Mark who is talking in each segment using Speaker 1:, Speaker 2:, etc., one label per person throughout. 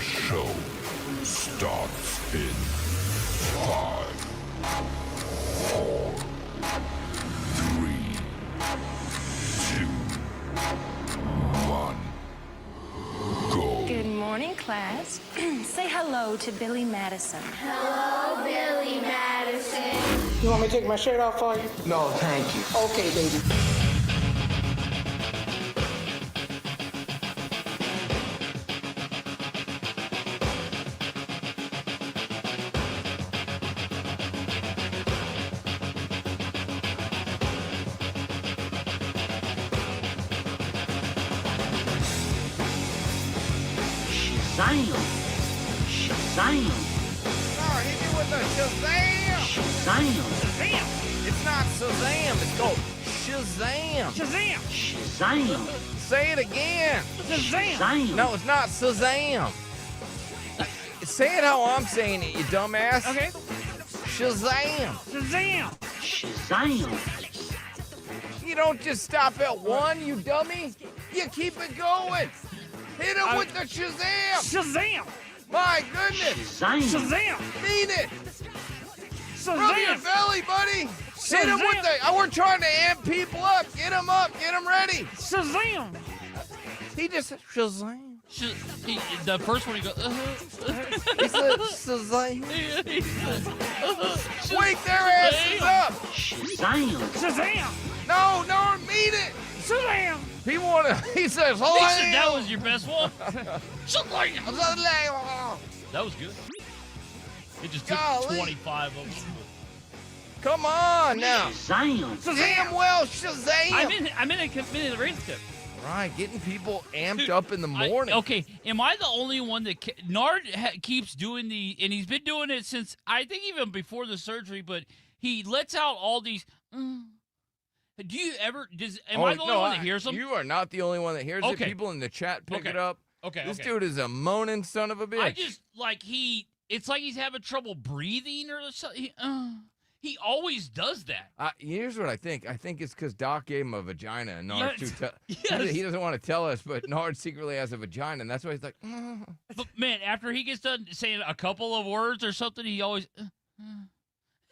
Speaker 1: show starts in 5, 4, 3, 2, 1, go.
Speaker 2: Good morning, class. Say hello to Billy Madison.
Speaker 3: Hello, Billy Madison.
Speaker 4: You want me to take my shirt off for you?
Speaker 5: No, thank you.
Speaker 4: Okay, baby.
Speaker 6: Shazam! Shazam!
Speaker 7: Oh, hit me with the Shazam!
Speaker 6: Shazam!
Speaker 7: Shazam! It's not Shazam, it's called Shazam!
Speaker 8: Shazam!
Speaker 6: Shazam!
Speaker 7: Say it again!
Speaker 8: Shazam!
Speaker 6: Shazam!
Speaker 7: No, it's not Shazam! Say it how I'm saying it, you dumbass!
Speaker 8: Okay.
Speaker 7: Shazam!
Speaker 8: Shazam!
Speaker 6: Shazam!
Speaker 7: You don't just stop at one, you dummy! You keep it going! Hit him with the Shazam!
Speaker 8: Shazam!
Speaker 7: My goodness!
Speaker 6: Shazam!
Speaker 8: Shazam!
Speaker 7: Mean it! Rub your
Speaker 8: Shazam!
Speaker 7: belly, buddy! Hit him with the... We're trying to amp people up! Get them up! Get them ready!
Speaker 8: Shazam!
Speaker 7: He just... Shazam!
Speaker 9: The first one he goes,
Speaker 7: He said Shazam! Wake their asses up!
Speaker 6: Shazam!
Speaker 8: Shazam!
Speaker 7: No, mean it!
Speaker 8: Shazam!
Speaker 7: He wanna... He says...
Speaker 9: he said that was your best one. That was good. It just took
Speaker 7: Golly.
Speaker 9: 25 of them.
Speaker 7: Come on now!
Speaker 6: Shazam!
Speaker 7: Damn well Shazam!
Speaker 9: I'm in a minute race tip.
Speaker 7: Right, getting people amped
Speaker 9: Dude,
Speaker 7: up in the morning.
Speaker 9: Okay, am I the only one that Nard keeps doing and he's been doing it since I think even before the surgery, but he lets out all these. Do you ever? Am I the only one that hears them?
Speaker 7: You are not the only one that hears it. People in the chat pick it up.
Speaker 9: Okay,
Speaker 7: This dude is a moaning son of a bitch.
Speaker 9: I just like it's like he's having trouble breathing or something. He always does that.
Speaker 7: Here's what I think. I think it's because Doc gave him a vagina, and Nard
Speaker 9: Yes.
Speaker 7: he doesn't want to tell us, but Nard secretly has a vagina, and that's why he's like.
Speaker 9: But man, after he gets done saying a couple of words or something, he always.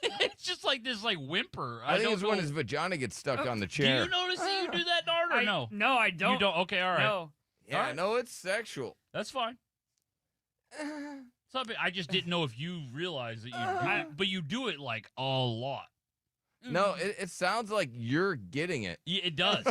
Speaker 9: It's just like this, like whimper.
Speaker 7: I think it's when his vagina gets stuck on the chair.
Speaker 9: Do you notice that you do that, Nard, or no?
Speaker 8: No, I don't.
Speaker 9: You don't? Okay, all right.
Speaker 8: No.
Speaker 7: Yeah, I know it's sexual.
Speaker 9: That's fine. I just didn't know if you realize that you do it, but you do it like a lot.
Speaker 7: No, it sounds like you're getting it.
Speaker 9: Yeah, it does.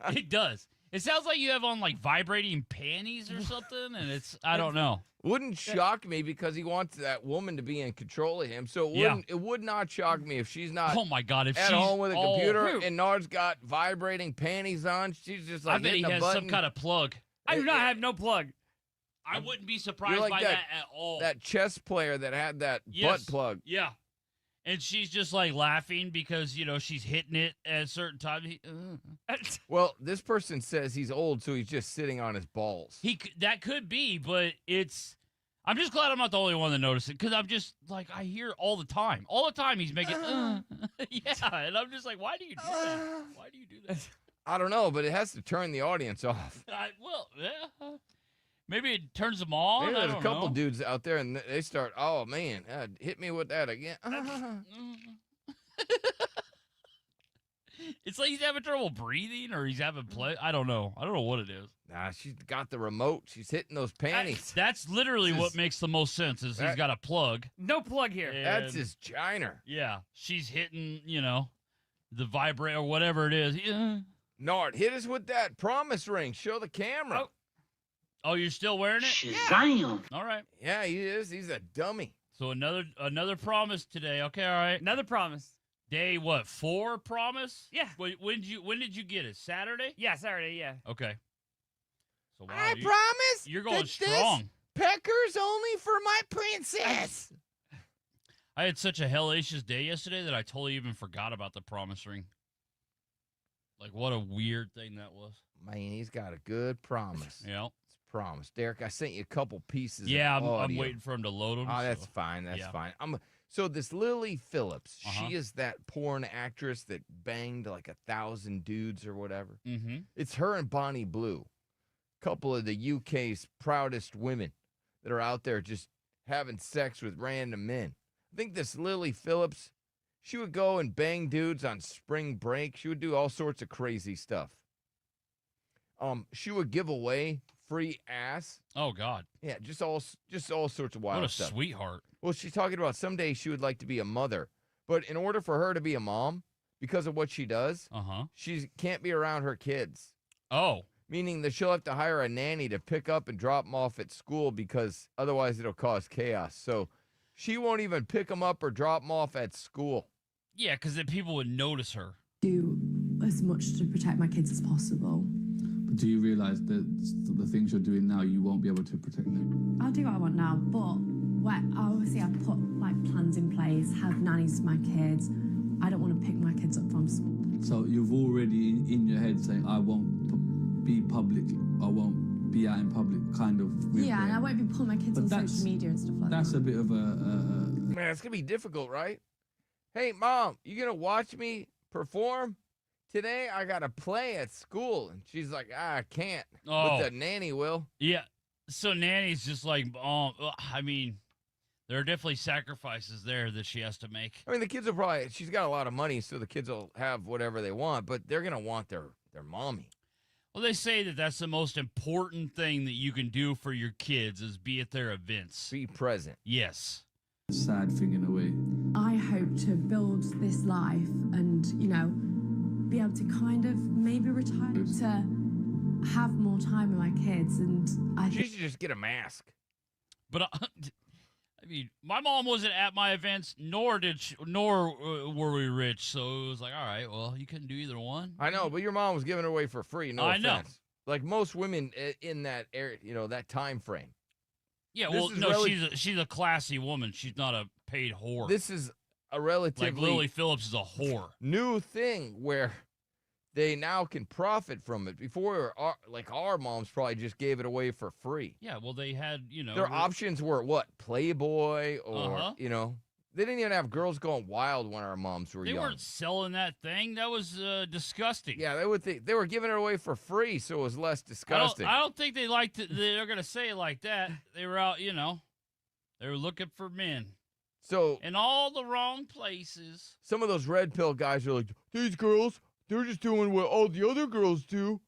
Speaker 9: It does. It sounds like you have on like vibrating panties or something, and I don't know.
Speaker 7: Wouldn't shock me because he wants that woman to be in control of him. So it would not shock me if she's not
Speaker 9: Oh my God! If
Speaker 7: at
Speaker 9: she's
Speaker 7: home with a computer
Speaker 9: whew.
Speaker 7: and Nard's got vibrating panties on. She's just like
Speaker 9: I bet he
Speaker 7: hitting a
Speaker 9: has
Speaker 7: button.
Speaker 9: some kind of plug.
Speaker 8: I do not have no plug.
Speaker 9: I wouldn't be surprised
Speaker 7: like
Speaker 9: by that at all.
Speaker 7: That chess player that had that
Speaker 9: Yes.
Speaker 7: butt plug.
Speaker 9: Yeah. And she's just like laughing because, she's hitting it at a certain time.
Speaker 7: Well, this person says he's old, so he's just sitting on his balls.
Speaker 9: That could be, but I'm just glad I'm not the only one that noticed it because I'm just like, I hear all the time. All the time he's making, yeah. And I'm just like, why do you do that? Why do you do that?
Speaker 7: I don't know, but it has to turn the audience off.
Speaker 9: Yeah. Maybe it turns them on.
Speaker 7: Maybe
Speaker 9: I
Speaker 7: there's
Speaker 9: don't
Speaker 7: a couple
Speaker 9: know.
Speaker 7: dudes out there and they start, oh man, hit me with that again.
Speaker 9: It's like he's having trouble breathing or he's having play. I don't know. I don't know what it is.
Speaker 7: Nah, she's got the remote. She's hitting those panties.
Speaker 9: That's literally what makes the most sense is he's got a plug.
Speaker 8: No plug here.
Speaker 7: That's his giner.
Speaker 9: Yeah. She's hitting, the vibrator or whatever it is. Yeah.
Speaker 7: Nard, hit us with that promise ring. Show the camera.
Speaker 9: Oh, you're still wearing it?
Speaker 6: Shazam!
Speaker 9: All right.
Speaker 7: Yeah, he is. He's a dummy.
Speaker 9: So another promise today. Okay, all right.
Speaker 8: Another promise.
Speaker 9: Day what? 4 promise?
Speaker 8: Yeah.
Speaker 9: When did you get it? Saturday?
Speaker 8: Yeah, Saturday, yeah.
Speaker 9: Okay. So wow,
Speaker 7: I promise.
Speaker 9: You're going
Speaker 7: that
Speaker 9: strong.
Speaker 7: This pecker's only for my princess.
Speaker 9: I had such a hellacious day yesterday that I totally even forgot about the promise ring. Like what a weird thing that was.
Speaker 7: Man, he's got a good promise.
Speaker 9: Yeah.
Speaker 7: Promise. Derek, I sent you a couple pieces
Speaker 9: Yeah,
Speaker 7: of
Speaker 9: I'm
Speaker 7: audio.
Speaker 9: waiting for him to load them.
Speaker 7: Oh, that's fine. That's fine. So this Lily Phillips, she is that porn actress that banged like 1,000 dudes or whatever.
Speaker 9: Mm-hmm.
Speaker 7: It's her and Bonnie Blue, couple of the UK's proudest women. that are out there just having sex with random men. I think this Lily Phillips, she would go and bang dudes on spring break. She would do all sorts of crazy stuff. She would give away free ass.
Speaker 9: Oh God.
Speaker 7: Yeah, just all sorts of wild
Speaker 9: What a
Speaker 7: stuff.
Speaker 9: sweetheart.
Speaker 7: Well, she's talking about someday she would like to be a mother, but in order for her to be a mom, because of what she does, she can't be around her kids.
Speaker 9: Oh.
Speaker 7: Meaning that she'll have to hire a nanny to pick up and drop them off at school because otherwise it'll cause chaos. So she won't even pick them up or drop them off at school.
Speaker 9: Yeah, because then people would notice her.
Speaker 5: Do as much to protect my kids as possible.
Speaker 10: But do you realise that the things you're doing now, you won't be able to protect them?
Speaker 5: I'll do what I want now, but obviously I've put like plans in place, have nannies for my kids. I don't want to pick my kids up from school.
Speaker 10: So you've already in your head saying, I won't be public, I won't be out in public, kind of.
Speaker 5: Yeah, and I won't be pulling my kids on social media and stuff like that.
Speaker 10: That's a bit of a...
Speaker 7: Man, it's going to be difficult, right? Hey, Mom, you going to watch me perform? Today I got to play at school. And she's like, I can't.
Speaker 9: Oh.
Speaker 7: But the nanny will.
Speaker 9: Yeah. So nanny's just like, I mean, there are definitely sacrifices there that she has to make.
Speaker 7: I mean, the kids will probably, she's got a lot of money, so the kids will have whatever they want, but they're going to want their mommy.
Speaker 9: Well, they say that that's the most important thing that you can do for your kids is be at their events.
Speaker 7: Be present.
Speaker 9: Yes.
Speaker 10: sad thing in a way.
Speaker 5: I hope to build this life and, be able to kind of maybe retire to have more time with my kids. And I
Speaker 7: She should just get a mask.
Speaker 9: But I mean, my mom wasn't at my events, nor were we rich. So it was like, all right, well, you couldn't do either one.
Speaker 7: I know, but your mom was giving it away for free. No
Speaker 9: I
Speaker 7: offense.
Speaker 9: know.
Speaker 7: Like most women in that area, that time frame.
Speaker 9: Yeah,
Speaker 7: This
Speaker 9: well,
Speaker 7: is
Speaker 9: no, she's a classy woman. She's not a paid whore.
Speaker 7: This is a relatively
Speaker 9: like Lily Phillips is a whore.
Speaker 7: New thing where they now can profit from it. Before, our moms probably just gave it away for free.
Speaker 9: Yeah, well, they had,
Speaker 7: Their options were what? Playboy or, they didn't even have girls going wild when our moms were
Speaker 9: They
Speaker 7: young.
Speaker 9: weren't selling that thing. That was disgusting.
Speaker 7: Yeah, they were giving it away for free, so it was less disgusting.
Speaker 9: I don't think they liked it. They're going to say it like that. They were out, they were looking for men.
Speaker 7: So
Speaker 9: in all the wrong places.
Speaker 7: Some of those red pill guys are like, these girls, they're just doing what all the other girls do,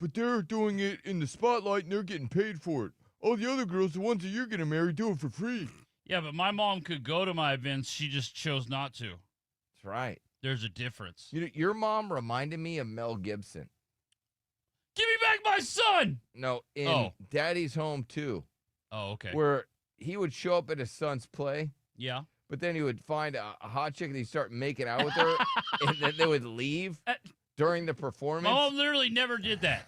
Speaker 7: but they're doing it in the spotlight and they're getting paid for it. All the other girls, the ones that you're going to marry, do it for free.
Speaker 9: Yeah, but my mom could go to my events. She just chose not to.
Speaker 7: That's right.
Speaker 9: There's a difference.
Speaker 7: Your mom reminded me of Mel Gibson.
Speaker 9: Give me back my son!
Speaker 7: No, in Daddy's Home 2.
Speaker 9: Oh, okay.
Speaker 7: Where he would show up at his son's play.
Speaker 9: Yeah.
Speaker 7: But then he would find a hot chick and he'd start making out with her. And then they would leave during the performance.
Speaker 9: My mom literally never did that.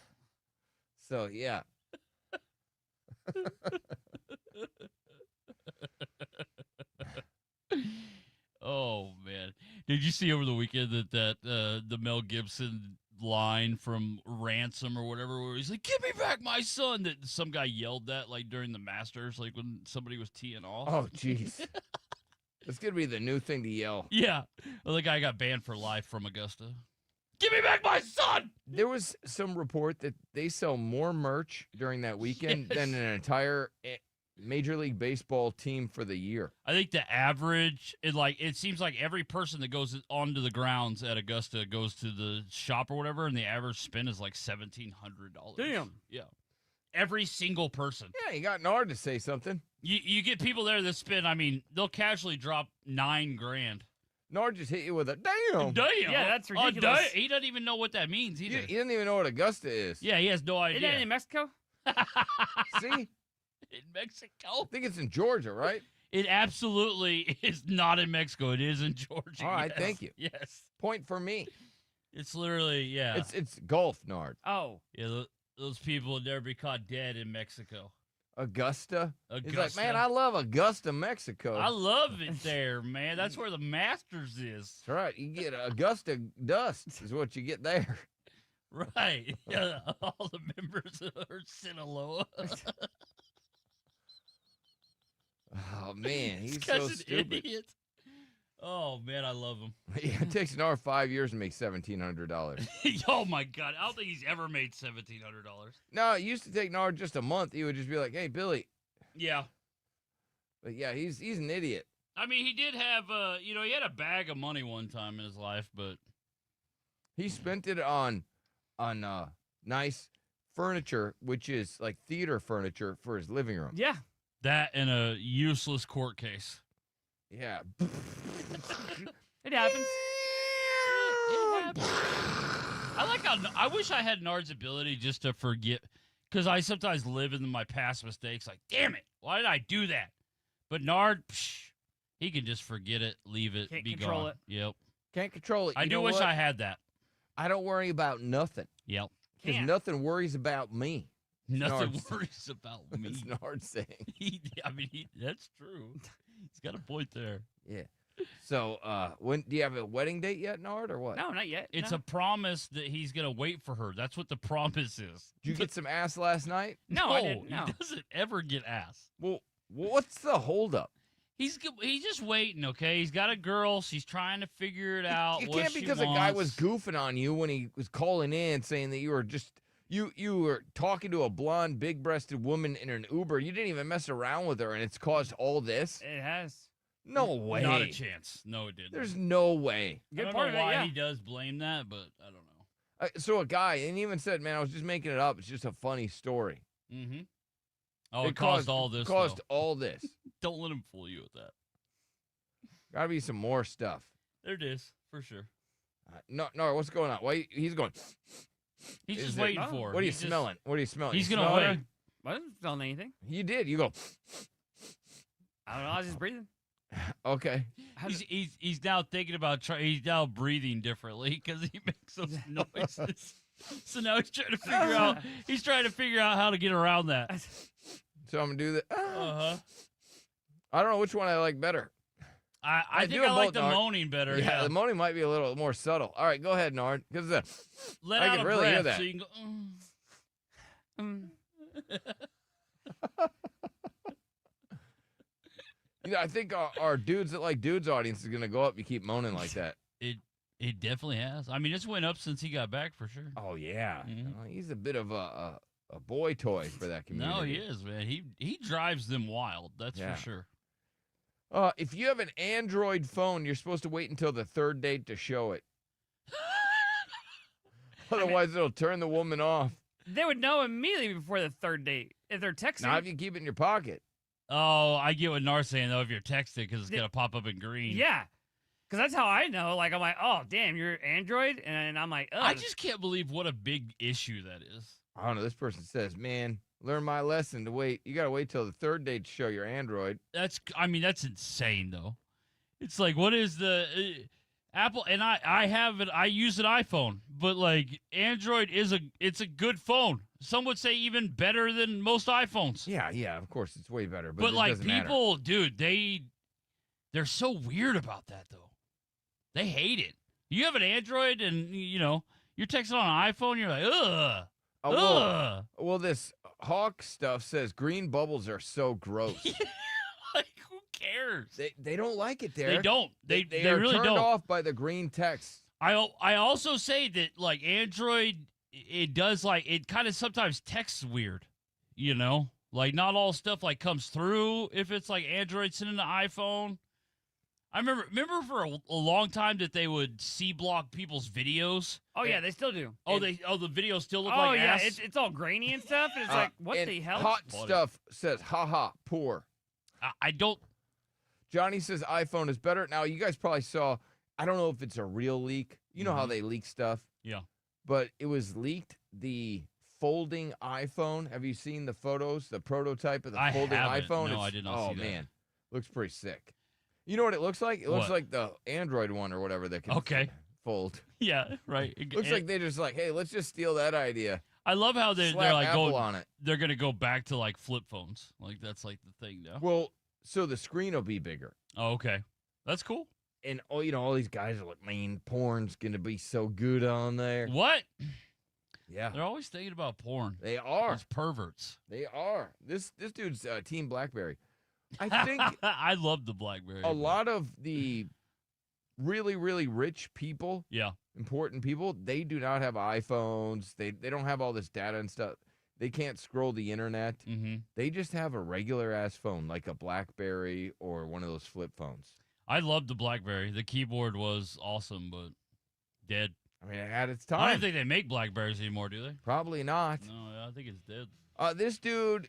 Speaker 7: So, yeah.
Speaker 9: Oh, man. Did you see over the weekend that the Mel Gibson line from Ransom or whatever, where he's like, give me back my son, that some guy yelled that like during the Masters, like when somebody was teeing off?
Speaker 7: Oh, jeez. It's going to be the new thing to yell.
Speaker 9: Yeah. Well, the guy got banned for life from Augusta. Give me back my son!
Speaker 7: There was some report that they sell more merch during that weekend than an entire Major League Baseball team for the year.
Speaker 9: I think the average, it seems like every person that goes onto the grounds at Augusta goes to the shop or whatever, and the average spend is like $1,700.
Speaker 8: Damn.
Speaker 9: Yeah. Every single person.
Speaker 7: Yeah, you got Nard to say something.
Speaker 9: You get people there that spend, they'll casually drop $9,000.
Speaker 7: Nard just hit you with a damn.
Speaker 9: Damn.
Speaker 8: Yeah, that's ridiculous.
Speaker 9: He doesn't even know what that means either.
Speaker 7: He doesn't even know what Augusta is.
Speaker 9: Yeah, he has no idea.
Speaker 8: Isn't that in Mexico?
Speaker 7: See?
Speaker 9: In Mexico?
Speaker 7: I think it's in Georgia, right?
Speaker 9: It absolutely is not in Mexico. It is in Georgia.
Speaker 7: All right,
Speaker 9: yes.
Speaker 7: thank you.
Speaker 9: Yes.
Speaker 7: Point for me.
Speaker 9: It's literally, yeah.
Speaker 7: It's golf, Nard.
Speaker 8: Oh.
Speaker 9: Yeah, those people would never be caught dead in Mexico.
Speaker 7: Augusta? He's like,
Speaker 9: Augusta.
Speaker 7: man, I love Augusta, Mexico.
Speaker 9: I love it there, man. That's where the Masters is.
Speaker 7: That's right. You get Augusta dust is what you get there.
Speaker 9: Right. Yeah, all the members are Sinaloa.
Speaker 7: Oh, man. He's
Speaker 9: This
Speaker 7: so
Speaker 9: guy's an
Speaker 7: stupid.
Speaker 9: idiot. Oh, man, I love him.
Speaker 7: Yeah, it takes Nard 5 years to make $1,700.
Speaker 9: Oh, my God. I don't think he's ever made $1,700.
Speaker 7: No, it used to take Nard just a month. He would just be like, hey, Billy,
Speaker 9: Yeah.
Speaker 7: But yeah, he's an idiot.
Speaker 9: I mean, he did have, he had a bag of money one time in his life, but
Speaker 7: He spent it on nice furniture, which is like theater furniture for his living room.
Speaker 8: Yeah.
Speaker 9: that and a useless court case.
Speaker 7: Yeah.
Speaker 8: It happens.
Speaker 9: It happens. I like how I wish I had Nard's ability just to forget, because I sometimes live in my past mistakes. Like, damn it, why did I do that? But Nard, he can just forget it, leave it,
Speaker 8: Can't
Speaker 9: be
Speaker 8: control
Speaker 9: gone.
Speaker 8: it.
Speaker 9: Yep.
Speaker 7: Can't control it.
Speaker 9: I
Speaker 7: You
Speaker 9: do
Speaker 7: know
Speaker 9: wish
Speaker 7: what?
Speaker 9: I had that.
Speaker 7: I don't worry about nothing.
Speaker 9: Yep.
Speaker 7: Because
Speaker 8: Can't.
Speaker 7: nothing worries about me.
Speaker 9: Nothing
Speaker 7: Nard's-
Speaker 9: worries about me.
Speaker 7: That's Nard saying.
Speaker 9: That's true. He's got a point there.
Speaker 7: Yeah. So, when do you have a wedding date yet, Nard, or what?
Speaker 8: No, not yet.
Speaker 9: It's
Speaker 8: no.
Speaker 9: a promise that he's gonna wait for her. That's what the promise is.
Speaker 7: Did you get some ass last night?
Speaker 8: No, I didn't. No.
Speaker 9: He doesn't ever get ass.
Speaker 7: Well, what's the holdup?
Speaker 9: He's just waiting. Okay, he's got a girl. She's trying to figure it out.
Speaker 7: It
Speaker 9: what
Speaker 7: can't
Speaker 9: she
Speaker 7: because a guy was
Speaker 9: wants.
Speaker 7: goofing on you when he was calling in saying that you were just you were talking to a blonde, big-breasted woman in an Uber. You didn't even mess around with her, and it's caused all this.
Speaker 8: It has.
Speaker 7: No way.
Speaker 9: Not a chance. No, it didn't.
Speaker 7: There's no way.
Speaker 9: I
Speaker 8: Good
Speaker 9: don't
Speaker 8: part
Speaker 9: know
Speaker 8: of it,
Speaker 9: why
Speaker 8: yeah.
Speaker 9: he does blame that, but I don't know.
Speaker 7: So a guy, and he even said, "Man, I was just making it up. It's just a funny story."
Speaker 9: Mm-hmm. Oh, it caused all this.
Speaker 7: Caused
Speaker 9: though.
Speaker 7: all this.
Speaker 9: Don't let him fool you with that.
Speaker 7: Got to be some more stuff.
Speaker 9: There it is for sure.
Speaker 7: No, what's going on? Why he's going?
Speaker 9: He's
Speaker 7: Is
Speaker 9: just
Speaker 7: it-
Speaker 9: waiting
Speaker 8: Oh.
Speaker 9: for. her.
Speaker 7: What are you
Speaker 9: He's just-
Speaker 7: smelling? What are you smelling?
Speaker 9: He's
Speaker 7: You
Speaker 9: gonna
Speaker 7: smelling
Speaker 9: wait.
Speaker 7: her?
Speaker 8: I wasn't feeling anything.
Speaker 7: You did. You go.
Speaker 8: I don't know. I was just breathing.
Speaker 7: Okay.
Speaker 9: He's now thinking about he's now breathing differently because he makes those noises. So now he's trying to figure out. He's trying to figure out how to get around that.
Speaker 7: So I'm gonna do that.
Speaker 9: Uh-huh.
Speaker 7: I don't know which one I like better.
Speaker 9: I
Speaker 7: do
Speaker 9: think
Speaker 7: them
Speaker 9: I like
Speaker 7: both,
Speaker 9: the
Speaker 7: Nard.
Speaker 9: moaning better.
Speaker 7: Yeah,
Speaker 9: Yeah.
Speaker 7: the moaning might be a little more subtle. All right, go ahead, Nard. Because
Speaker 9: Let
Speaker 7: I
Speaker 9: out
Speaker 7: can
Speaker 9: a
Speaker 7: really
Speaker 9: breath
Speaker 7: hear that.
Speaker 9: so you can go.
Speaker 7: I think our dudes that like dudes audience is gonna go up. You keep moaning like that.
Speaker 9: It definitely has. I mean, it's went up since he got back for sure.
Speaker 7: Oh yeah,
Speaker 9: Mhm.
Speaker 7: He's a bit of a boy toy for that community.
Speaker 9: No, he is, man. He drives them wild. That's
Speaker 7: Yeah.
Speaker 9: for sure.
Speaker 7: If you have an Android phone, you're supposed to wait until the third date to show it. Otherwise, it'll turn the woman off.
Speaker 8: They would know immediately before the third date if they're texting.
Speaker 7: Not if you keep it in your pocket.
Speaker 9: Oh, I get what Nar's saying though. If you're texting, because it's gonna pop up in green.
Speaker 8: Yeah, because that's how I know. Like I'm like, oh damn, you're Android, and I'm like,
Speaker 9: I just can't believe what a big issue that is.
Speaker 7: I don't know. This person says, "Man, learn my lesson to wait. You gotta wait till the third date to show your Android."
Speaker 9: That's insane though. It's like, what is the Apple? And I have it. I use an iPhone, but like Android it's a good phone. Some would say even better than most iPhones.
Speaker 7: Yeah, of course it's way better. But,
Speaker 9: But
Speaker 7: it
Speaker 9: like
Speaker 7: doesn't matter.
Speaker 9: people, dude, they're so weird about that though. They hate it. You have an Android and you're texting on an iPhone, you're like, ugh.
Speaker 7: Oh, well, this Hawk stuff says green bubbles are so gross.
Speaker 9: Like, who cares?
Speaker 7: They don't like it, Derek.
Speaker 9: They don't. They
Speaker 7: are
Speaker 9: really
Speaker 7: turned
Speaker 9: don't.
Speaker 7: off by the green text.
Speaker 9: I also say that like Android, it does like it kind of sometimes texts weird, like not all stuff like comes through if it's like Android sending to iPhone. I remember for a long time that they would C-block people's videos.
Speaker 8: oh yeah, they still do.
Speaker 9: Oh, the videos still look
Speaker 8: Oh
Speaker 9: like
Speaker 8: yeah,
Speaker 9: ass.
Speaker 8: it's all grainy and stuff. And it's like, what
Speaker 7: and
Speaker 8: the hell?
Speaker 7: Hot
Speaker 9: Funny.
Speaker 7: stuff says, haha, poor.
Speaker 9: I don't.
Speaker 7: Johnny says iPhone is better. Now, you guys probably saw, I don't know if it's a real leak. You know how they leak stuff?
Speaker 9: Yeah.
Speaker 7: But it was leaked, the folding iPhone. Have you seen the photos, the prototype of the
Speaker 9: I
Speaker 7: folding
Speaker 9: haven't.
Speaker 7: iPhone?
Speaker 9: No, I did not
Speaker 7: oh,
Speaker 9: see that.
Speaker 7: man. Looks pretty sick. You know what it looks like? It looks
Speaker 9: What?
Speaker 7: like the Android one or whatever that can
Speaker 9: Okay.
Speaker 7: fold.
Speaker 9: Yeah, right.
Speaker 7: Looks like they just like, hey, let's just steal that idea.
Speaker 9: I love how they're
Speaker 7: Slap
Speaker 9: like
Speaker 7: Apple on it.
Speaker 9: they're gonna go back to like flip phones. Like that's like the thing now.
Speaker 7: Well, so the screen will be bigger.
Speaker 9: Oh, okay. That's cool.
Speaker 7: And all these guys are like, man, porn's gonna be so good on there.
Speaker 9: What?
Speaker 7: Yeah,
Speaker 9: They're always thinking about porn.
Speaker 7: they are.
Speaker 9: Those perverts.
Speaker 7: They are. This dude's Team BlackBerry. I think
Speaker 9: I love the BlackBerry.
Speaker 7: a lot of the really, really rich people,
Speaker 9: Yeah.
Speaker 7: important people, they do not have iPhones. They don't have all this data and stuff. They can't scroll the internet.
Speaker 9: Mm-hmm.
Speaker 7: They just have a regular ass phone, like a BlackBerry or one of those flip phones.
Speaker 9: I loved the BlackBerry. The keyboard was awesome, but dead.
Speaker 7: I mean, it had its
Speaker 9: I don't
Speaker 7: time.
Speaker 9: think they make BlackBerries anymore, do they?
Speaker 7: Probably not.
Speaker 9: No, I think it's dead.
Speaker 7: This dude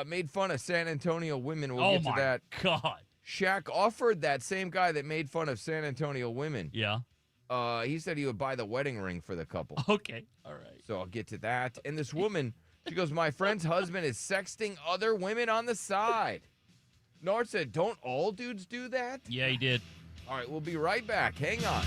Speaker 7: made fun of San Antonio women. We'll
Speaker 9: Oh
Speaker 7: get to
Speaker 9: my
Speaker 7: that.
Speaker 9: God.
Speaker 7: Shaq offered that same guy that made fun of San Antonio women.
Speaker 9: Yeah.
Speaker 7: He said he would buy the wedding ring for the couple.
Speaker 9: Okay. All right.
Speaker 7: So I'll get to that. And this woman, she goes, my friend's husband is sexting other women on the side. Nard said, don't all dudes do that?
Speaker 9: Yeah, he did.
Speaker 7: All right, we'll be right back. Hang on.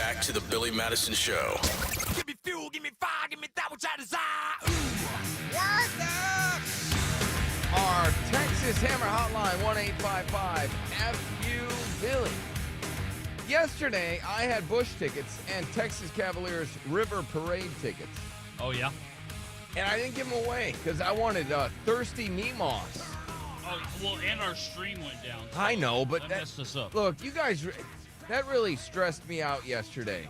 Speaker 11: back to the Billy Madison Show.
Speaker 1: Give me fuel, give me fire, give me that which I desire.
Speaker 7: Our Texas Hammer Hotline, 1-855-FU-Billy. Yesterday, I had Bush tickets and Texas Cavaliers River Parade tickets.
Speaker 9: Oh, yeah?
Speaker 7: And I didn't give them away because I wanted Thirsty Meemaws.
Speaker 9: Oh, well, and our stream went down. So
Speaker 7: I know, but
Speaker 9: that
Speaker 7: that
Speaker 9: messed us up.
Speaker 7: Look, you guys, that really stressed me out yesterday.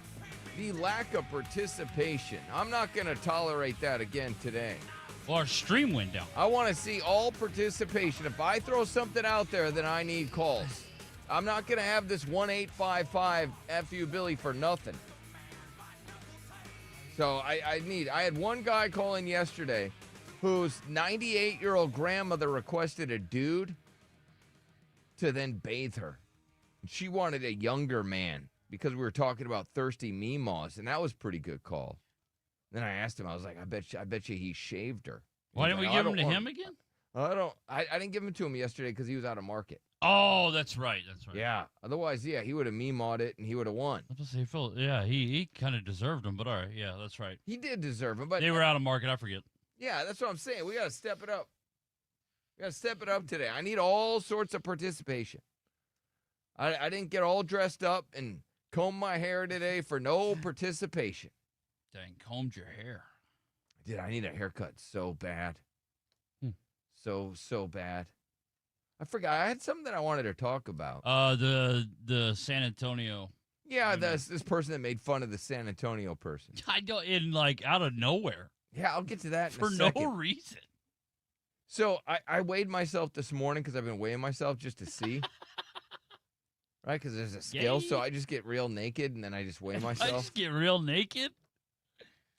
Speaker 7: The lack of participation. I'm not going to tolerate that again today.
Speaker 9: Well, our stream went down.
Speaker 7: I want to see all participation. If I throw something out there, then I need calls. I'm not going to have this 1-855-FU-Billy for nothing. So I had one guy call in yesterday whose 98-year-old grandmother requested a dude to then bathe her. She wanted a younger man because we were talking about Thirsty Meemaws, and that was a pretty good call. Then I asked him, I was like, I bet you he shaved her.
Speaker 9: Why didn't we give him to him again?
Speaker 7: I didn't give him to him yesterday because he was out of market.
Speaker 9: Oh, that's right.
Speaker 7: Yeah. Otherwise, yeah, he would have meemawed it and he would have won.
Speaker 9: I was going to say, Phil, yeah, he kind of deserved him, but all right. Yeah, that's right.
Speaker 7: He did deserve him, but
Speaker 9: they were out of market. I forget.
Speaker 7: Yeah, that's what I'm saying. We got to step it up. We got to step it up today. I need all sorts of participation. I didn't get all dressed up and comb my hair today for no participation.
Speaker 9: Dang, combed your hair.
Speaker 7: Dude, I need a haircut so bad. So bad. I forgot. I had something that I wanted to talk about.
Speaker 9: The San Antonio.
Speaker 7: Yeah, this person that made fun of the San Antonio person.
Speaker 9: I don't, out of nowhere.
Speaker 7: Yeah, I'll get to that in
Speaker 9: for
Speaker 7: a second.
Speaker 9: no reason.
Speaker 7: So I weighed myself this morning because I've been weighing myself just to see. Right, because there's a scale, so I just get real naked and then I just weigh myself.
Speaker 9: I just get real naked?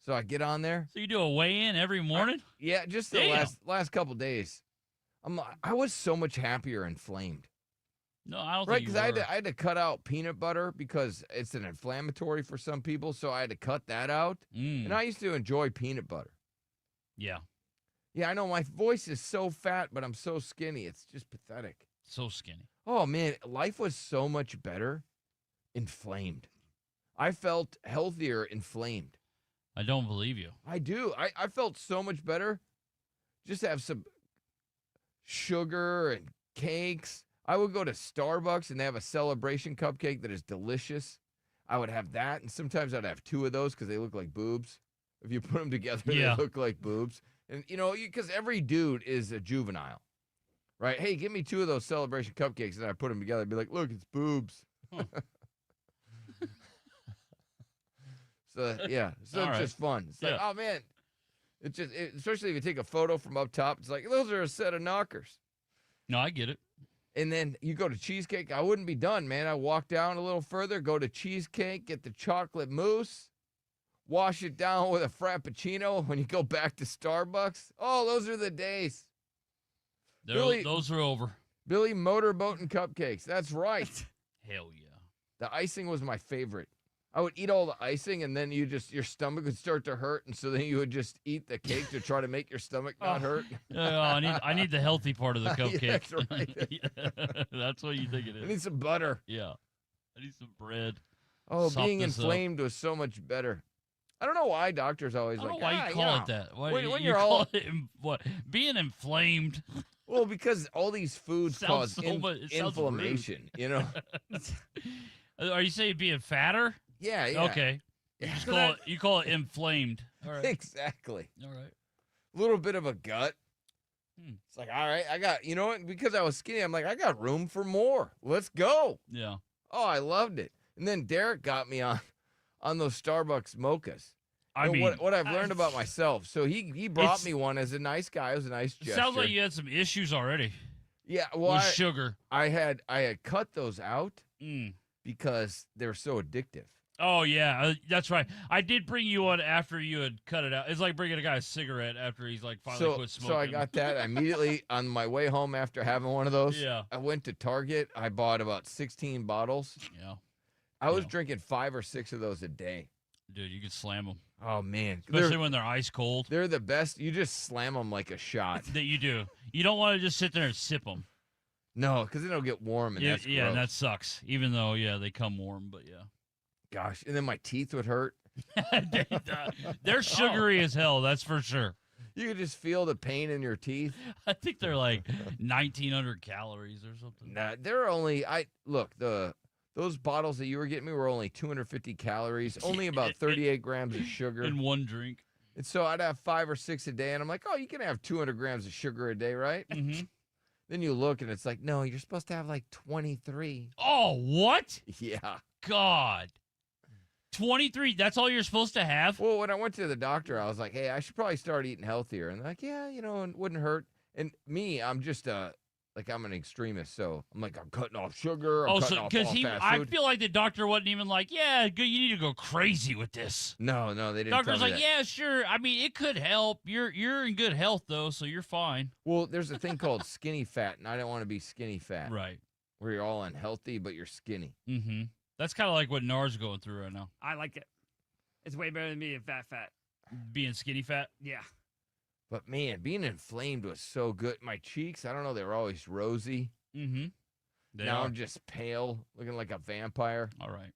Speaker 7: So I get on there.
Speaker 9: So you do a weigh-in every morning?
Speaker 7: Yeah, just the last couple days. I was so much happier and inflamed.
Speaker 9: No, I don't
Speaker 7: right,
Speaker 9: think you
Speaker 7: because
Speaker 9: were.
Speaker 7: I had to cut out peanut butter because it's an inflammatory for some people, so I had to cut that out. And I used to enjoy peanut butter.
Speaker 9: Yeah.
Speaker 7: Yeah, I know my voice is so fat, but I'm so skinny. It's just pathetic.
Speaker 9: So skinny.
Speaker 7: Oh, man, life was so much better inflamed. I felt healthier inflamed.
Speaker 9: I don't believe you.
Speaker 7: I do. I felt so much better. Just have some sugar and cakes. I would go to Starbucks and they have a celebration cupcake that is delicious. I would have that, and sometimes I'd have two of those because they look like boobs. If you put them together, they look like boobs. And, because every dude is a juvenile, right? Hey, give me two of those celebration cupcakes, and I put them together and be like, look, it's boobs.
Speaker 9: Huh.
Speaker 7: So it's just fun. It's like, oh, man. It's just, especially if you take a photo from up top, it's like, those are a set of knockers.
Speaker 9: No, I get it.
Speaker 7: And then you go to cheesecake. I wouldn't be done, man. I walk down a little further, go to cheesecake, get the chocolate mousse, wash it down with a Frappuccino when you go back to Starbucks. Oh, those are the days.
Speaker 9: Those are over.
Speaker 7: Billy Motorboating Cupcakes. That's right.
Speaker 9: Hell yeah.
Speaker 7: The icing was my favorite. I would eat all the icing, and then your stomach would start to hurt, and so then you would just eat the cake to try to make your stomach not hurt.
Speaker 9: I need the healthy part of the cupcake.
Speaker 7: Yeah, that's right.
Speaker 9: Yeah, that's what you think it is.
Speaker 7: I need some butter.
Speaker 9: Yeah. I need some bread.
Speaker 7: Oh, being inflamed was so much better. I don't know why doctors always
Speaker 9: I don't know why you call it that. Why
Speaker 7: when
Speaker 9: you
Speaker 7: you're
Speaker 9: call
Speaker 7: all
Speaker 9: it what? Being inflamed.
Speaker 7: Well, because all these foods cause
Speaker 9: sounds
Speaker 7: inflammation,
Speaker 9: Are you saying being fatter?
Speaker 7: Yeah.
Speaker 9: Okay. You call it inflamed. All right.
Speaker 7: Exactly.
Speaker 9: All right.
Speaker 7: A little bit of a gut. It's like, all right, I got, because I was skinny, I'm like, I got room for more. Let's go.
Speaker 9: Yeah.
Speaker 7: Oh, I loved it. And then Derek got me on those Starbucks mochas.
Speaker 9: I mean,
Speaker 7: what I've learned about myself. So he brought me one as a nice guy. It was a nice gesture.
Speaker 9: Sounds like you had some issues already.
Speaker 7: Yeah, well,
Speaker 9: with sugar.
Speaker 7: I had cut those out because they're so addictive.
Speaker 9: Oh yeah, that's right. I did bring you one after you had cut it out. It's like bringing a guy a cigarette after he's like finally quit smoking.
Speaker 7: So I got that immediately on my way home after having one of those.
Speaker 9: Yeah.
Speaker 7: I went to Target. I bought about 16 bottles.
Speaker 9: Yeah.
Speaker 7: I was drinking 5 or 6 of those a day.
Speaker 9: Dude, you could slam them.
Speaker 7: Oh, man.
Speaker 9: Especially when they're ice cold.
Speaker 7: They're the best. You just slam them like a shot.
Speaker 9: That you do. You don't want to just sit there and sip them.
Speaker 7: No, because then it'll get warm, and that's gross.
Speaker 9: Yeah, and that sucks. Even though, they come warm, but yeah.
Speaker 7: gosh. And then my teeth would hurt.
Speaker 9: They're sugary as hell, that's for sure.
Speaker 7: You could just feel the pain in your teeth.
Speaker 9: I think they're like 1,900 calories or something.
Speaker 7: Nah, they're only those bottles that you were getting me were only 250 calories, only about 38 grams of sugar
Speaker 9: in one drink.
Speaker 7: And so I'd have 5 or 6 a day, and I'm like, oh, you can have 200 grams of sugar a day, right?
Speaker 9: Mm-hmm.
Speaker 7: Then you look, and it's like, no, you're supposed to have like 23.
Speaker 9: Oh, what?
Speaker 7: Yeah.
Speaker 9: God. 23, that's all you're supposed to have?
Speaker 7: Well, when I went to the doctor, I was like, hey, I should probably start eating healthier. And they're like, yeah, it wouldn't hurt. And me, I'm just I'm an extremist, so I'm like, I'm cutting off sugar. I'm cutting off all fast
Speaker 9: I
Speaker 7: food.
Speaker 9: feel like the doctor wasn't even like, yeah, you need to go crazy with this.
Speaker 7: No, they didn't.
Speaker 9: Doctor's
Speaker 7: tell me
Speaker 9: like,
Speaker 7: that.
Speaker 9: yeah, sure. I mean, it could help. You're in good health though, so you're fine.
Speaker 7: Well, there's a thing called skinny fat, and I don't want to be skinny fat.
Speaker 9: Right.
Speaker 7: Where you're all unhealthy, but you're skinny.
Speaker 9: Mm-hmm. That's kind of like what Nard's going through right now.
Speaker 8: I like it. It's way better than being fat.
Speaker 9: Being skinny fat?
Speaker 8: Yeah.
Speaker 7: But man, being inflamed was so good. My cheeks, I don't know, they were always rosy.
Speaker 9: Mm-hmm.
Speaker 7: Now I'm just pale, looking like a vampire.
Speaker 9: All right.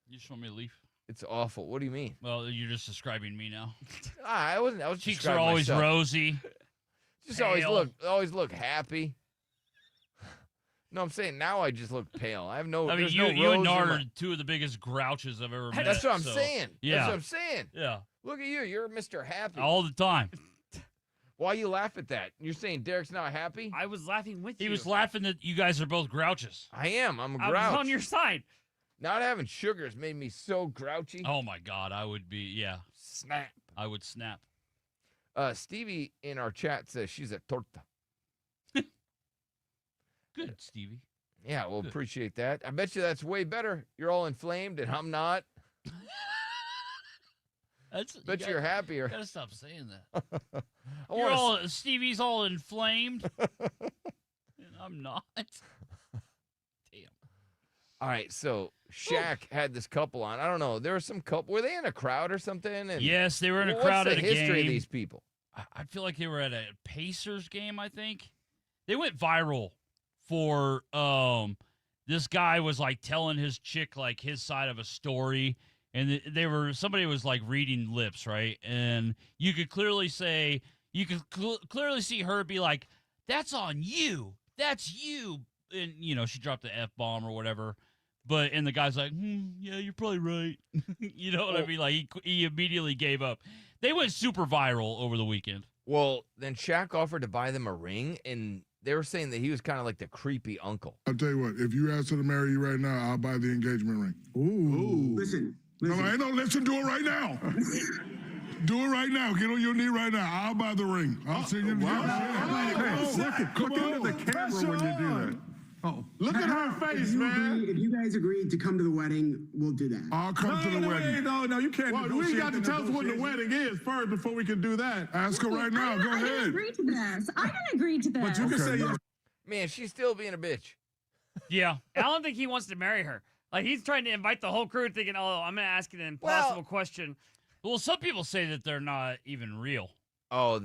Speaker 9: You just want me to leave?
Speaker 7: It's awful. What do you mean?
Speaker 9: Well, you're just describing me now.
Speaker 7: I was
Speaker 9: cheeks
Speaker 7: describing
Speaker 9: are always
Speaker 7: myself.
Speaker 9: rosy.
Speaker 7: Just
Speaker 9: pale.
Speaker 7: always look happy. No, I'm saying now I just look pale. I have no.
Speaker 9: I mean,
Speaker 7: there's
Speaker 9: you
Speaker 7: no
Speaker 9: and
Speaker 7: rose in
Speaker 9: Nard
Speaker 7: my-
Speaker 9: are two of the biggest grouches I've ever met.
Speaker 7: That's what I'm
Speaker 9: so,
Speaker 7: saying.
Speaker 9: Yeah.
Speaker 7: That's what I'm saying.
Speaker 9: Yeah.
Speaker 7: Look at you. You're Mr. Happy.
Speaker 9: All the time.
Speaker 7: Why you laugh at that? You're saying Derek's not happy?
Speaker 8: I was laughing with you.
Speaker 9: He was laughing that you guys are both grouches.
Speaker 7: I am. I'm a
Speaker 8: I
Speaker 7: grouch.
Speaker 8: was on your side.
Speaker 7: Not having sugar has made me so grouchy.
Speaker 9: Oh, my God. I would be, yeah.
Speaker 7: Snap.
Speaker 9: I would snap.
Speaker 7: Stevie in our chat says she's a torta.
Speaker 9: Good, Stevie.
Speaker 7: Yeah, well,
Speaker 9: Good.
Speaker 7: appreciate that. I bet you that's way better. You're all inflamed and I'm not. Bet you're happier.
Speaker 9: You gotta stop saying that.
Speaker 7: I
Speaker 9: Stevie's all inflamed. And I'm not. Damn.
Speaker 7: All right, so Shaq had this couple on. I don't know. There was some couple. Were they in a crowd or something? And
Speaker 9: Yes, they were in a
Speaker 7: what's
Speaker 9: crowd
Speaker 7: the
Speaker 9: at a
Speaker 7: history
Speaker 9: game.
Speaker 7: of these people?
Speaker 9: I feel like they were at a Pacers game, I think. They went viral for this guy was like telling his chick like his side of a story, and somebody was like reading lips, right? And you could clearly see her be like, "That's on you. That's you." And she dropped the F-bomb or whatever. And the guy's like, yeah, you're probably right. You know what I mean? Like he immediately gave up. They went super viral over the weekend.
Speaker 7: Well, then Shaq offered to buy them a ring, and they were saying that he was kind of like the creepy uncle.
Speaker 12: I'll tell you what, if you ask her to marry you right now, I'll buy the engagement ring. Ooh. Listen. No, ain't no listen, do it right now. Do it right now. Get on your knee right now. I'll buy the ring. I'll send you the
Speaker 13: Look into the camera when you do that.
Speaker 12: Oh, look at her face, man.
Speaker 14: If you guys agreed to come to the wedding, we'll do that.
Speaker 12: I'll come to the wedding.
Speaker 13: No, you can't.
Speaker 12: Well, we got to tell us when the wedding is first before we can do that. Ask her right now. Go
Speaker 2: I
Speaker 12: ahead.
Speaker 2: didn't agree to this. I didn't agree to this.
Speaker 13: But you can say yes.
Speaker 7: Man, she's still being a bitch.
Speaker 9: Yeah.
Speaker 8: I don't think he wants to marry her. Like, he's trying to invite the whole crew thinking, oh, I'm going to ask an impossible question.
Speaker 9: Well, some people say that they're not even real.
Speaker 7: Oh,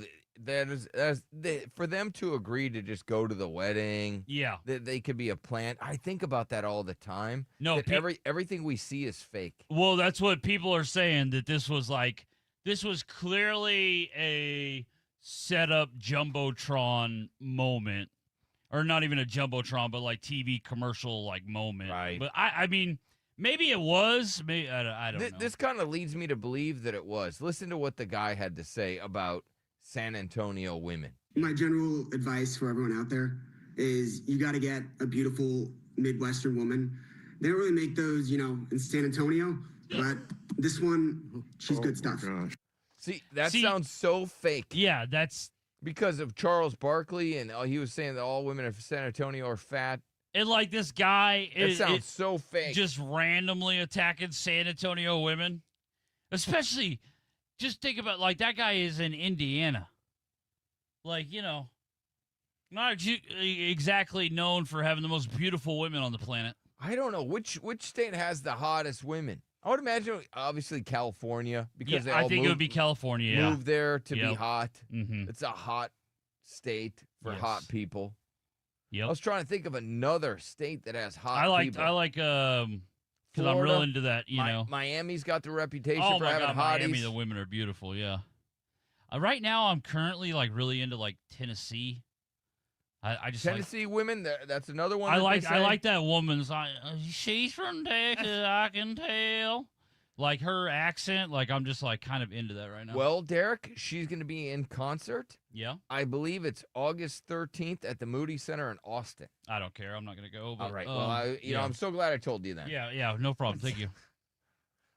Speaker 7: for them to agree to just go to the wedding.
Speaker 9: Yeah.
Speaker 7: That they could be a plant. I think about that all the time.
Speaker 9: No,
Speaker 7: that everything we see is fake.
Speaker 9: Well, that's what people are saying, that this was clearly a set up Jumbotron moment. Or not even a Jumbotron, but like TV commercial like moment.
Speaker 7: Right.
Speaker 9: But I mean, maybe it was. Maybe I don't know.
Speaker 7: This kind of leads me to believe that it was. Listen to what the guy had to say about San Antonio women.
Speaker 14: My general advice for everyone out there is you got to get a beautiful Midwestern woman. They don't really make those, in San Antonio, but this one, she's good stuff.
Speaker 7: See, sounds so fake.
Speaker 9: Yeah, that's
Speaker 7: because of Charles Barkley, and he was saying that all women of San Antonio are fat.
Speaker 9: And like this guy,
Speaker 7: it sounds so fake.
Speaker 9: Just randomly attacking San Antonio women, especially. Just think about, like, that guy is in Indiana. Like, not exactly known for having the most beautiful women on the planet.
Speaker 7: I don't know. Which state has the hottest women? I would imagine, obviously, California. Because
Speaker 9: I think it would be California, yeah.
Speaker 7: Move there to be hot.
Speaker 9: Mm-hmm.
Speaker 7: It's a hot state for hot people.
Speaker 9: Yep.
Speaker 7: I was trying to think of another state that has hot people.
Speaker 9: I like Because I'm
Speaker 7: Florida,
Speaker 9: real into that, you know.
Speaker 7: Miami's got the reputation
Speaker 9: Oh
Speaker 7: for
Speaker 9: my
Speaker 7: having
Speaker 9: God,
Speaker 7: hotties.
Speaker 9: Miami, the women are beautiful, yeah. Right now, I'm currently like really into like Tennessee. I just
Speaker 7: Tennessee women, that's another one.
Speaker 9: I
Speaker 7: that
Speaker 9: like
Speaker 7: they
Speaker 9: I
Speaker 7: say.
Speaker 9: like that woman's. She's from Texas, I can tell. Like her accent, like I'm just like kind of into that right now.
Speaker 7: Well, Derek, she's going to be in concert.
Speaker 9: Yeah.
Speaker 7: I believe it's August 13th at the Moody Center in Austin.
Speaker 9: I don't care. I'm not going to go. But,
Speaker 7: All right. Well, I'm so glad I told you that.
Speaker 9: Yeah, no problem. Thank you.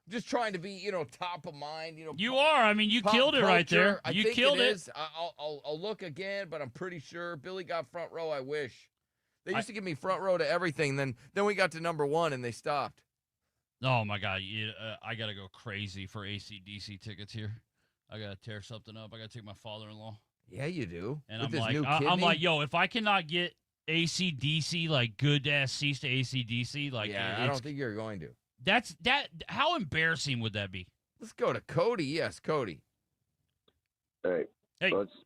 Speaker 7: Just trying to be, top of mind.
Speaker 9: You are. I mean, you
Speaker 7: pop
Speaker 9: killed it right
Speaker 7: culture.
Speaker 9: there.
Speaker 7: I
Speaker 9: You
Speaker 7: think
Speaker 9: killed
Speaker 7: it.
Speaker 9: it.
Speaker 7: Is. I'll look again, but I'm pretty sure Billy got front row. I wish they used to give me front row to everything. Then we got to number one and they stopped.
Speaker 9: Oh my God, I gotta go crazy for AC/DC tickets here. I gotta tear something up. I gotta take my father-in-law.
Speaker 7: Yeah, you do.
Speaker 9: And
Speaker 7: With
Speaker 9: I'm
Speaker 7: his
Speaker 9: like,
Speaker 7: new
Speaker 9: I'm like,
Speaker 7: kidney?
Speaker 9: yo, if I cannot get AC/DC, like good ass seats to AC/DC, like,
Speaker 7: Yeah, I don't think you're going to.
Speaker 9: That's that. How embarrassing would that be?
Speaker 7: Let's go to Cody. Yes, Cody.
Speaker 15: Hey.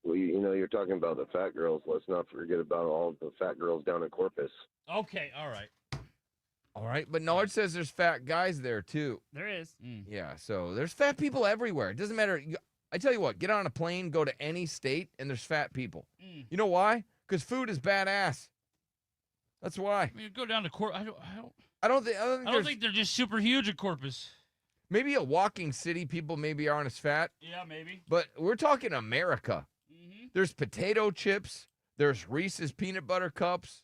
Speaker 15: You're talking about the fat girls. Let's not forget about all the fat girls down in Corpus.
Speaker 9: Okay, all right.
Speaker 7: All right, but Nard says there's fat guys there too.
Speaker 8: There is.
Speaker 7: Yeah, so there's fat people everywhere. It doesn't matter. I tell you what, get on a plane, go to any state, and there's fat people. You know why? Because food is badass. That's why.
Speaker 9: I mean, go down to Corpus.
Speaker 7: I don't
Speaker 9: think they're just super huge at Corpus.
Speaker 7: Maybe a walking city, people maybe aren't as fat.
Speaker 9: Yeah, maybe.
Speaker 7: But we're talking America. There's potato chips. There's Reese's peanut butter cups.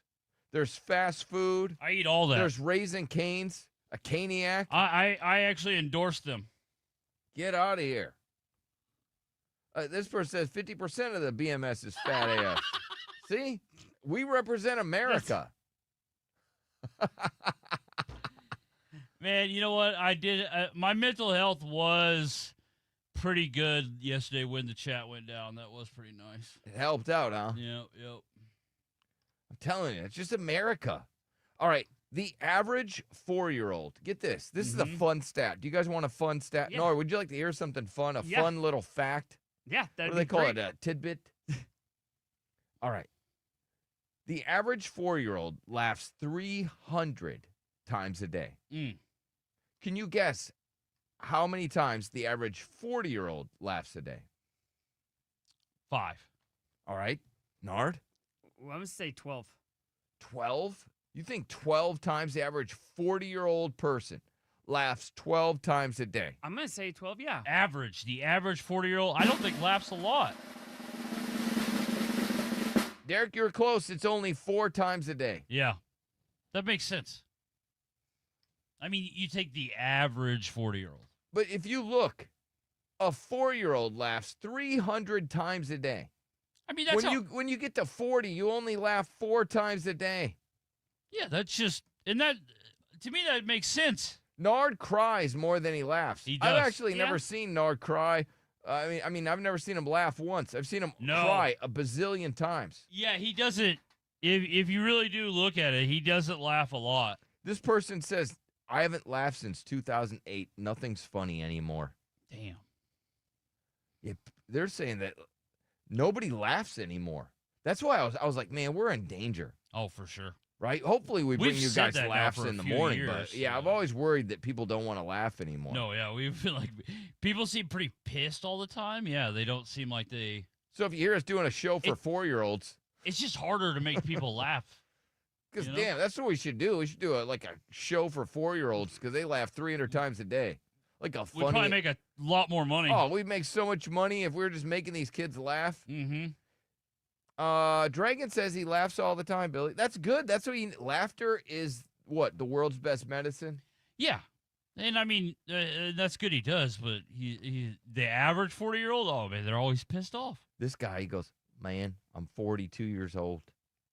Speaker 7: There's fast food.
Speaker 9: I eat all that.
Speaker 7: There's Raisin Canes, a Caniac.
Speaker 9: I actually endorse them.
Speaker 7: Get out of here. This person says 50% of the BMS is fat ass. See? We represent America.
Speaker 9: Man, you know what? I did. My mental health was pretty good yesterday when the chat went down. That was pretty nice.
Speaker 7: It helped out, huh?
Speaker 9: Yep.
Speaker 7: I'm telling you, it's just America. All right. The average 4-year-old, get this. This is a fun stat. Do you guys want a fun stat?
Speaker 8: Yeah.
Speaker 7: No, would you like to hear something fun? A
Speaker 8: Yeah.
Speaker 7: fun little fact?
Speaker 8: Yeah, that'd
Speaker 7: What do they
Speaker 8: be
Speaker 7: call
Speaker 8: great.
Speaker 7: it? A tidbit? All right. The average 4-year-old laughs 300 times a day. Can you guess how many times the average 40-year-old laughs a day?
Speaker 9: 5.
Speaker 7: All right. Nard?
Speaker 8: Well, I'm going to say 12.
Speaker 7: 12? You think 12 times the average 40-year-old person laughs 12 times a day?
Speaker 8: I'm going to say 12, yeah.
Speaker 9: Average. The average 40-year-old, I don't think laughs a lot.
Speaker 7: Derek, you're close. It's only 4 times a day.
Speaker 9: Yeah. That makes sense. I mean, you take the average 40-year-old.
Speaker 7: But if you look, a 4-year-old laughs 300 times a day.
Speaker 9: I mean, that's
Speaker 7: when you get to 40, you only laugh 4 times a day.
Speaker 9: Yeah, that's just, and that, to me, that makes sense.
Speaker 7: Nard cries more than he laughs.
Speaker 9: He does.
Speaker 7: I've actually never seen Nard cry. I mean, I've never seen him laugh once. I've seen him cry a bazillion times.
Speaker 9: Yeah, he doesn't, if you really do look at it, he doesn't laugh a lot.
Speaker 7: This person says, I haven't laughed since 2008. Nothing's funny anymore.
Speaker 9: Damn.
Speaker 7: Yeah, they're saying that nobody laughs anymore. That's why I was like, man, we're in danger.
Speaker 9: Oh, for sure.
Speaker 7: Right? Hopefully we bring
Speaker 9: We've
Speaker 7: you
Speaker 9: said
Speaker 7: guys
Speaker 9: that now
Speaker 7: laughs
Speaker 9: for a
Speaker 7: in the
Speaker 9: few
Speaker 7: morning.
Speaker 9: years,
Speaker 7: But yeah, I've always worried that people don't want to laugh anymore.
Speaker 9: No, yeah, we've been like, people seem pretty pissed all the time. Yeah, they don't seem like they.
Speaker 7: So if you hear us doing a show for 4-year-olds,
Speaker 9: it's just harder to make people laugh.
Speaker 7: because
Speaker 9: You know?
Speaker 7: damn, that's what we should do. We should do a show for 4-year-olds because they laugh 300 times a day. Like a funny.
Speaker 9: We'd probably make a lot more money.
Speaker 7: Oh, we'd make so much money if we were just making these kids laugh.
Speaker 9: Mm-hmm.
Speaker 7: Dragon says he laughs all the time, Billy. That's good. That's what laughter is. What, the world's best medicine?
Speaker 9: Yeah, and I mean that's good. He does, but he the average 40-year-old, oh man, they're always pissed off.
Speaker 7: This guy, he goes, man, I'm 42 years old,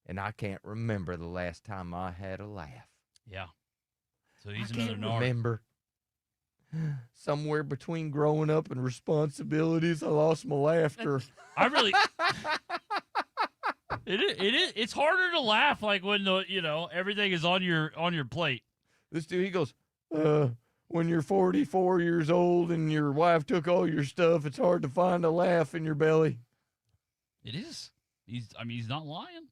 Speaker 7: and I can't remember the last time I had a laugh.
Speaker 9: Yeah. So he's
Speaker 7: I
Speaker 9: another
Speaker 7: can't
Speaker 9: Nard.
Speaker 7: remember. Somewhere between growing up and responsibilities, I lost my laughter.
Speaker 9: I really. It's harder to laugh like when everything is on your plate.
Speaker 7: This dude, he goes, when you're 44 years old and your wife took all your stuff, it's hard to find a laugh in your belly.
Speaker 9: It is. He's not lying.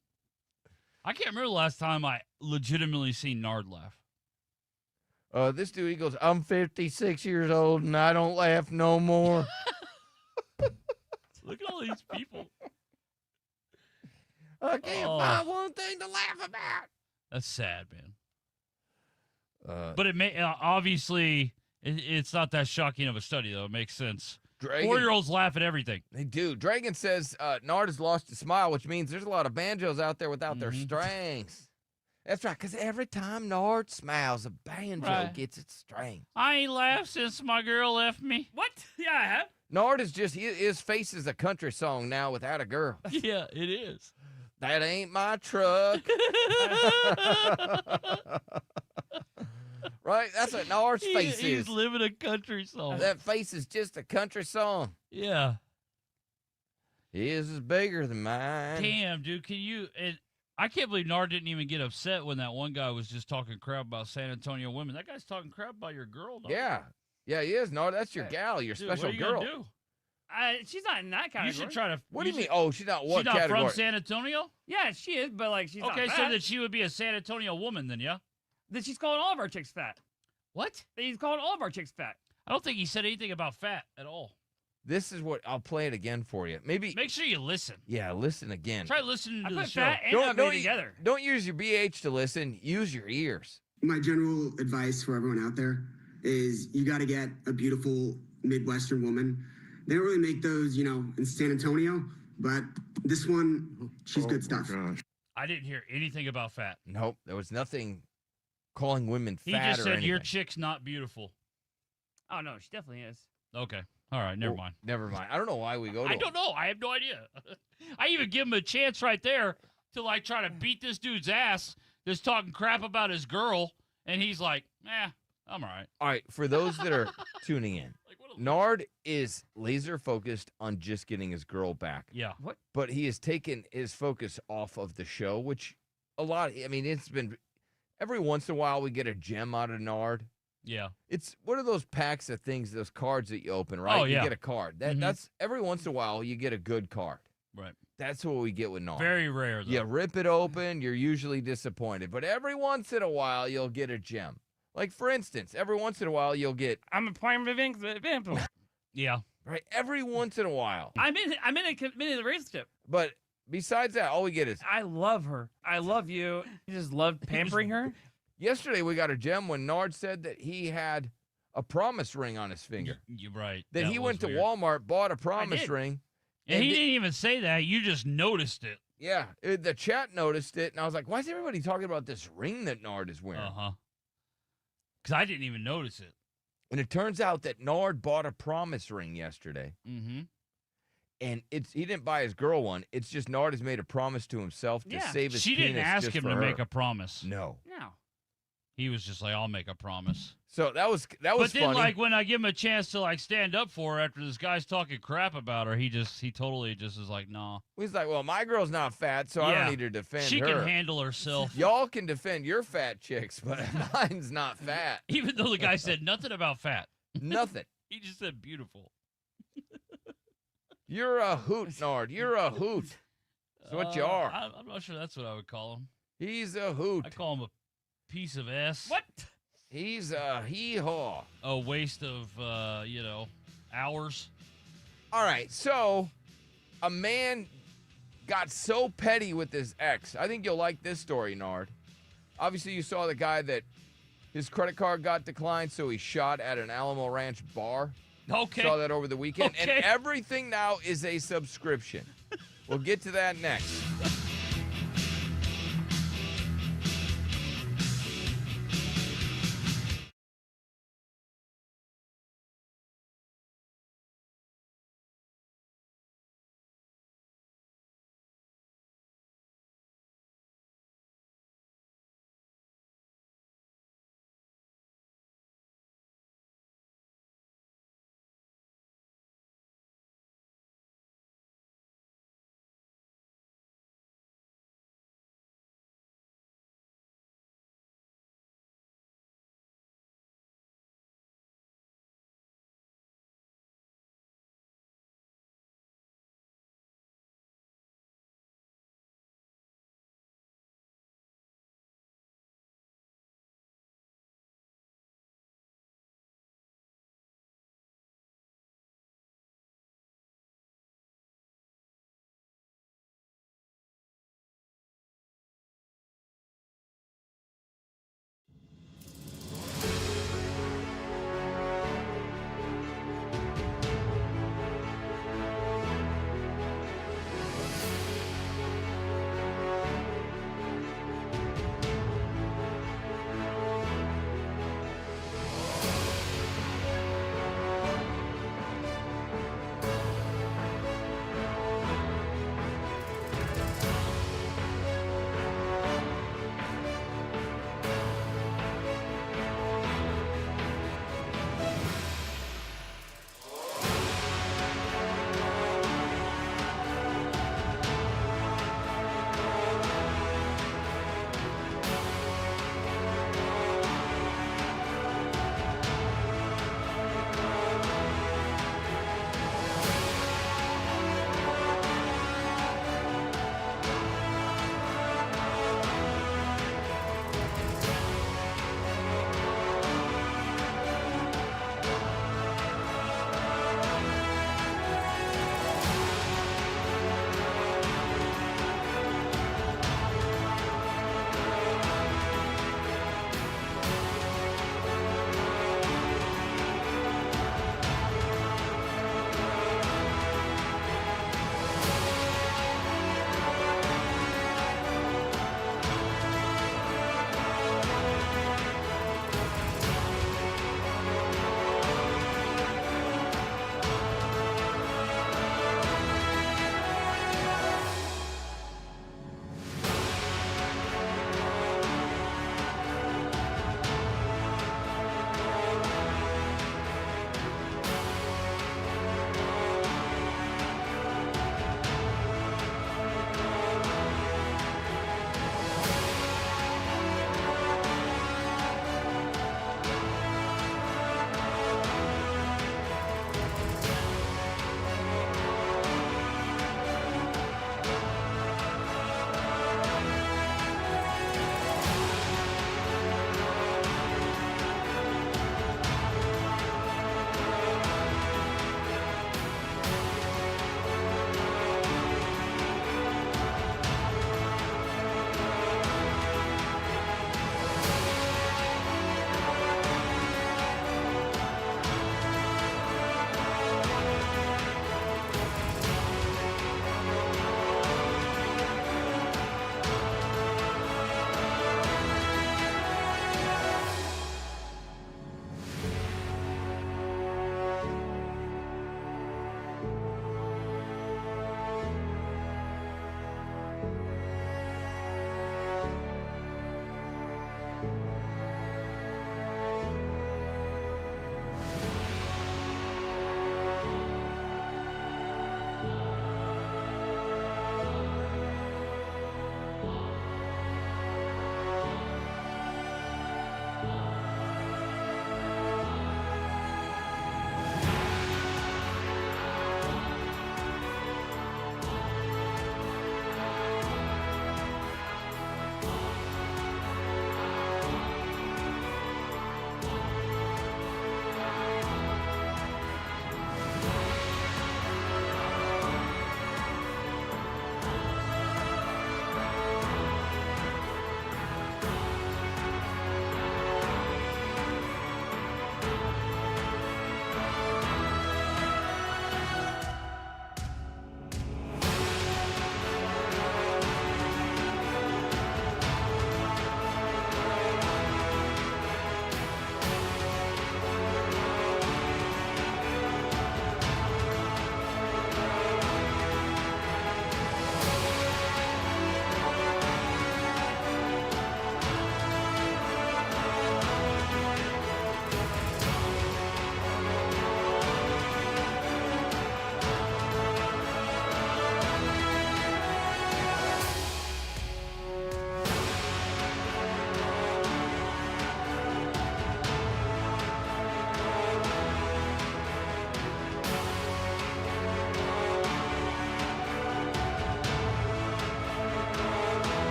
Speaker 9: I can't remember the last time I legitimately seen Nard laugh.
Speaker 7: This dude, he goes, I'm 56 years old and I don't laugh no more.
Speaker 9: Look at all these people.
Speaker 7: I can't find one thing to laugh about.
Speaker 9: That's sad, man.
Speaker 7: But
Speaker 9: it may obviously it's not that shocking of a study, though. It makes sense.
Speaker 7: Dragon,
Speaker 9: 4-year-olds laugh at everything.
Speaker 7: They do. Dragon says Nard has lost his smile, which means there's a lot of banjos out there without their strings. That's right, because every time Nard smiles, a banjo gets its string.
Speaker 9: I ain't laughed since my girl left me.
Speaker 8: What? Yeah, I have.
Speaker 7: Nard is just, his face is a country song now without a girl.
Speaker 9: Yeah, it is.
Speaker 7: That ain't my truck. Right? That's what Nard's face is.
Speaker 9: He's living a country song.
Speaker 7: That face is just a country song.
Speaker 9: Yeah.
Speaker 7: His is bigger than mine.
Speaker 9: Damn, dude, can you... I can't believe Nard didn't even get upset when that one guy was just talking crap about San Antonio women. That guy's talking crap about your girl, dog.
Speaker 7: Yeah. Yeah, he is. Nard, that's your gal, your special
Speaker 9: what are you
Speaker 7: girl.
Speaker 9: Gonna do?
Speaker 8: She's not in that category.
Speaker 9: You should try to...
Speaker 7: What do you mean? Oh, she's not what
Speaker 9: category?
Speaker 7: category?
Speaker 9: She's not from San Antonio?
Speaker 8: Yeah, she is, but like she's not fat.
Speaker 9: so that she would be a San Antonio woman then, yeah?
Speaker 8: Then she's calling all of our chicks fat.
Speaker 9: What?
Speaker 8: He's calling all of our chicks fat.
Speaker 9: I don't think he said anything about fat at all.
Speaker 7: This is what I'll play it again for you. Maybe
Speaker 9: make sure you listen.
Speaker 7: Yeah, listen again.
Speaker 9: Try listening to the show.
Speaker 8: Fat and ugly together.
Speaker 7: Don't use your BH to listen. Use your ears.
Speaker 14: My general advice for everyone out there is you got to get a beautiful Midwestern woman. They don't really make those, in San Antonio, but this one, she's good stuff.
Speaker 12: Gosh.
Speaker 9: I didn't hear anything about fat.
Speaker 7: Nope, there was nothing calling women fat.
Speaker 9: He just said
Speaker 7: anything.
Speaker 9: your chick's not beautiful.
Speaker 8: Oh no, she definitely is.
Speaker 9: Okay. All right, never mind.
Speaker 7: Never mind. I don't know why we go to
Speaker 9: I don't know. I have no idea. I even give him a chance right there to like try to beat this dude's ass that's talking crap about his girl, and he's like, I'm all right.
Speaker 7: All right, for those that are tuning in, Nard is laser focused on just getting his girl back.
Speaker 9: Yeah.
Speaker 8: What?
Speaker 7: But he has taken his focus off of the show, which it's been every once in a while we get a gem out of Nard.
Speaker 9: Yeah.
Speaker 7: It's one of those packs of things, those cards that you open, right?
Speaker 9: Oh, yeah.
Speaker 7: You get a card. That's every once in a while you get a good card.
Speaker 9: Right.
Speaker 7: That's what we get with Nard.
Speaker 9: Very rare, though.
Speaker 7: You rip it open, you're usually disappointed. But every once in a while you'll get a gem. Like, for instance, every once in a while you'll get...
Speaker 8: I'm a prime example.
Speaker 9: Yeah.
Speaker 7: Right? Every once in a while.
Speaker 8: I'm in a committed relationship.
Speaker 7: But besides that, all we get is...
Speaker 8: I love her. I love you. You just love pampering her?
Speaker 7: Yesterday we got a gem when Nard said that he had a promise ring on his finger.
Speaker 9: You're right.
Speaker 7: That he went to Walmart, bought a promise ring.
Speaker 9: And he didn't even say that. You just noticed it.
Speaker 7: Yeah. The chat noticed it, and I was like, why is everybody talking about this ring that Nard is wearing?
Speaker 9: Uh-huh. Because I didn't even notice it.
Speaker 7: And it turns out that Nard bought a promise ring yesterday.
Speaker 9: Mm-hmm.
Speaker 7: And he didn't buy his girl one. It's just Nard has made a promise to himself to save his
Speaker 9: She
Speaker 7: penis
Speaker 9: didn't ask
Speaker 7: just
Speaker 9: him
Speaker 7: for
Speaker 9: to
Speaker 7: her.
Speaker 9: make a promise.
Speaker 7: No.
Speaker 8: No.
Speaker 9: He was just like, I'll make a promise.
Speaker 7: So that was
Speaker 9: But then,
Speaker 7: funny.
Speaker 9: like, when I give him a chance to, like, stand up for her after this guy's talking crap about her, he totally just is like, nah.
Speaker 7: He's like, well, my girl's not fat, so I don't need to defend
Speaker 9: she
Speaker 7: her.
Speaker 9: can handle herself.
Speaker 7: Y'all can defend your fat chicks, but mine's not fat.
Speaker 9: Even though the guy said nothing about fat.
Speaker 7: Nothing.
Speaker 9: He just said beautiful.
Speaker 7: You're a hoot, Nard. You're a hoot. That's what you are.
Speaker 9: I'm not sure that's what I would call him.
Speaker 7: He's a hoot.
Speaker 9: I call him a piece of ass.
Speaker 8: What?
Speaker 7: He's a hee-haw.
Speaker 9: A waste of, hours.
Speaker 7: All right, so a man got so petty with his ex. I think you'll like this story, Nard. Obviously, you saw the guy that his credit card got declined, so he shot at an Alamo Ranch bar.
Speaker 9: Okay.
Speaker 7: Saw that over the weekend.
Speaker 9: Okay.
Speaker 7: And everything now is a subscription. We'll get to that next.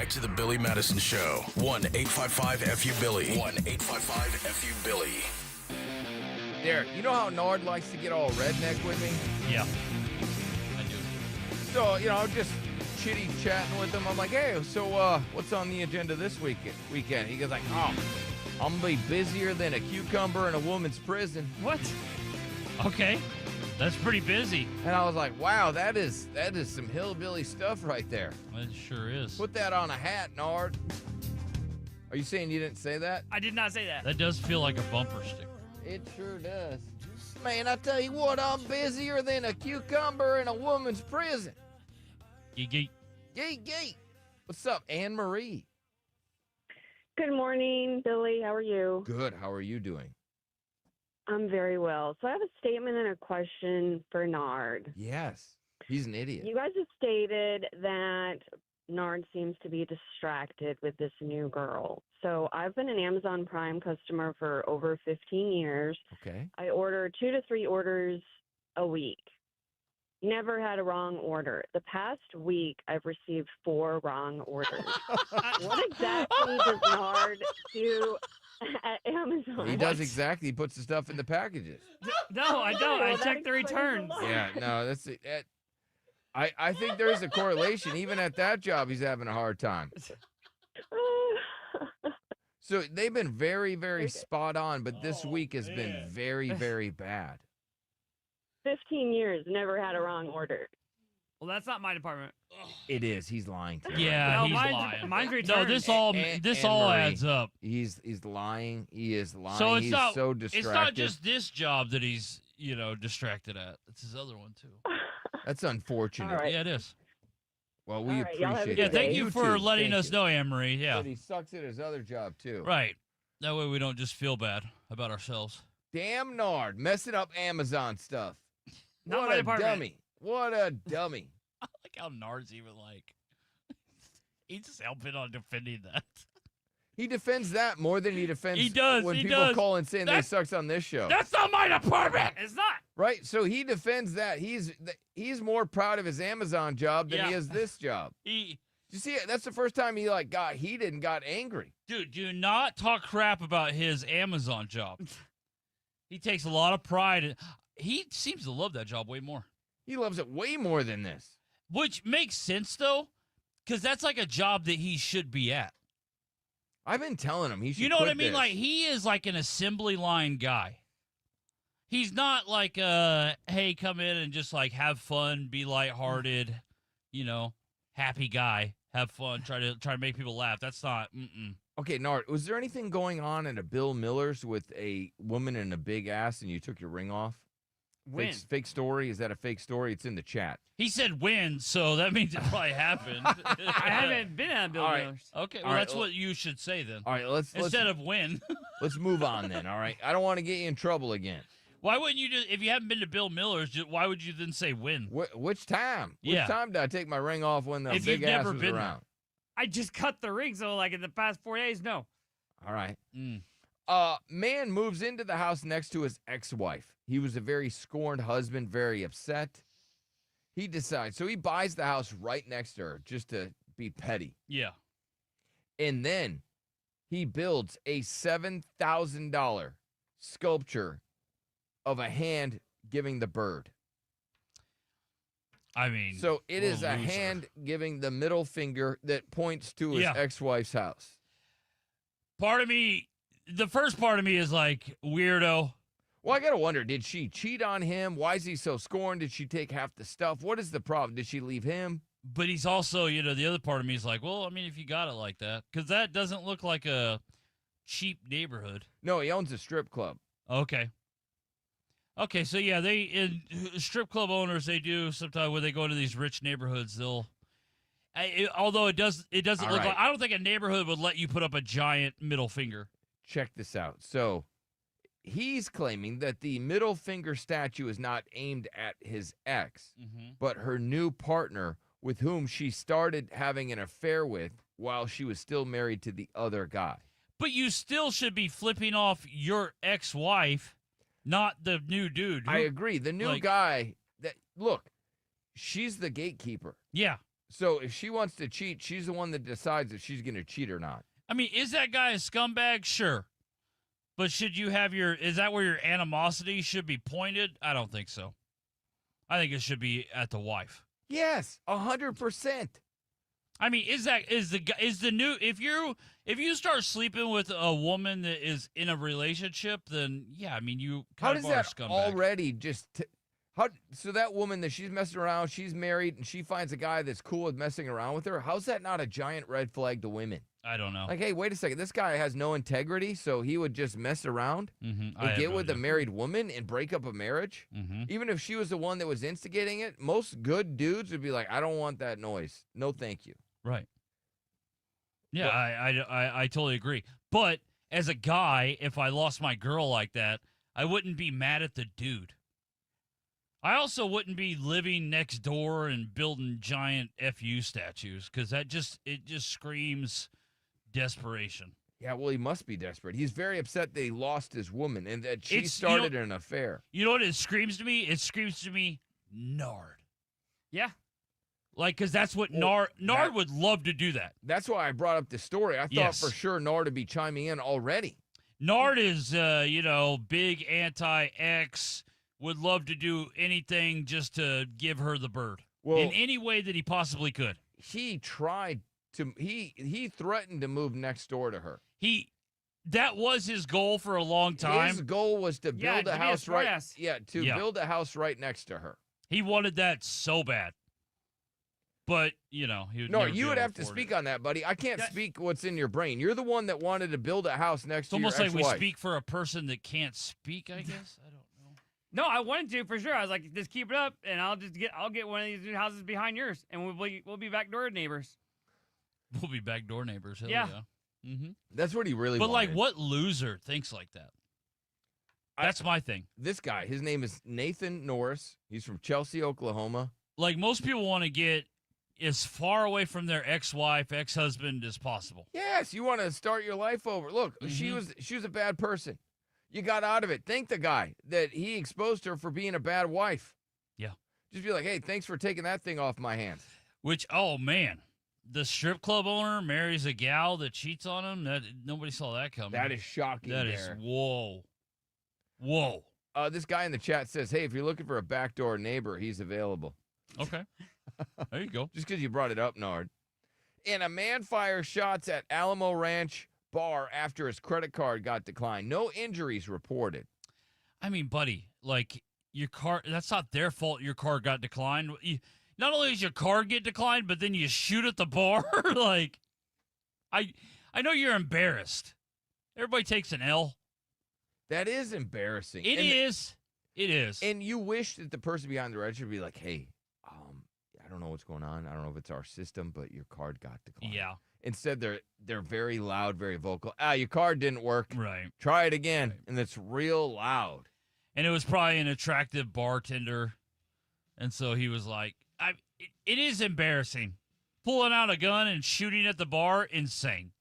Speaker 11: back to the Billy Madison Show. 1-855-FU-BILLY. 1-855-FU-BILLY.
Speaker 7: Derek, you know how Nard likes to get all redneck with me?
Speaker 9: Yeah, I do.
Speaker 7: So, just chitty-chatting with him. I'm like, hey, so what's on the agenda this weekend? He goes like, oh, I'm going to be busier than a cucumber in a woman's prison.
Speaker 8: What?
Speaker 9: Okay. That's pretty busy.
Speaker 7: And I was like, wow, that is some hillbilly stuff right there.
Speaker 9: It sure is.
Speaker 7: Put that on a hat, Nard. Are you saying you didn't say that?
Speaker 8: I did not say that.
Speaker 9: That does feel like a bumper sticker.
Speaker 7: It sure does. Man, I tell you what, I'm busier than a cucumber in a woman's prison.
Speaker 9: Geek.
Speaker 7: Geek. What's up, Anne Marie?
Speaker 16: Good morning, Billy. How are you?
Speaker 7: Good. How are you doing?
Speaker 16: I'm very well. So I have a statement and a question for Nard.
Speaker 7: Yes. He's an idiot.
Speaker 16: You guys have stated that Nard seems to be distracted with this new girl. So I've been an Amazon Prime customer for over 15 years.
Speaker 7: Okay.
Speaker 16: I order 2 to 3 orders a week. Never had a wrong order. The past week, I've received 4 wrong orders. What exactly does Nard do at Amazon?
Speaker 7: He does exactly. He puts the stuff in the packages.
Speaker 8: No, I don't. I checked the returns.
Speaker 7: Yeah, no, that's it. I think there's a correlation. Even at that job, he's having a hard time. So they've been very, very spot on, but this week has been very, very bad.
Speaker 16: 15 years, never had a wrong order.
Speaker 8: Well, that's not my department.
Speaker 7: It is. He's lying to you.
Speaker 9: Yeah,
Speaker 8: No,
Speaker 9: he's
Speaker 8: mine's-
Speaker 9: lying.
Speaker 8: mine's
Speaker 9: No,
Speaker 8: returned.
Speaker 9: this all
Speaker 7: Marie,
Speaker 9: adds up.
Speaker 7: He's lying. He is lying.
Speaker 9: So it's
Speaker 7: he's
Speaker 9: not
Speaker 7: so distracted.
Speaker 9: It's not just this job that he's distracted at. It's his other one too.
Speaker 7: That's unfortunate.
Speaker 16: All right.
Speaker 9: Yeah, it is.
Speaker 7: Well, we
Speaker 16: All right, y'all have a
Speaker 7: appreciate
Speaker 16: good
Speaker 7: it.
Speaker 9: Yeah, thank
Speaker 16: day.
Speaker 9: you for
Speaker 7: too.
Speaker 9: letting
Speaker 7: Thank
Speaker 9: us
Speaker 7: you.
Speaker 9: know, Anne-Marie. Yeah,
Speaker 7: But he sucks at his other job too.
Speaker 9: right. That way we don't just feel bad about ourselves.
Speaker 7: Damn Nard, messing up Amazon stuff.
Speaker 8: Not
Speaker 7: what
Speaker 8: my
Speaker 7: a
Speaker 8: department.
Speaker 7: dummy. What a dummy.
Speaker 9: I like how Nard's even like, he's just helping on defending that.
Speaker 7: He defends that more than he defends
Speaker 9: He does,
Speaker 7: when
Speaker 9: he
Speaker 7: people
Speaker 9: does.
Speaker 7: call and saying they
Speaker 9: That's-
Speaker 7: sucks on this show.
Speaker 9: That's not my department.
Speaker 8: It's not.
Speaker 7: Right? So he defends that. He's more proud of his Amazon job than he
Speaker 9: Yeah.
Speaker 7: is this job.
Speaker 9: He,
Speaker 7: You see, that's the first time he got heated and got angry.
Speaker 9: dude, do not talk crap about his Amazon job. He takes a lot of pride in. He seems to love that job way more.
Speaker 7: He loves it way more than this.
Speaker 9: Which makes sense, though, because that's like a job that he should be at.
Speaker 7: I've been telling him he should
Speaker 9: You know what I
Speaker 7: quit
Speaker 9: mean?
Speaker 7: this.
Speaker 9: Like, he is like an assembly line guy. He's not like, hey, come in and just like have fun, be lighthearted, happy guy, have fun, try to make people laugh. That's not.
Speaker 7: Okay, Nard, was there anything going on at a Bill Miller's with a woman in a big ass and you took your ring off?
Speaker 8: When?
Speaker 7: Fake story? Is that a fake story? It's in the chat.
Speaker 9: He said when, so that means it probably happened.
Speaker 8: I haven't been at Bill
Speaker 7: All right.
Speaker 8: Miller's.
Speaker 9: Okay, well,
Speaker 7: All right,
Speaker 9: that's what you should say then.
Speaker 7: All right, let's
Speaker 9: Instead of when.
Speaker 7: let's move on then. All right, I don't want to get you in trouble again.
Speaker 9: Why wouldn't you just, if you haven't been to Bill Miller's, why would you then say when?
Speaker 7: Which time?
Speaker 9: Yeah.
Speaker 7: Which time did I take my ring off when the
Speaker 9: If
Speaker 7: big
Speaker 9: you've
Speaker 7: ass
Speaker 9: never
Speaker 7: was
Speaker 9: been
Speaker 7: around?
Speaker 8: I just cut the ring, so like in the past 4 days, no.
Speaker 7: All right.
Speaker 9: Mm.
Speaker 7: Man moves into the house next to his ex-wife. He was a very scorned husband, very upset. He decides, so he buys the house right next to her just to be petty.
Speaker 9: Yeah.
Speaker 7: And then he builds a $7,000 sculpture of a hand giving the bird.
Speaker 9: I mean,
Speaker 7: So it
Speaker 9: what
Speaker 7: is a
Speaker 9: loser.
Speaker 7: hand giving the middle finger that points to his
Speaker 9: Yeah.
Speaker 7: ex-wife's house.
Speaker 9: Part of me, the first part of me is like, weirdo.
Speaker 7: Well, I got to wonder, did she cheat on him? Why is he so scorned? Did she take half the stuff? What is the problem? Did she leave him?
Speaker 9: But he's also, the other part of me is like, well, I mean, if you got it like that, because that doesn't look like a cheap neighborhood.
Speaker 7: No, he owns a strip club.
Speaker 9: Okay. Okay, so yeah, strip club owners, they do sometimes when they go into these rich neighborhoods, although it doesn't
Speaker 7: All
Speaker 9: look
Speaker 7: right.
Speaker 9: like, I don't think a neighborhood would let you put up a giant middle finger.
Speaker 7: Check this out. So he's claiming that the middle finger statue is not aimed at his ex, but her new partner with whom she started having an affair with while she was still married to the other guy.
Speaker 9: But you still should be flipping off your ex-wife, not the new dude.
Speaker 7: I agree. The new guy, look, she's the gatekeeper.
Speaker 9: Yeah.
Speaker 7: So if she wants to cheat, she's the one that decides if she's going to cheat or not.
Speaker 9: I mean, is that guy a scumbag? Sure. But should you have is that where your animosity should be pointed? I don't think so. I think it should be at the wife.
Speaker 7: Yes, 100%.
Speaker 9: I mean, is the new if you start sleeping with a woman that is in a relationship, then yeah, I mean you kind of are a scumbag.
Speaker 7: Already just so that woman that she's messing around, she's married and she finds a guy that's cool with messing around with her. How's that not a giant red flag to women?
Speaker 9: I don't know.
Speaker 7: Like, hey, wait a second, this guy has no integrity, so he would just mess around and get with a married woman and break up a marriage. Even if she was the one that was instigating it, most good dudes would be like, I don't want that noise. No, thank you.
Speaker 9: Right. Yeah, I totally agree. But as a guy, if I lost my girl like that, I wouldn't be mad at the dude. I also wouldn't be living next door and building giant FU statues because it just screams desperation.
Speaker 7: Yeah, well, he must be desperate. He's very upset that he lost his woman and that she started an affair.
Speaker 9: You know what it screams to me? It screams to me, Nard.
Speaker 8: Yeah.
Speaker 9: Like, because that's what Nard would love to do that.
Speaker 7: That's why I brought up this story. I thought for sure Nard would be chiming in already.
Speaker 9: Nard is, big anti-X, would love to do anything just to give her the bird in any way that he possibly could.
Speaker 7: He tried to, he threatened to move next door to her.
Speaker 9: That was his goal for a long time.
Speaker 7: His goal was to build a house build a house right next to her.
Speaker 9: He wanted that so bad. But, he would
Speaker 7: No, you would have to speak on that, buddy. I can't speak what's in your brain. You're the one that wanted to build a house next to your ex-wife.
Speaker 9: It's almost like we speak for a person that can't speak, I guess. I don't know.
Speaker 8: No, I wanted to for sure. I was like, just keep it up, and I'll get one of these new houses behind yours, and we'll be backdoor neighbors.
Speaker 9: We'll be backdoor neighbors. Hell yeah. Mm-hmm.
Speaker 7: That's what he really wanted.
Speaker 9: But like, what loser thinks like that? That's my thing.
Speaker 7: This guy, his name is Nathan Norris. He's from Chelsea, Oklahoma.
Speaker 9: Like, most people want to get as far away from their ex-wife, ex-husband as possible.
Speaker 7: Yes, you want to start your life over. Look, she was a bad person. You got out of it. Thank the guy that he exposed her for being a bad wife.
Speaker 9: Yeah.
Speaker 7: Just be like, hey, thanks for taking that thing off my hands.
Speaker 9: Which, oh, man. The strip club owner marries a gal that cheats on him? Nobody saw that coming.
Speaker 7: That is shocking.
Speaker 9: That is, whoa. Whoa.
Speaker 7: This guy in the chat says, hey, if you're looking for a backdoor neighbor, he's available.
Speaker 9: Okay. There you go.
Speaker 7: Just because you brought it up, Nard. And a man fires shots at Alamo Ranch bar after his credit card got declined. No injuries reported.
Speaker 9: I mean, buddy, like, your car, that's not their fault your car got declined. Not only does your car get declined, but then you shoot at the bar. Like, I know you're embarrassed. Everybody takes an L.
Speaker 7: That is embarrassing.
Speaker 9: It is.
Speaker 7: And you wish that the person behind the register would be like, hey, I don't know what's going on. I don't know if it's our system, but your card got declined.
Speaker 9: Yeah.
Speaker 7: Instead, they're very loud, very vocal. Your card didn't work.
Speaker 9: Right.
Speaker 7: Try it again. Right. And it's real loud.
Speaker 9: And it was probably an attractive bartender. And so he was like, it is embarrassing. Pulling out a gun and shooting at the bar, insane.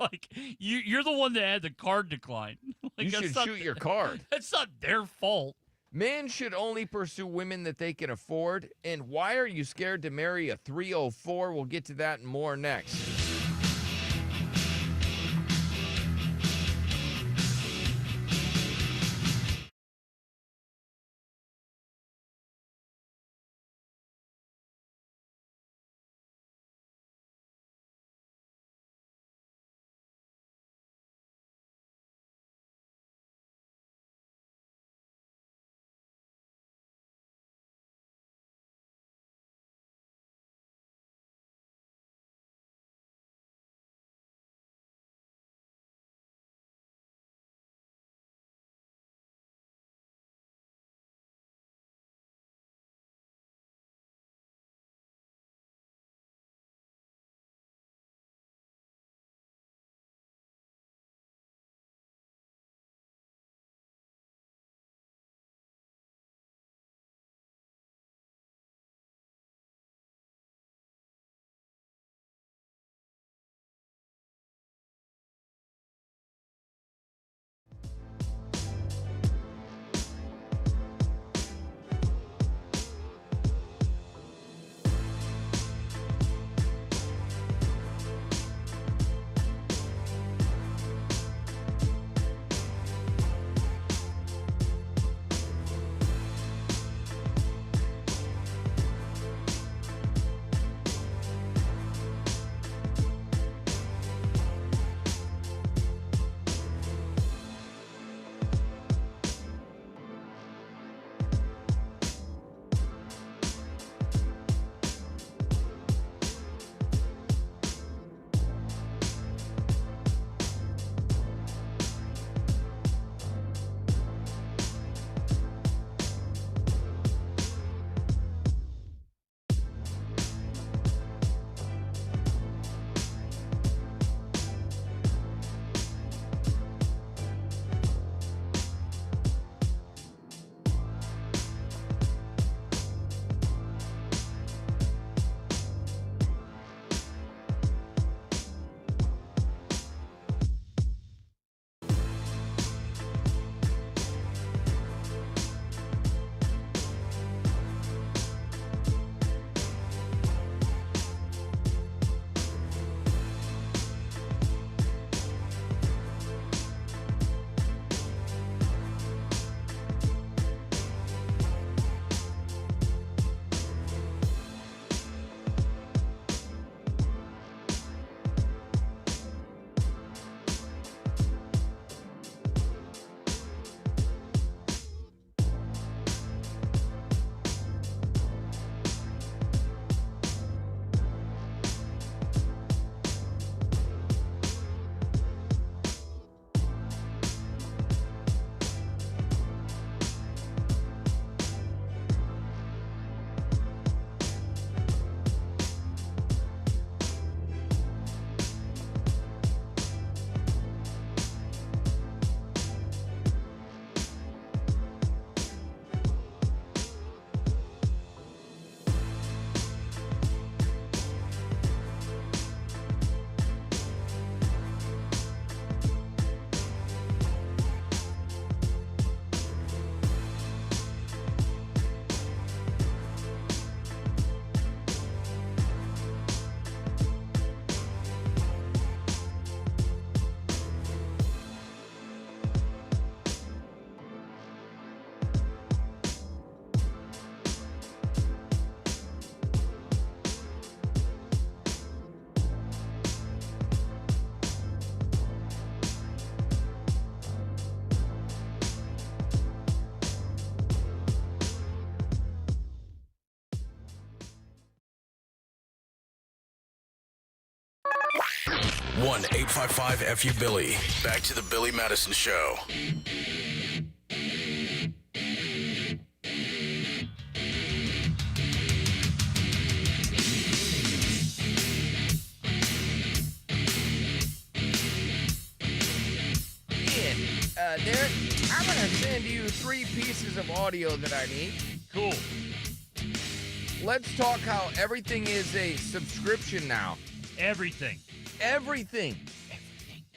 Speaker 9: Like, you're the one that had the card decline. Like,
Speaker 7: you should shoot your card.
Speaker 9: That's not their fault.
Speaker 7: Men should only pursue women that they can afford. And why are you scared to marry a 304? We'll get to that and more next.
Speaker 11: 1-855-FU-BILLY. Back to the Billy Madison Show.
Speaker 7: Derek, I'm going to send you 3 pieces of audio that I need.
Speaker 9: Cool.
Speaker 7: Let's talk how everything is a subscription now.
Speaker 9: Everything.
Speaker 7: Everything.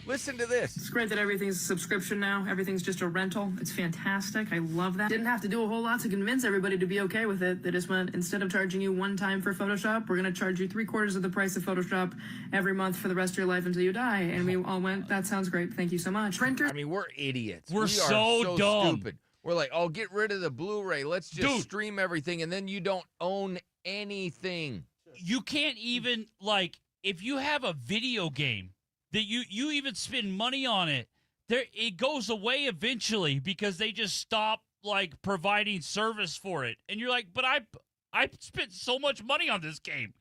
Speaker 7: Listen to this.
Speaker 17: It's great that everything's a subscription now. Everything's just a rental. It's fantastic. I love that. Didn't have to do a whole lot to convince everybody to be okay with it. They just went, instead of charging you one time for Photoshop, we're going to charge you 3/4 of the price of Photoshop every month for the rest of your life until you die. And we all went, that sounds great. Thank you so much. Printer.
Speaker 7: I mean, we're idiots.
Speaker 9: We're
Speaker 7: We are
Speaker 9: so dumb.
Speaker 7: stupid. We're like, oh, get rid of the Blu-ray. Let's just stream everything. And then you don't own anything.
Speaker 9: You can't even, like, if you have a video game that you even spend money on it, it goes away eventually because they just stop, like, providing service for it. And you're like, but I spent so much money on this game.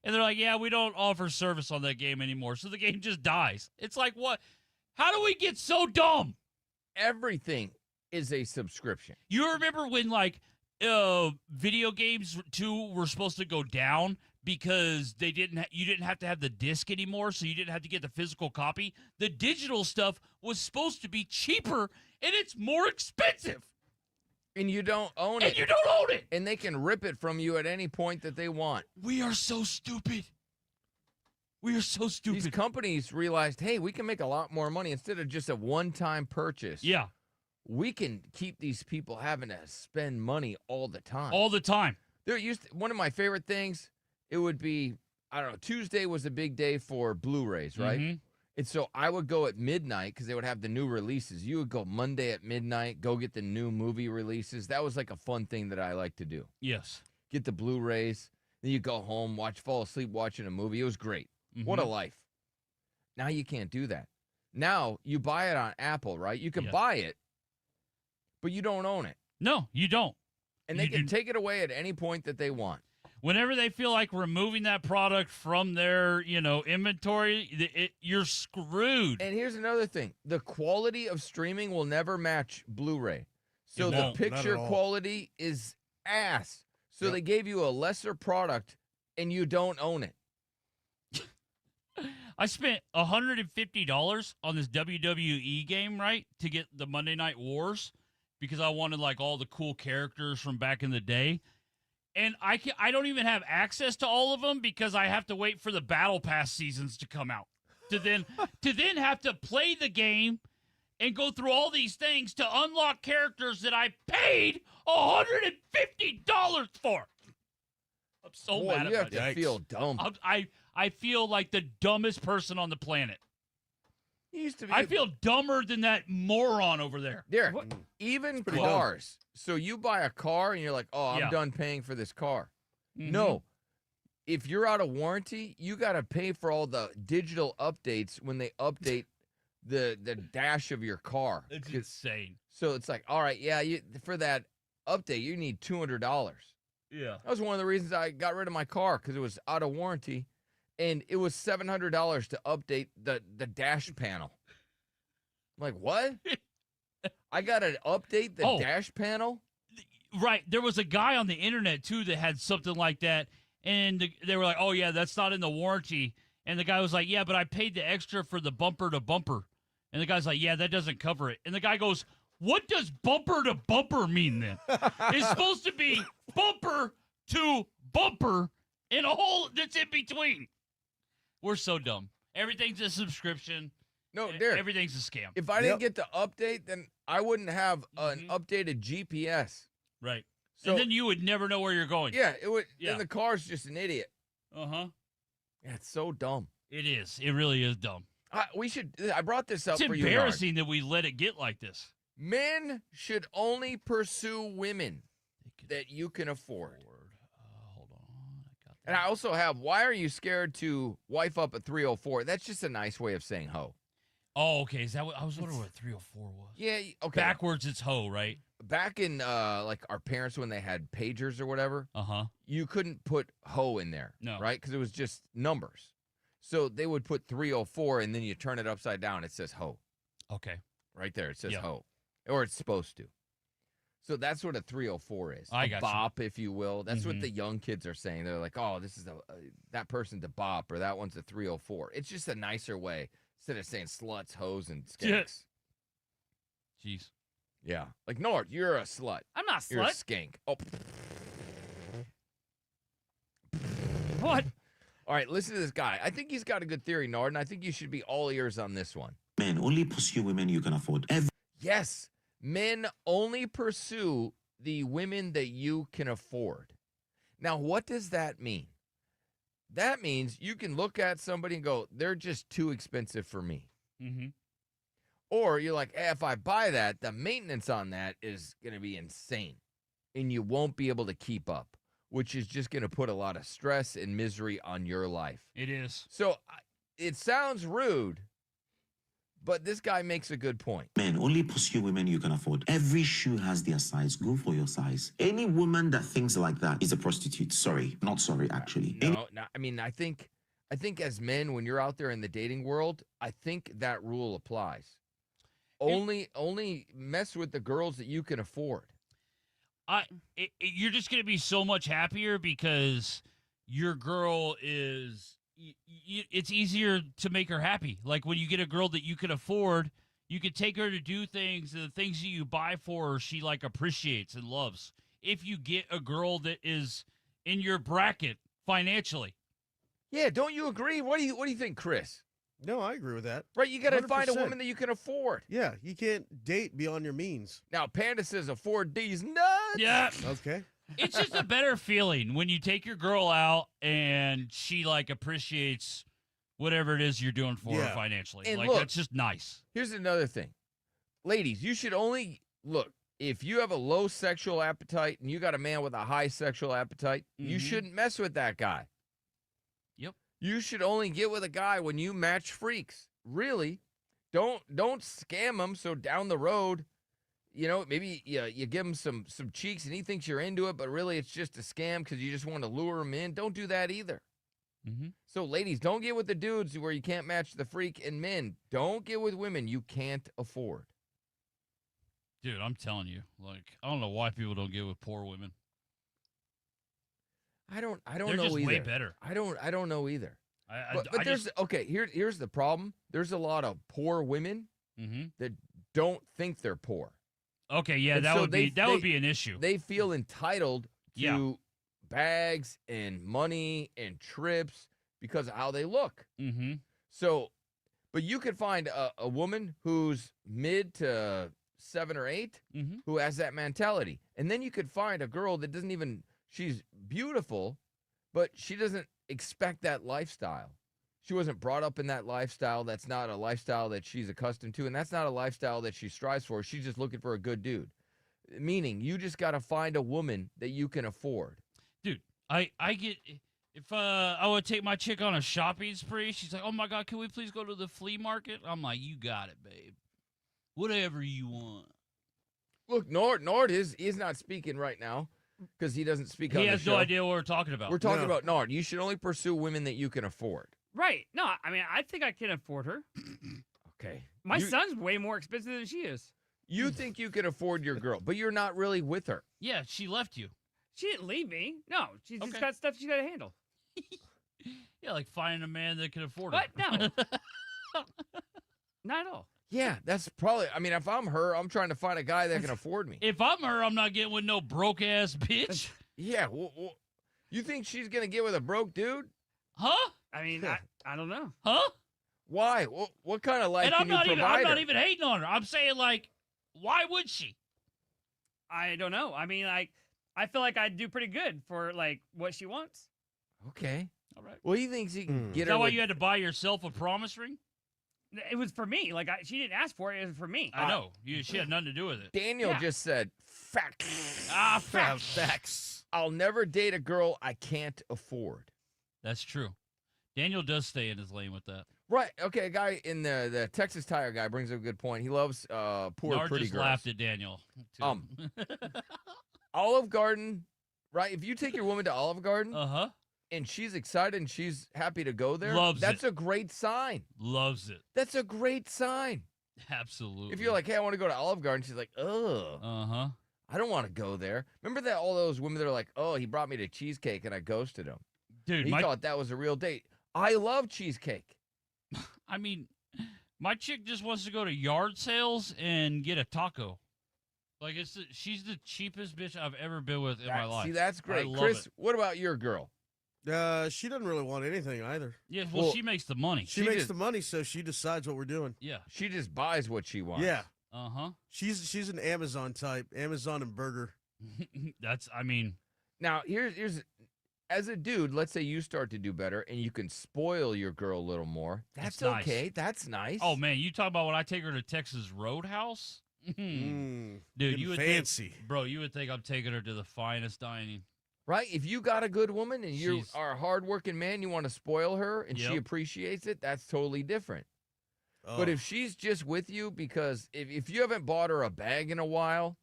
Speaker 9: And they're like, yeah, we don't offer service on that game anymore. So the game just dies. It's like, what? How do we get so dumb?
Speaker 7: Everything is a subscription.
Speaker 9: You remember when, like, video games too were supposed to go down because you didn't have to have the disc anymore, so you didn't have to get the physical copy? The digital stuff was supposed to be cheaper, and it's more expensive.
Speaker 7: And you don't own it.
Speaker 9: And you don't own it.
Speaker 7: And they can rip it from you at any point that they want.
Speaker 9: We are so stupid. We are so stupid.
Speaker 7: These companies realized, hey, we can make a lot more money instead of just a one-time purchase.
Speaker 9: Yeah.
Speaker 7: We can keep these people having to spend money all the time.
Speaker 9: All the time.
Speaker 7: One of my favorite things, it would be, I don't know, Tuesday was a big day for Blu-rays, right?
Speaker 9: Mm-hmm.
Speaker 7: And so I would go at midnight because they would have the new releases. You would go Monday at midnight, go get the new movie releases. That was like a fun thing that I like to do.
Speaker 9: Yes.
Speaker 7: Get the Blu-rays. Then you go home, fall asleep watching a movie. It was great.
Speaker 9: Mm-hmm.
Speaker 7: What a life. Now you can't do that. Now you buy it on Apple, right? You can buy it, but you don't own it.
Speaker 9: No, you don't.
Speaker 7: And they can take it away at any point that they want.
Speaker 9: Whenever they feel like removing that product from their, inventory, you're screwed.
Speaker 7: And here's another thing. The quality of streaming will never match Blu-ray. So the picture quality is ass. So they gave you a lesser product, and you don't own it.
Speaker 9: I spent $150 on this WWE game, right, to get the Monday Night Wars because I wanted, like, all the cool characters from back in the day. And I don't even have access to all of them because I have to wait for the Battle Pass seasons to come out to then have to play the game and go through all these things to unlock characters that I paid $150 for. I'm so mad
Speaker 7: you
Speaker 9: at
Speaker 7: have to feel dumb.
Speaker 9: I feel like the dumbest person on the planet. I feel dumber than that moron over there.
Speaker 7: Derek, even cars. So you buy a car and you're like, oh, I'm done paying for this car.
Speaker 9: Mm-hmm.
Speaker 7: No. If you're out of warranty, you got to pay for all the digital updates when they update the dash of your car.
Speaker 9: It's insane.
Speaker 7: So it's like, all right, for that update, you need $200.
Speaker 9: Yeah.
Speaker 7: That was one of the reasons I got rid of my car because it was out of warranty. And it was $700 to update the dash panel. I'm like, what? I got to update the dash panel?
Speaker 9: Right. There was a guy on the internet, too, that had something like that. And they were like, oh, yeah, that's not in the warranty. And the guy was like, yeah, but I paid the extra for the bumper to bumper. And the guy's like, yeah, that doesn't cover it. And the guy goes, what does bumper to bumper mean then? It's supposed to be bumper to bumper and a hole that's in between. We're so dumb. Everything's a subscription.
Speaker 7: No, Derek.
Speaker 9: Everything's a scam.
Speaker 7: If I didn't get the update, then I wouldn't have an updated GPS.
Speaker 9: Right.
Speaker 7: So,
Speaker 9: and then you would never know where you're going.
Speaker 7: Yeah, it would. Yeah. And the car's just an idiot.
Speaker 9: Uh-huh.
Speaker 7: Yeah, it's so dumb.
Speaker 9: It is. It really is dumb.
Speaker 7: I brought this up for you.
Speaker 9: It's embarrassing that we let it get like this.
Speaker 7: Men should only pursue women that you can afford.
Speaker 9: Hold on. I got that.
Speaker 7: And I also have, why are you scared to wife up a 304? That's just a nice way of saying hoe.
Speaker 9: Oh, okay. Is that what I was wondering what 304 was?
Speaker 7: Yeah, okay.
Speaker 9: Backwards, it's hoe, right?
Speaker 7: Back in like our parents when they had pagers or whatever,
Speaker 9: uh-huh,
Speaker 7: you couldn't put hoe in there,
Speaker 9: no,
Speaker 7: right? Because it was just numbers. So they would put 304, and then you turn it upside down. It says hoe.
Speaker 9: Okay.
Speaker 7: Right there. It says
Speaker 9: Yeah.
Speaker 7: hoe. Or it's supposed to. So that's what a 304 is.
Speaker 9: I
Speaker 7: a
Speaker 9: got you.
Speaker 7: bop, if you will. That's what
Speaker 9: Mhm.
Speaker 7: the young kids are saying. They're like, oh, this is that person's a bop, or that one's a 304. It's just a nicer way instead of saying sluts, hoes, and skanks.
Speaker 9: Jeez.
Speaker 7: Yeah. Like, Nord, you're a slut.
Speaker 8: I'm not a
Speaker 7: You're a
Speaker 8: slut.
Speaker 7: skank. Oh.
Speaker 8: What?
Speaker 7: All right, listen to this guy. I think he's got a good theory, Nard, and I think you should be all ears on this one.
Speaker 18: Men only pursue women you can afford.
Speaker 7: Yes, men only pursue the women that you can afford. Now, what does that mean? That means you can look at somebody and go, they're just too expensive for me.
Speaker 9: Mm-hmm.
Speaker 7: Or you're like, hey, if I buy that, the maintenance on that is going to be insane, and you won't be able to keep up, which is just going to put a lot of stress and misery on your life.
Speaker 9: It is.
Speaker 7: So it sounds rude, but this guy makes a good point.
Speaker 18: Men only pursue women you can afford. Every shoe has their size. Go for your size. Any woman that thinks like that is a prostitute. Sorry, not sorry, actually.
Speaker 7: No, I mean, I think as men, when you're out there in the dating world, I think that rule applies. Only mess with the girls that you can afford.
Speaker 9: You're just going to be so much happier because your girl is, it's easier to make her happy. Like when you get a girl that you can afford, you can take her to do things, and the things that you buy for her, she like appreciates and loves. If you get a girl that is in your bracket financially.
Speaker 7: Yeah, don't you agree? What do you think, Chris?
Speaker 19: No, I agree with that.
Speaker 7: Right, you got to find a
Speaker 19: 100%.
Speaker 7: woman that you can afford.
Speaker 19: Yeah, you can't date beyond your means.
Speaker 7: Now, Panda says afford these nuts.
Speaker 9: Yeah.
Speaker 19: Okay.
Speaker 9: It's just a better feeling when you take your girl out and she like appreciates whatever it is you're doing for her financially.
Speaker 7: And
Speaker 9: like
Speaker 7: look,
Speaker 9: that's just nice.
Speaker 7: Here's another thing. Ladies, you should only look, if you have a low sexual appetite and you got a man with a high sexual appetite, you shouldn't mess with that guy.
Speaker 9: Yep.
Speaker 7: You should only get with a guy when you match freaks. Really. Don't scam him so down the road, you know, maybe you give him some cheeks and he thinks you're into it, but really it's just a scam because you just want to lure him in. Don't do that either.
Speaker 9: Mm-hmm.
Speaker 7: So, ladies, don't get with the dudes where you can't match the freak, and men, don't get with women you can't afford.
Speaker 9: Dude, I'm telling you, like, I don't know why people don't get with poor women.
Speaker 7: I don't
Speaker 9: They're
Speaker 7: know
Speaker 9: just
Speaker 7: either.
Speaker 9: way better.
Speaker 7: I don't know either. But
Speaker 9: I
Speaker 7: there's
Speaker 9: just-
Speaker 7: okay. Here's the problem. There's a lot of poor women that don't think they're poor.
Speaker 9: Okay, yeah,
Speaker 7: And
Speaker 9: that
Speaker 7: so
Speaker 9: would be an issue.
Speaker 7: They feel entitled to
Speaker 9: Yeah.
Speaker 7: bags and money and trips because of how they look.
Speaker 9: Mm-hmm.
Speaker 7: So, but you could find a woman who's mid to 7 or 8 who has that mentality. And then you could find a girl that doesn't even, she's beautiful, but she doesn't expect that lifestyle. She wasn't brought up in that lifestyle. That's not a lifestyle that she's accustomed to. And that's not a lifestyle that she strives for. She's just looking for a good dude. Meaning you just got to find a woman that you can afford.
Speaker 9: Dude, I get, if I would take my chick on a shopping spree, she's like, oh my God, can we please go to the flea market? I'm like, you got it, babe. Whatever you want.
Speaker 7: Look, Nard is not speaking right now because he doesn't speak on
Speaker 9: He
Speaker 7: the
Speaker 9: has
Speaker 7: show.
Speaker 9: no idea what we're talking about.
Speaker 7: We're talking about Nard. You should only pursue women that you can afford.
Speaker 8: Right. No, I mean, I think I can afford her.
Speaker 7: Okay.
Speaker 8: My son's way more expensive than she is.
Speaker 7: You think you can afford your girl, but you're not really with her.
Speaker 9: Yeah, she left you.
Speaker 8: She didn't leave me. No, she's just got stuff she's got to handle.
Speaker 9: Yeah, like finding a man that can afford her.
Speaker 8: What? No. Not at all.
Speaker 7: Yeah, that's probably, I mean, if I'm her, I'm trying to find a guy that can afford me.
Speaker 9: If I'm her, I'm not getting with no broke-ass bitch.
Speaker 7: Yeah, you think she's going to get with a broke dude?
Speaker 9: Huh?
Speaker 8: I mean, I don't know.
Speaker 9: Huh?
Speaker 7: Why? What kind of life
Speaker 9: And
Speaker 7: can
Speaker 9: I'm
Speaker 7: you
Speaker 9: not
Speaker 7: provide her?
Speaker 9: even hating on her. I'm saying, like, why would she?
Speaker 8: I don't know. I mean, I feel like I'd do pretty good for, like, what she wants.
Speaker 7: Okay.
Speaker 9: All right.
Speaker 7: Well, he thinks he can get
Speaker 9: Is
Speaker 7: her
Speaker 9: that why
Speaker 7: with-
Speaker 9: you had to buy yourself a promise ring?
Speaker 8: It was for me. Like, she didn't ask for it. It was for me.
Speaker 9: I know. She had nothing to do with it.
Speaker 7: Daniel just said, facts.
Speaker 9: Facts.
Speaker 7: I'll never date a girl I can't afford.
Speaker 9: That's true. Daniel does stay in his lane with that.
Speaker 7: Right. Okay, a guy in the Texas Tire guy brings up a good point. He loves poor,
Speaker 9: Nard
Speaker 7: pretty
Speaker 9: just
Speaker 7: girls.
Speaker 9: laughed at Daniel. too.
Speaker 7: Olive Garden, right? If you take your woman to Olive Garden, and she's excited and she's happy to go there,
Speaker 9: Loves
Speaker 7: that's
Speaker 9: it.
Speaker 7: a great sign.
Speaker 9: Loves it.
Speaker 7: That's a great sign.
Speaker 9: Absolutely.
Speaker 7: If you're like, hey, I want to go to Olive Garden, she's like, ugh.
Speaker 9: Uh-huh.
Speaker 7: I don't want to go there. Remember that all those women that are like, oh, he brought me to cheesecake and I ghosted him.
Speaker 9: Dude,
Speaker 7: he thought that was a real date. I love cheesecake.
Speaker 9: I mean, my chick just wants to go to yard sales and get a taco. Like, she's the cheapest bitch I've ever been with in my life.
Speaker 7: See, that's great.
Speaker 9: I love
Speaker 7: Chris,
Speaker 9: it.
Speaker 7: what about your girl?
Speaker 19: She doesn't really want anything either.
Speaker 9: Yeah, well, she makes the money.
Speaker 19: She makes the money, so she decides what we're doing.
Speaker 9: Yeah.
Speaker 7: She just buys what she wants.
Speaker 19: Yeah.
Speaker 9: Uh-huh.
Speaker 19: She's an Amazon type. Amazon and burger.
Speaker 7: Now, here's as a dude, let's say you start to do better and you can spoil your girl a little more. That's
Speaker 9: nice.
Speaker 7: okay. That's nice.
Speaker 9: Oh, man, you talk about when I take her to Texas Roadhouse? Dude, you would
Speaker 19: fancy.
Speaker 9: think, bro, you would think I'm taking her to the finest dining.
Speaker 7: Right? If you got a good woman and you are a hardworking man, you want to spoil her and she appreciates it, that's totally different.
Speaker 19: Oh.
Speaker 7: But if she's just with you because if you haven't bought her a bag in a while.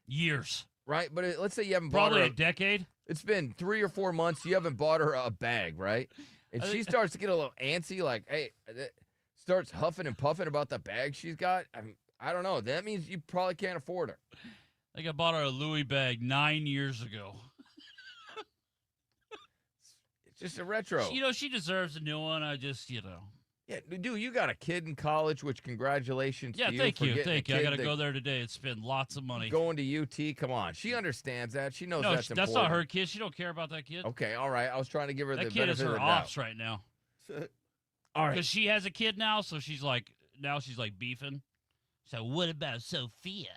Speaker 9: Years.
Speaker 7: Right? But let's say you haven't
Speaker 9: Probably
Speaker 7: bought her.
Speaker 9: a decade.
Speaker 7: It's been 3 or 4 months. You haven't bought her a bag, right? And she starts to get a little antsy, like, hey, starts huffing and puffing about the bag she's got. I don't know. That means you probably can't afford her.
Speaker 9: I think I bought her a Louis bag 9 years ago.
Speaker 7: It's just a retro.
Speaker 9: She deserves a new one. I just,
Speaker 7: Yeah, dude, you got a kid in college, which congratulations
Speaker 9: Yeah,
Speaker 7: to you.
Speaker 9: thank
Speaker 7: for
Speaker 9: you.
Speaker 7: getting a
Speaker 9: Thank you. I
Speaker 7: kid
Speaker 9: got to
Speaker 7: that-
Speaker 9: go there today and spend lots of money.
Speaker 7: Going to UT, come on. She understands that. She knows that's important.
Speaker 9: that's not her kid. She don't care about that kid.
Speaker 7: Okay, all right. I was trying to give her
Speaker 9: That
Speaker 7: the
Speaker 9: kid is
Speaker 7: benefit of
Speaker 9: her
Speaker 7: the doubt.
Speaker 9: ops right now.
Speaker 7: All right.
Speaker 9: Because she has a kid now, so she's like beefing. So what about Sophia?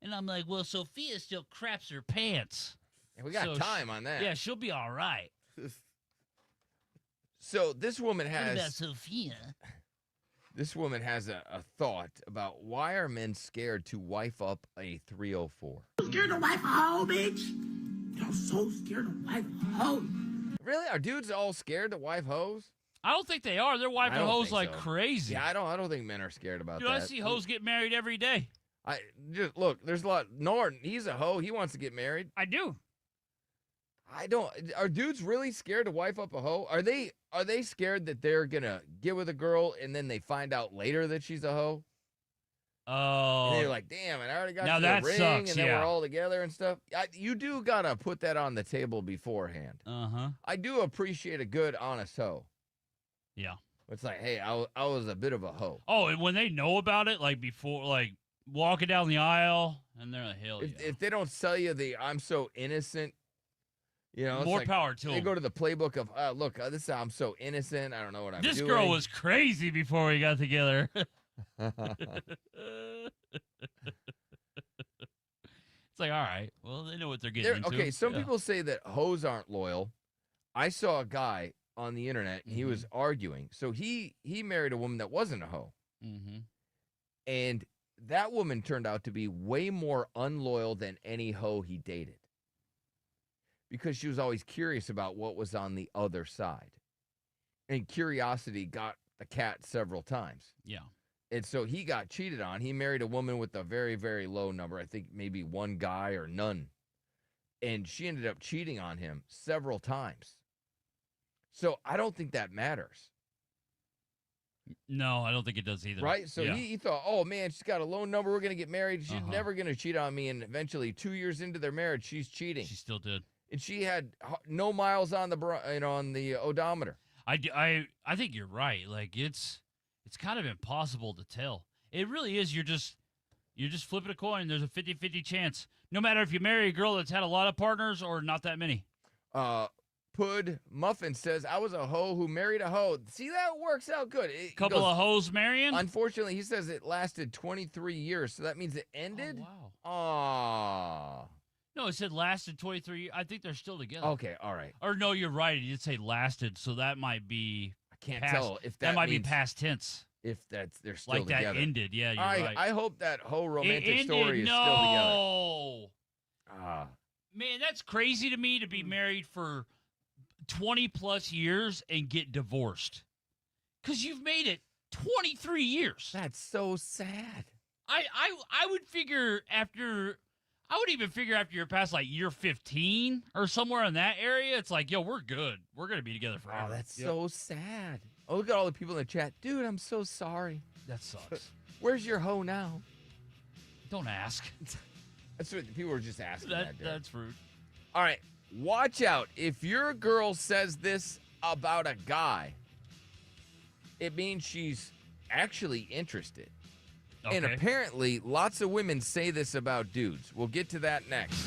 Speaker 9: And I'm like, well, Sophia still craps her pants.
Speaker 7: Yeah, we got time on that.
Speaker 9: Yeah, she'll be all right.
Speaker 7: So this woman
Speaker 9: What about
Speaker 7: has
Speaker 9: Sophia?
Speaker 7: this woman has a thought about why are men scared to wife up a 304?
Speaker 3: Scared to wife a hoe, bitch. Y'all so scared to wife a hoe.
Speaker 7: Really? Are dudes all scared to wife hoes?
Speaker 9: I don't think they are. They're wiping
Speaker 7: I don't
Speaker 9: hoes
Speaker 7: think
Speaker 9: like
Speaker 7: so.
Speaker 9: crazy.
Speaker 7: Yeah, I don't think men are scared about
Speaker 9: Dude,
Speaker 7: that.
Speaker 9: I see hoes get married every day.
Speaker 7: I just look. There's a lot. Nard, he's a hoe. He wants to get married.
Speaker 8: I do.
Speaker 7: I don't. Are dudes really scared to wife up a hoe? Are they scared that they're gonna get with a girl and then they find out later that she's a hoe?
Speaker 9: Oh.
Speaker 7: And they're like, damn, and I already got
Speaker 9: Now
Speaker 7: you
Speaker 9: that
Speaker 7: a ring,
Speaker 9: sucks,
Speaker 7: and then
Speaker 9: yeah.
Speaker 7: we're all together and stuff. You do gotta put that on the table beforehand.
Speaker 9: Uh-huh.
Speaker 7: I do appreciate a good, honest hoe.
Speaker 9: Yeah.
Speaker 7: It's like, hey, I was a bit of a hoe.
Speaker 9: Oh, and when they know about it, like before, like walking down the aisle, and they're like, hell yeah.
Speaker 7: If they don't sell you the "I'm so innocent," it's
Speaker 9: More
Speaker 7: like,
Speaker 9: power to
Speaker 7: They
Speaker 9: them.
Speaker 7: go to the playbook of, look, this I'm so innocent. I don't know what I'm
Speaker 9: This
Speaker 7: doing.
Speaker 9: girl was crazy before we got together. It's like, all right, well, they know what they're getting into.
Speaker 7: Okay, some
Speaker 9: Yeah.
Speaker 7: people say that hoes aren't loyal. I saw a guy on the internet, and he was arguing. So he married a woman that wasn't a hoe.
Speaker 9: Mm-hmm.
Speaker 7: And that woman turned out to be way more unloyal than any hoe he dated. Because she was always curious about what was on the other side. And curiosity got the cat several times.
Speaker 9: Yeah.
Speaker 7: And so he got cheated on. He married a woman with a very, very low number. I think maybe one guy or none. And she ended up cheating on him several times. So I don't think that matters.
Speaker 9: No, I don't think it does either.
Speaker 7: Right? So
Speaker 9: yeah.
Speaker 7: he thought, oh, man, she's got a low number. We're going to get married. She's
Speaker 9: Uh-huh.
Speaker 7: never going to cheat on me. And eventually, 2 years into their marriage, she's cheating.
Speaker 9: She still did.
Speaker 7: And she had no miles on the odometer.
Speaker 9: I think you're right. Like it's kind of impossible to tell. It really is. You're just flipping a coin. There's a 50-50 chance. No matter if you marry a girl that's had a lot of partners or not that many.
Speaker 7: Pud Muffin says, I was a hoe who married a hoe. See, that works out good.
Speaker 9: Couple of hoes marrying?
Speaker 7: Unfortunately, he says it lasted 23 years, so that means it ended?
Speaker 9: Oh,
Speaker 7: wow.
Speaker 9: No, it said lasted 23 years. I think they're still together.
Speaker 7: Okay, all right.
Speaker 9: Or no, you're right. It did say lasted, so that might be
Speaker 7: I can't tell if
Speaker 9: that might be
Speaker 7: means
Speaker 9: past tense.
Speaker 7: If they're still
Speaker 9: like
Speaker 7: together.
Speaker 9: That ended. Yeah, you're right.
Speaker 7: I hope that whole romantic
Speaker 9: It
Speaker 7: story
Speaker 9: ended,
Speaker 7: is still together.
Speaker 9: No. Man, that's crazy to me to be married for 20 plus years and get divorced. Because you've made it 23 years.
Speaker 7: That's so sad.
Speaker 9: I would figure after I would even figure after you're past like year 15 or somewhere in that area, it's like, yo, we're good. We're gonna be together forever.
Speaker 7: Oh, that's so sad. Oh, look at all the people in the chat. Dude, I'm so sorry.
Speaker 9: That sucks.
Speaker 7: Where's your hoe now?
Speaker 9: Don't ask.
Speaker 7: That's what people were just asking.
Speaker 9: That's rude.
Speaker 7: All right, watch out. If your girl says this about a guy, it means she's actually interested. And
Speaker 9: Okay.
Speaker 7: apparently, lots of women say this about dudes. We'll get to that next.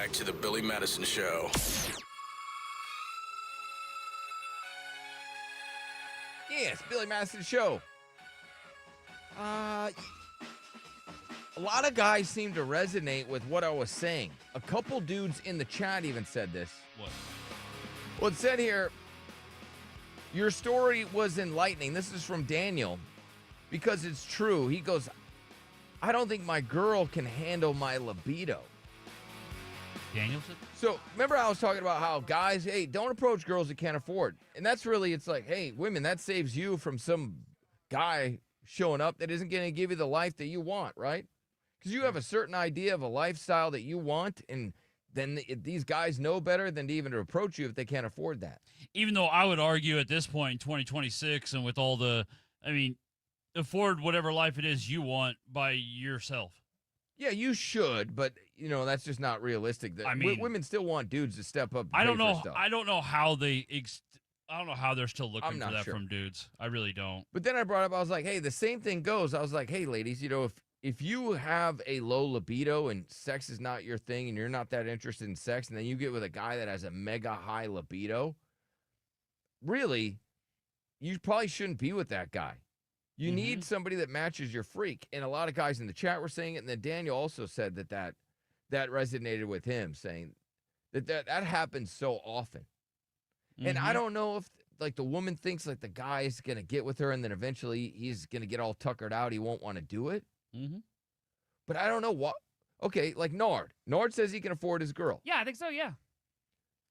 Speaker 11: back to the Billy Madison Show.
Speaker 7: Yes, Billy Madison Show. A lot of guys seem to resonate with what I was saying. A couple dudes in the chat even said this.
Speaker 9: What?
Speaker 7: Well, it said here, your story was enlightening. This is from Daniel, because it's true. He goes, I don't think my girl can handle my libido.
Speaker 9: Daniel said?
Speaker 7: So remember I was talking about how guys, hey, don't approach girls you can't afford. And that's really, it's like, hey, women, that saves you from some guy showing up that isn't going to give you the life that you want, right? Because you have a certain idea of a lifestyle that you want, and then these guys know better than to even approach you if they can't afford that.
Speaker 9: Even though I would argue at this point in 2026 and with all the, I mean, afford whatever life it is you want by yourself.
Speaker 7: Yeah, you should, but you know that's just not realistic.
Speaker 9: I mean,
Speaker 7: women still want dudes to step up. And
Speaker 9: I don't
Speaker 7: pay for
Speaker 9: know.
Speaker 7: stuff.
Speaker 9: I don't know how they. I don't know how they're still looking
Speaker 7: I'm
Speaker 9: for
Speaker 7: not
Speaker 9: that
Speaker 7: sure.
Speaker 9: from dudes. I really don't.
Speaker 7: But then I brought up, I was like, hey, the same thing goes. I was like, hey, ladies, you know, if you have a low libido and sex is not your thing and you're not that interested in sex, and then you get with a guy that has a mega high libido, really, you probably shouldn't be with that guy. You need somebody that matches your freak. And a lot of guys in the chat were saying it. And then Daniel also said that resonated with him, saying that happens so often. And I don't know if like the woman thinks like the guy is going to get with her and then eventually he's going to get all tuckered out. He won't want to do it. But I don't know what. Okay, like Nard. Nard says he can afford his girl.
Speaker 8: Yeah, I think so, yeah.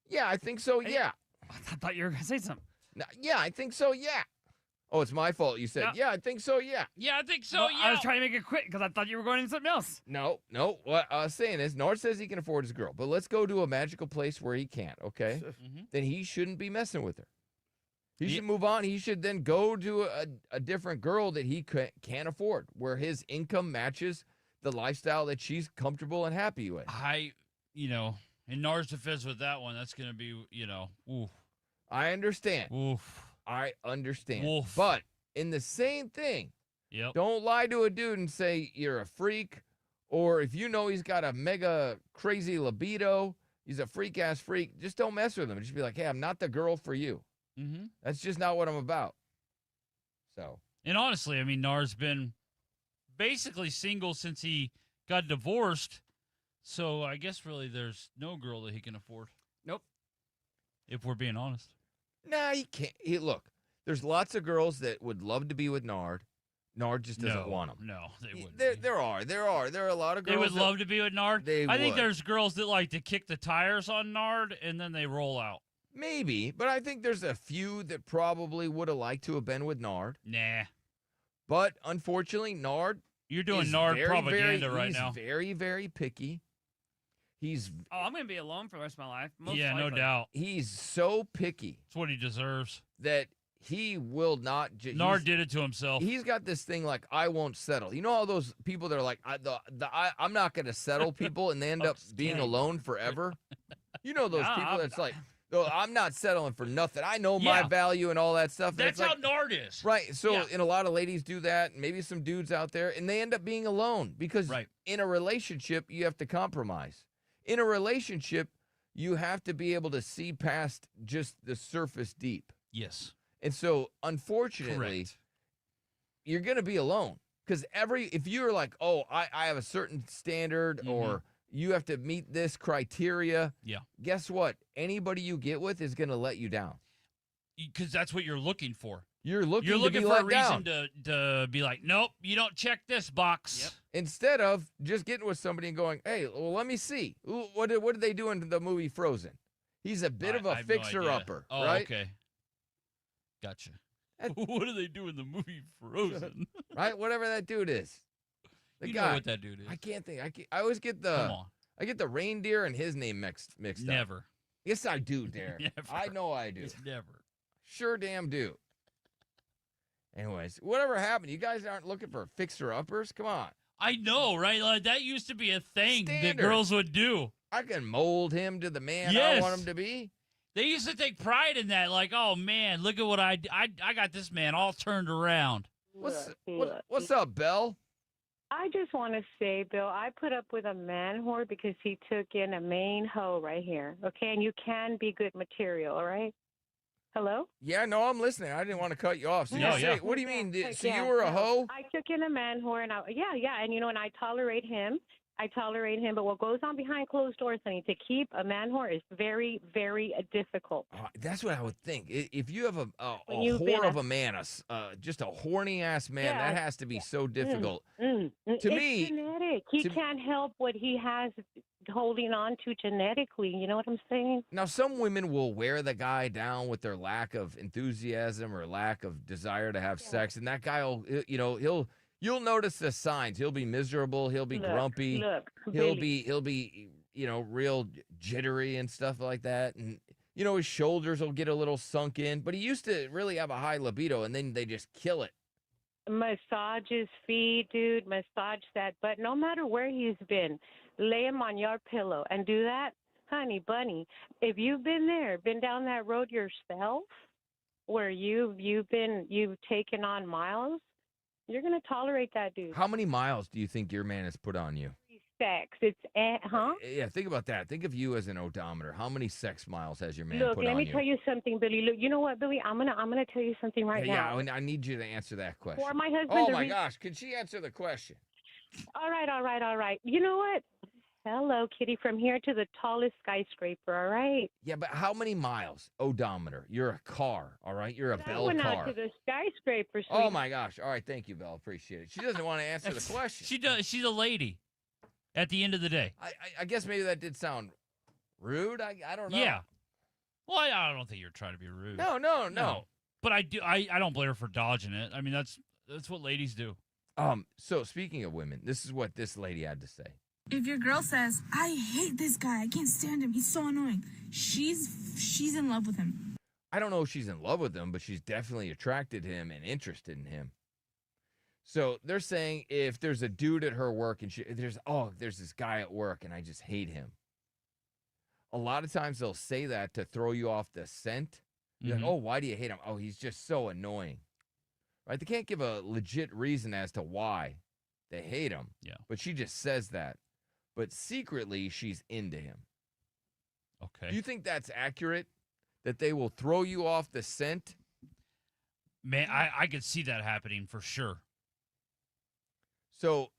Speaker 7: Yeah, I think so, yeah.
Speaker 8: I thought you were going to say something.
Speaker 7: No, yeah, I think so, yeah. Oh, it's my fault. You said, yeah, I think so, yeah.
Speaker 9: Yeah, I think so,
Speaker 8: Well,
Speaker 9: yeah.
Speaker 8: I was trying to make it quick because I thought you were going into something else.
Speaker 7: No. What I was saying is, Nard says he can afford his girl, but let's go to a magical place where he can't, okay? Then he shouldn't be messing with her. He should move on. He should then go to a different girl that he can't afford, where his income matches the lifestyle that she's comfortable and happy with.
Speaker 9: In Nard's defense with that one, that's going to be, oof.
Speaker 7: I understand.
Speaker 9: Oof.
Speaker 7: I understand.
Speaker 9: Oof.
Speaker 7: But in the same thing, don't lie to a dude and say you're a freak, or if you know he's got a mega crazy libido, he's a freak-ass freak, just don't mess with him. Just be like, hey, I'm not the girl for you. That's just not what I'm about. So.
Speaker 9: And honestly, I mean, Nard's been basically single since he got divorced, so I guess really there's no girl that he can afford.
Speaker 8: Nope.
Speaker 9: If we're being honest.
Speaker 7: Nah, he can't. Look, there's lots of girls that would love to be with Nard. Nard just doesn't want them.
Speaker 9: No, they wouldn't.
Speaker 7: There are a lot of girls.
Speaker 9: They would love to be with Nard. I think
Speaker 7: would.
Speaker 9: there's girls that like to kick the tires on Nard and then they roll out.
Speaker 7: Maybe, but I think there's a few that probably would have liked to have been with Nard.
Speaker 9: Nah.
Speaker 7: But unfortunately, Nard.
Speaker 9: You're doing Nard propaganda right now.
Speaker 7: He's very, very picky.
Speaker 8: I'm going to be alone for the rest of my life.
Speaker 9: Yeah, no doubt.
Speaker 7: He's so picky.
Speaker 9: That's what he deserves.
Speaker 7: That he will not.
Speaker 9: Nard did it to himself.
Speaker 7: He's got this thing like, I won't settle. You know all those people that are like, I'm not going to settle people, and they end up being alone forever? You know those people that's like, oh, I'm not settling for nothing. I know my value and all that stuff.
Speaker 9: That's how Nard is.
Speaker 7: Right. So, and a lot of ladies do that, and maybe some dudes out there, and they end up being alone because in a relationship, you have to compromise. In a relationship, you have to be able to see past just the surface deep.
Speaker 9: Yes.
Speaker 7: And so, unfortunately, you're going to be alone because if you're like, oh, I have a certain standard or you have to meet this criteria, guess what? Anybody you get with is going to let you down.
Speaker 9: Because that's what you're looking for.
Speaker 7: You're looking
Speaker 9: for a reason to be like, nope, you don't check this box.
Speaker 7: Instead of just getting with somebody and going, hey, well, let me see. What did they do in the movie Frozen? He's a bit of a fixer-upper, right?
Speaker 9: Okay. Gotcha. What do they do in the movie Frozen?
Speaker 7: Right? Whatever that dude is. The
Speaker 9: you
Speaker 7: guy.
Speaker 9: know what that dude is.
Speaker 7: I can't think. I always get I get the reindeer and his name mixed up.
Speaker 9: Never.
Speaker 7: Yes, I do, Derek.
Speaker 9: Never.
Speaker 7: I know I do.
Speaker 9: Never.
Speaker 7: Sure damn do. Anyways, whatever happened, you guys aren't looking for fixer-uppers? Come on.
Speaker 9: I know, right? Like, that used to be a thing that
Speaker 7: Standard.
Speaker 9: girls would do.
Speaker 7: I can mold him to the man I want him to be.
Speaker 9: They used to take pride in that. Like, oh, man, look at what I got this man all turned around.
Speaker 7: What's up, Belle?
Speaker 16: I just want to say, Bill, I put up with a man whore because he took in a main hoe right here. Okay, and you can be good material, all right? Hello?
Speaker 7: Yeah, no, I'm listening. I didn't want to cut you off. So you say, what do you mean? So you were a hoe?
Speaker 16: I took in a man whore, and and and I tolerate him. But what goes on behind closed doors, honey, to keep a man whore is very, very difficult.
Speaker 7: That's what I would think. If you have a
Speaker 16: you've been
Speaker 7: whore of a man, just a horny ass man, that has to be so difficult. To
Speaker 16: It's
Speaker 7: me,
Speaker 16: genetic. He can't help what he has holding on to genetically. You know what I'm saying?
Speaker 7: now some women will wear the guy down with their lack of enthusiasm or lack of desire to have sex, and that guy will, you'll notice the signs. He'll be miserable. He'll be grumpy. He'll be, real jittery and stuff like that. And, his shoulders will get a little sunk in. But he used to really have a high libido, and then they just kill it.
Speaker 16: Massage his feet, dude. Massage that butt. No matter where he's been, lay him on your pillow and do that, honey bunny. If you've been down that road yourself, where you've taken on miles, you're gonna tolerate that dude.
Speaker 7: How many miles do you think your man has put on you?
Speaker 16: Sex. It's huh?
Speaker 7: Yeah, think about that. Think of you as an odometer. How many sex miles has your man
Speaker 16: Look,
Speaker 7: put on you?
Speaker 16: let me tell you something, Billy. Look, you know what, Billy? I'm gonna tell you something right now.
Speaker 7: Yeah, I need you to answer that question.
Speaker 16: For my husband.
Speaker 7: Oh my gosh, can she answer the question?
Speaker 16: All right. You know what? Hello, kitty. From here to the tallest skyscraper. All right.
Speaker 7: Yeah, but how many miles? Odometer. You're a car. All right. You're a Bell
Speaker 16: went
Speaker 7: car.
Speaker 16: out to the skyscraper.
Speaker 7: Oh my gosh. All right. Thank you, Belle. Appreciate it. She doesn't want to answer the question.
Speaker 9: She does. She's a lady. At the end of the day.
Speaker 7: I guess maybe that did sound rude. I don't know.
Speaker 9: Yeah. Well, I don't think you're trying to be rude.
Speaker 7: No.
Speaker 9: But I do. I don't blame her for dodging it. I mean, that's what ladies do.
Speaker 7: So speaking of women, this is what this lady had to say.
Speaker 20: If your girl says, I hate this guy, I can't stand him, he's so annoying, she's in love with him.
Speaker 7: I don't know if she's in love with him, but she's definitely attracted to him and interested in him. So they're saying if there's a dude at her work and there's this guy at work and I just hate him. A lot of times they'll say that to throw you off the scent. You're like, oh, why do you hate him? Oh, he's just so annoying. Right? They can't give a legit reason as to why they hate him.
Speaker 9: Yeah.
Speaker 7: But she just says that. But secretly, she's into him.
Speaker 9: Okay.
Speaker 7: Do you think that's accurate? That they will throw you off the scent?
Speaker 9: Man, I could see that happening for sure.
Speaker 7: So,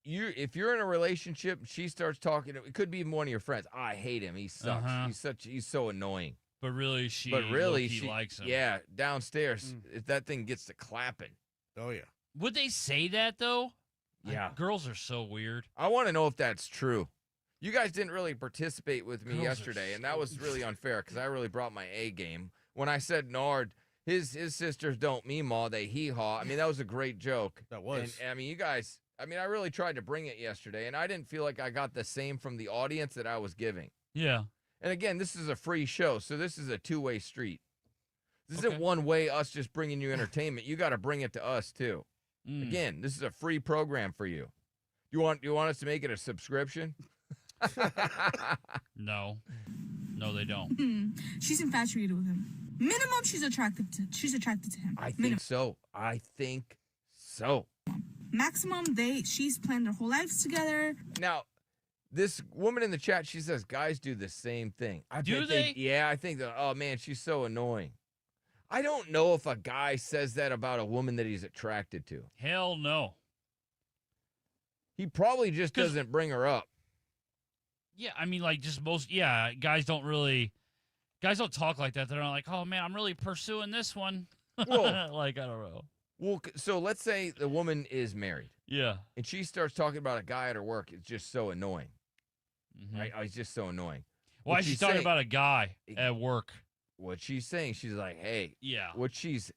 Speaker 7: if you're in a relationship, she starts talking. It could be one of your friends. I hate him. He sucks. He's so annoying.
Speaker 9: But really, she likes him.
Speaker 7: Yeah, downstairs, if that thing gets to clapping.
Speaker 19: Oh yeah.
Speaker 9: Would they say that though?
Speaker 7: Yeah.
Speaker 9: Girls are so weird.
Speaker 7: I want to know if that's true. You guys didn't really participate with me yesterday, and that was really unfair because I really brought my A game. When I said Nard, his sisters don't meemaw, they hee-haw. I mean, that was a great joke.
Speaker 19: That was.
Speaker 7: And, I mean, you guys, I really tried to bring it yesterday, and I didn't feel like I got the same from the audience that I was giving.
Speaker 9: Yeah.
Speaker 7: And again, this is a free show, so this is a two-way street. This isn't one way us just bringing you entertainment. You got to bring it to us, too. Again, this is a free program for you. You want us to make it a subscription?
Speaker 9: No, they don't.
Speaker 20: She's infatuated with him. Minimum, she's attracted to him.
Speaker 7: I think so.
Speaker 20: Maximum, she's planned their whole lives together.
Speaker 7: Now, this woman in the chat, she says guys do the same thing.
Speaker 9: Do they?
Speaker 7: Yeah, I think that. Oh man, she's so annoying. I don't know if a guy says that about a woman that he's attracted to.
Speaker 9: Hell no.
Speaker 7: He probably just doesn't bring her up.
Speaker 9: Yeah, I mean, like, just guys don't talk like that. They're not like, oh, man, I'm really pursuing this one.
Speaker 7: Well,
Speaker 9: like, I don't know.
Speaker 7: Well, so let's say the woman is married.
Speaker 9: Yeah.
Speaker 7: And she starts talking about a guy at her work. It's just so annoying. Right? Oh, he's just so annoying.
Speaker 9: Why is she talking about a guy at work?
Speaker 7: What she's saying, she's like, hey.
Speaker 9: Yeah.
Speaker 7: What she's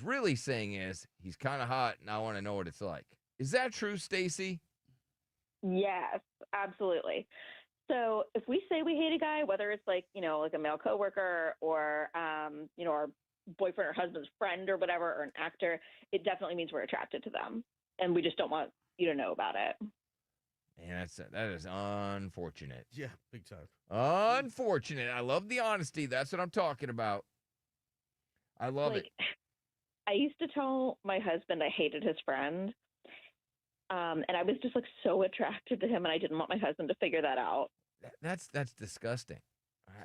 Speaker 7: really saying is, he's kind of hot, and I want to know what it's like. Is that true, Stacy?
Speaker 21: Yes, absolutely. So if we say we hate a guy, whether it's like a male coworker or our boyfriend or husband's friend or whatever, or an actor, it definitely means we're attracted to them, and we just don't want you to know about it.
Speaker 7: Man, that is unfortunate.
Speaker 19: Yeah, big time.
Speaker 7: Unfortunate. I love the honesty. That's what I'm talking about. I love it.
Speaker 21: I used to tell my husband I hated his friend, And I was just like so attracted to him, and I didn't want my husband to figure that out.
Speaker 7: That's disgusting.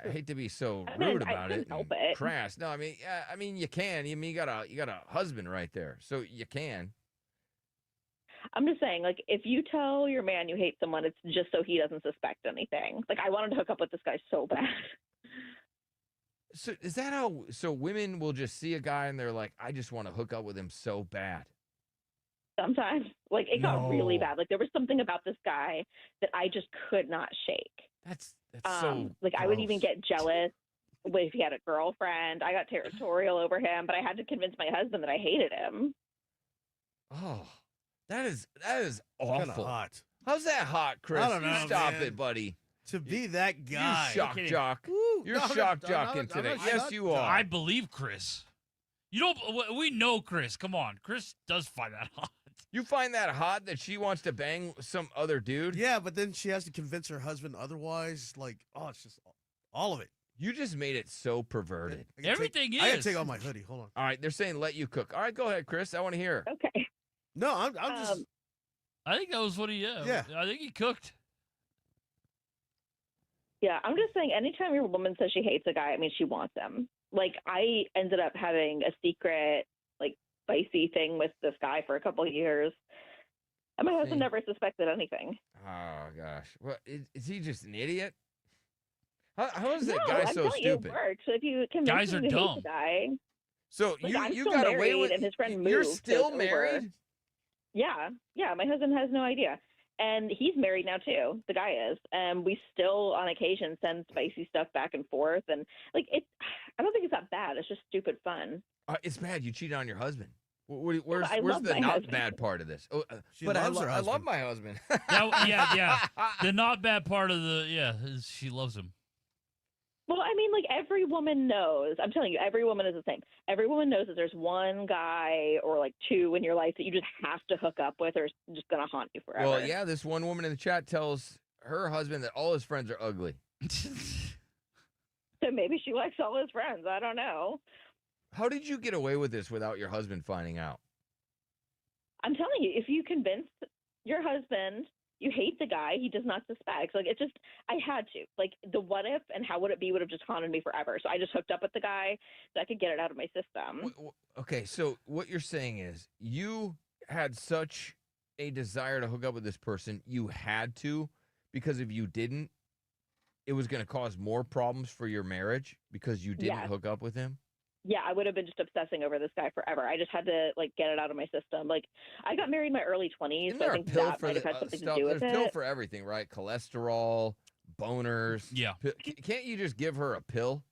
Speaker 7: I hate to be so
Speaker 21: I mean,
Speaker 7: rude
Speaker 21: I
Speaker 7: about
Speaker 21: couldn't
Speaker 7: it
Speaker 21: help
Speaker 7: and
Speaker 21: it.
Speaker 7: crass. No, I mean you can. I mean you got a husband right there, so you can.
Speaker 21: I'm just saying, like, if you tell your man you hate someone, it's just so he doesn't suspect anything. Like, I wanted to hook up with this guy so bad.
Speaker 7: So is that how? So women will just see a guy and they're like, I just want to hook up with him so bad.
Speaker 21: Sometimes, like, it got really
Speaker 7: No.
Speaker 21: bad. Like, there was something about this guy that I just could not shake.
Speaker 7: That's so.
Speaker 21: Like, I would even
Speaker 7: gross.
Speaker 21: get jealous if he had a girlfriend. I got territorial over him, but I had to convince my husband that I hated him.
Speaker 7: Oh, that is
Speaker 19: Kinda
Speaker 7: awful.
Speaker 19: hot.
Speaker 7: How's that hot, Chris?
Speaker 19: I don't
Speaker 7: You
Speaker 19: know,
Speaker 7: stop
Speaker 19: man.
Speaker 7: it, buddy.
Speaker 19: To be that guy.
Speaker 7: You shock jock. You're
Speaker 19: No,
Speaker 7: shock
Speaker 19: I'm
Speaker 7: jocking
Speaker 19: not-
Speaker 7: today.
Speaker 19: I'm not
Speaker 7: Yes,
Speaker 19: shock
Speaker 7: you are.
Speaker 9: I believe Chris. You don't. We know Chris. Come on, Chris does find that hot.
Speaker 7: You find that hot that she wants to bang some other dude?
Speaker 19: Yeah, but then she has to convince her husband otherwise. Like, oh, it's just all of it.
Speaker 7: You just made it so perverted.
Speaker 19: I gotta take- I gotta take off my hoodie. Hold on.
Speaker 7: All right, they're saying let you cook. All right, go ahead, Chris. I want to hear.
Speaker 21: Okay.
Speaker 19: No, I'm just.
Speaker 9: I think that was what he.
Speaker 19: Yeah.
Speaker 9: I think he cooked.
Speaker 21: Yeah, I'm just saying, anytime your woman says she hates a guy, it means she wants him. Like, I ended up having a secret, like, spicy thing with this guy for a couple of years. And my husband never suspected anything.
Speaker 7: Oh gosh, well, is he just an idiot? How is that
Speaker 21: No,
Speaker 7: guy
Speaker 21: I'm
Speaker 7: so
Speaker 21: telling you,
Speaker 7: stupid?
Speaker 21: it works. If you convince
Speaker 9: Guys
Speaker 21: him
Speaker 9: are
Speaker 21: to hate
Speaker 9: dumb.
Speaker 21: the guy,
Speaker 7: So
Speaker 21: like,
Speaker 7: you
Speaker 21: I'm
Speaker 7: you
Speaker 21: still
Speaker 7: got away
Speaker 21: married,
Speaker 7: with
Speaker 21: and his friend
Speaker 7: You're
Speaker 21: moved, so
Speaker 7: still
Speaker 21: it's over.
Speaker 7: married?
Speaker 21: Yeah, my husband has no idea. And he's married now too. The guy is, and we still on occasion send spicy stuff back and forth. And like I don't think it's that bad. It's just stupid fun.
Speaker 7: It's bad. You cheated on your husband. Where's
Speaker 21: I
Speaker 7: where's
Speaker 21: love
Speaker 7: the
Speaker 21: my
Speaker 7: not
Speaker 21: husband.
Speaker 7: bad part of this? Oh,
Speaker 19: She
Speaker 7: but
Speaker 19: loves her
Speaker 7: I love
Speaker 19: husband.
Speaker 7: my husband.
Speaker 9: Yeah. The not bad part of the is she loves him.
Speaker 21: Well, I mean, like every woman knows. I'm telling you, every woman is the same. Every woman knows that there's one guy or like two in your life that you just have to hook up with, or it's just gonna haunt you forever.
Speaker 7: Well, yeah, this one woman in the chat tells her husband that all his friends are ugly.
Speaker 21: So maybe she likes all his friends. I don't know.
Speaker 7: How did you get away with this without your husband finding out?
Speaker 21: I'm telling you, if you convince your husband you hate the guy, he does not suspect. Like, it just, I had to. Like, the what if and how would it be would have just haunted me forever. So I just hooked up with the guy so I could get it out of my system.
Speaker 7: Okay, so what you're saying is you had such a desire to hook up with this person, you had to, because if you didn't, it was going to cause more problems for your marriage because you didn't
Speaker 21: Yes.
Speaker 7: hook up with him?
Speaker 21: Yeah, I would have been just obsessing over this guy forever. I just had to, like, get it out of my system. Like, I got married in my early 20s,
Speaker 7: Isn't
Speaker 21: so I
Speaker 7: there a
Speaker 21: think
Speaker 7: pill
Speaker 21: that
Speaker 7: for
Speaker 21: might have
Speaker 7: the
Speaker 21: had something
Speaker 7: stuff?
Speaker 21: to do with
Speaker 7: There's a pill
Speaker 21: it.
Speaker 7: for everything, right? Cholesterol, boners.
Speaker 9: Yeah.
Speaker 7: Can't you just give her a pill,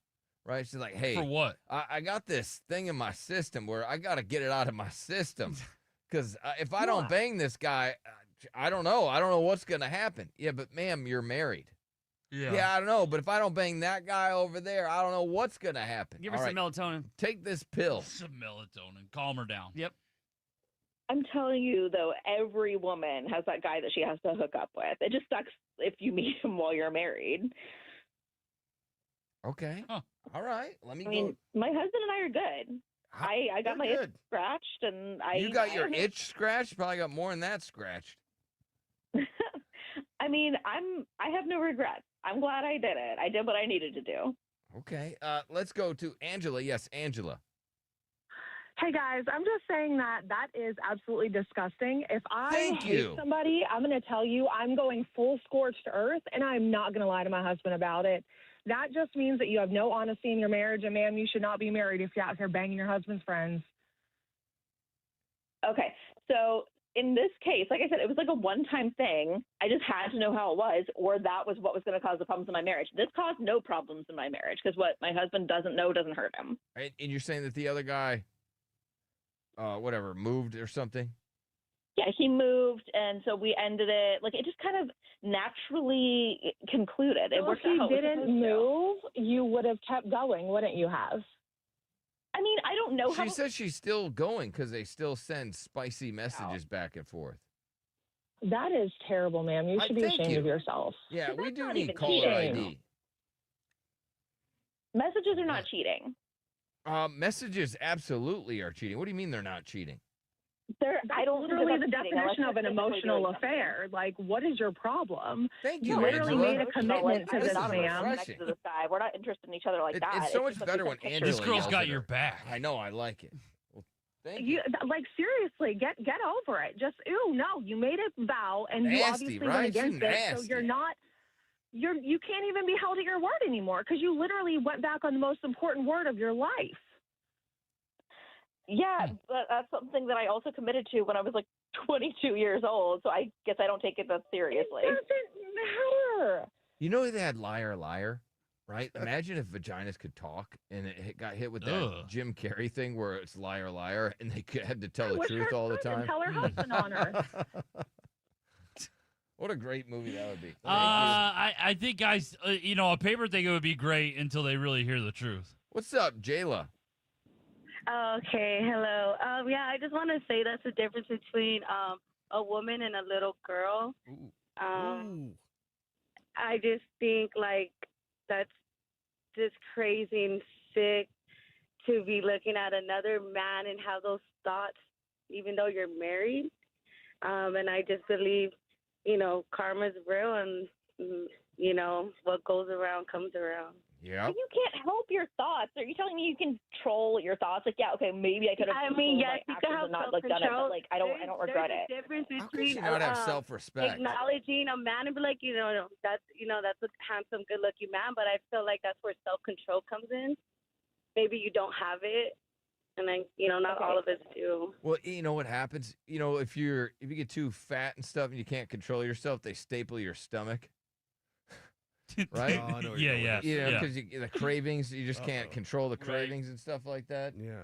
Speaker 7: right? She's like, hey.
Speaker 9: For what?
Speaker 7: I got this thing in my system where I got to get it out of my system. Because if I don't bang this guy, I don't know. I don't know what's going to happen. Yeah, but ma'am, you're married. Yeah, I don't know. But if I don't bang that guy over there, I don't know what's going to happen.
Speaker 8: Give her
Speaker 7: All
Speaker 8: some melatonin.
Speaker 7: Take this pill.
Speaker 9: Some melatonin. Calm her down.
Speaker 8: Yep.
Speaker 21: I'm telling you, though, every woman has that guy that she has to hook up with. It just sucks if you meet him while you're married.
Speaker 7: Okay. All right. Let me
Speaker 21: I mean, my husband and I are good. I got my itch
Speaker 7: good.
Speaker 21: scratched, and
Speaker 7: You got your itch scratched? You probably got more than that scratched.
Speaker 21: I mean, I have no regrets. I'm glad I did it. I did what I needed to do.
Speaker 7: Okay. Let's go to Angela. Yes, Angela.
Speaker 4: Hey guys, I'm just saying that is absolutely disgusting. If I
Speaker 7: Thank
Speaker 4: hate
Speaker 7: you.
Speaker 4: somebody, I'm going to tell you I'm going full scorched earth, and I'm not going to lie to my husband about it. That just means that you have no honesty in your marriage, and ma'am, you should not be married if you're out here banging your husband's friends.
Speaker 21: Okay, so in this case, like I said, it was like a one-time thing. I just had to know how it was, or that was what was going to cause the problems in my marriage. This caused no problems in my marriage because what my husband doesn't know doesn't hurt him.
Speaker 7: And you're saying that the other guy, moved or something?
Speaker 21: Yeah, he moved, and so we ended it. Like, it just kind of naturally concluded. It
Speaker 4: Well,
Speaker 21: worked
Speaker 4: if
Speaker 21: out how
Speaker 4: you
Speaker 21: it was
Speaker 4: didn't
Speaker 21: supposed to.
Speaker 4: move, you would have kept going, wouldn't you have?
Speaker 21: I mean, I don't know how.
Speaker 7: She says she's still going because they still send spicy messages back and forth.
Speaker 4: That is terrible, ma'am. You should be
Speaker 7: thank
Speaker 4: ashamed
Speaker 7: you.
Speaker 4: of yourself.
Speaker 7: Yeah, we do
Speaker 21: not
Speaker 7: need
Speaker 21: even
Speaker 7: caller
Speaker 21: cheating.
Speaker 7: ID.
Speaker 21: Messages are not cheating.
Speaker 7: Messages absolutely are cheating. What do you mean they're not cheating?
Speaker 21: I don't think
Speaker 4: literally
Speaker 21: that's
Speaker 4: the
Speaker 21: cheating, unless
Speaker 4: definition of an
Speaker 21: you're physically
Speaker 4: emotional
Speaker 21: doing something.
Speaker 4: affair. Like, what is your problem?
Speaker 7: Thank
Speaker 4: You
Speaker 7: you,
Speaker 4: literally
Speaker 7: Angela.
Speaker 4: made a commitment to
Speaker 21: I'm
Speaker 4: this
Speaker 21: not
Speaker 4: man.
Speaker 21: connected to this guy. We're not interested in each other like that.
Speaker 7: It's so much
Speaker 21: just like
Speaker 7: better
Speaker 21: we
Speaker 7: when
Speaker 21: took
Speaker 7: Angela
Speaker 21: pictures.
Speaker 9: This girl's
Speaker 7: yells
Speaker 9: got
Speaker 7: at
Speaker 9: your
Speaker 7: her.
Speaker 9: back.
Speaker 7: I know. I like it. Well, thank you.
Speaker 4: You like seriously get over it. Just no. You made a vow and you
Speaker 7: Nasty,
Speaker 4: obviously
Speaker 7: right?
Speaker 4: went against
Speaker 7: She's
Speaker 4: it. So
Speaker 7: nasty.
Speaker 4: you can't even be held at your word anymore because you literally went back on the most important word of your life.
Speaker 21: Yeah, but that's something that I also committed to when I was like 22 years old. So I guess I don't take it that seriously.
Speaker 4: It doesn't matter.
Speaker 7: You know they had Liar Liar, right? Imagine if vaginas could talk and got hit with that Jim Carrey thing where it's Liar Liar and they had to tell the truth all the time.
Speaker 4: Tell her husband on her.
Speaker 7: What a great movie that would be.
Speaker 9: I think, guys, a paper thing would be great until they really hear the truth.
Speaker 7: What's up, Jayla?
Speaker 6: Okay, hello. Yeah, I just want to say that's the difference between a woman and a little girl. I just think like that's just crazy and sick to be looking at another man and have those thoughts, even though you're married. And I just believe, karma's real, and what goes around comes around.
Speaker 7: Yeah.
Speaker 21: You can't help your thoughts. Are you telling me you can control your thoughts? Like, yeah, okay, maybe I could have.
Speaker 6: Yes, you can have
Speaker 21: and not like done it, but like I don't regret it.
Speaker 6: There's a difference
Speaker 7: How could
Speaker 6: between
Speaker 7: you not have self-respect?
Speaker 6: acknowledging a man and be like, that's a handsome, good-looking man. But I feel like that's where self-control comes in. Maybe you don't have it, and then not all of us do.
Speaker 7: Well, you know what happens? If you get too fat and stuff and you can't control yourself, they staple your stomach. Right?
Speaker 19: Oh, I know where
Speaker 9: Yeah,
Speaker 19: you're going
Speaker 9: yeah.
Speaker 19: with this.
Speaker 7: Because the cravings, you just can't control the cravings and stuff like that.
Speaker 19: Yeah.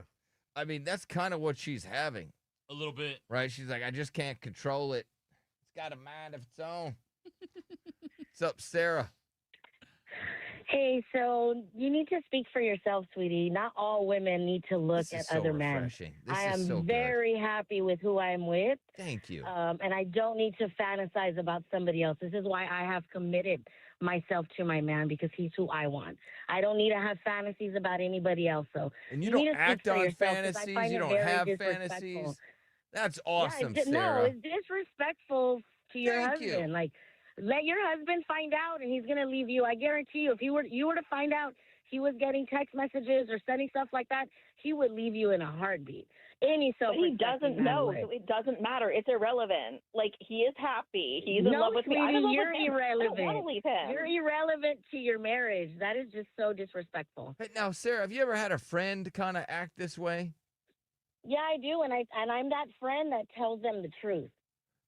Speaker 7: I mean, that's kind of what she's having,
Speaker 9: A little bit.
Speaker 7: right? She's like, I just can't control it. It's got a mind of its own. What's up, Sarah?
Speaker 22: Hey, so you need to speak for yourself, sweetie. Not all women need to look
Speaker 7: This is
Speaker 22: at
Speaker 7: so
Speaker 22: other men.
Speaker 7: refreshing. This
Speaker 22: I
Speaker 7: is
Speaker 22: am
Speaker 7: so good.
Speaker 22: very happy with who I am with.
Speaker 7: Thank you.
Speaker 22: And I don't need to fantasize about somebody else. This is why I have committed myself to my man, because he's who I want. I don't need to have fantasies about anybody else. So
Speaker 7: And you
Speaker 22: need
Speaker 7: don't
Speaker 22: to speak
Speaker 7: act
Speaker 22: for
Speaker 7: on
Speaker 22: yourself, 'cause I
Speaker 7: fantasies.
Speaker 22: find
Speaker 7: You
Speaker 22: it
Speaker 7: don't
Speaker 22: very
Speaker 7: have
Speaker 22: disrespectful.
Speaker 7: fantasies. That's awesome,
Speaker 22: No,
Speaker 7: Sarah.
Speaker 22: it's disrespectful to your
Speaker 7: Thank you.
Speaker 22: husband. Like, let your husband find out, and he's gonna leave you. I guarantee you, if you were to find out he was getting text messages or sending stuff like that, he would leave you in a heartbeat. Any
Speaker 21: But he
Speaker 22: self-respecting
Speaker 21: doesn't
Speaker 22: man
Speaker 21: know,
Speaker 22: would.
Speaker 21: so it doesn't matter. It's irrelevant. Like, he is happy. He's in love with me. I'm in love
Speaker 22: you're
Speaker 21: with him.
Speaker 22: irrelevant.
Speaker 21: I don't want to leave him.
Speaker 22: You're irrelevant to your marriage. That is just so disrespectful.
Speaker 7: Hey, now, Sarah, have you ever had a friend kind of act this way?
Speaker 22: Yeah, I do, and I'm that friend that tells them the truth.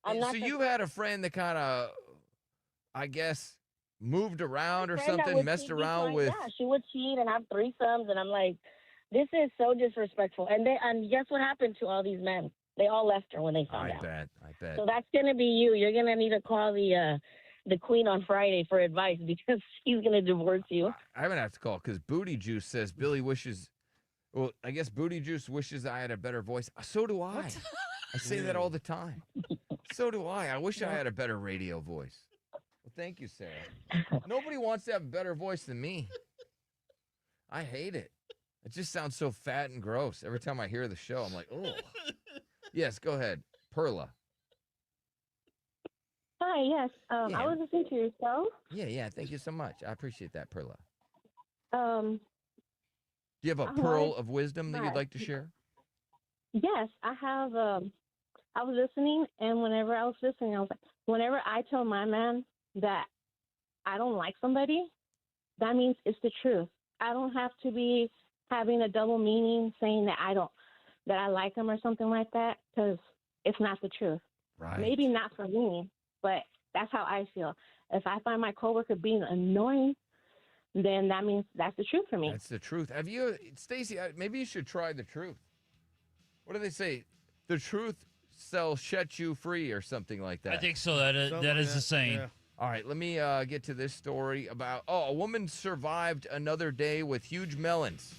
Speaker 22: I'm not
Speaker 7: So
Speaker 22: the
Speaker 7: you've had a friend that kind of, I guess, moved around or
Speaker 22: friend that
Speaker 7: something,
Speaker 22: would
Speaker 7: messed
Speaker 22: cheat
Speaker 7: around
Speaker 22: before-
Speaker 7: with.
Speaker 22: Yeah, she would cheat and have threesomes, and I'm like, this is so disrespectful. And guess what happened to all these men? They all left her when they found out.
Speaker 7: I bet.
Speaker 22: So that's gonna be you. You're gonna need to call the queen on Friday for advice, because she's gonna divorce you.
Speaker 7: I'm going to have to call because Booty Juice says Billy wishes, well, I guess Booty Juice wishes I had a better voice. So do I. I say that all the time. So do I. I wish I had a better radio voice. Well, thank you, Sarah. Nobody wants to have a better voice than me. I hate it. It just sounds so fat and gross. Every time I hear the show, I'm like, oh. Yes, go ahead. Perla.
Speaker 6: Hi, yes.
Speaker 7: Yeah.
Speaker 6: I was listening to your show.
Speaker 7: Yeah. Thank you so much. I appreciate that, Perla.
Speaker 6: Um,
Speaker 7: Do you have a
Speaker 6: I
Speaker 7: pearl
Speaker 6: wanted-
Speaker 7: of wisdom that you'd
Speaker 6: Right.
Speaker 7: like to share?
Speaker 6: yes, I have. I was listening, and whenever I was listening, I was like, whenever I tell my man that I don't like somebody, that means it's the truth. I don't have to be having a double meaning, saying that I like him or something like that, because it's not the truth.
Speaker 7: Right.
Speaker 6: Maybe not for me, but that's how I feel. If I find my coworker being annoying, then that means that's the truth for me.
Speaker 7: That's the truth. Have you, Stacy? Maybe you should try the truth. What do they say? The truth shall set you free, or something like that.
Speaker 9: I think so. That is the saying.
Speaker 19: Yeah.
Speaker 7: All right, let me get to this story about. Oh, a woman survived another day with huge melons.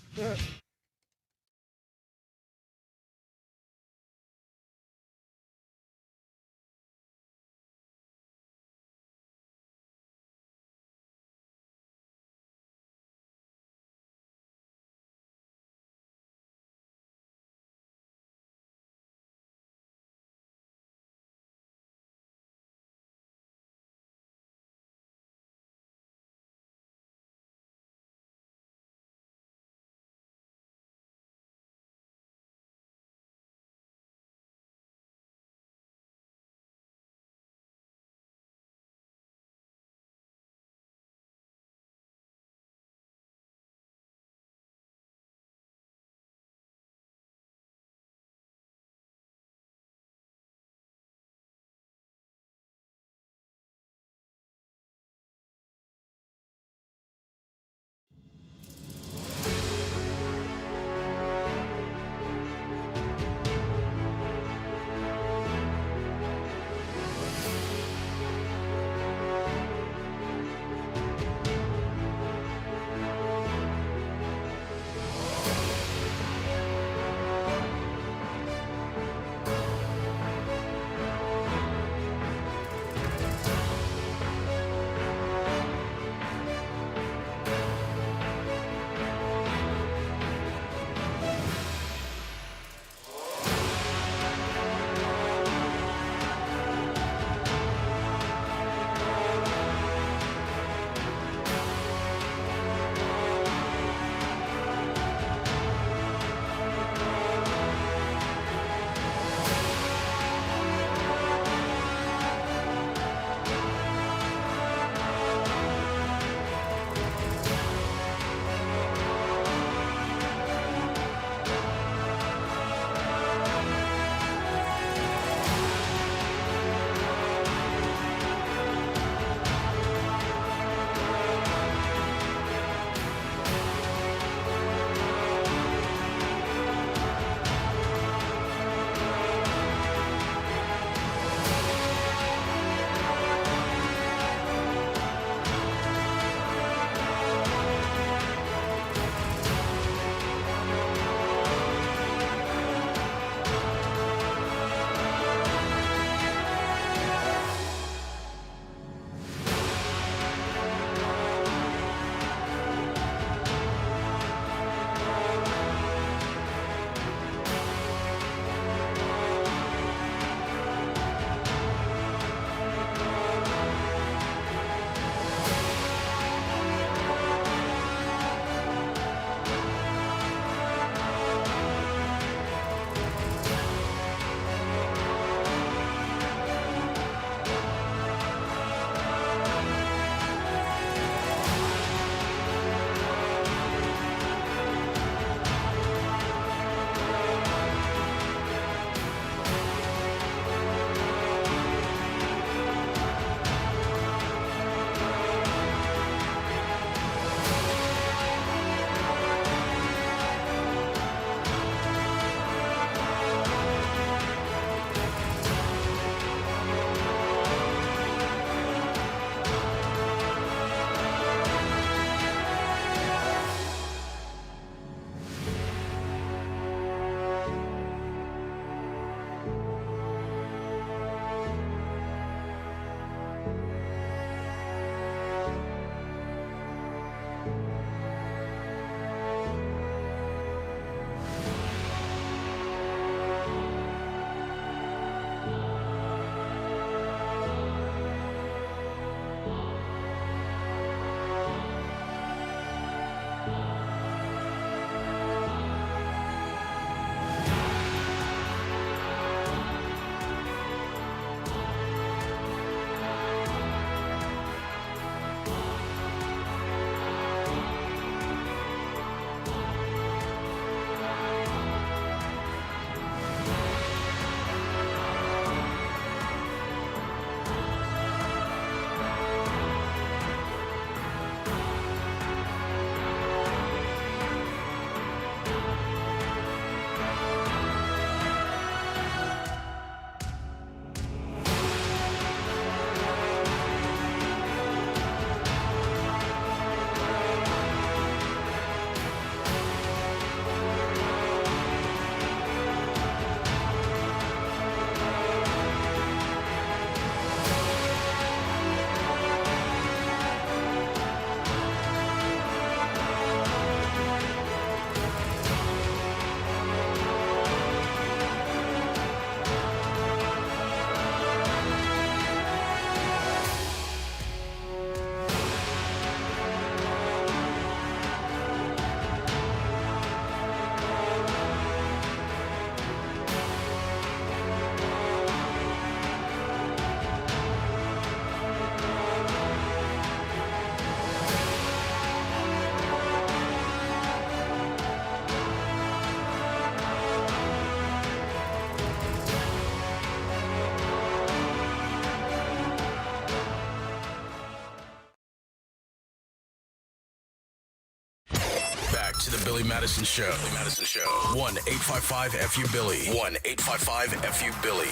Speaker 11: to the Billy Madison Show. Billy Madison Show. 1-855-FU-BILLY. 1-855-FU-BILLY.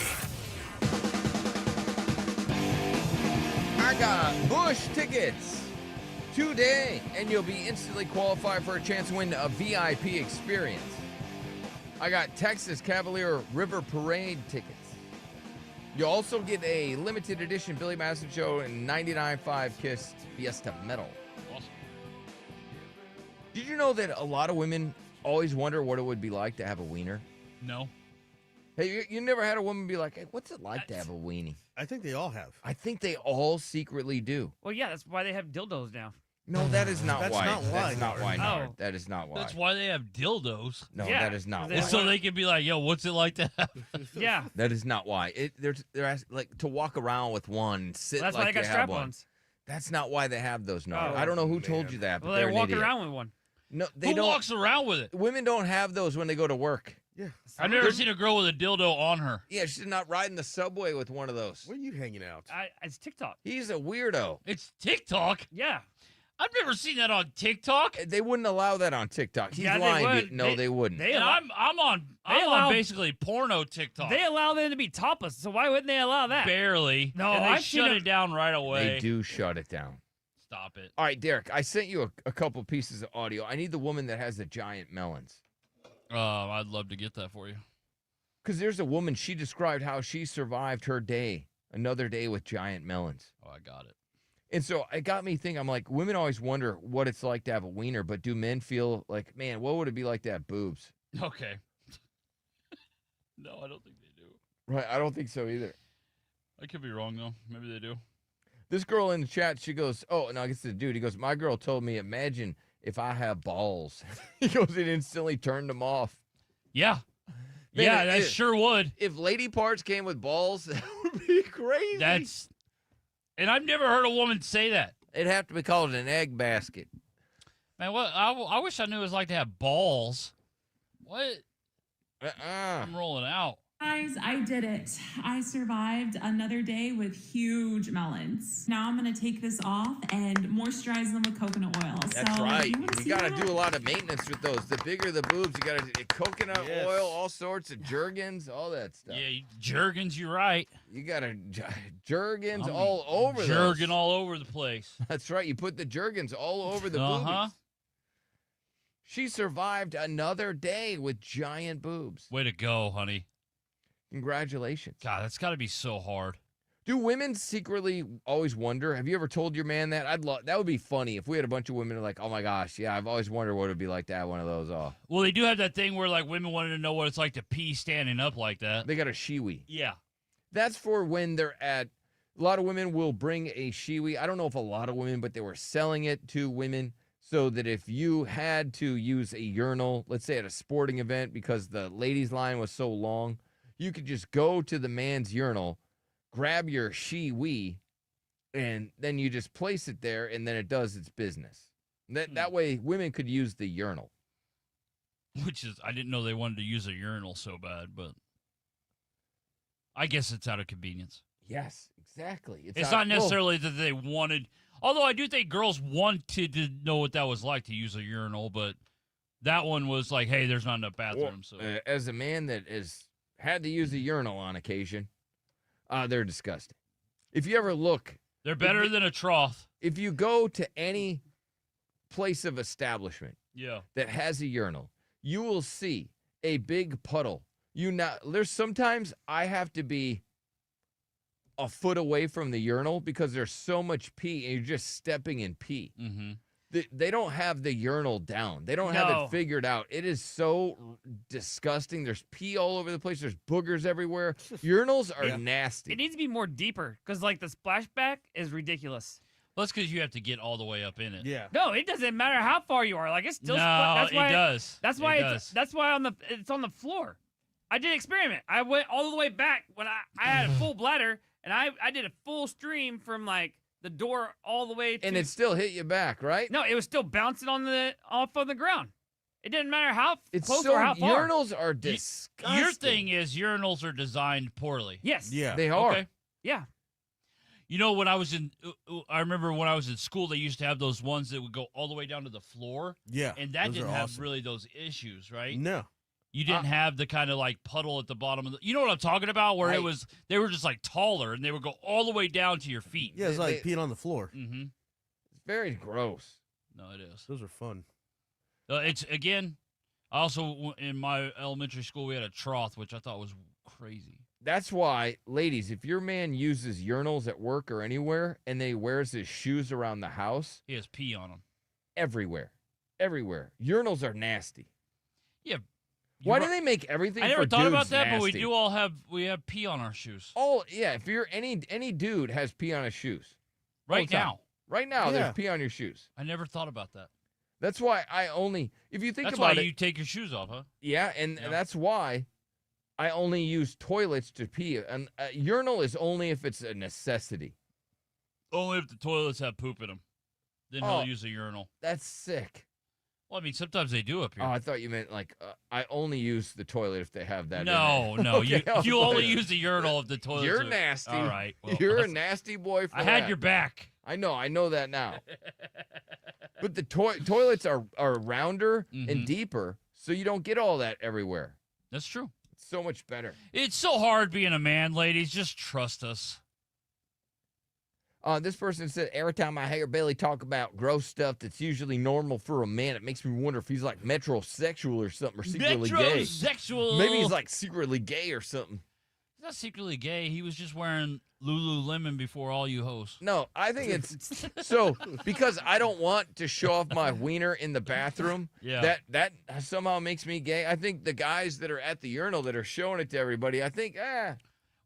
Speaker 7: I got Bush tickets today, and you'll be instantly qualified for a chance to win a VIP experience. I got Texas Cavalier River Parade tickets. You'll also get a limited edition Billy Madison Show and 99.5 Kiss Fiesta Medal.
Speaker 9: Awesome.
Speaker 7: Did you know that a lot of women always wonder what it would be like to have a wiener?
Speaker 9: No.
Speaker 7: Hey, you never had a woman be like, hey, what's it like to have a weenie?
Speaker 19: I think they all have.
Speaker 7: I think they all secretly do.
Speaker 8: Well, yeah, that's why they have dildos now.
Speaker 7: No, that is not
Speaker 19: That's
Speaker 7: why.
Speaker 19: not why.
Speaker 7: That's not why, Nard.
Speaker 8: Oh.
Speaker 7: That is not why.
Speaker 9: That's why they have dildos.
Speaker 7: No,
Speaker 8: Yeah,
Speaker 7: that is not why.
Speaker 8: they
Speaker 9: So they can be like, yo, what's it like to have?
Speaker 8: Yeah.
Speaker 7: That is not why. They're like to walk around with one, and sit
Speaker 8: That's
Speaker 7: like
Speaker 8: why they got
Speaker 7: have one.
Speaker 8: strap-ons.
Speaker 7: That's not why they have those, Nard.
Speaker 8: Oh,
Speaker 7: I don't know who told you that, but
Speaker 8: Well,
Speaker 7: they're
Speaker 8: they're
Speaker 7: an
Speaker 8: walking
Speaker 7: idiot.
Speaker 8: around with one.
Speaker 7: No, they
Speaker 9: Who
Speaker 7: don't.
Speaker 9: walks around with it?
Speaker 7: Women don't have those when they go to work.
Speaker 19: Yeah.
Speaker 9: I've never seen a girl with a dildo on her.
Speaker 7: Yeah, she's not riding the subway with one of those.
Speaker 19: Where are you hanging out?
Speaker 8: It's TikTok.
Speaker 7: He's a weirdo.
Speaker 9: It's TikTok?
Speaker 8: Yeah.
Speaker 9: I've never seen that on TikTok.
Speaker 7: They wouldn't allow that on TikTok. He's
Speaker 8: Yeah, they
Speaker 7: lying.
Speaker 8: would.
Speaker 7: No, they wouldn't.
Speaker 9: And I'm on basically porno TikTok.
Speaker 8: They allow them to be topless, so why wouldn't they allow that?
Speaker 9: Barely.
Speaker 8: No,
Speaker 9: and they
Speaker 8: I've
Speaker 9: shut
Speaker 8: seen
Speaker 9: it down right away.
Speaker 7: They do shut it down.
Speaker 9: Stop it.
Speaker 7: All right, Derek, I sent you a couple pieces of audio. I need the woman that has the giant melons.
Speaker 9: I'd love to get that for you.
Speaker 7: Because there's a woman, she described how she survived her day, another day with giant melons.
Speaker 9: Oh, I got it.
Speaker 7: And so it got me thinking, I'm like, women always wonder what it's like to have a wiener, but do men feel like, man, what would it be like to have boobs?
Speaker 9: Okay. No, I don't think they do.
Speaker 7: Right, I don't think so either.
Speaker 9: I could be wrong, though. Maybe they do.
Speaker 7: This girl in the chat, she goes, oh, no, I guess the dude, he goes, my girl told me, imagine if I have balls. He goes, it instantly turned them off.
Speaker 9: Yeah.
Speaker 7: Man,
Speaker 9: yeah, that sure would.
Speaker 7: If lady parts came with balls, that would be crazy.
Speaker 9: And I've never heard a woman say that.
Speaker 7: It'd have to be called an egg basket.
Speaker 9: Man, what? I wish I knew what it was like to have balls. What? I'm rolling out.
Speaker 5: Guys, I did it. I survived another day with huge melons. Now I'm going to take this off and moisturize them with coconut oil.
Speaker 7: That's right. You got to do a lot of maintenance with those. The bigger the boobs, you got to do coconut oil, all sorts of Jergens, all that stuff.
Speaker 9: Yeah, Jergens, you're right.
Speaker 7: You got to Jergens all over
Speaker 9: Jergen all over the place.
Speaker 7: That's right. You put the Jergens all over the boobies. She survived another day with giant boobs.
Speaker 9: Way to go, honey.
Speaker 7: Congratulations.
Speaker 9: God, that's got to be so hard.
Speaker 7: Do women secretly always wonder? Have you ever told your man that? That would be funny if we had a bunch of women who are like, oh my gosh, yeah, I've always wondered what it would be like to have one of those off.
Speaker 9: Well, they do have that thing where like women wanted to know what it's like to pee standing up like that.
Speaker 7: They got a shiwi.
Speaker 9: Yeah.
Speaker 7: That's for when they're at, a lot of women will bring a shiwi. I don't know if a lot of women, but they were selling it to women so that if you had to use a urinal, let's say at a sporting event because the ladies line was so long, you could just go to the man's urinal, grab your shiwi, and then you just place it there, and then it does its business. That way, women could use the urinal.
Speaker 9: Which is, I didn't know they wanted to use a urinal so bad, but I guess it's out of convenience.
Speaker 7: Yes, exactly.
Speaker 9: It's not necessarily that they wanted, although I do think girls wanted to know what that was like to use a urinal, but that one was like, hey, there's not enough bathrooms.
Speaker 7: Well, as a man that is had to use a urinal on occasion, they're disgusting. If you ever look,
Speaker 9: they're better than a trough.
Speaker 7: If you go to any place of establishment that has a urinal, you will see a big puddle. There's sometimes I have to be a foot away from the urinal because there's so much pee and you're just stepping in pee.
Speaker 9: Mm-hmm.
Speaker 7: They don't have the urinal down. They don't have it figured out. It is so disgusting. There's pee all over the place. There's boogers everywhere. Urinals are nasty.
Speaker 8: It needs to be more deeper because, like, the splashback is ridiculous.
Speaker 9: Well, that's because you have to get all the way up in it.
Speaker 19: Yeah.
Speaker 8: No, it doesn't matter how far you are. Like, it's still.
Speaker 9: It does.
Speaker 8: That's why. That's why it's on the floor. I did an experiment. I went all the way back when I had a full bladder, and I did a full stream from like the door all the way to...
Speaker 7: And it still hit you back, right?
Speaker 8: No, it was still bouncing off on the ground. It didn't matter how close
Speaker 7: so,
Speaker 8: or how far.
Speaker 7: Urinals are disgusting.
Speaker 9: Your thing is urinals are designed poorly.
Speaker 8: Yes.
Speaker 19: Yeah.
Speaker 7: They are.
Speaker 9: Okay.
Speaker 8: Yeah.
Speaker 9: You know, when I was I remember when I was in school, they used to have those ones that would go all the way down to the floor.
Speaker 19: Yeah,
Speaker 9: and that
Speaker 19: those
Speaker 9: didn't
Speaker 19: are
Speaker 9: have
Speaker 19: awesome.
Speaker 9: really those issues, right?
Speaker 19: No.
Speaker 9: You didn't have the kind of like puddle at the bottom of the. You know what I'm talking about? Where they were just like taller and they would go all the way down to your feet.
Speaker 19: Yeah, it's like peeing on the floor.
Speaker 9: Mm-hmm.
Speaker 7: It's very gross.
Speaker 9: No, it is.
Speaker 19: Those are fun.
Speaker 9: It's again. I also in my elementary school we had a trough, which I thought was crazy.
Speaker 7: That's why, ladies, if your man uses urinals at work or anywhere and they wears his shoes around the house,
Speaker 9: he has pee on them
Speaker 7: everywhere. Urinals are nasty.
Speaker 9: Yeah.
Speaker 7: Why do they make everything?
Speaker 9: I never
Speaker 7: for
Speaker 9: thought about
Speaker 7: dudes
Speaker 9: that,
Speaker 7: nasty?
Speaker 9: but we do all have pee on our shoes.
Speaker 7: Oh yeah, if you're any dude has pee on his shoes.
Speaker 9: Right now.
Speaker 7: Right now,
Speaker 9: Yeah.
Speaker 7: there's pee on your shoes.
Speaker 9: I never thought about that.
Speaker 7: That's why I only, if you think
Speaker 9: That's
Speaker 7: about
Speaker 9: why
Speaker 7: it,
Speaker 9: you take your shoes off, huh?
Speaker 7: yeah, and that's why I only use toilets to pee. And a urinal is only if it's a necessity.
Speaker 9: Only if the toilets have poop in them. Then
Speaker 7: Oh.
Speaker 9: he'll use a urinal.
Speaker 7: That's sick.
Speaker 9: Well, I mean, sometimes they do up here.
Speaker 7: Oh, I thought you meant like I only use the toilet if they have that.
Speaker 9: No,
Speaker 7: in there.
Speaker 9: no,
Speaker 7: Okay, I was
Speaker 9: you only
Speaker 7: like,
Speaker 9: use the urinal of the toilet.
Speaker 7: You're nasty.
Speaker 9: All right. Well,
Speaker 7: You're a nasty boy. For
Speaker 9: I had
Speaker 7: that.
Speaker 9: your back.
Speaker 7: I know that now. But the toilets are rounder and deeper, so you don't get all that everywhere.
Speaker 9: That's true.
Speaker 7: It's so much better.
Speaker 9: It's so hard being a man, ladies. Just trust us.
Speaker 7: This person said, every time I hear Billy talk about gross stuff that's usually normal for a man, it makes me wonder if he's like metrosexual or something, or secretly gay.
Speaker 9: Metrosexual.
Speaker 7: Maybe he's like secretly gay or something.
Speaker 9: He's not secretly gay. He was just wearing Lululemon before all you hoes.
Speaker 7: No, I think it's so because I don't want to show off my wiener in the bathroom.
Speaker 9: Yeah.
Speaker 7: That somehow makes me gay. I think the guys that are at the urinal that are showing it to everybody, I think,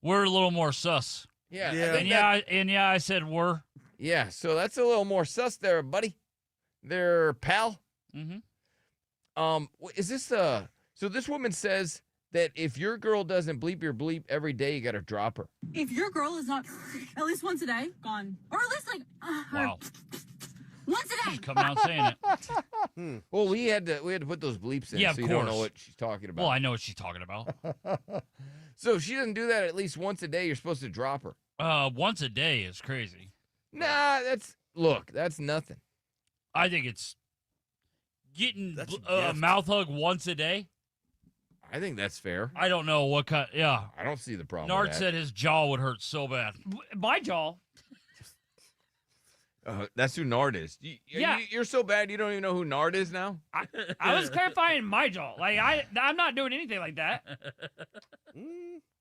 Speaker 9: we're a little more sus.
Speaker 7: Yeah.
Speaker 9: And I said we're.
Speaker 7: Yeah, so that's a little more sus there, buddy. There, pal.
Speaker 9: Mm-hmm.
Speaker 7: Is this so this woman says that if your girl doesn't bleep your bleep every day, you got to drop her.
Speaker 20: If your girl is not at least once a day, gone. Or at least like
Speaker 9: Wow.
Speaker 20: once a day.
Speaker 9: Come out saying it.
Speaker 7: Well, we had to put those bleeps in,
Speaker 9: Yeah,
Speaker 7: so
Speaker 9: of
Speaker 7: you don't know
Speaker 9: course.
Speaker 7: what she's talking about.
Speaker 9: Well, I know what she's talking about.
Speaker 7: So if she doesn't do that at least once a day, you're supposed to drop her.
Speaker 9: Once a day is crazy.
Speaker 7: Nah, that's nothing.
Speaker 9: I think it's getting
Speaker 19: That's
Speaker 9: a mouth hug once a day.
Speaker 7: I think that's fair.
Speaker 9: I don't know what kind. Yeah.
Speaker 7: I don't see the problem.
Speaker 9: Nard
Speaker 7: with that.
Speaker 9: said his jaw would hurt so bad.
Speaker 8: My jaw.
Speaker 7: That's who Nard is.
Speaker 8: Yeah.
Speaker 7: You're so bad you don't even know who Nard is now?
Speaker 8: I was clarifying my jaw. Like I'm not doing anything like that.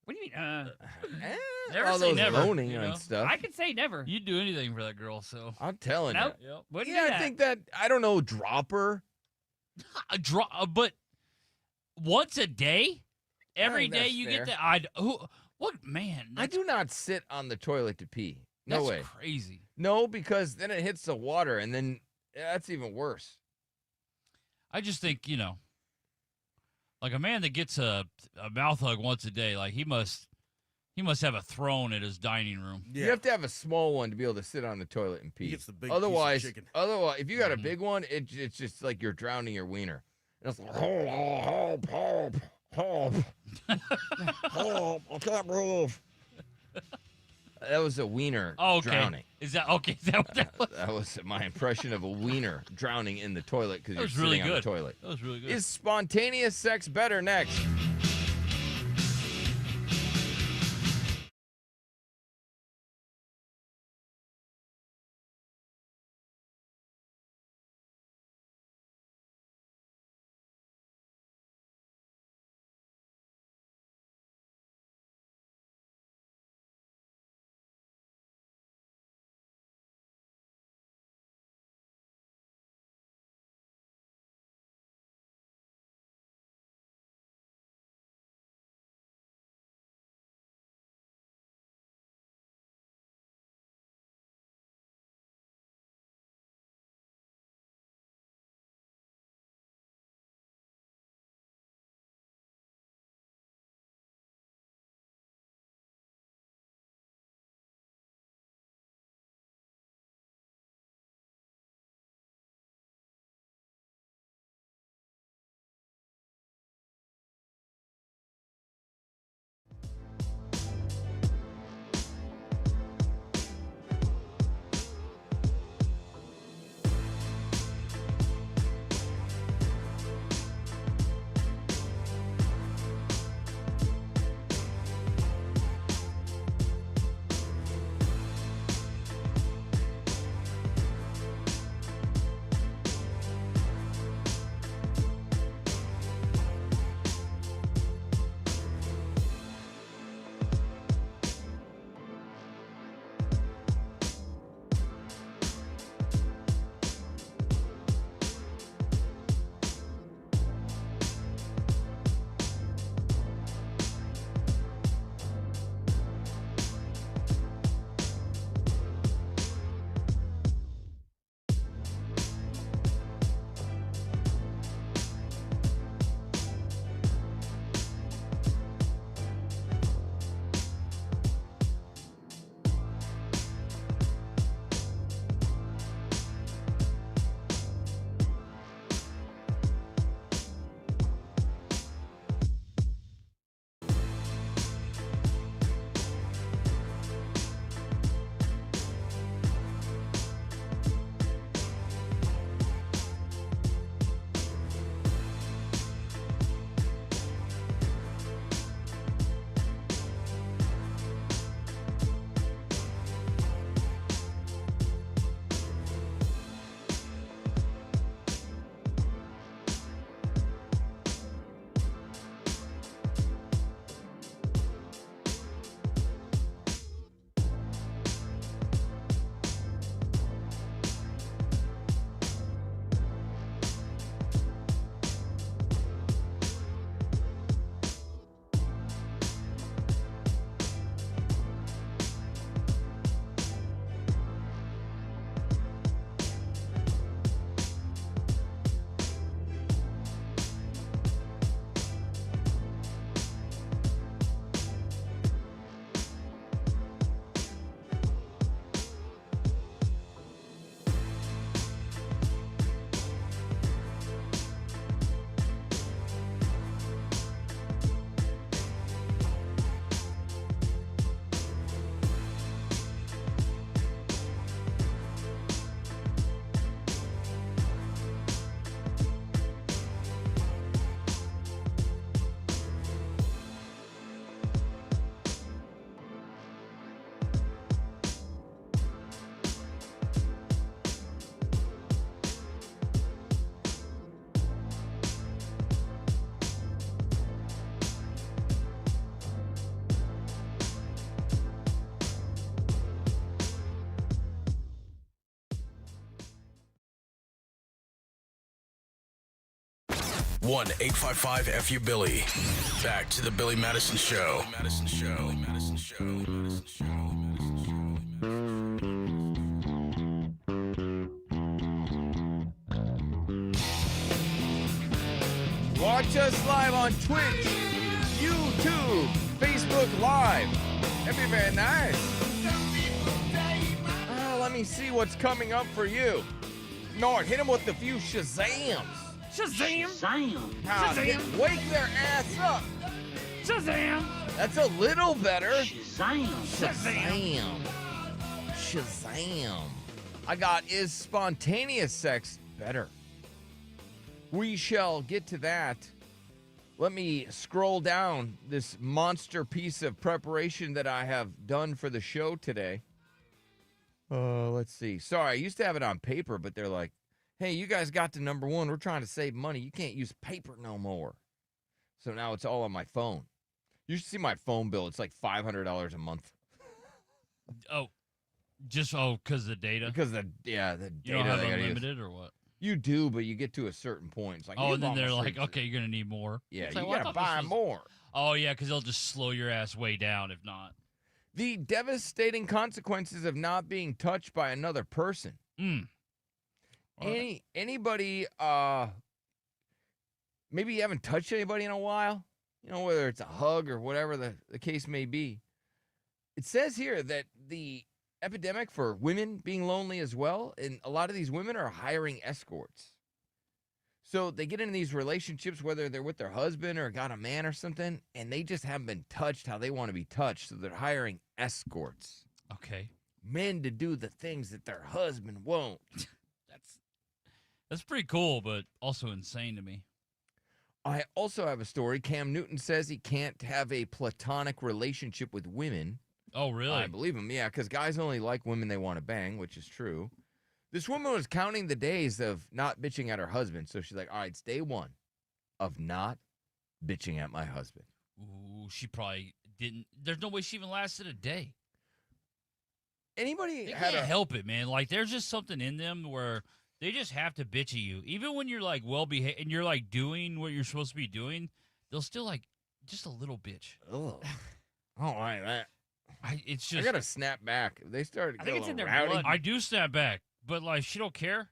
Speaker 8: What do you mean?
Speaker 9: Never
Speaker 7: all
Speaker 9: say
Speaker 7: those
Speaker 9: never.
Speaker 7: moaning
Speaker 9: you
Speaker 7: and
Speaker 9: know?
Speaker 7: stuff.
Speaker 8: I could say never.
Speaker 9: You'd do anything for that girl, so.
Speaker 7: I'm telling
Speaker 8: Nope.
Speaker 7: you.
Speaker 9: Yep.
Speaker 8: Wouldn't
Speaker 7: Yeah,
Speaker 8: do
Speaker 7: I
Speaker 8: that.
Speaker 7: think that, I don't know, drop her.
Speaker 9: But once a day? Every
Speaker 7: think
Speaker 9: day
Speaker 7: that's
Speaker 9: you
Speaker 7: fair.
Speaker 9: get that? What, man?
Speaker 7: I do not sit on the toilet to pee. No
Speaker 9: That's
Speaker 7: way.
Speaker 9: crazy.
Speaker 7: No, because then it hits the water, and then that's even worse.
Speaker 9: I just think, like a man that gets a mouth hug once a day, like he must have a throne at his dining room.
Speaker 7: You have to have a small one to be able to sit on the toilet and pee.
Speaker 19: He gets the big piece of
Speaker 7: otherwise,
Speaker 19: chicken.
Speaker 7: if you got a big one, it's just like you're drowning your wiener. And it's like, help, I can't move. That was a wiener drowning.
Speaker 9: Is that okay? Is that what that was?
Speaker 7: That was my impression of a wiener drowning in the toilet because
Speaker 9: That
Speaker 7: you're
Speaker 9: was
Speaker 7: sitting
Speaker 9: really
Speaker 7: on the
Speaker 9: good.
Speaker 7: toilet.
Speaker 9: That was really good.
Speaker 7: Is spontaneous sex better? Next.
Speaker 11: 1-855-FU-BILLY. Back to the Billy Madison Show.
Speaker 7: Watch us live on Twitch, YouTube, Facebook Live. That'd be very nice. Let me see what's coming up for you. Nard, hit him with a few shazams.
Speaker 8: Shazam!
Speaker 7: Shazam! Wake their ass up.
Speaker 8: Shazam!
Speaker 7: That's a little better.
Speaker 8: Shazam!
Speaker 7: Shazam! I got, is spontaneous sex better? We shall get to that. Let me scroll down this monster piece of preparation that I have done for the show today. Let's see. Sorry, I used to have it on paper, but they're like, hey, you guys got to number one. We're trying to save money. You can't use paper no more. So now it's all on my phone. You should see my phone bill. It's like $500 a month.
Speaker 9: Because the data?
Speaker 7: Because the data.
Speaker 9: You don't have unlimited or what?
Speaker 7: You do, but you get to a certain point. It's like,
Speaker 9: and then they're like, okay, you're going to need more.
Speaker 7: Yeah,
Speaker 9: It's
Speaker 7: you
Speaker 9: like,
Speaker 7: got to buy more.
Speaker 9: Oh, yeah, because they'll just slow your ass way down if not.
Speaker 7: The devastating consequences of not being touched by another person. Anybody, maybe you haven't touched anybody in a while, you know, whether it's a hug or whatever the case may be. It says here that the epidemic for women being lonely as well, and a lot of these women are hiring escorts. So they get into these relationships, whether they're with their husband or got a man or something, and they just haven't been touched how they want to be touched, so they're hiring escorts.
Speaker 9: Okay.
Speaker 7: Men to do the things that their husband won't.
Speaker 9: That's pretty cool, but also insane to me.
Speaker 7: I also have a story. Cam Newton says he can't have a platonic relationship with women.
Speaker 9: Oh, really?
Speaker 7: I believe him, yeah, because guys only like women they want to bang, which is true. This woman was counting the days of not bitching at her husband, so she's like, all right, it's day one of not bitching at my husband.
Speaker 9: Ooh, she probably didn't. There's no way she even lasted a day.
Speaker 7: Anybody
Speaker 9: they
Speaker 7: had
Speaker 9: can't help it, man. Like, there's just something in them where they just have to bitch at you. Even when you're, like, well-behaved and you're, like, doing what you're supposed to be doing, they'll still, like, just a little bitch.
Speaker 7: Oh, I don't like that.
Speaker 9: It's just.
Speaker 7: I got to snap back. They started
Speaker 8: I think it's in their
Speaker 7: rowdy.
Speaker 8: blood.
Speaker 9: I do snap back, but, like, she don't care.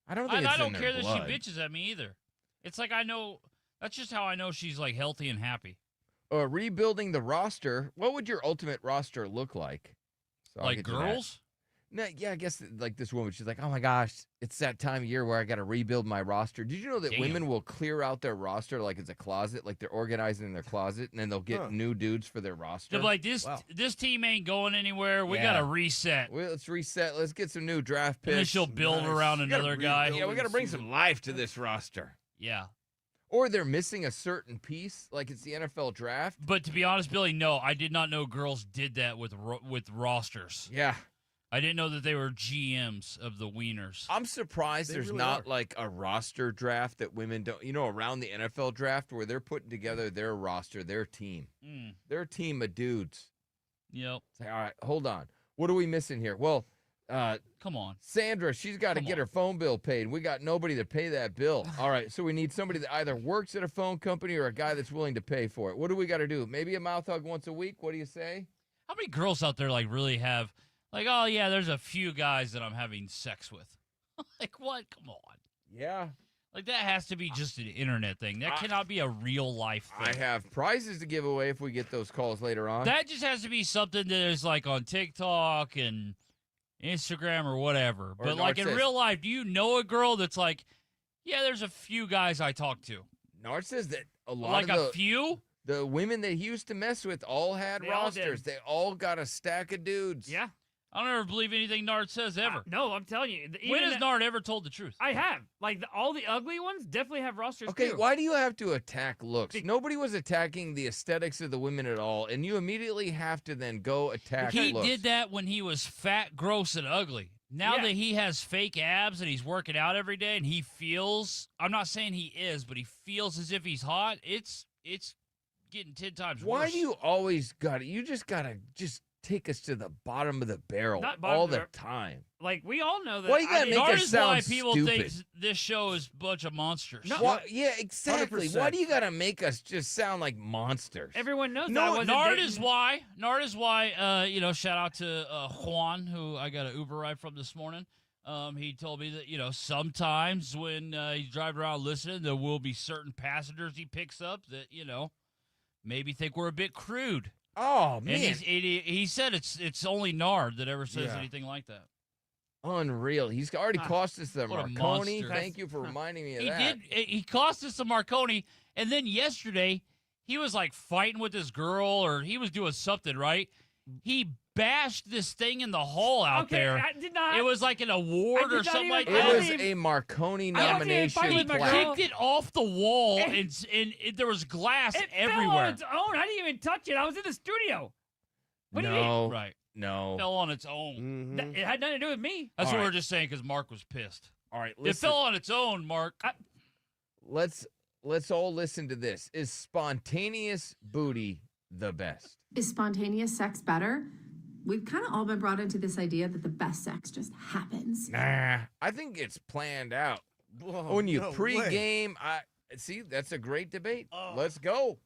Speaker 7: I don't think
Speaker 9: I
Speaker 7: it's
Speaker 9: don't
Speaker 7: in their
Speaker 9: care that
Speaker 7: blood.
Speaker 9: she bitches at me either. It's like I know. That's just how I know she's, like, healthy and happy.
Speaker 7: Rebuilding the roster. What would your ultimate roster look like? So I'll
Speaker 9: like
Speaker 7: get to that.
Speaker 9: girls?
Speaker 7: No, yeah, I guess like this woman, she's like, oh my gosh, it's that time of year where I got to rebuild my roster. Did you know that
Speaker 9: Damn.
Speaker 7: women will clear out their roster like it's a closet, like they're organizing their closet, and then they'll get new dudes for their roster?
Speaker 9: They're like, this team ain't going anywhere. We got to reset.
Speaker 7: Well, let's reset. Let's get some new draft picks.
Speaker 9: And then she'll build around
Speaker 7: We gotta
Speaker 9: another guy.
Speaker 7: Yeah, we got to bring some life to this roster.
Speaker 9: Yeah.
Speaker 7: Or they're missing a certain piece, like it's the NFL draft.
Speaker 9: But to be honest, Billy, no, I did not know girls did that with rosters.
Speaker 7: Yeah.
Speaker 9: I didn't know that they were GMs of the wieners.
Speaker 7: I'm surprised there's
Speaker 9: really
Speaker 7: not
Speaker 9: are.
Speaker 7: like a roster draft that women don't, around the NFL draft where they're putting together their roster, their team, their team of dudes.
Speaker 9: Yep.
Speaker 7: Say, all right, hold on. What are we missing here? Well,
Speaker 9: come on.
Speaker 7: Sandra, she's got to get her phone bill paid. We got nobody to pay that bill. All right, so we need somebody that either works at a phone company or a guy that's willing to pay for it. What do we got to do? Maybe a mouth hug once a week? What do you say?
Speaker 9: How many girls out there like really have like, oh yeah, there's a few guys that I'm having sex with. Like what? Come on.
Speaker 7: Yeah.
Speaker 9: Like that has to be just an internet thing. That cannot be a real life thing.
Speaker 7: I have prizes to give away if we get those calls later on.
Speaker 9: That just has to be something that is like on TikTok and Instagram or whatever.
Speaker 7: Or
Speaker 9: But like in
Speaker 7: Nard says-
Speaker 9: real life, do you know a girl that's like, yeah, there's a few guys I talk to.
Speaker 7: Nard says that a lot
Speaker 9: Like
Speaker 7: of
Speaker 9: a few?
Speaker 7: The women that he used to mess with all had
Speaker 8: They all did.
Speaker 7: rosters. They all got a stack of dudes.
Speaker 8: Yeah.
Speaker 9: I don't ever believe anything Nard says ever.
Speaker 8: No, I'm telling you.
Speaker 9: When has Nard ever told the truth?
Speaker 8: I have. Like, all the ugly ones definitely have rosters,
Speaker 7: Okay,
Speaker 8: too.
Speaker 7: why do you have to attack looks? Nobody was attacking the aesthetics of the women at all, and you immediately have to then go attack
Speaker 9: He
Speaker 7: looks.
Speaker 9: did that when he was fat, gross, and ugly. Now
Speaker 8: Yeah.
Speaker 9: that he has fake abs and he's working out every day and he feels, I'm not saying he is, but he feels as if he's hot, it's getting 10 times
Speaker 7: Why
Speaker 9: worse.
Speaker 7: do you always got it? You just got to just take us to the bottom of the barrel
Speaker 8: Not bottom
Speaker 7: all
Speaker 8: of the
Speaker 7: the time.
Speaker 8: Like, we all know that.
Speaker 7: Why you gotta make
Speaker 9: Nard
Speaker 7: us
Speaker 9: is
Speaker 7: sound
Speaker 9: why people think
Speaker 7: stupid?
Speaker 9: this show is a bunch of monsters.
Speaker 7: Why, yeah, exactly.
Speaker 19: 100%.
Speaker 7: Why do you gotta make us just sound like monsters?
Speaker 8: Everyone knows that.
Speaker 9: No,
Speaker 8: I wasn't
Speaker 9: Nard
Speaker 8: dating-
Speaker 9: is why. Nard is why. Shout out to Juan, who I got an Uber ride from this morning. He told me that sometimes when he's driving around listening, there will be certain passengers he picks up that maybe think we're a bit crude.
Speaker 7: Oh man!
Speaker 9: And he said it's only Nard that ever says anything like that.
Speaker 7: Unreal. He's already cost us the
Speaker 9: What a
Speaker 7: Marconi.
Speaker 9: monster.
Speaker 7: Thank you for reminding me of
Speaker 9: He
Speaker 7: that.
Speaker 9: did. He cost us the Marconi, and then yesterday he was like fighting with this girl, or he was doing something, right? He bashed this thing in the hall out there.
Speaker 8: I did not.
Speaker 9: It was like an award or something like that.
Speaker 7: It was a Marconi nomination.
Speaker 9: He
Speaker 7: plaque.
Speaker 9: kicked it off the wall, and there was glass
Speaker 8: It
Speaker 9: everywhere.
Speaker 8: fell on its own. I didn't even touch it. I was in the studio. What do you mean?
Speaker 9: Right.
Speaker 7: No.
Speaker 9: Fell on its own.
Speaker 8: It had nothing to do with me.
Speaker 9: That's
Speaker 7: All
Speaker 9: what
Speaker 7: right.
Speaker 9: we're just saying because Mark was pissed.
Speaker 7: All right,
Speaker 9: It
Speaker 7: listen.
Speaker 9: fell on its own, Mark.
Speaker 7: Let's all listen to this. Is spontaneous booty the best?
Speaker 1: Is spontaneous sex better? We've kind of all been brought into this idea that the best sex just happens.
Speaker 7: Nah, I think it's planned out.
Speaker 19: Whoa,
Speaker 7: When you
Speaker 19: no
Speaker 7: pregame, that's a great debate. Let's go.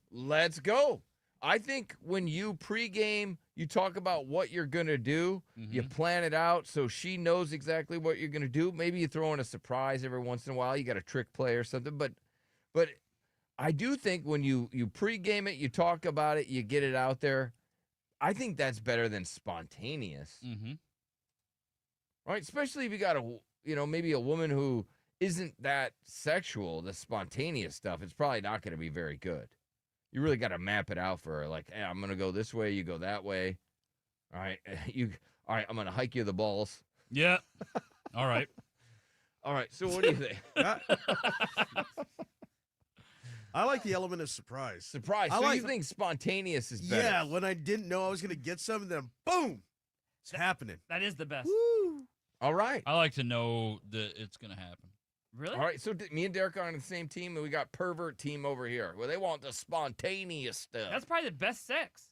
Speaker 7: I think when you pregame, you talk about what you're gonna do. You plan it out so she knows exactly what you're gonna do. Maybe you throw in a surprise every once in a while. You got a trick play or something. But I do think when you pregame it, you talk about it, you get it out there. I think that's better than spontaneous. Right? Especially if you got maybe a woman who isn't that sexual, the spontaneous stuff, it's probably not going to be very good. You really got to map it out for her. Like, hey, I'm going to go this way, you go that way. All right. All right, I'm going to hike you the balls.
Speaker 9: Yeah. All right.
Speaker 7: All right. So what do you think?
Speaker 19: I like the element of surprise.
Speaker 7: Surprise. So you think spontaneous is better?
Speaker 19: Yeah, when I didn't know I was going to get something, then boom, it's happening.
Speaker 8: That is the best.
Speaker 7: All right.
Speaker 9: I like to know that it's going to happen.
Speaker 8: Really?
Speaker 7: All right. So me and Derek are on the same team, and we got pervert team over here. Well, they want the spontaneous stuff.
Speaker 8: That's probably the best sex.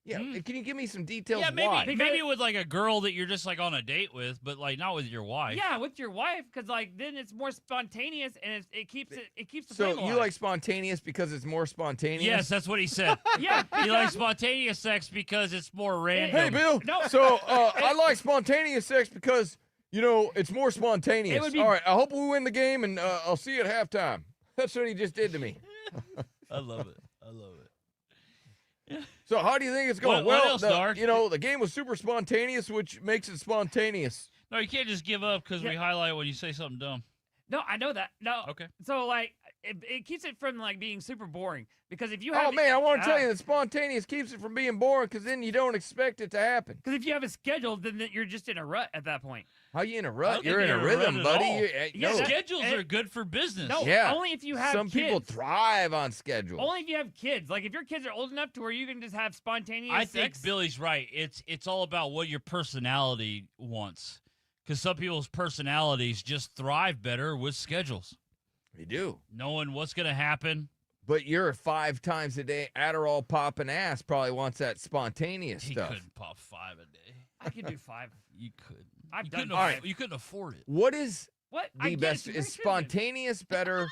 Speaker 7: Yeah. Can you give me some details?
Speaker 9: Yeah,
Speaker 7: why?
Speaker 9: maybe with like a girl that you're just like on a date with, but like not with your wife.
Speaker 8: Yeah, with your wife, because like then it's more spontaneous and it keeps the
Speaker 7: So
Speaker 8: flame
Speaker 7: you
Speaker 8: alive.
Speaker 7: like spontaneous because it's more spontaneous?
Speaker 9: Yes, that's what he said.
Speaker 8: Yeah,
Speaker 9: You like spontaneous sex because it's more random.
Speaker 7: Hey, Bill.
Speaker 8: No.
Speaker 7: So I like spontaneous sex because it's more spontaneous.
Speaker 8: It would be-
Speaker 7: All right. I hope we win the game, and I'll see you at halftime. That's what he just did to me.
Speaker 9: I love it. I love it.
Speaker 7: So how do you think it's going?
Speaker 9: What
Speaker 7: well,
Speaker 9: else, Nard?
Speaker 7: the game was super spontaneous, which makes it spontaneous.
Speaker 9: No, you can't just give up because we highlight when you say something dumb.
Speaker 8: No, I know that. No.
Speaker 9: Okay.
Speaker 8: So like it keeps it from like being super boring because if you have
Speaker 7: Oh man, I want to tell you that spontaneous keeps it from being boring because then you don't expect it to happen.
Speaker 8: because if you have it scheduled, then you're just in a rut at that point.
Speaker 7: How you in a
Speaker 9: I
Speaker 7: rut?
Speaker 9: don't
Speaker 7: You're
Speaker 9: think
Speaker 7: in a
Speaker 9: you're
Speaker 7: rhythm,
Speaker 9: at
Speaker 7: buddy.
Speaker 9: all.
Speaker 8: Yeah,
Speaker 7: No.
Speaker 9: Schedules are good for business.
Speaker 8: No,
Speaker 7: Yeah.
Speaker 8: only if you have
Speaker 7: Some people
Speaker 8: kids.
Speaker 7: thrive on schedule.
Speaker 8: Only if you have kids. Like if your kids are old enough to where you can just have spontaneous
Speaker 9: I
Speaker 8: sex.
Speaker 9: think Billy's right. It's all about what your personality wants. Because some people's personalities just thrive better with schedules.
Speaker 7: They do.
Speaker 9: Knowing what's going to happen.
Speaker 7: But your 5 times a day Adderall popping ass probably wants that spontaneous
Speaker 9: He
Speaker 7: stuff.
Speaker 9: couldn't pop 5 a day.
Speaker 8: I could do 5.
Speaker 9: You couldn't.
Speaker 8: I've
Speaker 9: You
Speaker 8: done
Speaker 9: couldn't,
Speaker 8: five.
Speaker 9: you couldn't afford it.
Speaker 7: What is
Speaker 8: What? I
Speaker 7: the
Speaker 8: get
Speaker 7: best?
Speaker 8: it.
Speaker 7: Is spontaneous better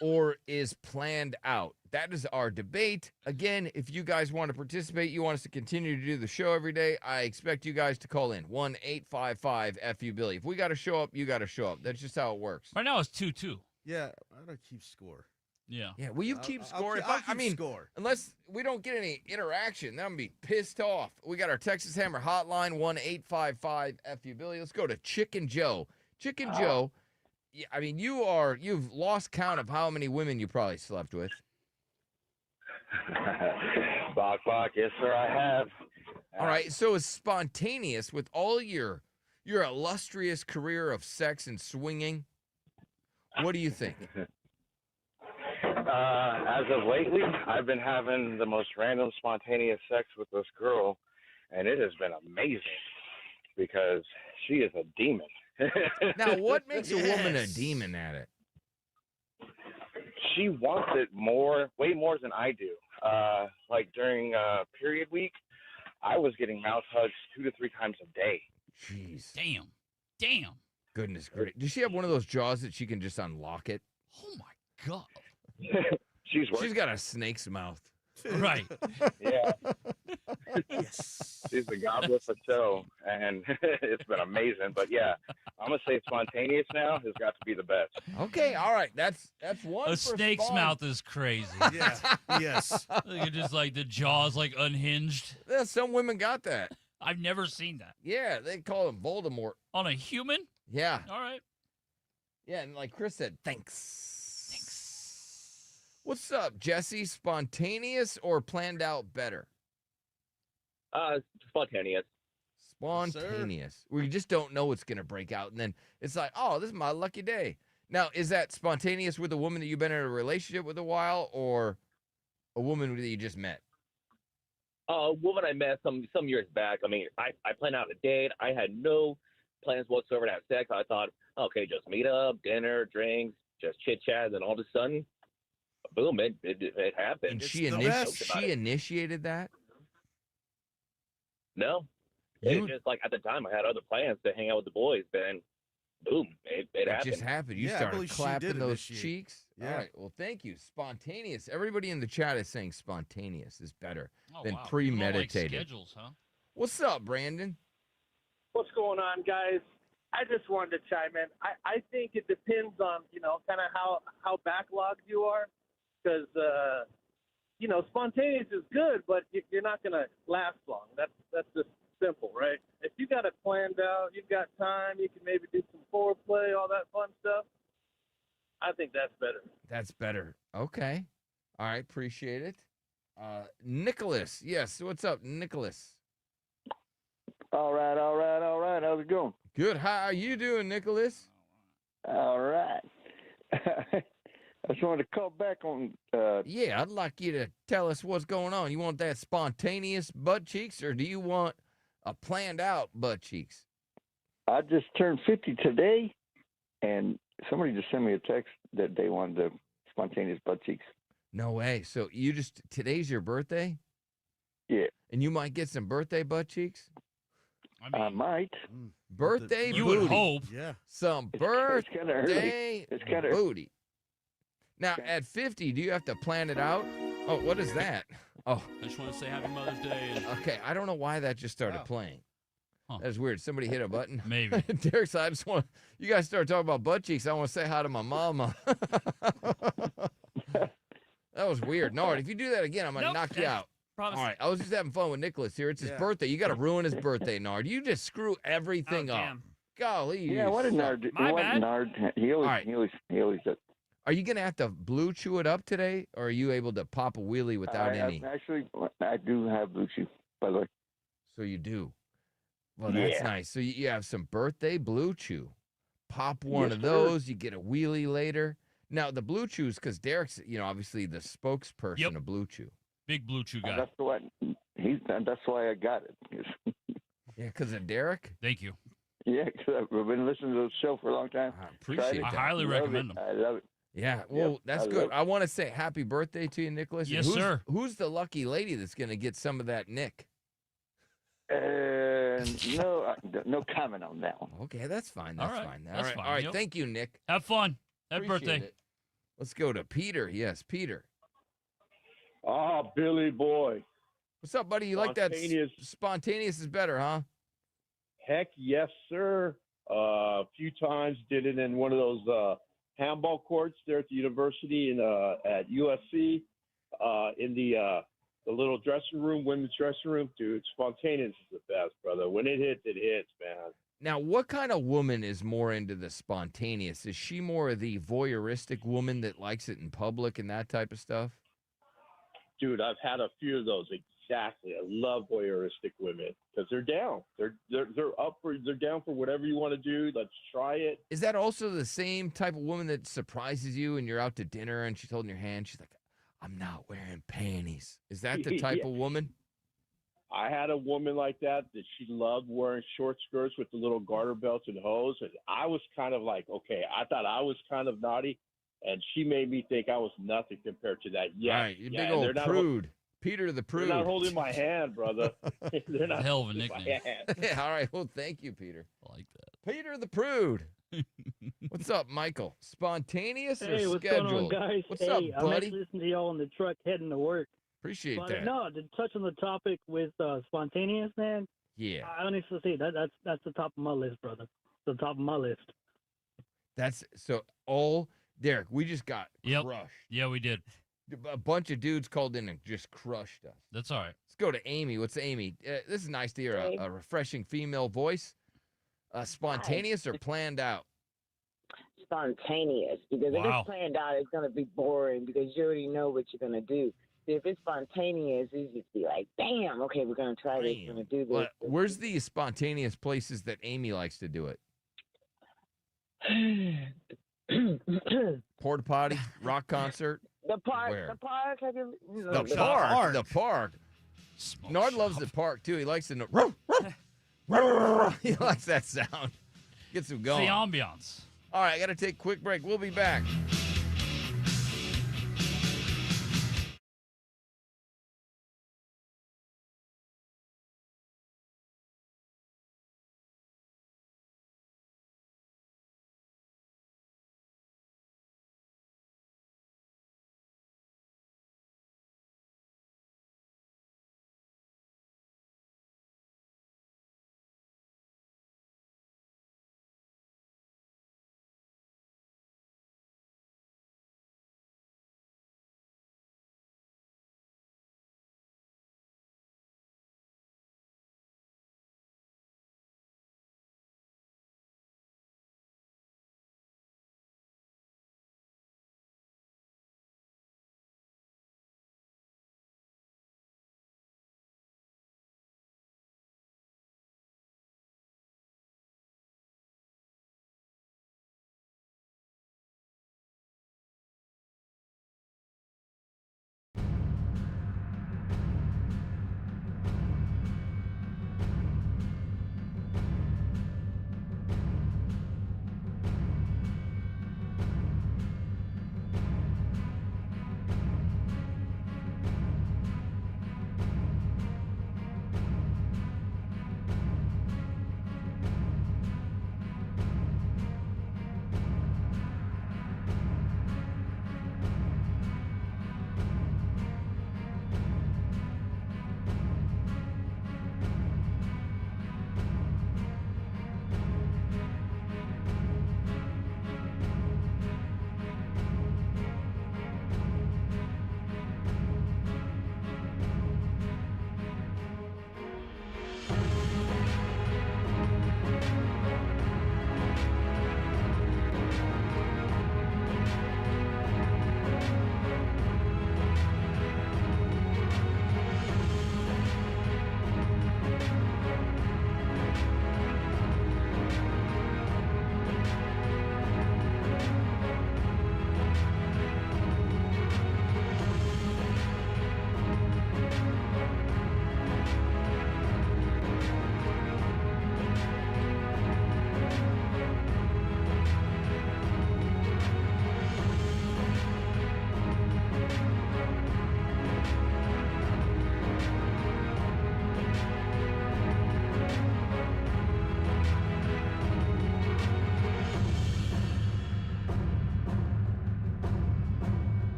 Speaker 7: or is planned out? That is our debate. Again, if you guys want to participate, you want us to continue to do the show every day, I expect you guys to call in 1-855-FU-Billy. If we got to show up, you got to show up. That's just how it works.
Speaker 9: Right now it's 2-2.
Speaker 19: Yeah, I don't keep score.
Speaker 9: Yeah.
Speaker 7: Yeah, will you keep score?
Speaker 19: I'll keep score.
Speaker 7: Unless we don't get any interaction, then I'm going to be pissed off. We got our Texas Hammer hotline, 1-855-FU-Billy. Let's go to Chicken Joe. Chicken Joe, yeah, I mean, you've lost count of how many women you probably slept with.
Speaker 10: Bok, yes, sir, I have.
Speaker 7: All right, so it's spontaneous with all your illustrious career of sex and swinging. What do you think?
Speaker 10: As of lately, I've been having the most random spontaneous sex with this girl, and it has been amazing because she is a demon.
Speaker 7: Now, what makes a woman a demon at it?
Speaker 10: She wants it way more than I do. Like during period week, I was getting mouth hugs 2 to 3 times a day.
Speaker 7: Jeez.
Speaker 9: Damn.
Speaker 7: Goodness gracious. Does she have one of those jaws that she can just unlock it?
Speaker 9: Oh my God.
Speaker 10: She's
Speaker 7: got a snake's mouth.
Speaker 9: Right.
Speaker 10: Yeah.
Speaker 19: Yes.
Speaker 10: She's the goblet for show, and it's been amazing. But yeah, I'm gonna say spontaneous now has got to be the best.
Speaker 7: Okay, all right. That's one.
Speaker 9: A
Speaker 7: for
Speaker 9: snake's
Speaker 7: Spawn.
Speaker 9: mouth is crazy.
Speaker 19: Yeah. Yes.
Speaker 9: Look at just like the jaws like unhinged.
Speaker 7: Yeah, some women got that.
Speaker 9: I've never seen that.
Speaker 7: Yeah, they call him Voldemort.
Speaker 9: On a human?
Speaker 7: Yeah.
Speaker 9: All right.
Speaker 7: Yeah, and like Chris said, thanks. What's up, Jesse? Spontaneous or planned out better?
Speaker 2: Spontaneous.
Speaker 7: Spontaneous. Where you just don't know what's going to break out. And then it's like, oh, this is my lucky day. Now, is that spontaneous with a woman that you've been in a relationship with a while or a woman that you just met?
Speaker 2: A woman I met some years back. I mean, I planned out a date. I had no plans whatsoever to have sex. I thought, okay, just meet up, dinner, drinks, just chit-chat. And then all of a sudden, boom, it happened.
Speaker 7: And she initiated that?
Speaker 2: No. It was just like at the time I had other plans to hang out with the boys. Then, boom, it happened.
Speaker 7: It just happened. You started clapping those cheeks.
Speaker 19: Yeah.
Speaker 7: All right. Well, thank you. Spontaneous. Everybody in the chat is saying spontaneous is better than
Speaker 9: wow.
Speaker 7: premeditated.
Speaker 9: Like schedules, huh?
Speaker 7: What's up, Brandon?
Speaker 13: What's going on, guys? I just wanted to chime in. I think it depends on, kind of how backlogged you are. Because, spontaneous is good, but you're not going to last long. That's just simple, right? If you got it planned out, you've got time, you can maybe do some foreplay, all that fun stuff. I think that's better.
Speaker 7: That's better. Okay. All right. Appreciate it. Nicholas. Yes. What's up, Nicholas?
Speaker 23: All right. How's it going?
Speaker 7: Good. How are you doing, Nicholas?
Speaker 23: All right. I just wanted to call back on.
Speaker 7: Yeah, I'd like you to tell us what's going on. You want that spontaneous butt cheeks, or do you want a planned out butt cheeks?
Speaker 23: I just turned 50 today, and somebody just sent me a text that they wanted the spontaneous butt cheeks.
Speaker 7: No way. So today's your birthday?
Speaker 23: Yeah.
Speaker 7: And you might get some birthday butt cheeks?
Speaker 23: I might.
Speaker 7: Birthday
Speaker 9: You
Speaker 7: booty.
Speaker 9: would hope.
Speaker 19: Yeah.
Speaker 7: Some birthday
Speaker 23: It's kinda
Speaker 7: booty. Now, at 50, do you have to plan it out? Oh, what is that? Oh.
Speaker 9: I just want to say Happy Mother's Day. And...
Speaker 7: Okay, I don't know why that just started playing.
Speaker 9: Huh.
Speaker 7: That's weird. Somebody hit a button.
Speaker 9: Maybe.
Speaker 7: Derek said, I just want you guys start talking about butt cheeks. I want to say hi to my mama. That was weird. Nard, if you do that again, I'm going to knock you out.
Speaker 8: Promise.
Speaker 7: All right, I was just having fun with Nicholas here. It's his birthday. You got to ruin his birthday, Nard. You just screw everything up.
Speaker 8: Damn.
Speaker 7: Golly.
Speaker 23: Yeah, what did Nard do?
Speaker 8: My bad.
Speaker 23: Nard, he always does.
Speaker 7: Are you going to have to blue chew it up today, or are you able to pop a wheelie without any?
Speaker 23: Actually, I do have blue chew, by the way.
Speaker 7: So you do. Well, that's
Speaker 23: Yeah.
Speaker 7: nice. So you have some birthday blue chew. Pop one
Speaker 23: Yes,
Speaker 7: of
Speaker 23: sir.
Speaker 7: those. You get a wheelie later. Now, the blue chews, because Derek's, obviously the spokesperson of blue chew.
Speaker 9: Big blue chew guy.
Speaker 23: That's why I got it.
Speaker 7: Yeah, because of Derek?
Speaker 9: Thank you.
Speaker 23: Yeah, because I've been listening to the show for a long time.
Speaker 7: I appreciate it.
Speaker 9: I highly recommend them.
Speaker 23: I love it.
Speaker 7: Yeah, well, that's good.
Speaker 23: love it.
Speaker 7: I want to say happy birthday to you, Nicholas. And
Speaker 9: Yes, sir.
Speaker 7: Who's the lucky lady that's going to get some of that Nick?
Speaker 23: No comment on that one.
Speaker 7: Okay, that's fine.
Speaker 9: All
Speaker 7: That's
Speaker 9: right,
Speaker 7: fine.
Speaker 9: that's fine.
Speaker 7: All right.
Speaker 9: Yep.
Speaker 7: Thank you, Nick.
Speaker 9: Have fun. Happy
Speaker 7: Appreciate
Speaker 9: birthday.
Speaker 7: it. Let's go to Peter. Yes, Peter.
Speaker 24: Ah, Billy boy.
Speaker 7: What's up, buddy? You like that? Spontaneous is better, huh?
Speaker 24: Heck yes, sir. A few times did it in one of those handball courts there at the university and at USC in the little dressing room, women's dressing room. Dude, spontaneous is the best, brother. When it hits, man.
Speaker 7: Now, what kind of woman is more into the spontaneous? Is she more of the voyeuristic woman that likes it in public and that type of stuff?
Speaker 24: Dude, I've had a few of those. Exactly. I love voyeuristic women because they're down. They're down for whatever you want to do. Let's try it.
Speaker 7: Is that also the same type of woman that surprises you and you're out to dinner and she's holding your hand? She's like, I'm not wearing panties. Is that the type
Speaker 24: Yeah.
Speaker 7: of woman?
Speaker 24: I had a woman like that she loved wearing short skirts with the little garter belts and hose. And I was kind of like, okay, I thought I was kind of naughty. And she made me think I was nothing compared to that. Yeah.
Speaker 7: Right, you
Speaker 24: yeah,
Speaker 7: big
Speaker 24: and
Speaker 7: old prude. Peter the
Speaker 24: They're
Speaker 7: Prude.
Speaker 24: not holding my hand, brother. They're not
Speaker 9: Hell of a
Speaker 24: holding my
Speaker 9: nickname.
Speaker 24: hand.
Speaker 7: Yeah, all right. Well, thank you, Peter.
Speaker 9: I like that.
Speaker 7: Peter the Prude. What's up, Michael? Spontaneous or
Speaker 12: Hey, what's
Speaker 7: scheduled?
Speaker 12: going on, guys?
Speaker 7: What's
Speaker 12: hey,
Speaker 7: up,
Speaker 12: I'm
Speaker 7: buddy?
Speaker 12: actually listening to y'all on the truck heading to work.
Speaker 7: Appreciate
Speaker 12: But
Speaker 7: that.
Speaker 12: no, to touch on the topic with spontaneous, man.
Speaker 7: Yeah.
Speaker 12: I honestly say that's the top of my list, brother. The top of my list.
Speaker 7: That's so all Derek, we just got
Speaker 9: Yep.
Speaker 7: crushed.
Speaker 9: Yeah, we did.
Speaker 7: A bunch of dudes called in and just crushed us.
Speaker 9: That's all right.
Speaker 7: Let's go to Amy. What's Amy? This is nice to hear a refreshing female voice. Spontaneous or planned out?
Speaker 14: Spontaneous, because if
Speaker 7: Wow.
Speaker 14: it's planned out, it's going to be boring because you already know what you're going to do. If it's spontaneous, you just be like, "Bam, okay, we're going to try this, we're going to do this."
Speaker 7: Where's the spontaneous places that Amy likes to do it? Porta potty, rock concert.
Speaker 14: The park,
Speaker 7: Where?
Speaker 14: the park. Have you, you know,
Speaker 7: The park. The park. Nard loves the park too. He likes to know. He likes that sound. Gets him going.
Speaker 9: The ambiance.
Speaker 7: All right, I got to take a quick break. We'll be back.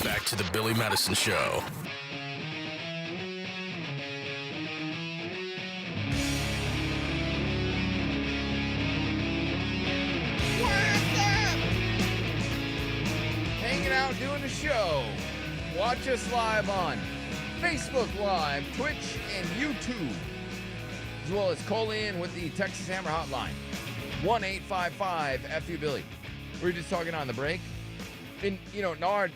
Speaker 11: Back to the Billy Madison Show.
Speaker 7: Hanging out doing a show. Watch us live on Facebook Live, Twitch, and YouTube. As well as call in with the Texas Hammer Hotline. 1-855-FU-BILLY. We were just talking on the break. And, Nard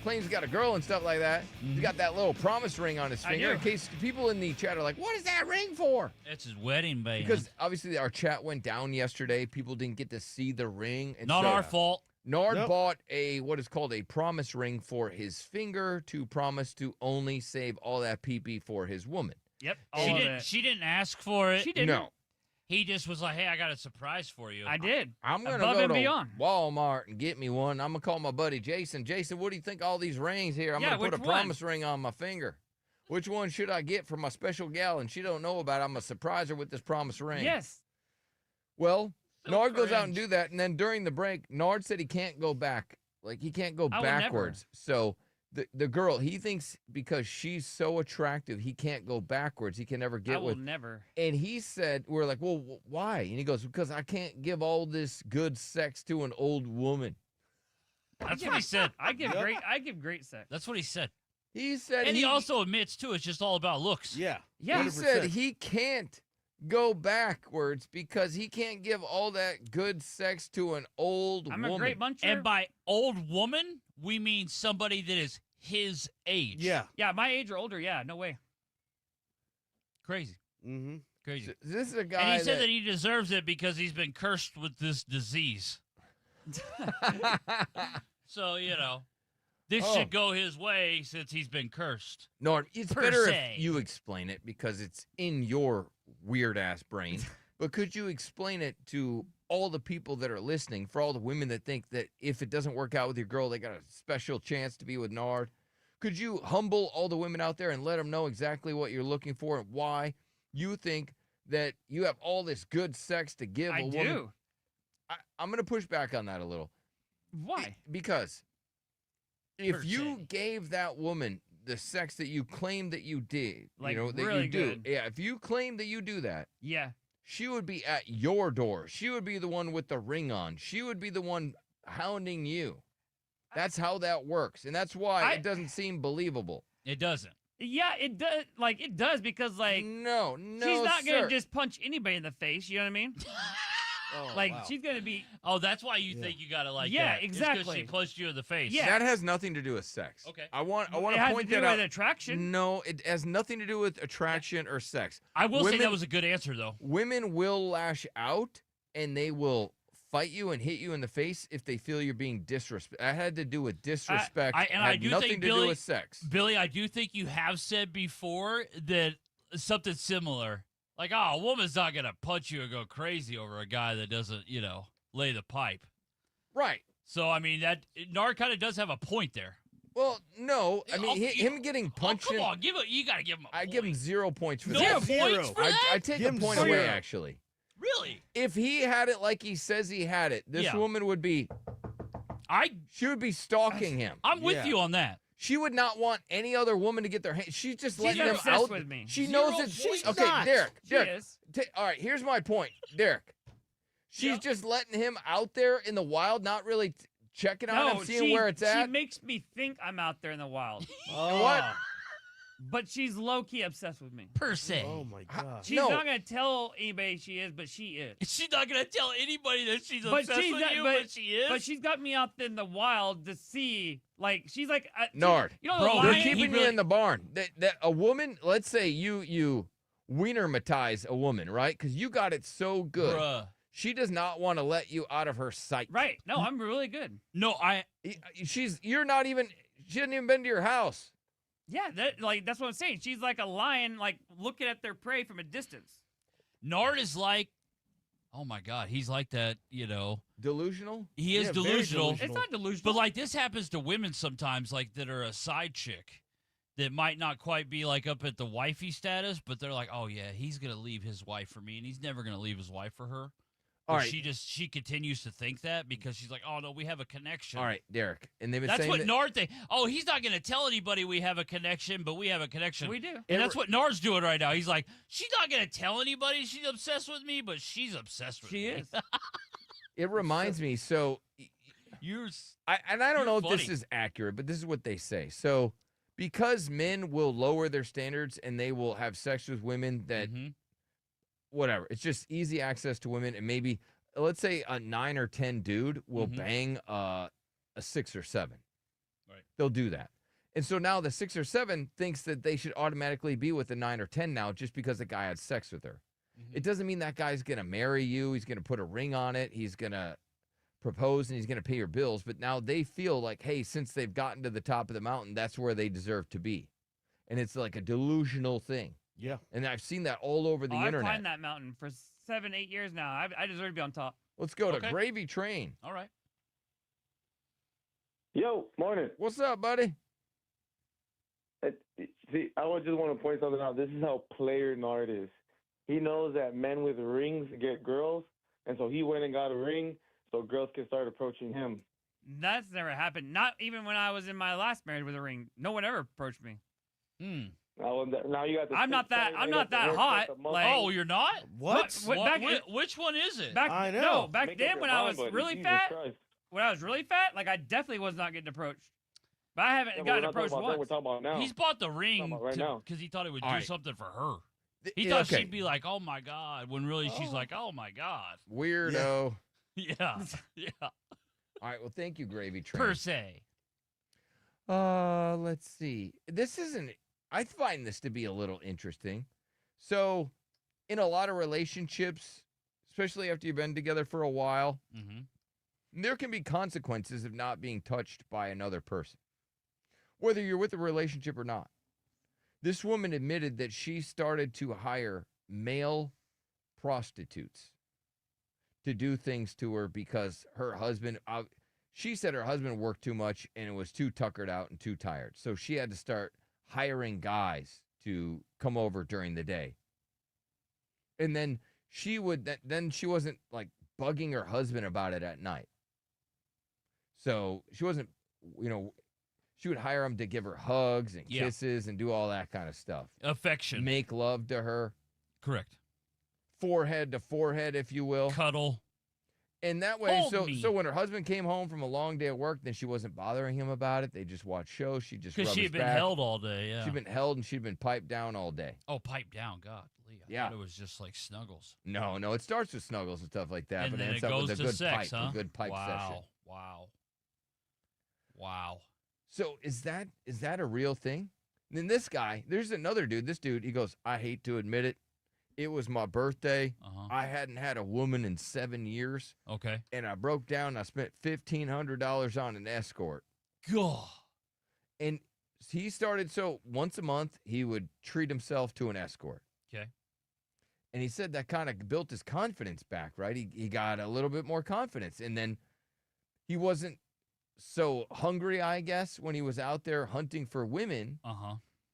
Speaker 7: claims he's got a girl and stuff like that. He's got that little promise ring on his finger. In case people in the chat are like, what is that ring for?
Speaker 9: It's his wedding band.
Speaker 7: Because obviously our chat went down yesterday. People didn't get to see the ring. And
Speaker 9: Not
Speaker 7: so
Speaker 9: our fault.
Speaker 7: Nard bought what is called a promise ring for his finger to promise to only save all that pee-pee for his woman.
Speaker 8: Yep.
Speaker 9: She didn't ask for it.
Speaker 8: She didn't.
Speaker 7: No.
Speaker 9: He just was like, hey, I got a surprise for you.
Speaker 8: I did.
Speaker 7: I'm going to
Speaker 8: Above
Speaker 7: go
Speaker 8: and
Speaker 7: to
Speaker 8: beyond.
Speaker 7: Walmart and get me one. I'm going to call my buddy Jason. Jason, what do you think of all these rings here? I'm going to put a promise ring on my finger. Which one should I get for my special gal? And she don't know about it. I'm going to surprise her with this promise ring.
Speaker 8: Yes.
Speaker 7: Well, Nard goes out and do that. And then during the break, Nard said he can't go back. Like, he can't go backwards. So the girl, he thinks because she's so attractive, he can't go backwards. He can never get with.
Speaker 8: I will never.
Speaker 7: And he said, we're like, well, why? And he goes, because I can't give all this good sex to an old woman.
Speaker 9: That's what he said.
Speaker 8: I give great sex.
Speaker 9: That's what he said.
Speaker 7: He said,
Speaker 9: and he also admits too, it's just all about looks.
Speaker 19: Yeah.
Speaker 7: He said he can't go backwards because he can't give all that good sex to an old woman.
Speaker 8: I'm a great muncher.
Speaker 9: And by old woman, we mean somebody that is his age.
Speaker 19: Yeah.
Speaker 8: Yeah, my age or older. Yeah, no way.
Speaker 9: Crazy.
Speaker 19: Mm-hmm.
Speaker 9: Crazy.
Speaker 7: So this is a guy
Speaker 9: and he said that he deserves it because he's been cursed with this disease. So, this should go his way since he's been cursed.
Speaker 7: No, it's better if you explain it because it's in your weird-ass brain. But could you explain it to all the people that are listening, for all the women that think that if it doesn't work out with your girl, they got a special chance to be with Nard? Could you humble all the women out there and let them know exactly what you're looking for and why you think that you have all this good sex to give a woman?
Speaker 8: I do.
Speaker 7: I'm going to push back on that a little.
Speaker 8: Why?
Speaker 7: Because if you gave that woman the sex that you claim that you did,
Speaker 8: Like,
Speaker 7: that
Speaker 8: really
Speaker 7: you do,
Speaker 8: good.
Speaker 7: yeah, if you claim that you do that,
Speaker 8: Yeah.
Speaker 7: she would be at your door. She would be the one with the ring on. She would be the one hounding you. That's how that works, and that's why it doesn't seem believable.
Speaker 9: It doesn't.
Speaker 8: Yeah, it does. Like, it does because, like,
Speaker 7: no,
Speaker 8: she's not
Speaker 7: sir.
Speaker 8: gonna just punch anybody in the face. You know what I mean? She's gonna be.
Speaker 9: Oh, that's why you think you gotta like
Speaker 8: Yeah,
Speaker 9: that.
Speaker 8: exactly.
Speaker 9: Because she punched you in the face.
Speaker 8: Yeah.
Speaker 7: That has nothing to do with sex.
Speaker 9: Okay.
Speaker 7: I want
Speaker 8: It
Speaker 7: to
Speaker 8: has
Speaker 7: point
Speaker 8: to do
Speaker 7: that out.
Speaker 8: with attraction.
Speaker 7: No, it has nothing to do with attraction or sex.
Speaker 9: I will say that was a good answer, though.
Speaker 7: Women will lash out and they will fight you and hit you in the face if they feel you're being disrespect. That had to do with disrespect.
Speaker 9: I
Speaker 7: had
Speaker 9: do
Speaker 7: nothing
Speaker 9: think
Speaker 7: to do with sex.
Speaker 9: Billy, I do think you have said before that something similar. Like, a woman's not gonna punch you and go crazy over a guy that doesn't, lay the pipe.
Speaker 7: Right.
Speaker 9: So I mean that Nard kind of does have a point there.
Speaker 7: Well, no. I mean, him getting punched.
Speaker 9: Come on, you gotta give him.
Speaker 7: I give him 0 points for
Speaker 9: No
Speaker 7: that.
Speaker 9: points for that?
Speaker 7: I take
Speaker 19: Give
Speaker 7: a
Speaker 19: him
Speaker 7: point
Speaker 19: 0.
Speaker 7: away, actually.
Speaker 9: Really?
Speaker 7: If he had it like he says he had it, this woman would be. She would be stalking him.
Speaker 9: I'm with you on that.
Speaker 7: She would not want any other woman to get their hands. She's just letting them
Speaker 8: obsessed
Speaker 7: out.
Speaker 8: with me.
Speaker 7: She
Speaker 8: 0
Speaker 7: knows that.
Speaker 8: points.
Speaker 7: Okay,
Speaker 8: Not.
Speaker 7: Derek.
Speaker 8: She is.
Speaker 7: All right, here's my point, Derek. She's just letting him out there in the wild, not really checking on him, seeing where it's at.
Speaker 8: She makes me think I'm out there in the wild.
Speaker 7: What?
Speaker 8: But she's low-key obsessed with me.
Speaker 9: Per se.
Speaker 19: Oh, my God.
Speaker 8: She's not going to tell anybody she is, but she is.
Speaker 9: She's not going to tell anybody that she's
Speaker 8: But
Speaker 9: obsessed
Speaker 8: she's
Speaker 9: with
Speaker 8: not-
Speaker 9: you,
Speaker 8: but-
Speaker 9: but she is.
Speaker 8: But she's got me out in the wild to see, like, she's like...
Speaker 7: Nard.
Speaker 8: You know
Speaker 7: Bro,
Speaker 8: the
Speaker 7: they're
Speaker 8: lion?
Speaker 7: keeping you in the barn. That a woman, let's say you wienermatize a woman, right? Because you got it so good.
Speaker 9: Bruh.
Speaker 7: She does not want to let you out of her sight.
Speaker 8: Right. No, I'm really good.
Speaker 9: No,
Speaker 7: you're not even, she hasn't even been to your house.
Speaker 8: Yeah, that's what I'm saying. She's like a lion, like, looking at their prey from a distance.
Speaker 9: Nard is like, oh my God, he's like that,
Speaker 7: Delusional?
Speaker 9: He is
Speaker 19: Yeah, very
Speaker 9: delusional.
Speaker 19: delusional.
Speaker 8: It's not delusional.
Speaker 9: But like this happens to women sometimes, like that are a side chick that might not quite be like up at the wifey status, but they're like, oh yeah, he's gonna leave his wife for me, and he's never gonna leave his wife for her.
Speaker 7: All
Speaker 9: But
Speaker 7: right.
Speaker 9: she continues to think that because she's like, oh no, we have a connection.
Speaker 7: All right, Derek. And they've been
Speaker 9: That's
Speaker 7: saying
Speaker 9: what
Speaker 7: that,
Speaker 9: Nard thinks. Oh, he's not going to tell anybody we have a connection, but we have a connection.
Speaker 8: We do.
Speaker 9: And that's what Nard's doing right now. He's like, she's not going to tell anybody she's obsessed with me, but she's obsessed with me.
Speaker 8: She is.
Speaker 7: it reminds me. So, I don't know if this
Speaker 9: funny.
Speaker 7: is accurate, but this is what they say. So, because men will lower their standards and they will have sex with women that, whatever, it's just easy access to women, and maybe, let's say a 9 or 10 dude will bang a 6 or 7.
Speaker 9: Right.
Speaker 7: They'll do that. And so now the 6 or 7 thinks that they should automatically be with the 9 or 10 now just because the guy had sex with her. It doesn't mean that guy's going to marry you. He's going to put a ring on it. He's going to propose and he's going to pay your bills. But now they feel like, hey, since they've gotten to the top of the mountain, that's where they deserve to be. And it's like a delusional thing.
Speaker 19: Yeah.
Speaker 7: And I've seen that all over the internet.
Speaker 8: I've climbed that mountain for 7-8 years now. I deserve to be on top.
Speaker 7: Let's go to Gravy Train.
Speaker 9: All right.
Speaker 3: Yo, morning.
Speaker 7: What's up, buddy?
Speaker 3: See, I just want to point something out. This is how player Nard is. He knows that men with rings get girls, and so he went and got a ring so girls can start approaching him.
Speaker 8: That's never happened. Not even when I was in my last marriage with a ring. No one ever approached me.
Speaker 3: Now you got the
Speaker 8: I'm not that hot. Like,
Speaker 9: oh, you're not?
Speaker 19: What?
Speaker 9: Which one is it?
Speaker 8: Back, no, back
Speaker 3: Make up
Speaker 8: then
Speaker 3: your
Speaker 8: when I was
Speaker 3: mind, buddy.
Speaker 8: really
Speaker 3: Jesus
Speaker 8: fat,
Speaker 3: Christ.
Speaker 8: when I was really fat, like I definitely was not getting approached. But I haven't
Speaker 3: Yeah, but
Speaker 8: gotten
Speaker 3: we're not
Speaker 8: approached
Speaker 3: talking about that.
Speaker 8: once.
Speaker 3: We're talking about now.
Speaker 9: He's bought the ring
Speaker 3: right now.
Speaker 9: because he thought it would
Speaker 7: All
Speaker 9: do
Speaker 7: right.
Speaker 9: something for her. He
Speaker 7: Yeah,
Speaker 9: thought
Speaker 7: okay.
Speaker 9: she'd be like, oh my God, when really she's like, oh my God.
Speaker 7: Weirdo.
Speaker 9: Yeah. Yeah.
Speaker 7: All right, well, thank you, Gravy Train.
Speaker 9: Per se.
Speaker 7: Let's see. This isn't, I find this to be a little interesting. So, in a lot of relationships, especially after you've been together for a while, there can be consequences of not being touched by another person, whether you're with a relationship or not. This woman admitted that she started to hire male prostitutes to do things to her because her husband, she said her husband worked too much and was too tuckered out and too tired. So she had to start hiring guys to come over during the day. And then she wasn't like bugging her husband about it at night. So she wasn't, she would hire him to give her hugs and kisses and do all that kind of stuff.
Speaker 9: Affection.
Speaker 7: Make love to her.
Speaker 9: Correct.
Speaker 7: Forehead to forehead, if you will.
Speaker 9: Cuddle.
Speaker 7: And that way,
Speaker 9: Hold me.
Speaker 7: so when her husband came home from a long day at work, then she wasn't bothering him about it. They just watched shows. She just
Speaker 9: Because she had been held all day, yeah.
Speaker 7: She'd been held and she'd been piped down all day.
Speaker 9: Oh, pipe down, God. I thought it was just like snuggles.
Speaker 7: No, it starts with snuggles and stuff like that,
Speaker 9: And
Speaker 7: but
Speaker 9: then
Speaker 7: ends
Speaker 9: it
Speaker 7: up
Speaker 9: goes
Speaker 7: with a
Speaker 9: to
Speaker 7: good
Speaker 9: sex,
Speaker 7: pipe,
Speaker 9: huh?
Speaker 7: a good pipe session.
Speaker 9: Wow.
Speaker 7: So is that a real thing? And then this guy, there's another dude. This dude, he goes, I hate to admit it. It was my birthday. I hadn't had a woman in 7 years.
Speaker 9: Okay.
Speaker 7: And I broke down and I spent $1,500 on an escort.
Speaker 9: God.
Speaker 7: And he started, so once a month, he would treat himself to an escort.
Speaker 9: Okay.
Speaker 7: And he said that kind of built his confidence back, right? He got a little bit more confidence. And then he wasn't so hungry, I guess, when he was out there hunting for women.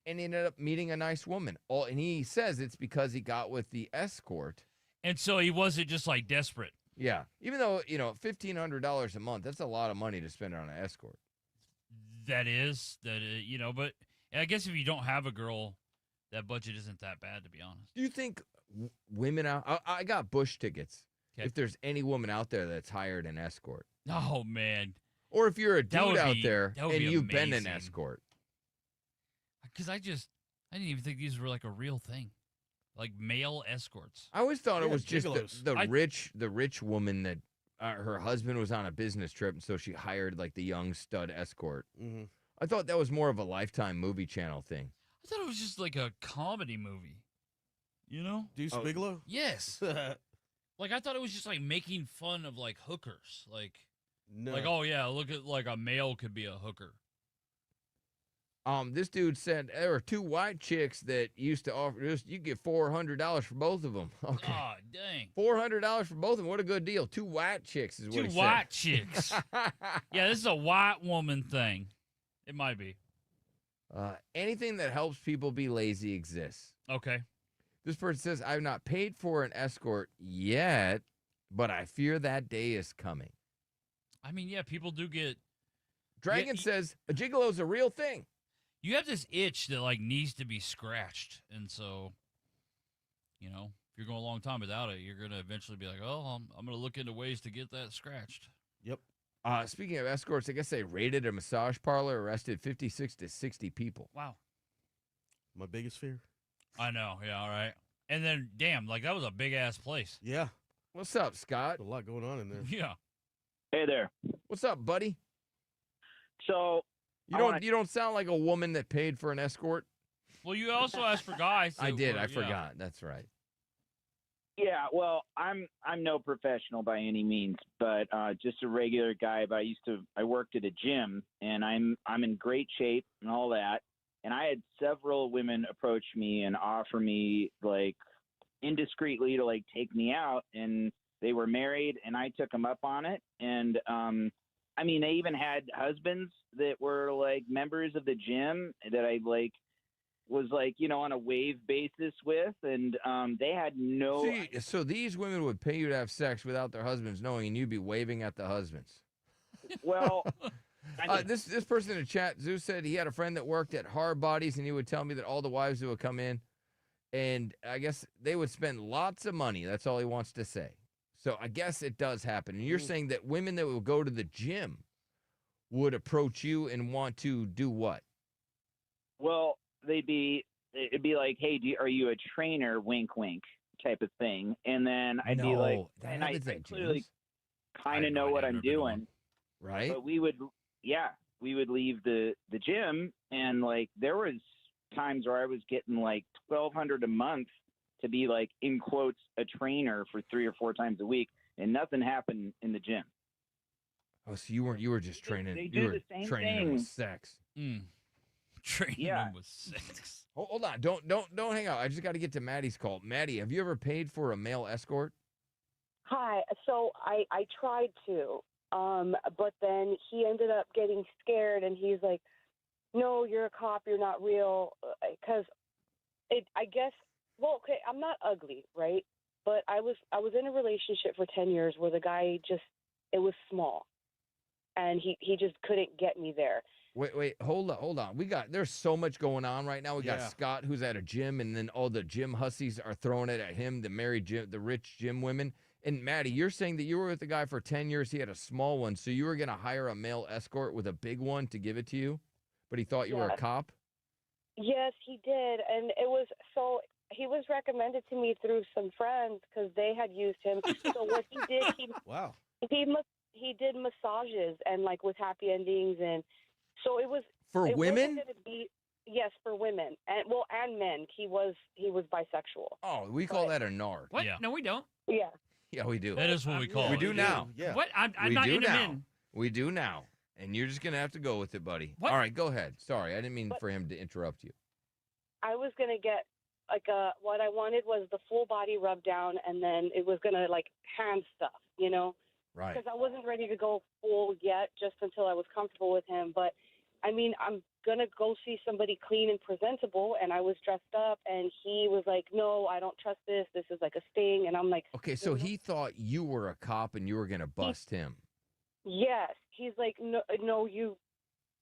Speaker 7: And he ended up meeting a nice woman. And he says it's because he got with the escort.
Speaker 9: And so he wasn't just like desperate.
Speaker 7: Yeah. Even though, $1,500 a month, that's a lot of money to spend on an escort.
Speaker 9: But I guess if you don't have a girl, that budget isn't that bad, to be honest.
Speaker 7: Do you think women out? I got Bush tickets. If there's any woman out there that's hired an escort.
Speaker 9: Oh, man.
Speaker 7: Or if you're a dude out there
Speaker 9: that would
Speaker 7: and
Speaker 9: be
Speaker 7: you've been an
Speaker 9: amazing.
Speaker 7: escort.
Speaker 9: Because I didn't even think these were like a real thing. Like male escorts.
Speaker 7: I always thought it was just
Speaker 9: gigolos.
Speaker 7: the rich woman that her husband was on a business trip, and so she hired like the young stud escort. I thought that was more of a Lifetime movie channel thing.
Speaker 9: I thought it was just like a comedy movie. You know?
Speaker 19: Deuce Bigelow?
Speaker 9: Yes. Like I thought it was just like making fun of like hookers. Like,
Speaker 19: No.
Speaker 9: like, oh yeah, look at like a male could be a hooker.
Speaker 7: This dude said there were 2 white chicks that used to offer you get $400 for both of them. Okay.
Speaker 9: God dang.
Speaker 7: $400 for both of them. What a good deal. 2 white chicks is what
Speaker 9: 2
Speaker 7: he said.
Speaker 9: white chicks. Yeah, this is a white woman thing. It might be.
Speaker 7: Anything that helps people be lazy exists.
Speaker 9: Okay.
Speaker 7: This person says, I've not paid for an escort yet, but I fear that day is coming.
Speaker 9: I mean, yeah, people do get.
Speaker 7: Dragon says a gigolo is a real thing.
Speaker 9: You have this itch that like needs to be scratched, and so, you know, if you're going a long time without it, you're gonna eventually be like, oh, I'm gonna look into ways to get that scratched.
Speaker 19: Yep.
Speaker 7: Speaking of escorts, I guess they raided a massage parlor, arrested 56 to 60 people.
Speaker 9: Wow.
Speaker 19: My biggest fear.
Speaker 9: I know. Yeah. All right. And then, damn, like that was a big ass place.
Speaker 19: Yeah.
Speaker 7: What's up, Scott?
Speaker 19: A lot going on in there.
Speaker 9: Yeah.
Speaker 15: Hey there.
Speaker 7: What's up, buddy?
Speaker 15: So
Speaker 7: you don't sound like a woman that paid for an escort.
Speaker 9: Well, you also asked for guys.
Speaker 7: I did. I
Speaker 9: yeah.
Speaker 7: forgot. That's right.
Speaker 15: Yeah, well, I'm no professional by any means, but just a regular guy. But I worked at a gym, and I'm in great shape and all that. And I had several women approach me and offer me like indiscreetly to like take me out, and they were married, and I took them up on it. And I mean, they even had husbands that were like members of the gym that I like was like, you know, on a wave basis with, and they had no.
Speaker 7: See, so these women would pay you to have sex without their husbands knowing, and you'd be waving at the husbands.
Speaker 15: Well,
Speaker 7: this person in the chat, Zeus, said he had a friend that worked at Hard Bodies, and he would tell me that all the wives that would come in, and I guess they would spend lots of money. That's all he wants to say. So I guess it does happen. And you're saying that women that would go to the gym would approach you and want to do what?
Speaker 15: Well, it'd be like, hey, are you a trainer? Wink, wink, type of thing. And then I'd be like, and I clearly kind of know what I'm doing,
Speaker 7: right?
Speaker 15: But we would leave the gym, and like there was times where I was getting like $1,200 a month to be like in quotes a trainer for 3 or 4 times a week, and nothing happened in the gym.
Speaker 7: Oh, so you were just training.
Speaker 15: They
Speaker 7: you
Speaker 15: do
Speaker 7: were
Speaker 15: the same
Speaker 7: training them
Speaker 15: thing.
Speaker 7: with sex.
Speaker 9: Training them with sex.
Speaker 7: Hold on. Don't hang out. I just got to get to Maddie's call. Maddie, have you ever paid for a male escort?
Speaker 16: Hi. So I tried to, but then he ended up getting scared, and he's like, "No, you're a cop. You're not real." Because I guess. Well, okay, I'm not ugly, right? But I was in a relationship for 10 years where the guy it was small, and he just couldn't get me there.
Speaker 7: Wait, hold on. There's so much going on right now. We got Scott, who's at a gym, and then all the gym hussies are throwing it at him, the rich gym women. And Maddie, you're saying that you were with the guy for 10 years. He had a small one, so you were going to hire a male escort with a big one to give it to you, but he thought you were a cop?
Speaker 16: Yes, he did, and it was so. He was recommended to me through some friends because they had used him. So what he did,
Speaker 19: wow,
Speaker 16: he did massages and like with happy endings, and so it was
Speaker 7: for women.
Speaker 16: Yes, for women and men. He was bisexual.
Speaker 7: Oh, we call that a Nard.
Speaker 8: What? No, we don't.
Speaker 16: Yeah.
Speaker 7: Yeah, we do.
Speaker 9: That is what we call it.
Speaker 7: We do now.
Speaker 19: Yeah.
Speaker 8: What? I'm not into men.
Speaker 7: We do now. And you're just going to have to go with it, buddy.
Speaker 8: What?
Speaker 7: All right, go ahead. Sorry, I didn't mean for him to interrupt you.
Speaker 16: I was going to get what I wanted was the full body rub down, and then it was going to like hand stuff, you know?
Speaker 7: Right.
Speaker 16: Because I wasn't ready to go full yet, just until I was comfortable with him. But I mean, I'm going to go see somebody clean and presentable, and I was dressed up, and he was like, "No, I don't trust this. This is like a sting." And I'm like,
Speaker 7: okay, so he thought you were a cop and you were going to bust him.
Speaker 16: Yes. He's like, no, you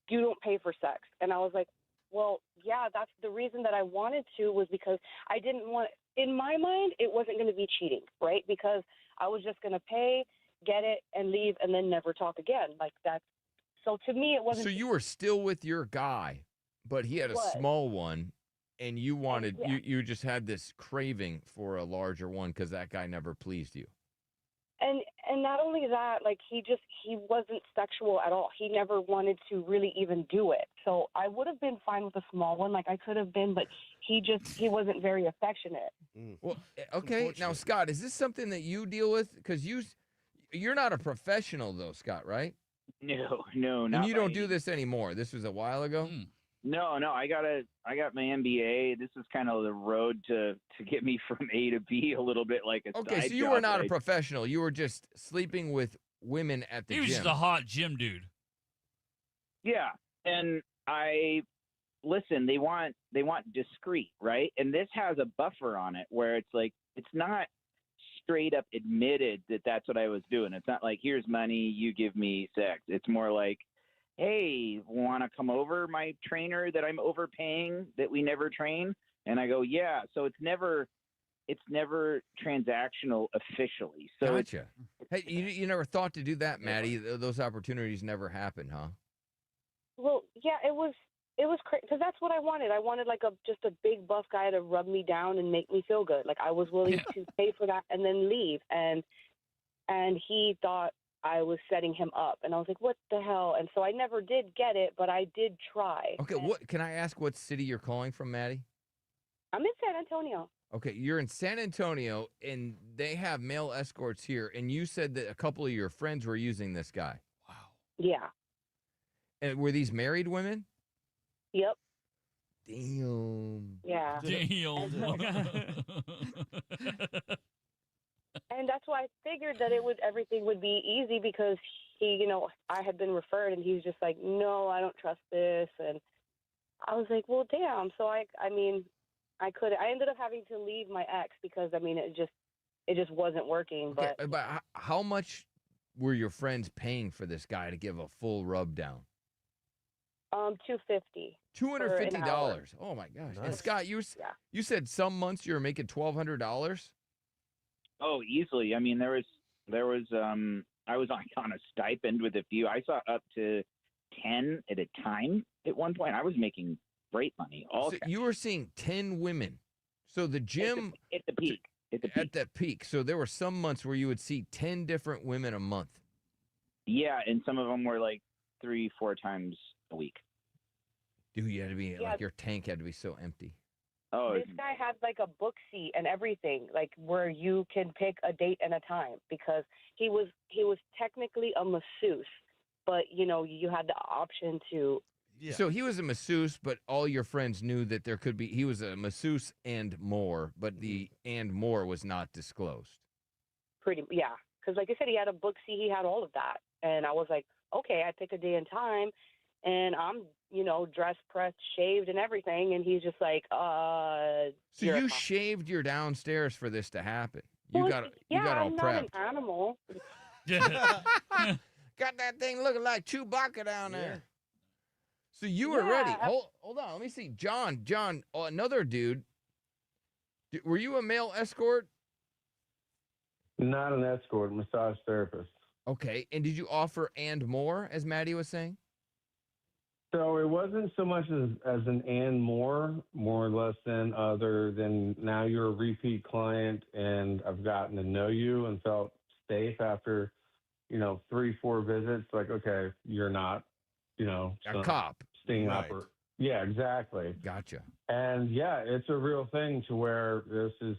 Speaker 16: don't pay for sex. And I was like, well, yeah, that's the reason that I wanted to, was because I didn't want, in my mind, it wasn't going to be cheating, right? Because I was just going to pay, get it, and leave, and then never talk again. Like that. So to me, it wasn't.
Speaker 7: So you were still with your guy, but he had a small one, and you wanted, you just had this craving for a larger one because that guy never pleased you.
Speaker 16: And not only that, like he wasn't sexual at all. He never wanted to really even do it. So I would have been fine with a small one, like I could have been, but he wasn't very affectionate.
Speaker 7: Well, okay. Now, Scott, is this something that you deal with? Because you're not a professional though, Scott, right?
Speaker 15: No, not.
Speaker 7: And you don't do this anymore. This was a while ago.
Speaker 15: No, I got my MBA. This is kind of the road to get me from A to B a little bit, like a
Speaker 7: Okay,
Speaker 15: side
Speaker 7: so you
Speaker 15: job,
Speaker 7: were not a
Speaker 15: right?
Speaker 7: professional. You were just sleeping with women at the
Speaker 9: He
Speaker 7: gym.
Speaker 9: was just a hot gym dude.
Speaker 15: Yeah, and listen. They want discreet, right? And this has a buffer on it where it's like it's not straight up admitted that that's what I was doing. It's not like, here's money, you give me sex. It's more like, hey, want to come over, my trainer that I'm overpaying that we never train? And I go, yeah. So it's never transactional officially. So
Speaker 7: Gotcha. Hey, you never thought to do that, Maddie? Those opportunities never happened, huh?
Speaker 22: Well, yeah, it was crazy because that's what I wanted. I wanted like just a big buff guy to rub me down and make me feel good. Like I was willing to pay for that and then leave. And he thought I was setting him up, and I was like, what the hell? And so I never did get it, but I did try.
Speaker 7: Okay, what can I ask? What city you're calling from, Maddie?
Speaker 22: I'm in San Antonio.
Speaker 7: Okay, you're in San Antonio, and they have male escorts here, and you said that a couple of your friends were using this guy.
Speaker 22: Yeah.
Speaker 7: And were these married women?
Speaker 22: Yep.
Speaker 7: Damn.
Speaker 22: Yeah. And that's why I figured that everything would be easy because he, I had been referred, and he was just like, no, I don't trust this. And I was like, well, damn. So I ended up having to leave my ex because it just wasn't working.
Speaker 7: Okay, but how much were your friends paying for this guy to give a full rub down?
Speaker 22: $250.
Speaker 7: $250. Oh my gosh! And Scott, you said some months you were making $1,200.
Speaker 15: Oh, easily. I mean, there was I was on a stipend with a few. I saw up to 10 at a time at one point. I was making great money.
Speaker 7: So you were seeing 10 women. So the gym
Speaker 15: at the peak.
Speaker 7: At that peak. So there were some months where you would see 10 different women a month.
Speaker 15: Yeah, and some of them were like 3-4 times a week.
Speaker 7: Dude, you had to be like your tank had to be so empty.
Speaker 15: Oh,
Speaker 22: this guy had like a book seat and everything, like where you can pick a date and a time because he was technically a masseuse, but you had the option to.
Speaker 7: Yeah. So he was a masseuse, but all your friends knew that he was a masseuse and more, but the and more was not disclosed.
Speaker 22: Yeah, because like I said, he had a book seat, he had all of that, and I was like, okay, I pick a day and time, and I'm dressed, pressed, shaved, and everything, and he's just like,
Speaker 7: So you shaved your downstairs for this to happen. You got all
Speaker 22: I'm
Speaker 7: prepped.
Speaker 22: not an animal.
Speaker 7: Got that thing looking like Chewbacca down there. So you were ready. Hold on. Let me see. John, another dude. Were you a male escort?
Speaker 3: Not an escort, massage therapist.
Speaker 7: Okay. And did you offer and more, as Maddie was saying?
Speaker 3: So it wasn't so much as an and more or less than other than now you're a repeat client and I've gotten to know you and felt safe after, 3-4 visits. Like, okay, you're not,
Speaker 7: a cop.
Speaker 3: Sting upper. Yeah, exactly.
Speaker 7: Gotcha.
Speaker 3: And yeah, it's a real thing to where this is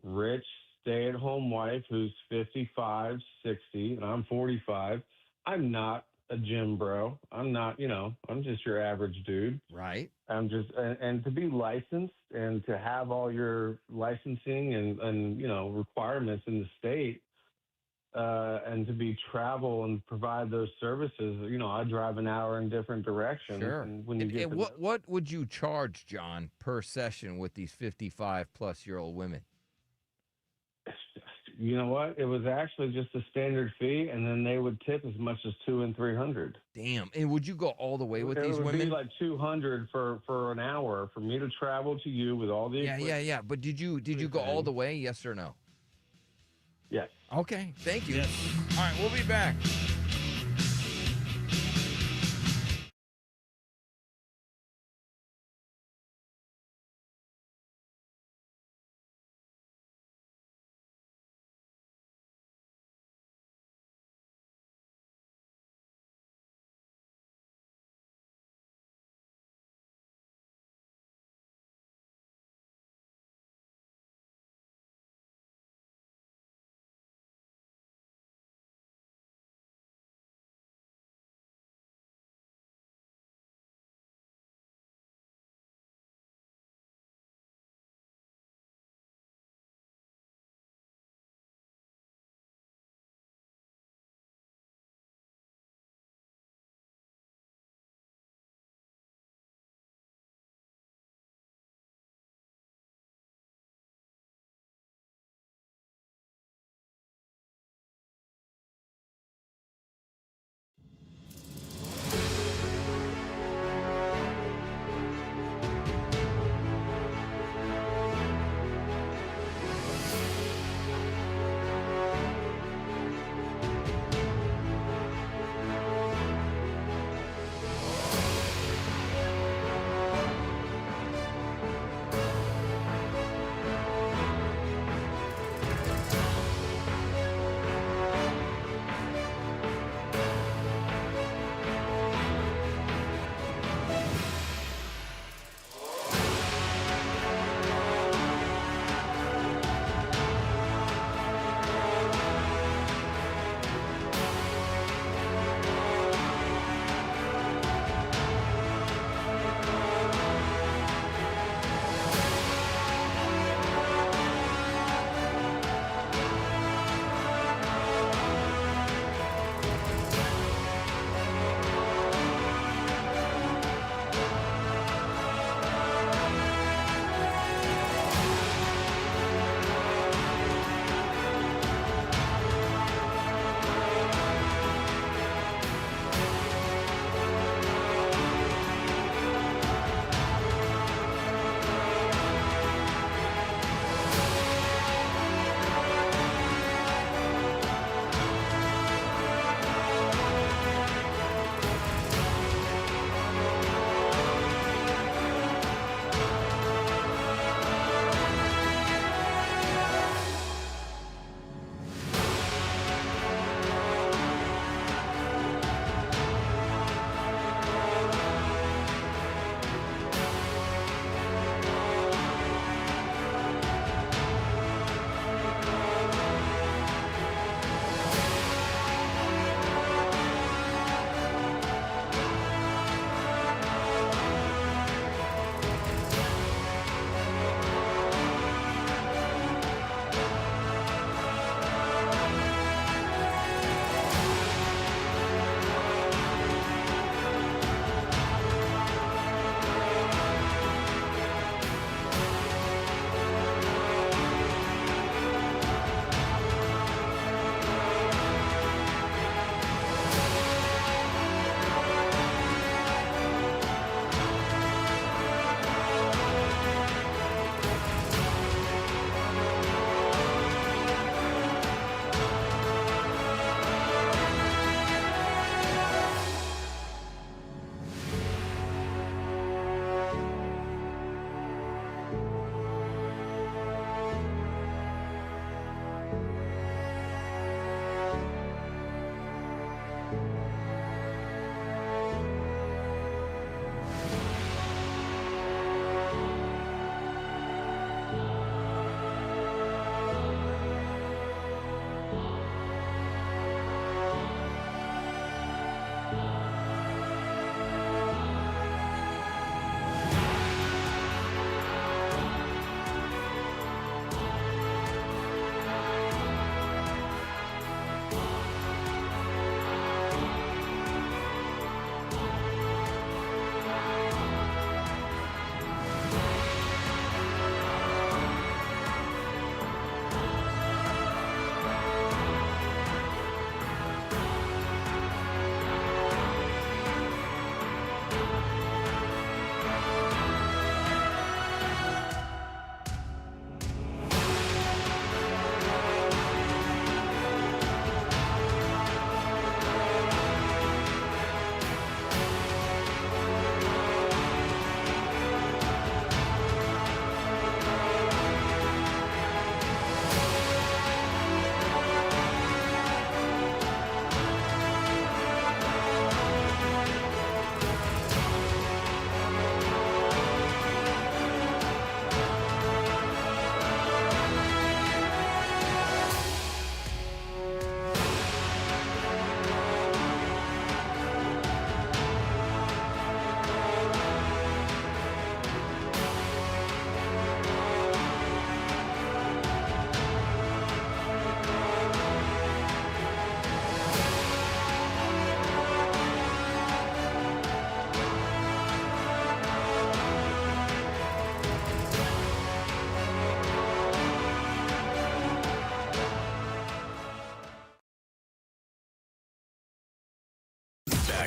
Speaker 3: rich stay-at-home wife who's 55, 60, and I'm 45. I'm not a gym bro. I'm not, I'm just your average dude.
Speaker 7: Right.
Speaker 3: I'm just, and to be licensed and to have all your licensing and requirements in the state, and to be travel and provide those services, I drive an hour in different directions.
Speaker 7: Sure.
Speaker 3: And when you get
Speaker 7: what would you charge, John, per session with these 55-plus-year-old women?
Speaker 3: You know what? It was actually just a standard fee, and then they would tip as much as $200 and $300.
Speaker 7: Damn! And would you go all the way with these women?
Speaker 3: It would be like $200 for an hour for me to travel to you with all the equipment.
Speaker 7: Yeah. But did you go all the way? Yes or no?
Speaker 3: Yes.
Speaker 7: Okay. Thank you. Yes. All right. We'll be back.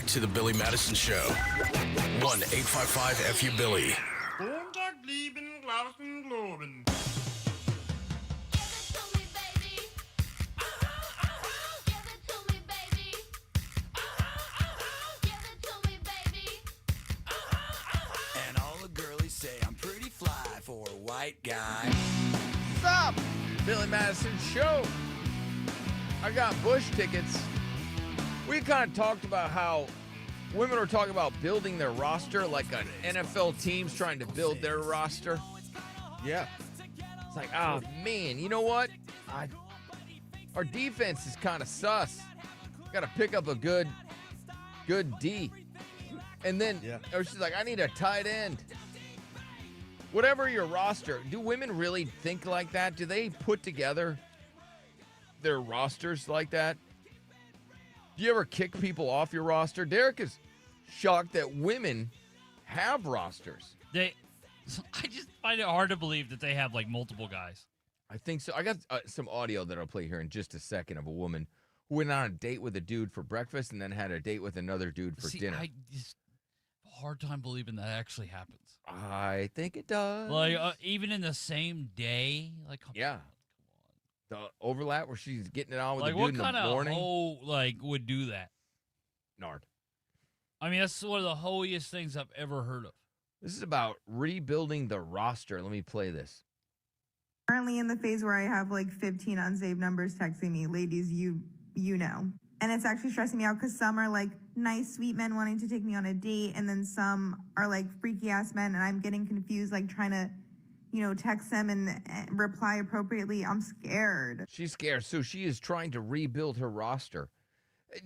Speaker 11: back to the Billy Madison Show. 1-855-FU-BILLY.
Speaker 4: And all the girlies say I'm pretty fly for a white guy.
Speaker 7: Stop! Billy Madison Show. I got Bush tickets. We kind of talked about how women are talking about building their roster like an NFL team's trying to build their roster.
Speaker 19: Yeah.
Speaker 7: It's like, oh, man, you know what? Our defense is kind of sus. Got to pick up a good D. And then or she's like, I need a tight end. Whatever your roster, do women really think like that? Do they put together their rosters like that? Do you ever kick people off your roster? Derek is shocked that women have rosters.
Speaker 9: I just find it hard to believe that they have like multiple guys.
Speaker 7: I think so. I got some audio that I'll play here in just a second of a woman who went on a date with a dude for breakfast and then had a date with another dude for dinner.
Speaker 9: I just hard time believing that actually happens.
Speaker 7: I think it does.
Speaker 9: Like even in the same day, like
Speaker 7: yeah. The overlap where she's getting it on with
Speaker 9: like
Speaker 7: the dude in the morning.
Speaker 9: What kind of hoe like would do that?
Speaker 7: Nard.
Speaker 9: I mean, that's one of the hoiest things I've ever heard of.
Speaker 7: This is about rebuilding the roster. Let me play this.
Speaker 17: Currently in the phase where I have like 15 unsaved numbers texting me. Ladies, you know. And it's actually stressing me out because some are like nice, sweet men wanting to take me on a date, and then some are like freaky ass men, and I'm getting confused, like trying to, text them and reply appropriately. I'm scared.
Speaker 7: She's scared, so she is trying to rebuild her roster.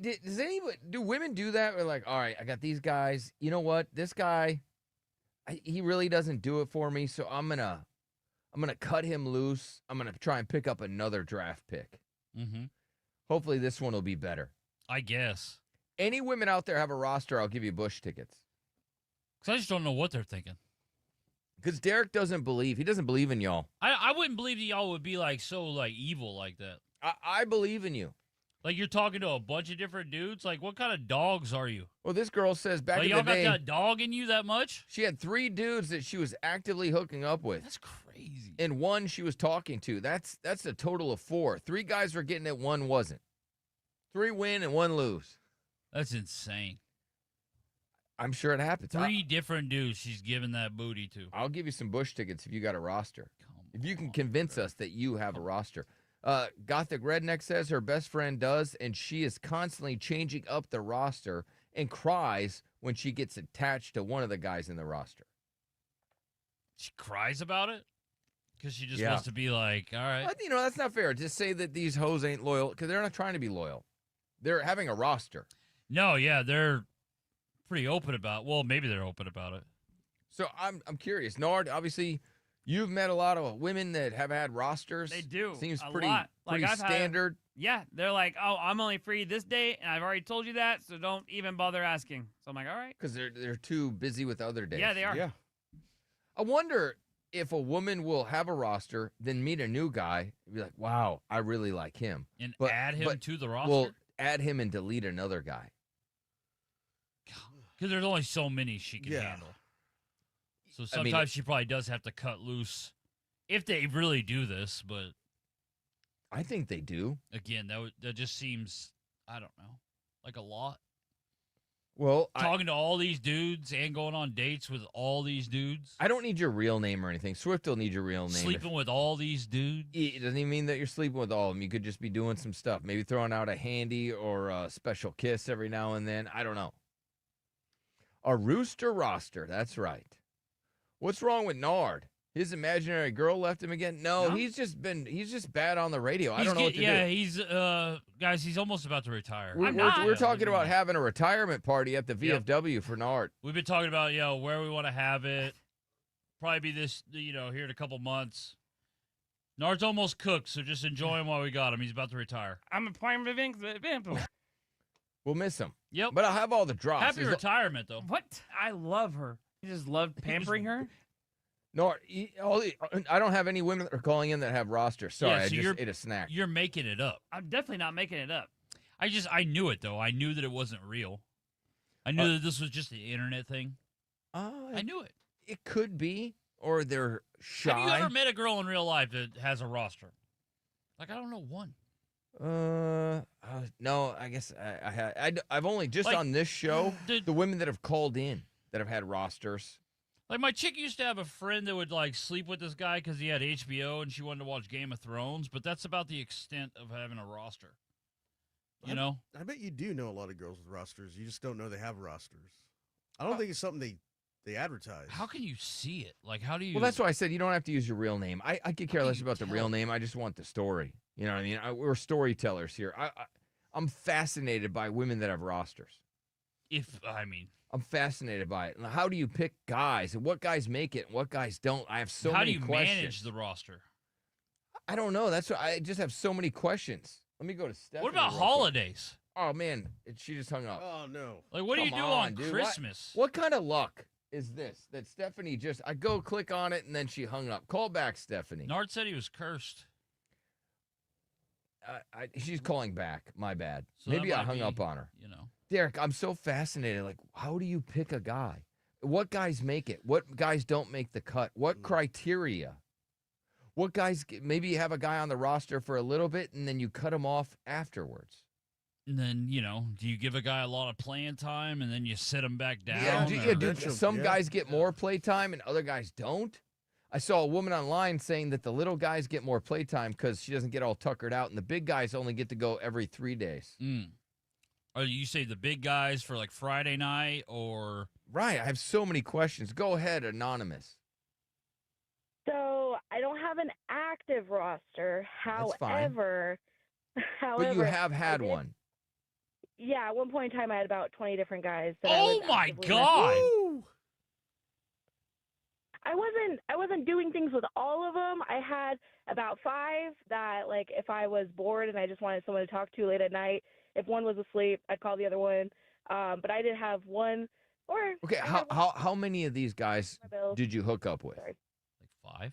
Speaker 7: Do women do that? We're like, all right, I got these guys. You know what? This guy, he really doesn't do it for me, so I'm gonna cut him loose. I'm gonna try and pick up another draft pick.
Speaker 9: Mm-hmm.
Speaker 7: Hopefully this one will be better.
Speaker 9: I guess.
Speaker 7: Any women out there have a roster, I'll give you Bush tickets.
Speaker 9: Because I just don't know what they're thinking.
Speaker 7: Because Derek doesn't believe. He doesn't believe in y'all.
Speaker 9: I wouldn't believe that y'all would be like so like evil like that.
Speaker 7: I believe in you.
Speaker 9: Like you're talking to a bunch of different dudes. Like what kind of dogs are you?
Speaker 7: Well, this girl says back in the day.
Speaker 9: Y'all got that dog in you that much?
Speaker 7: She had 3 dudes that she was actively hooking up with.
Speaker 9: That's crazy.
Speaker 7: And 1 she was talking to. That's a total of 4. 3 guys were getting it, 1 wasn't. 3 win and 1 lose.
Speaker 9: That's insane.
Speaker 7: I'm sure it happens.
Speaker 9: 3 different dudes she's giving that booty to.
Speaker 7: I'll give you some Bush tickets if you got a roster. If you can convince us that you have a roster. Gothic Redneck says her best friend does, and she is constantly changing up the roster and cries when she gets attached to one of the guys in the roster.
Speaker 9: She cries about it? Because she just wants to be like, all right.
Speaker 7: But, that's not fair. Just say that these hoes ain't loyal because they're not trying to be loyal. They're having a roster.
Speaker 9: No, yeah, they're pretty open about it. Well, maybe they're open about it.
Speaker 7: So I'm curious. Nard, obviously, you've met a lot of women that have had rosters.
Speaker 8: They do.
Speaker 7: Seems
Speaker 8: a
Speaker 7: pretty,
Speaker 8: lot.
Speaker 7: pretty
Speaker 8: I've
Speaker 7: standard.
Speaker 8: They're like, oh, I'm only free this day, and I've already told you that, so don't even bother asking. So I'm like, all right.
Speaker 7: Because they're too busy with other days.
Speaker 8: Yeah, they are.
Speaker 7: Yeah. I wonder if a woman will have a roster, then meet a new guy, and be like, wow, I really like him.
Speaker 9: And add him to the roster?
Speaker 7: Well, add him and delete another guy.
Speaker 9: Because there's only so many she can handle. So sometimes she probably does have to cut loose if they really do this, but
Speaker 7: I think they do.
Speaker 9: Again, that just seems, I don't know, like a lot.
Speaker 7: Well,
Speaker 9: talking to all these dudes and going on dates with all these dudes.
Speaker 7: I don't need your real name or anything. Swift will need your real name.
Speaker 9: Sleeping with all these dudes.
Speaker 7: It doesn't even mean that you're sleeping with all of them. You could just be doing some stuff. Maybe throwing out a handy or a special kiss every now and then. I don't know. A rooster roster. That's right. What's wrong with Nard? His imaginary girl left him again? No, he's just bad on the radio. I don't know what to do.
Speaker 9: Yeah, guys, he's almost about to retire.
Speaker 7: We're talking about having a retirement party at the VFW for Nard.
Speaker 9: We've been talking about, where we want to have it. Probably be this, here in a couple months. Nard's almost cooked, so just enjoy him while we got him. He's about to retire.
Speaker 8: I'm a prime example.
Speaker 7: We'll miss him.
Speaker 9: Yep.
Speaker 7: But I'll have all the drops.
Speaker 9: Happy retirement, though.
Speaker 8: What? I love her. You just love pampering her?
Speaker 7: No, I don't have any women that are calling in that have rosters. Sorry, I just ate a snack.
Speaker 9: You're making it up.
Speaker 8: I'm definitely not making it up.
Speaker 9: I knew it, though. I knew that it wasn't real. I knew that this was just the internet thing. I knew it.
Speaker 7: It could be, or they're shy.
Speaker 9: Have you ever met a girl in real life that has a roster? Like, I don't know one.
Speaker 7: No, I guess I've only just on this show the women that have called in that have had rosters.
Speaker 9: Like, my chick used to have a friend that would, like, sleep with this guy because he had HBO and she wanted to watch Game of Thrones, but that's about the extent of having a roster. You know?
Speaker 19: I bet you do know a lot of girls with rosters. You just don't know they have rosters. I don't think it's something they advertise.
Speaker 9: How can you see it? Like, how do you...
Speaker 7: Well, that's why I said you don't have to use your real name. I could care less about the real name. I just want the story. You know what I mean? We're storytellers here. I'm fascinated by women that have rosters. I'm fascinated by it. How do you pick guys and what guys make it and what guys don't? I have so many questions.
Speaker 9: How do you manage the roster?
Speaker 7: I don't know. That's what I just have so many questions. Let me go to Stephanie.
Speaker 9: What about holidays?
Speaker 7: Oh, man. She just hung up.
Speaker 19: Oh, no.
Speaker 9: Like, what do you do on
Speaker 7: dude.
Speaker 9: Christmas?
Speaker 7: What kind of luck is this that Stephanie I go click on it and then she hung up? Call back, Stephanie.
Speaker 9: Nard said he was cursed.
Speaker 7: She's calling back. My bad.
Speaker 9: So
Speaker 7: Maybe
Speaker 9: that
Speaker 7: I
Speaker 9: might
Speaker 7: hung
Speaker 9: be,
Speaker 7: up on her.
Speaker 9: You know.
Speaker 7: Derek, I'm so fascinated. Like, how do you pick a guy? What guys make it? What guys don't make the cut? What criteria? What guys, maybe you have a guy on the roster for a little bit and then you cut him off afterwards.
Speaker 9: And then, you know, do you give a guy a lot of playing time and then you sit him back down?
Speaker 7: Some guys get more play time and other guys don't. I saw a woman online saying that the little guys get more play time because she doesn't get all tuckered out, and the big guys only get to go every 3 days.
Speaker 9: Or you say the big guys for like Friday night or...
Speaker 7: Right. I have so many questions. Go ahead, Anonymous.
Speaker 5: So I don't have an active roster.
Speaker 7: That's fine.
Speaker 5: However,
Speaker 7: But you have had one.
Speaker 5: Yeah, at one point in time, I had about 20 different guys. That
Speaker 9: Oh my God!
Speaker 5: I wasn't doing things with all of them. I had about 5 that, like, if I was bored and I just wanted someone to talk to late at night, if one was asleep, I'd call the other one. But I did have one or...
Speaker 7: Okay, how many of these guys did you hook up with?
Speaker 5: Sorry.
Speaker 9: Like 5?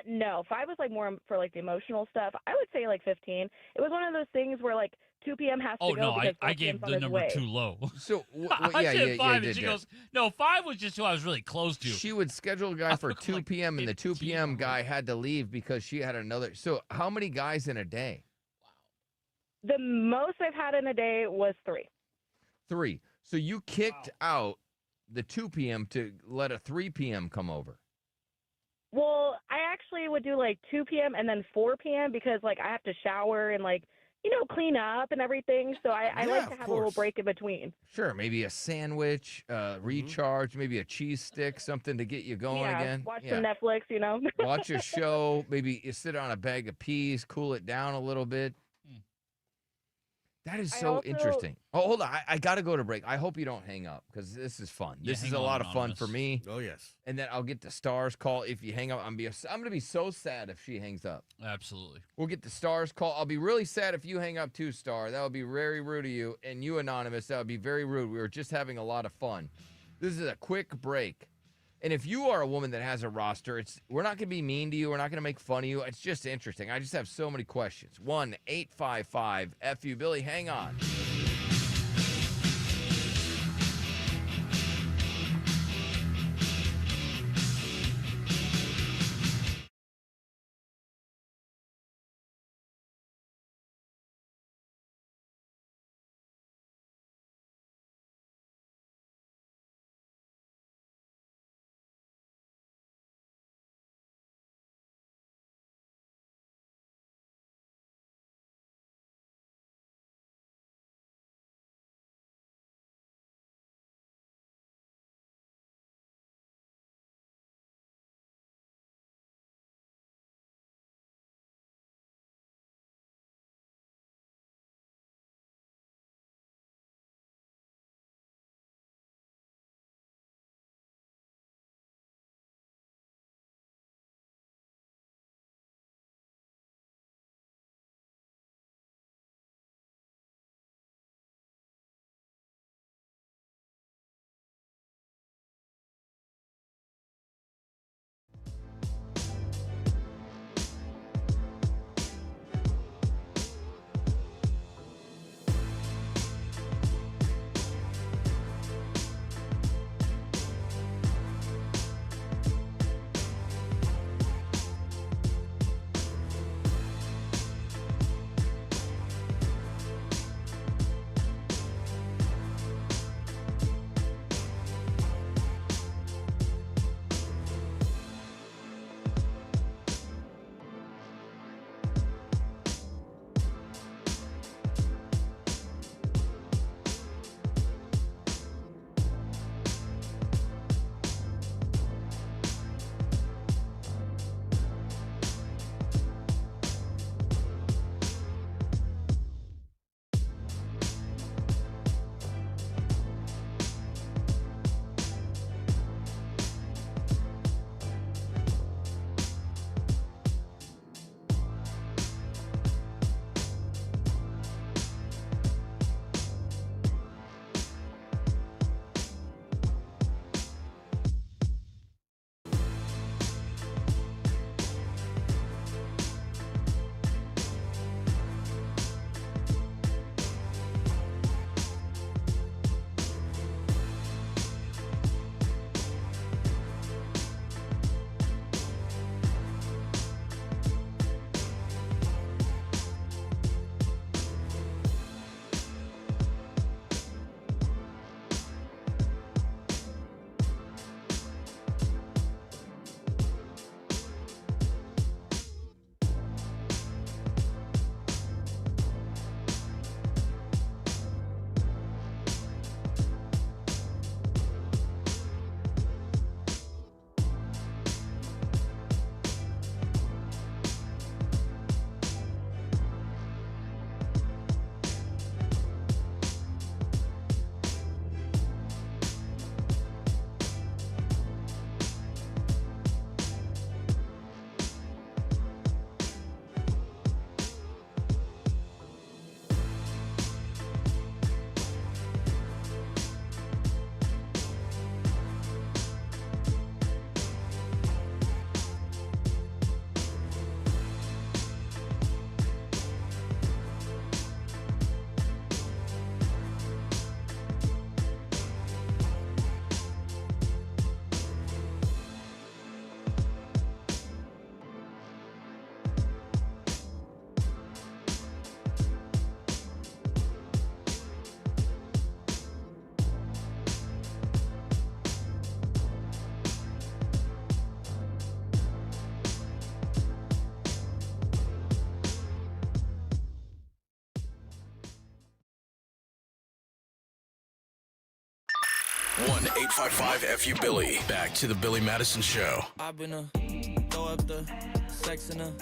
Speaker 5: No, 5 was like more for like the emotional stuff. I would say like 15. It was one of those things where like 2 p.m. has to go.
Speaker 9: No,
Speaker 5: because
Speaker 9: I
Speaker 5: 4
Speaker 9: gave
Speaker 5: p.m. 's on
Speaker 9: the
Speaker 5: his
Speaker 9: number
Speaker 5: way.
Speaker 9: too low.
Speaker 7: So,
Speaker 9: I said 5, and she goes, no, 5 was just who I was really close to.
Speaker 7: She would schedule a guy for 2 p.m. and the 2 p.m. guy had to leave because she had another. So how many guys in a day?
Speaker 5: The most I've had in a day was 3.
Speaker 7: 3. So you kicked out the 2 p.m. to let a 3 p.m. come over.
Speaker 5: Well, I actually would do like 2 p.m. and then 4 p.m. because like I have to shower and like, you know, clean up and everything. So I like to have a little break in between.
Speaker 7: Sure, maybe a sandwich, recharge, maybe a cheese stick, something to get you going again.
Speaker 5: Watch some Netflix, you know.
Speaker 7: Watch a show, maybe you sit on a bag of peas, cool it down a little bit. That is so interesting. Oh, hold on. I got to go to break. I hope you don't hang up because this is fun.
Speaker 9: Yeah,
Speaker 7: this is
Speaker 9: hang
Speaker 7: a
Speaker 9: on,
Speaker 7: lot of fun
Speaker 9: Anonymous.
Speaker 7: for me.
Speaker 19: Oh, yes.
Speaker 7: And then I'll get the stars call if you hang up. I'm going to be so sad if she hangs up.
Speaker 9: Absolutely.
Speaker 7: We'll get the stars call. I'll be really sad if you hang up too, Star. That would be very rude of you. And you, Anonymous, that would be very rude. We were just having a lot of fun. This is a quick break. And if you are a woman that has a roster, we're not going to be mean to you. We're not going to make fun of you. It's just interesting. I just have so many questions. 1-855-FU-Billy. Hang on.
Speaker 11: 1-855-FU-BILLY. Back to the Billy Madison Show.
Speaker 4: I've been throw up the sex in a.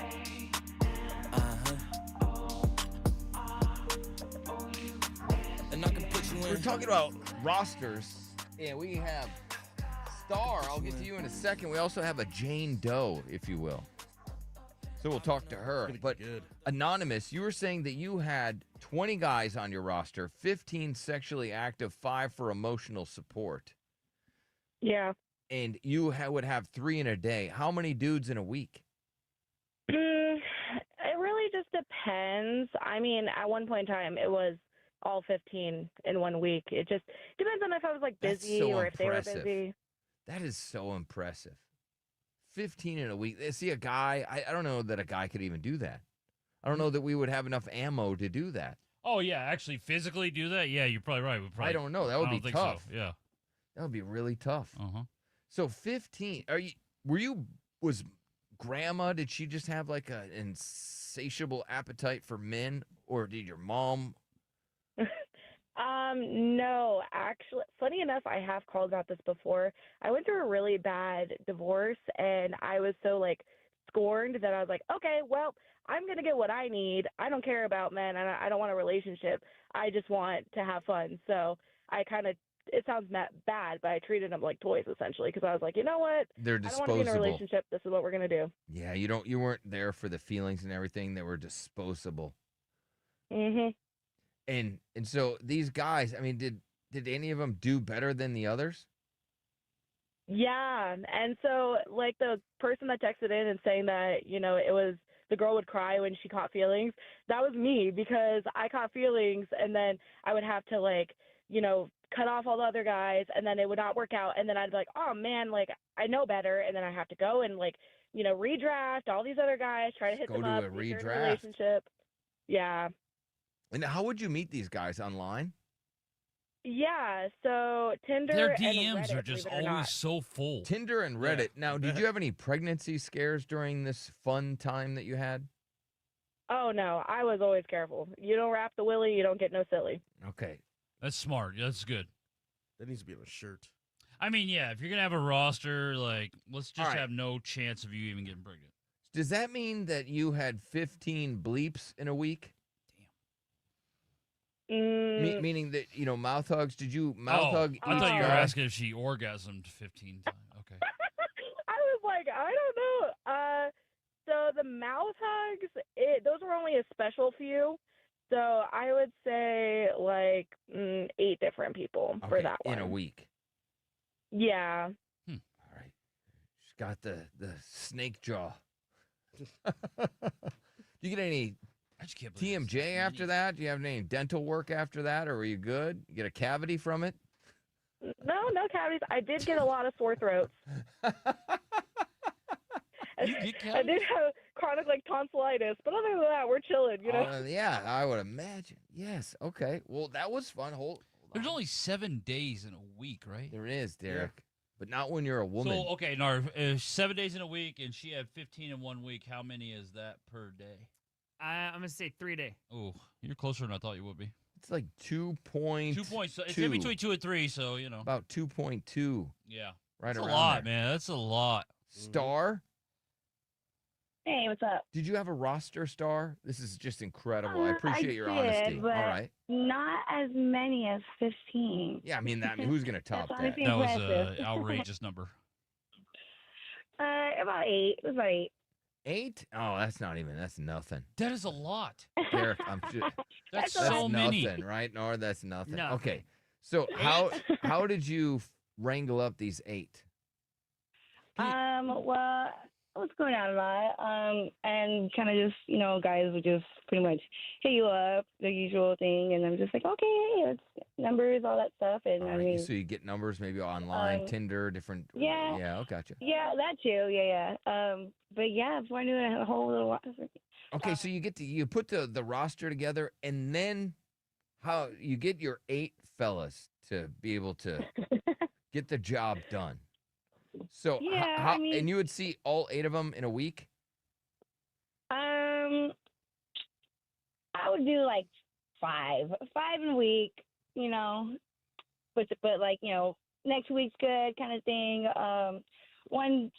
Speaker 4: And I can put you in.
Speaker 7: We're talking about rosters, and we have Star. I'll get to you in a second. We also have a Jane Doe, if you will. So we'll talk to her. But Anonymous, you were saying that you had 20 guys on your roster, 15 sexually active, 5 for emotional support.
Speaker 5: Yeah.
Speaker 7: And you would have 3 in a day. How many dudes in a week?
Speaker 5: It really just depends. I mean, at one point in time, it was all 15 in 1 week. It just depends on if I was like busy
Speaker 7: so
Speaker 5: or if they were
Speaker 7: impressive.
Speaker 5: busy.
Speaker 7: That is so impressive. 15 in a week. See, a guy, I don't know that a guy could even do that. I don't know that we would have enough ammo to do that.
Speaker 9: Oh, yeah, actually physically do that? Yeah, you're probably right.
Speaker 7: I don't know. That would
Speaker 9: I
Speaker 7: be
Speaker 9: don't think
Speaker 7: tough.
Speaker 9: So. Yeah.
Speaker 7: That would be really tough.
Speaker 9: Uh-huh.
Speaker 7: So 15, was grandma, did she just have like an insatiable appetite for men, or did your mom?
Speaker 5: No, actually, funny enough, I have called about this before. I went through a really bad divorce, and I was so like scorned that I was like, okay, well, I'm gonna get what I need. I don't care about men, and I don't want a relationship. I just want to have fun. So I kind of, it sounds bad, but I treated them like toys essentially, because I was like, you know what?
Speaker 7: They're
Speaker 5: I don't want to be in a
Speaker 7: disposable.
Speaker 5: relationship. This is what we're gonna do.
Speaker 7: Yeah, you weren't there for the feelings and everything. They were disposable.
Speaker 5: Mhm.
Speaker 7: And so these guys, I mean, did any of them do better than the others?
Speaker 5: Yeah, and so like the person that texted in and saying that, you know, it was the girl would cry when she caught feelings, that was me, because I caught feelings and then I would have to like, you know, cut off all the other guys, and then it would not work out, and then I'd be like, oh man, like I know better, and then I have to go and like, you know, redraft all these other guys, try to hit them up,
Speaker 7: a
Speaker 5: see if they're in a
Speaker 7: redraft.
Speaker 5: relationship. Yeah.
Speaker 7: And how would you meet these guys online?
Speaker 5: Yeah, so Tinder
Speaker 9: Their
Speaker 5: and
Speaker 9: DMs
Speaker 5: Reddit,
Speaker 9: are just
Speaker 5: believe it or
Speaker 9: always
Speaker 5: not.
Speaker 9: so full.
Speaker 7: Tinder and Reddit. Now, did you have any pregnancy scares during this fun time that you had?
Speaker 5: Oh no, I was always careful. You don't wrap the willy, you don't get no silly.
Speaker 7: Okay.
Speaker 9: That's smart. That's good.
Speaker 19: That needs to be on a shirt.
Speaker 9: I mean, yeah, if you're going to have a roster, like, let's just
Speaker 7: All right.
Speaker 9: have no chance of you even getting pregnant.
Speaker 7: Does that mean that you had 15 bleeps in a week? Meaning that, you know, mouth hugs. Did you mouth hug?
Speaker 9: I thought you were
Speaker 7: guy?
Speaker 9: asking if she orgasmed 15 times. Okay.
Speaker 5: I was like, I don't know. So the mouth hugs, those were only a special few. So I would say like 8 different people for
Speaker 7: Okay,
Speaker 5: that one.
Speaker 7: in a week.
Speaker 5: Yeah.
Speaker 7: All right. She's got the snake jaw. You get any TMJ after that? Do you have any dental work after that, or were you good? You get a cavity from it?
Speaker 5: No cavities. I did get a lot of sore throats.
Speaker 9: You get cavities?
Speaker 5: I did have chronic like tonsillitis, but other than that, we're chilling, you know.
Speaker 7: Yeah, I would imagine. Yes. Okay. Well, that was fun.
Speaker 9: There's only 7 days in a week, right?
Speaker 7: There is, Derek. But not when you're a woman.
Speaker 9: So, okay, Nard, 7 days in a week, and she had 15 in 1 week. How many is that per day?
Speaker 8: I'm going to say 3 day.
Speaker 9: Oh, you're closer than I thought you would be.
Speaker 7: It's like 2.2.
Speaker 9: 2 points. So it's in between 2 and 3, so, you know.
Speaker 7: About 2.2.
Speaker 9: Yeah.
Speaker 7: Right
Speaker 9: That's
Speaker 7: around
Speaker 9: a lot,
Speaker 7: there.
Speaker 9: man. That's a lot.
Speaker 7: Star?
Speaker 22: Hey, what's up?
Speaker 7: Did you have a roster, Star? This is just incredible. I appreciate your
Speaker 22: did,
Speaker 7: honesty.
Speaker 22: But
Speaker 7: All right.
Speaker 22: not as many as 15.
Speaker 7: Yeah, I mean, who's going to top
Speaker 22: That's
Speaker 7: that?
Speaker 22: honestly
Speaker 9: That was
Speaker 22: impressive.
Speaker 9: an outrageous number.
Speaker 22: About 8. It was about 8.
Speaker 7: 8? Oh, that's nothing.
Speaker 9: That is a lot.
Speaker 7: Derek, I'm just,
Speaker 9: That's
Speaker 7: that's
Speaker 9: so many.
Speaker 7: nothing, right? Nor that's nothing.
Speaker 8: No.
Speaker 7: Okay. So how did you wrangle up these 8?
Speaker 22: Well, I was going out a lot, and kind of just, you know, guys would just pretty much hit you up, the usual thing, and I'm just like, okay, it's numbers, all that stuff, and I mean,
Speaker 7: So you get numbers maybe online, Tinder, different.
Speaker 22: yeah.
Speaker 7: Yeah, I gotcha.
Speaker 22: yeah, that too, yeah. But yeah, before I knew it, I had a whole little lot.
Speaker 7: Okay, so you put the roster together, and then how you get your 8 fellas to be able to get the job done. So
Speaker 22: Yeah,
Speaker 7: how,
Speaker 22: I mean-
Speaker 7: and you would see all 8 of them in a week?
Speaker 22: I would do like 5 in a week, you know, but like, you know,
Speaker 5: next week's good kind of thing. 1,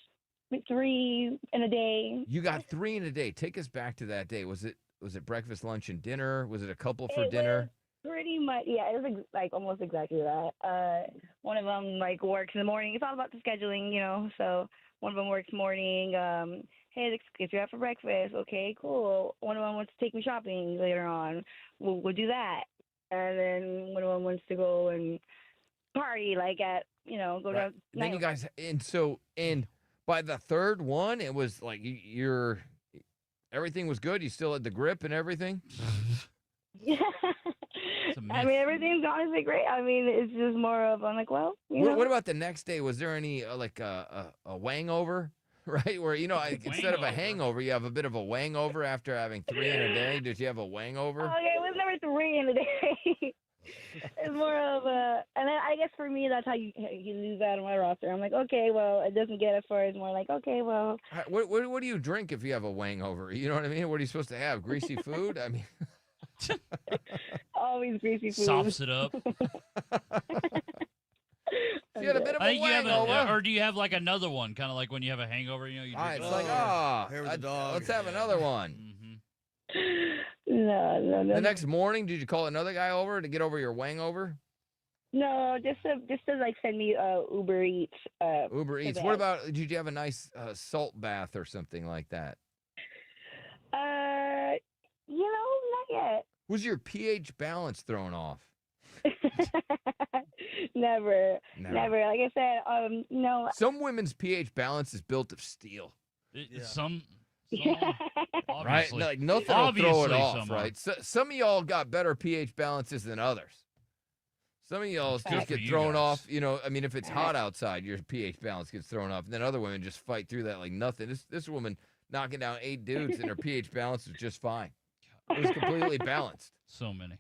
Speaker 5: 3 in a day.
Speaker 7: You got 3 in a day. Take us back to that day. Was it breakfast, lunch, and dinner? Was it a couple for dinner?
Speaker 5: Pretty much, yeah. It was like almost exactly that. One of them like works in the morning. It's all about the scheduling, you know. So one of them works morning. Hey, if you're out for breakfast, okay, cool. One of them wants to take me shopping later on. We'll do that. And then one of them wants to go and party, like go to.
Speaker 7: Then you guys, and by the third one, it was like everything was good. You still had the grip and everything.
Speaker 5: Yeah. I mean, everything's honestly great. I mean, it's just more of I'm like, well,
Speaker 7: What about the next day? Was there any like a wangover, right? Where instead of a hangover, you have a bit of a wangover after having 3 in a day. Did you have a wangover?
Speaker 5: Okay, it was never 3 in a day. It's more of and then I guess for me that's how you lose that on my roster. I'm like, okay, well, it doesn't get it for. It's more like, okay, well.
Speaker 7: What do you drink if you have a wangover? You know what I mean? What are you supposed to have? Greasy food? I mean.
Speaker 5: Always greasy food.
Speaker 9: Sops it up.
Speaker 7: You had a bit of a hangover.
Speaker 9: Or do you have like another one, kind of like when you have a hangover? You drink
Speaker 7: it's like, let's have another one.
Speaker 5: No.
Speaker 7: The next morning, did you call another guy over to get over your hangover?
Speaker 5: No, just to like send me Uber Eats.
Speaker 7: Uber Eats. What about? Did you have a nice salt bath or something like that?
Speaker 5: Not yet.
Speaker 7: Was your pH balance thrown off?
Speaker 5: Never. Like I said, no.
Speaker 7: Some women's pH balance is built of steel.
Speaker 9: Some
Speaker 7: right? Like nothing will throw it off, right? So, some of y'all got better pH balances than others. Some of y'all just get thrown off. I mean, if it's hot outside, your pH balance gets thrown off. And then other women just fight through that like nothing. This woman knocking down 8 dudes and her pH balance was just fine. It was completely balanced.
Speaker 9: So many.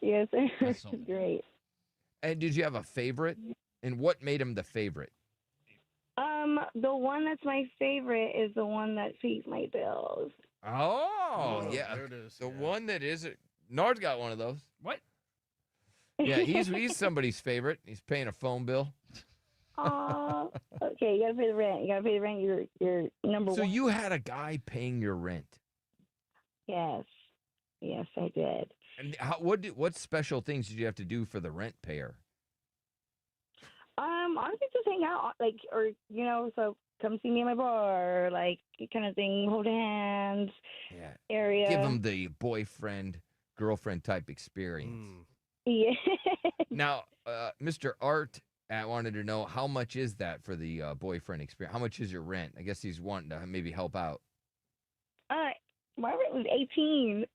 Speaker 5: Yes, it's great.
Speaker 7: And did you have a favorite? And what made him the favorite?
Speaker 5: The one that's my favorite is the one that pays my bills.
Speaker 7: Oh, yeah.
Speaker 19: There it is.
Speaker 7: The one that is it. Nard's got one of those.
Speaker 8: What?
Speaker 7: Yeah, he's somebody's favorite. He's paying a phone bill.
Speaker 5: Oh, okay. You gotta pay the rent. You gotta pay the rent. You're number one.
Speaker 7: So you had a guy paying your rent.
Speaker 5: Yes, I did.
Speaker 7: And what special things did you have to do for the rent payer?
Speaker 5: Honestly, just hang out, like, or so come see me at my bar, like, kind of thing, hold hands.
Speaker 7: Yeah.
Speaker 5: Area.
Speaker 7: Give him the boyfriend, girlfriend type experience.
Speaker 5: Yeah.
Speaker 7: Now, Mr. Art wanted to know how much is that for the boyfriend experience? How much is your rent? I guess he's wanting to maybe help out.
Speaker 5: My rent was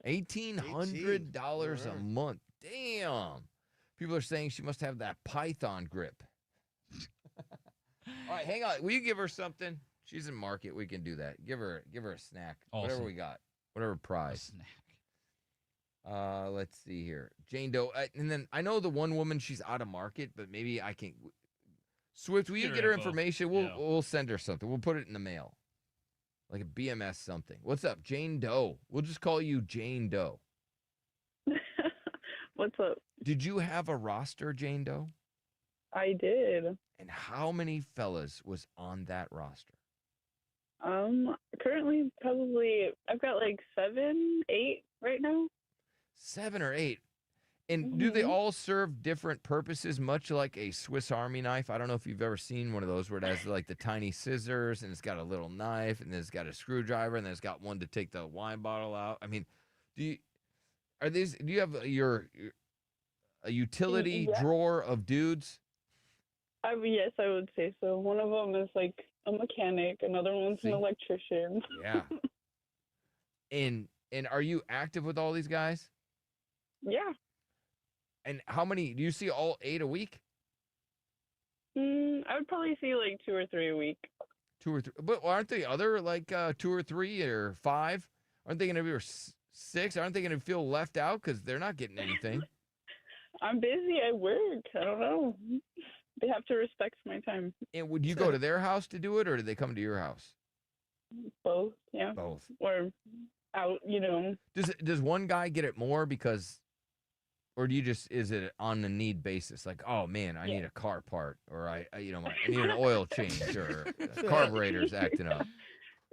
Speaker 7: $1,800 a month. Damn. People are saying she must have that python grip. All right, hang on. Will you give her something? She's in market. We can do that. Give her a snack.
Speaker 9: Awesome.
Speaker 7: Whatever we got. Whatever prize. Let's see here. Jane Doe. And then I know the one woman, she's out of market, but maybe I can. Swift, will you get her information? We'll send her something. We'll put it in the mail. Like a BMS something. What's up, Jane Doe? We'll just call you Jane Doe.
Speaker 6: What's up?
Speaker 7: Did you have a roster, Jane Doe?
Speaker 6: I did.
Speaker 7: And how many fellas was on that roster?
Speaker 6: Currently probably I've got like 7, 8 right now.
Speaker 7: 7 or 8. And do they all serve different purposes, much like a Swiss Army knife? I don't know if you've ever seen one of those where it has like the tiny scissors and it's got a little knife and then it's got a screwdriver and then it's got one to take the wine bottle out. I mean, do you have a utility drawer of dudes?
Speaker 6: Yes, I would say so. One of them is like a mechanic. Another one's an electrician.
Speaker 7: Yeah. And are you active with all these guys?
Speaker 6: Yeah.
Speaker 7: And how many do you see? All 8 a week?
Speaker 6: I would probably see like 2 or 3 a week.
Speaker 7: 2 or 3, but aren't they other like 2 or 3 or 5? Aren't they going to be 6? Aren't they going to feel left out because they're not getting anything?
Speaker 6: I'm busy. I work. I don't know. They have to respect my time.
Speaker 7: And would you go to their house to do it, or do they come to your house?
Speaker 6: Both, yeah.
Speaker 7: Both.
Speaker 6: Or out,
Speaker 7: Does one guy get it more because, Or do you just, is it on a need basis? Like, oh man, I need a car part, or I need an oil change, or a carburetor's acting up.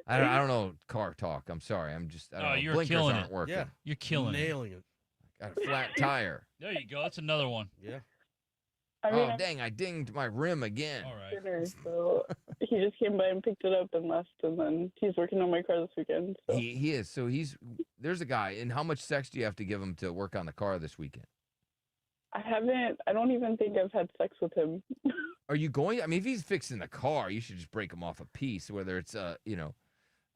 Speaker 7: I don't know car talk. I'm sorry. I don't know.
Speaker 9: You're
Speaker 7: Blinkers
Speaker 9: killing
Speaker 7: aren't
Speaker 9: it.
Speaker 7: working.
Speaker 9: Yeah, you're killing
Speaker 19: Nailing it.
Speaker 7: Got a flat tire.
Speaker 9: There you go. That's another one.
Speaker 19: Yeah.
Speaker 7: Dang, I dinged my rim again.
Speaker 9: All right.
Speaker 6: Dinner, so he just came by and picked it up and left, and then he's working on my car this weekend. So.
Speaker 7: He is. So there's a guy. And how much sex do you have to give him to work on the car this weekend?
Speaker 6: I don't even think I've had sex with him.
Speaker 7: Are you going? I mean, if he's fixing the car, you should just break him off a piece, whether it's,
Speaker 6: No,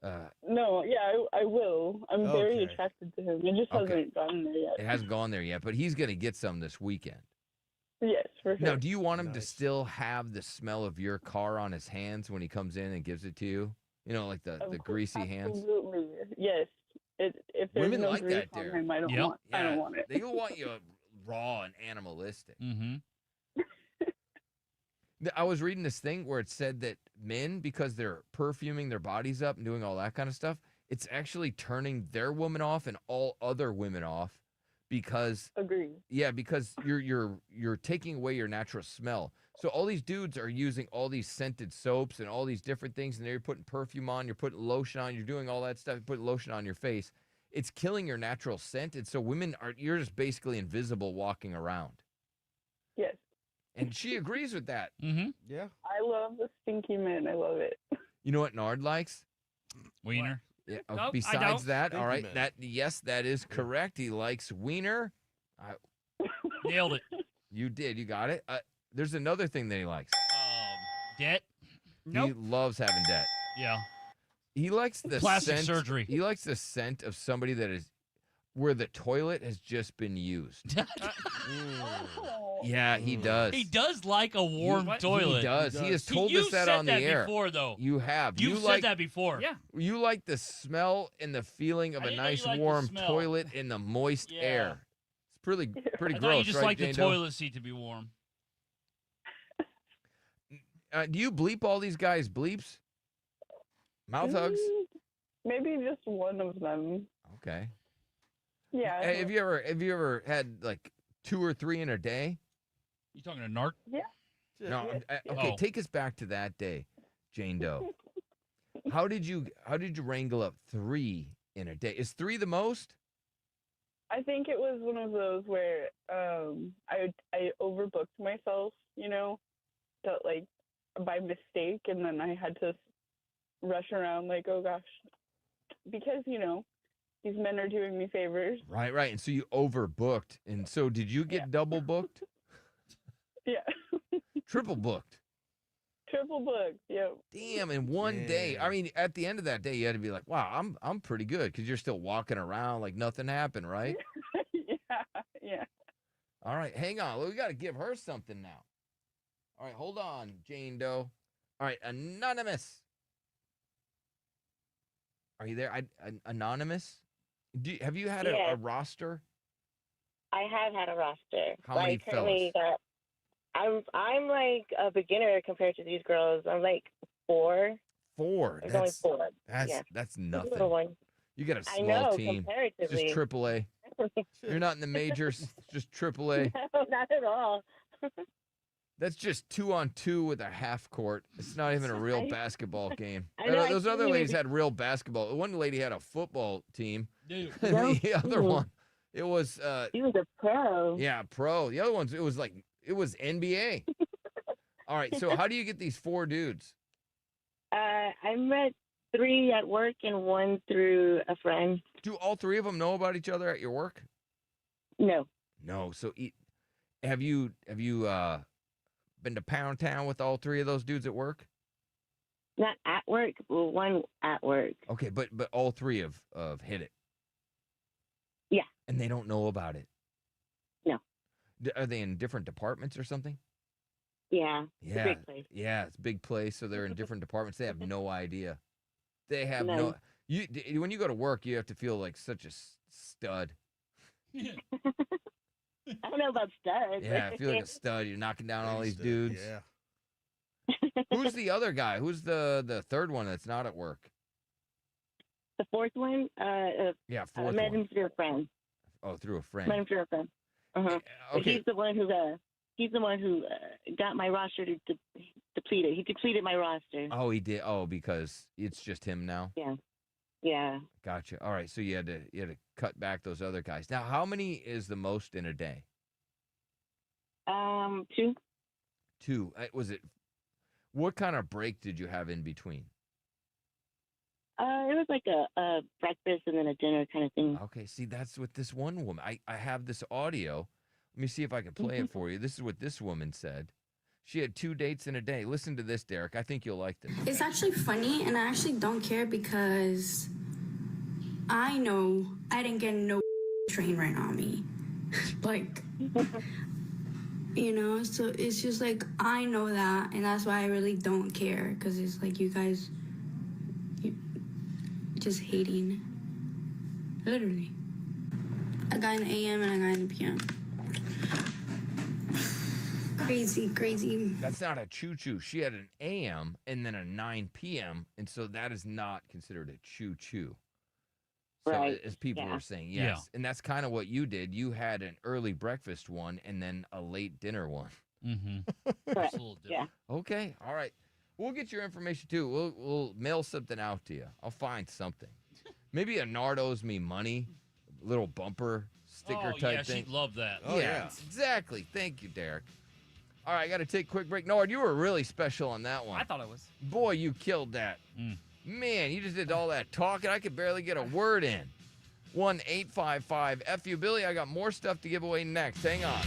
Speaker 6: yeah, I will. I'm very attracted to him. It just hasn't gotten there yet.
Speaker 7: It hasn't gone there yet, but he's going to get some this weekend.
Speaker 6: Yes, for sure.
Speaker 7: Now, do you want him to still have the smell of your car on his hands when he comes in and gives it to you? You know, like the greasy hands?
Speaker 6: Absolutely. Yes. If there's
Speaker 7: Women
Speaker 6: no
Speaker 7: like
Speaker 6: grease
Speaker 7: that,
Speaker 6: on
Speaker 7: Derek.
Speaker 6: him, I don't want it.
Speaker 7: They want you raw and animalistic.
Speaker 9: Mm-hmm.
Speaker 7: I was reading this thing where it said that men, because they're perfuming their bodies up and doing all that kind of stuff, it's actually turning their woman off and all other women off because because you're taking away your natural smell. So all these dudes are using all these scented soaps and all these different things, and they're putting perfume on, you're putting lotion on, you're doing all that stuff, you're putting lotion on your face. It's killing your natural scent, and so you're just basically invisible walking around.
Speaker 6: Yes.
Speaker 7: And she agrees with that.
Speaker 9: Mm-hmm.
Speaker 19: Yeah.
Speaker 6: I love the stinky men. I love it.
Speaker 7: You know what Nard likes?
Speaker 9: Wiener.
Speaker 7: Yeah.
Speaker 8: Nope,
Speaker 7: Besides that, all right.
Speaker 19: Stinky man.
Speaker 7: That is correct. He likes wiener.
Speaker 9: Nailed it.
Speaker 7: You did. You got it. There's another thing that he likes.
Speaker 9: Debt.
Speaker 7: He loves having debt.
Speaker 9: Yeah.
Speaker 7: He likes the
Speaker 9: Plastic
Speaker 7: scent,
Speaker 9: surgery.
Speaker 7: He likes the scent of somebody that is where the toilet has just been used. Yeah, he does.
Speaker 9: He does like a warm toilet.
Speaker 7: He does. He has told us that on the air.
Speaker 9: Before, though.
Speaker 7: You have.
Speaker 9: You've said that before.
Speaker 8: Yeah.
Speaker 7: You like the smell and the feeling of a nice warm toilet in the moist air. It's pretty
Speaker 9: I
Speaker 7: gross,
Speaker 9: thought you just
Speaker 7: right,
Speaker 9: like the
Speaker 7: Jane
Speaker 9: toilet seat to be warm.
Speaker 7: Do you bleep all these guys' bleeps? Mouth hugs?
Speaker 6: Maybe just one of them.
Speaker 7: Okay.
Speaker 6: Yeah.
Speaker 7: Hey, have you ever had like 2 or 3 in a day?
Speaker 9: You talking to Nard?
Speaker 6: Yeah.
Speaker 7: No. Okay, take us back to that day, Jane Doe. How did you wrangle up 3 in a day? Is 3 the most?
Speaker 6: I think it was one of those where I overbooked myself, that like by mistake, and then I had to rush around like, oh gosh, because these men are doing me favors.
Speaker 7: Right. And so you overbooked, and so did you get double booked?
Speaker 6: Yeah.
Speaker 7: Triple booked.
Speaker 6: Triple booked. Yep.
Speaker 7: Damn! In one day. I mean, at the end of that day, you had to be like, "Wow, I'm pretty good," because you're still walking around like nothing happened, right?
Speaker 6: Yeah.
Speaker 7: All right, hang on. We got to give her something now. All right, hold on, Jane Doe. All right, anonymous. Are you there? Anonymous. Have you had a roster?
Speaker 1: I have had a roster.
Speaker 7: How many
Speaker 1: currently
Speaker 7: fellas?
Speaker 1: I'm like a beginner compared to these girls. I'm like 4.
Speaker 7: 4.
Speaker 1: There's only 4.
Speaker 7: That's nothing.
Speaker 1: Little one.
Speaker 7: You got a
Speaker 1: I
Speaker 7: small
Speaker 1: know,
Speaker 7: team.
Speaker 1: comparatively.
Speaker 7: Just AAA. You're not in the majors. Just AAA.
Speaker 1: No, not at all.
Speaker 7: That's just 2-on-2 with a half court. It's not even a real basketball game.
Speaker 1: I know,
Speaker 7: Those
Speaker 1: I
Speaker 7: other
Speaker 1: can't
Speaker 7: ladies
Speaker 1: even-
Speaker 7: had real basketball. One lady had a football team.
Speaker 9: Dude.
Speaker 7: And the other one, it was.
Speaker 1: He was a pro.
Speaker 7: Yeah, pro. The other ones, it was NBA. All right. So how do you get these 4 dudes?
Speaker 1: I met 3 at work and 1 through a friend.
Speaker 7: Do all 3 of them know about each other at your work?
Speaker 1: No.
Speaker 7: No. So have you been to Pound Town with all 3 of those dudes at work?
Speaker 1: Not at work, but 1 at work.
Speaker 7: Okay, but all 3 have hit it.
Speaker 1: Yeah.
Speaker 7: And they don't know about it.
Speaker 1: No.
Speaker 7: Are they in different departments or something?
Speaker 1: Yeah.
Speaker 7: Yeah.
Speaker 1: It's a big place.
Speaker 7: Yeah, it's a big place, so they're in different departments. They have no idea. They have
Speaker 1: No.
Speaker 7: when you go to work, you have to feel like such a stud.
Speaker 1: I don't know about studs.
Speaker 7: Yeah, I feel like a stud. You're knocking down all these dudes.
Speaker 19: Yeah.
Speaker 7: Who's the other guy? Who's the third one that's not at work?
Speaker 1: The 4th one,
Speaker 7: Yeah,
Speaker 1: I
Speaker 7: fourth
Speaker 1: met
Speaker 7: one.
Speaker 1: him through a friend.
Speaker 7: Oh, through a friend.
Speaker 1: Met him through a friend.
Speaker 7: Okay.
Speaker 1: He's the one who got my roster depleted. He depleted my roster.
Speaker 7: Oh, he did. Oh, because it's just him now.
Speaker 1: Yeah. Yeah.
Speaker 7: Gotcha. All right. So you had to cut back those other guys. Now, how many is the most in a day?
Speaker 1: 2.
Speaker 7: 2. Was it? What kind of break did you have in between?
Speaker 1: It was like a breakfast and then a dinner kind of thing.
Speaker 7: Okay. See, that's what this one woman. I have this audio. Let me see if I can play it for you. This is what this woman said. She had 2 dates in a day. Listen to this, Derek. I think you'll like this.
Speaker 10: It's actually funny, and I actually don't care because I know I didn't get no train right on me. Like, so it's just like, I know that, and that's why I really don't care, because it's like you guys just hating. Literally. A guy in the AM and a guy in the PM. Crazy.
Speaker 7: That's not a choo-choo. She had an AM and then a 9 p.m., and so that is not considered a choo-choo. So
Speaker 1: right.
Speaker 7: As people were saying, yes.
Speaker 9: Yeah.
Speaker 7: And that's kind of what you did. You had an early breakfast one and then a late dinner one.
Speaker 9: Mm-hmm.
Speaker 1: Correct.
Speaker 9: Yeah.
Speaker 7: Okay. All right. We'll get your information, too. We'll mail something out to you. I'll find something. Maybe a Nard owes me money, little bumper sticker type thing.
Speaker 9: She'd love that.
Speaker 7: Oh, yeah. Exactly. Thank you, Derek. All right, I got to take a quick break. Nard, you were really special on that one.
Speaker 8: I thought it was.
Speaker 7: Boy, you killed that. Man, you just did all that talking. I could barely get a word in. 1-855-FU-Billy. I got more stuff to give away next. Hang on.